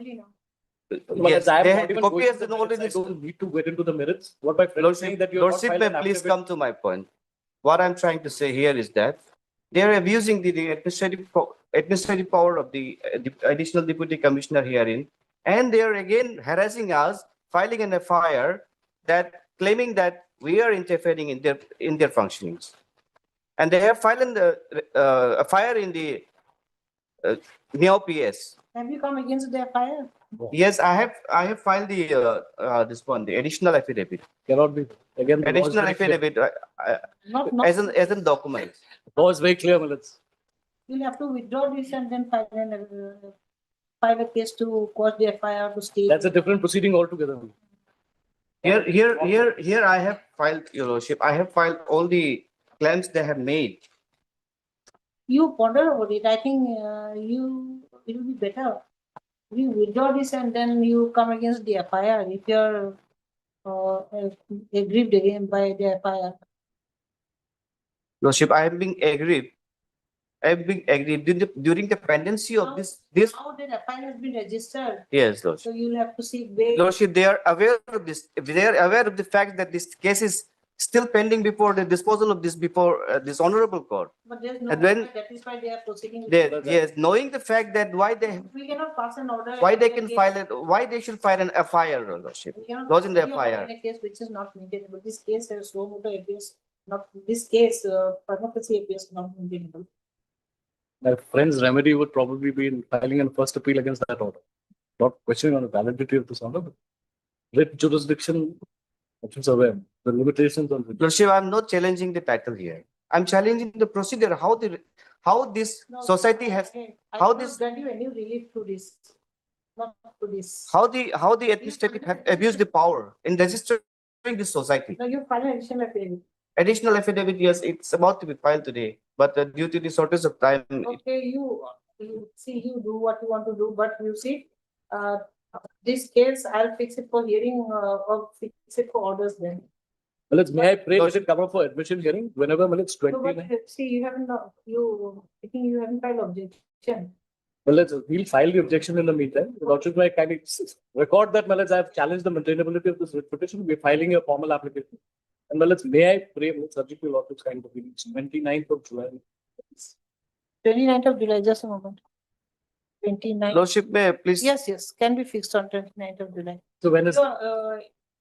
Yes, copy has been already. I don't need to get into the merits. What my friend is saying that you're Lordship, may please come to my point. What I'm trying to say here is that they are abusing the administrative power of the additional deputy commissioner herein, and they are again harassing us, filing an FIR that claiming that we are interfering in their functionings, and they have filed a FIR in the Neo PS. Have you come against the FIR? Yes, I have filed the the additional affidavit. Cannot be again. Additional affidavit as an document. Law is very clear, Milits. You'll have to withdraw this and then file a case to quash the FIR to stay. That's a different proceeding altogether. Here I have filed, Your Lordship. I have filed all the claims they have made. You ponder over it. I think it will be better. You withdraw this and then you come against the FIR if you're aggrieved again by the FIR. Lordship, I am being aggrieved. I am being aggrieved during the pendency of this. How the FIR has been registered? Yes, Lordship. So you'll have to seek bail. Lordship, they are aware of this. They are aware of the fact that this case is still pending before the disposal of this this honorable court. But there's no And when that is why they are proceeding. yes, knowing the fact that We cannot pass an order. why they can file it, why they should file an FIR, Your Lordship. We cannot Those in the pass an order FIR. in a case which is not maintainable. This case has so much appears not this case. Permanency appears not maintainable. My friend's remedy would probably be in filing a first appeal against that order. Not questioning on the validity of this order, but writ jurisdiction, the limitations on the Lordship, I'm not challenging the title here. I'm challenging the procedure, how this society has, how this, grant you any relief to this, not to this. how the administrative have abused the power in registering this society. No, you file an additional affidavit. Additional affidavit, yes, it's about to be filed today, but due to the shortage of time. Okay, you see, you do what you want to do, but you see, this case, I'll fix it for hearing or fix it for orders then. Well, may I pray let it come up for admission hearing whenever it's 20. No, but see, you haven't, I think you haven't filed objection. Well, we'll file the objection in the meantime. The Lordship may kindly record that, I have challenged the maintainability of this writ petition. We're filing a formal application. And may I pray, subject to Lordship's kind opinions, 29th of July. 29th of July, just a moment. 29th. Lordship, may I please? Yes, can be fixed on 29th of July. So when is?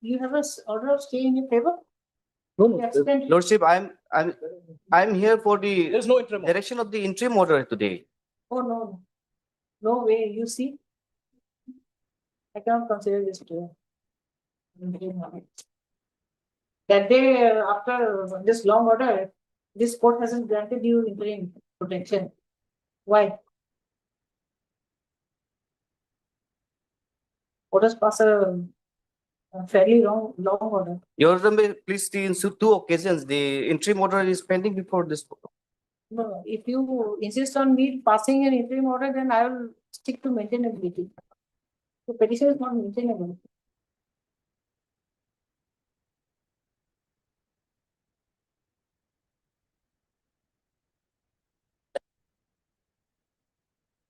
You have a order of stay in your favor? No. Lordship, I'm here for the There's no interim direction of the interim order today. Oh, no. No way, you see. I cannot consider this today. That day, after this long order, this court hasn't granted you interim protection. Why? Orders pass a fairly long order. Your Honor, please see in two occasions, the interim order is pending before this. No, if you insist on me passing an interim order, then I will stick to maintainability. The petition is not maintainable.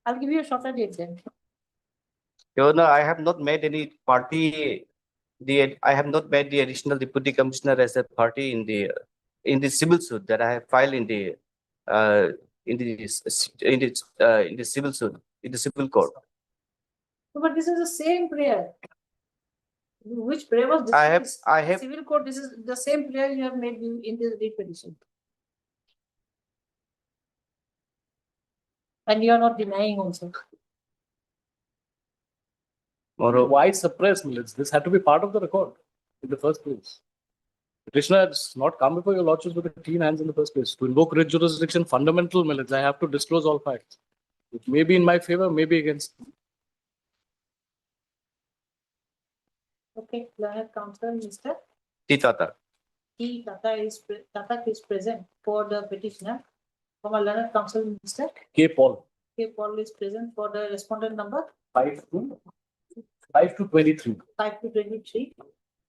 I'll give you a shorter date then. Your Honor, I have not made any party. I have not made the additional deputy commissioner as a party in the civil suit that I have filed in the civil suit in the civil court. But this is the same prayer. Which prayer was this? I have Civil court. This is the same prayer you have made in this writ petition. And you are not denying also. Why suppress? This had to be part of the record in the first place. Petitioner has not come before your lordships with a clean hands in the first place. To invoke writ jurisdiction, fundamental, I have to disclose all facts. It may be in my favor, may be against. Okay, learned counsel, Mr. Tata. Tata is present for the petitioner. From a learned counsel, Mr. K. Paul. K. Paul is present for the respondent number 5 to 23. 5 to 23.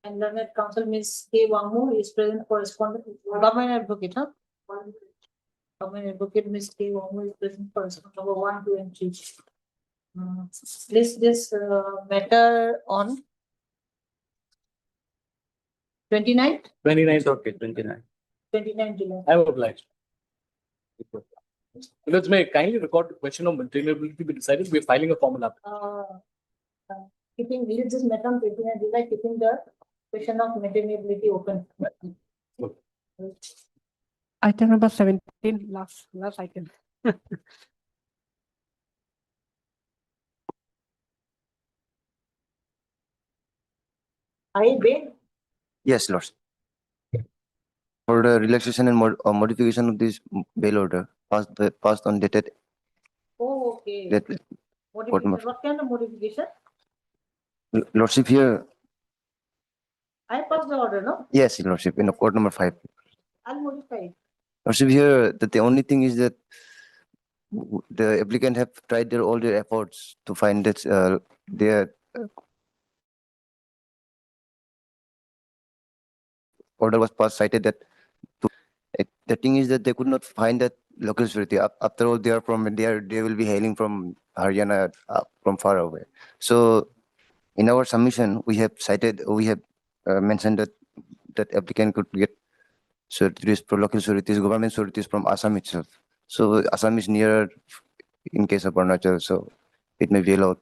And learned counsel Ms. K. Wangmu is present for respondent. Government advocate, huh? Government advocate Ms. K. Wangmu is present for respondent number 1, 2, and 3. This matter on 29th? 29th. Okay, 29. 29 July. I am obliged. May kindly record the question of maintainability be decided. We are filing a formal application. We'll just met on 29 July, keeping the question of maintainability open. Item number 17, last item. Yes, Lord. For the relaxation and modification of this bail order passed on dated. Oh, okay. What kind of modification? Lordship here. I passed the order, no? Yes, Lordship, in court number 5. I'll modify it. Lordship here, that the only thing is that the applicant have tried all their efforts to find that their order was passed cited that the thing is that they could not find that local security. After all, they will be hailing from Haryana, from far away. So in our submission, we have mentioned that applicant could get securities for local securities, government securities from Assam itself. So Assam is nearer in case of Arunachal, so it may be allowed.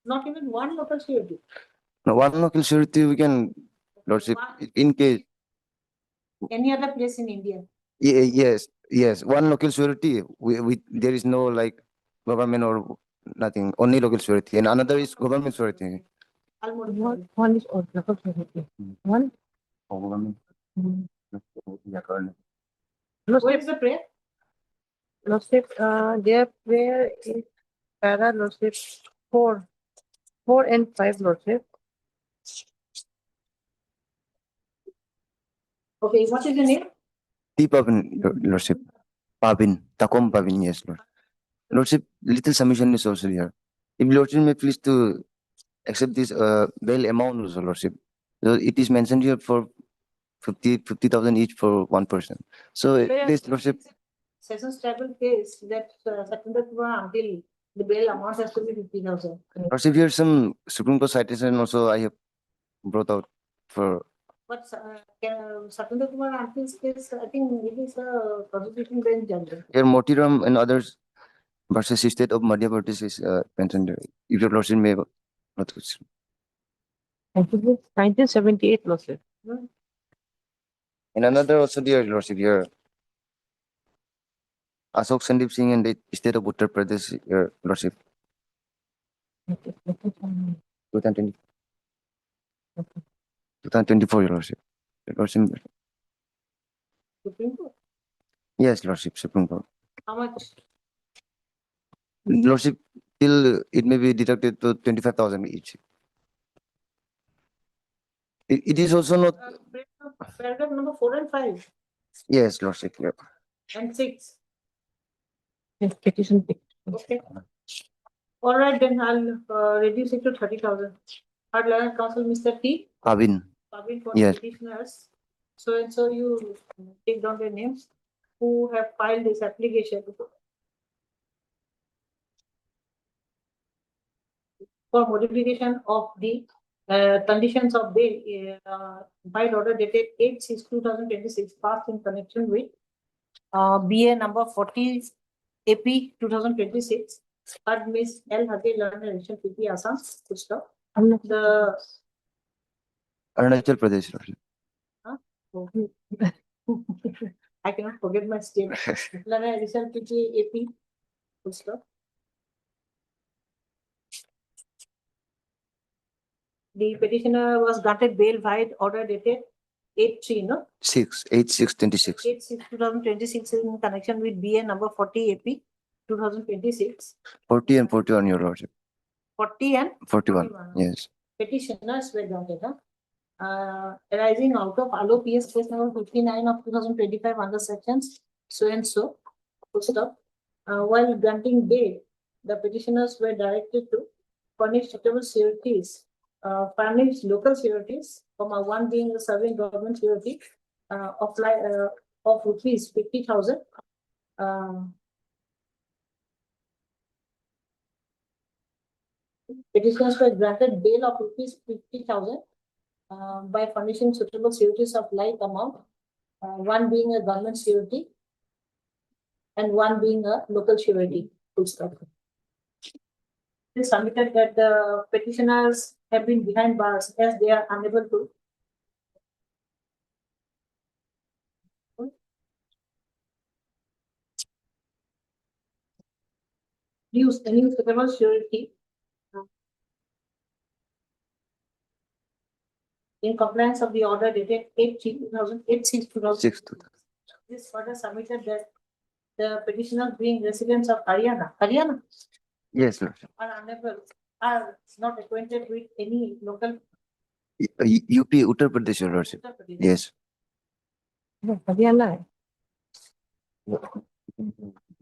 Not even one local security. No, one local security we can, Lordship, in case. Any other place in India? Yes. One local security. There is no like government or nothing. Only local security, and another is government security. One is local security. One. Government. Where is the prayer? Lordship, their prayer is para Lordship 4 and 5, Lordship. Okay, what is the name? Pavin, Lordship. Takom Pavin, yes, Lord. Lordship, little submission is also here. If Lordship may please to accept this bail amount also, Lordship. So it is mentioned here for 50,000 each for one person. So please, Lordship, Sessions tribal case that Satendra Kumar until the bail amount has to be 50,000. Lordship, here some Supreme Court citation also I have brought out for. But Satendra Kumar uncle's case, I think it is a constitution bench judgment. Here Motiram and others versus State of Madhya Pradesh is mentioned. If your Lordship may. 1978, Lordship. And another also dear Lordship here. Ashok Sandeep Singh and the State of Uttar Pradesh, your Lordship. 2020. 2024, your Lordship. Your Lordship. Supreme Court. Yes, Lordship, Supreme Court. How much? Lordship, till it may be deducted to 25,000 each. It is also not. Paragraph number 4 and 5 Yes, Lordship. Yeah. and 6. Yes, petition. Okay. All right, then I'll reduce it to 30,000. Our learned counsel, Mr. T. Pavin. Pavin for Yes. petitioners. So and so you take down their names who have filed this application for modification of the conditions of bail by order dated 8/6/2026 passed in connection with BA number 40 AP 2026. But Miss L. Hage learned election PP Assam. Full stop. The Arunachal Pradesh, Lordship. I cannot forget my state. Learned election PP AP. Full stop. The petitioner was granted bail by order dated 8/3, no? 8/6/26. 8/6/2026 in connection with BA number 40 AP 2026. 40 and 41, your Lordship. 40 and 41. Yes. petitioners were granted, arising out of ALO PS case number 59 of 2025 under sections so and so. Full stop. While granting bail, the petitioners were directed to furnish suitable securities, furnish local securities, one being the serving government security of rupees 50,000. Petitioners were granted bail of rupees 50,000 by furnishing suitable securities of like amount, one being a government security and one being a local surety. Full stop. It is submitted that the petitioners have been behind bars as they are unable to use any suitable surety in compliance of the order dated 8/6/2006. This further submitted that the petitioners being residents of Haryana Yes, Lordship. are not acquainted with any local UP, Uttar Pradesh, your Lordship. Uttar Pradesh. Yes. Haryana.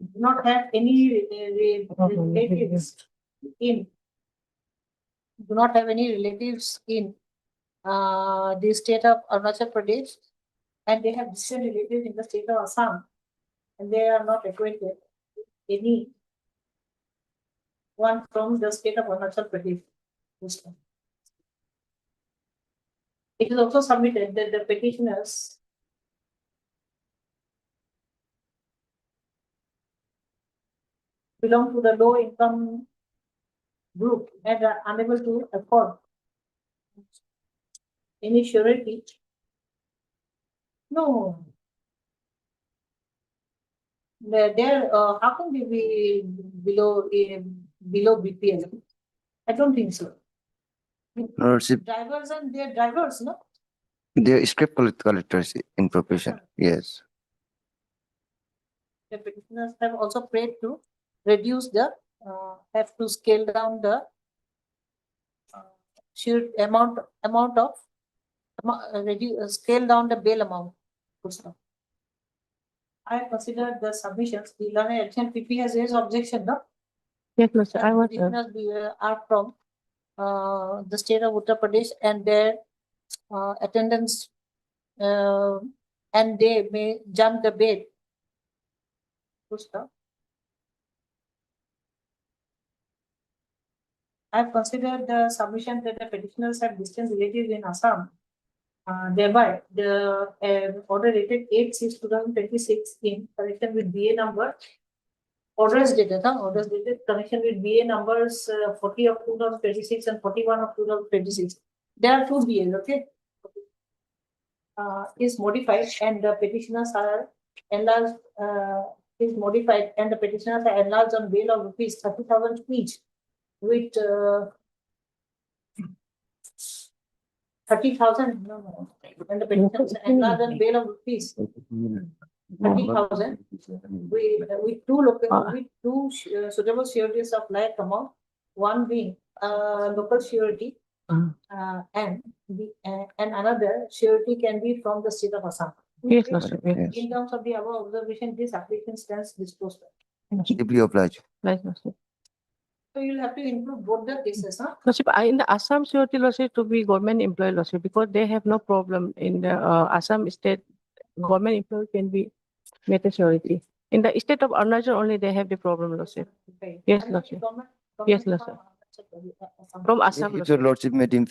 do not have any relatives in the state of Arunachal Pradesh, and they have distant relatives in the state of Assam, and they are not acquainted any one from the state of Arunachal Pradesh. It is also submitted that the petitioners belong to the low income group and are unable to afford any surety. No. How can they be below BPL? I don't think so. Lordship, Drivers and their drivers, no? they are script collectors in profession. Yes. The petitioners have also prayed to reduce the, have to scale down the scale down the bail amount. I have considered the submissions. The learned election PP has raised objection, no? Yes, no, sir. I was. Petitioners are from the state of Uttar Pradesh and their attendance, and they may jump the bail Full stop. I have considered the submission that the petitioners have distant relatives in Assam. Thereby, the order dated 8/6/2026 in connection with BA number. Orders dated connection with BA numbers 40 of 2026 and 41 of 2026. There are two BAs, okay? Is modified and the petitioners are enlarged, is modified and the petitioners are enlarged on bail of rupees 30,000 each with 30,000, no, and the petitioners are enlarged on bail of rupees 30,000 with two suitable sureties of like amount, one being local surety and another surety can be from the state of Assam. Yes, Lordship, yes. In terms of the above observation, this application stands disposed of. Deeply obliged. Right, Lordship. So you'll have to include both the cases, huh? Lordship, in the Assam surety, Lordship, to be government employee, Lordship, because they have no problem in the Assam state, government employee can be made a surety. In the state of Arunachal only they have the problem, Lordship. Yes, Lordship. Yes, Lordship. From Assam, If your lordship made him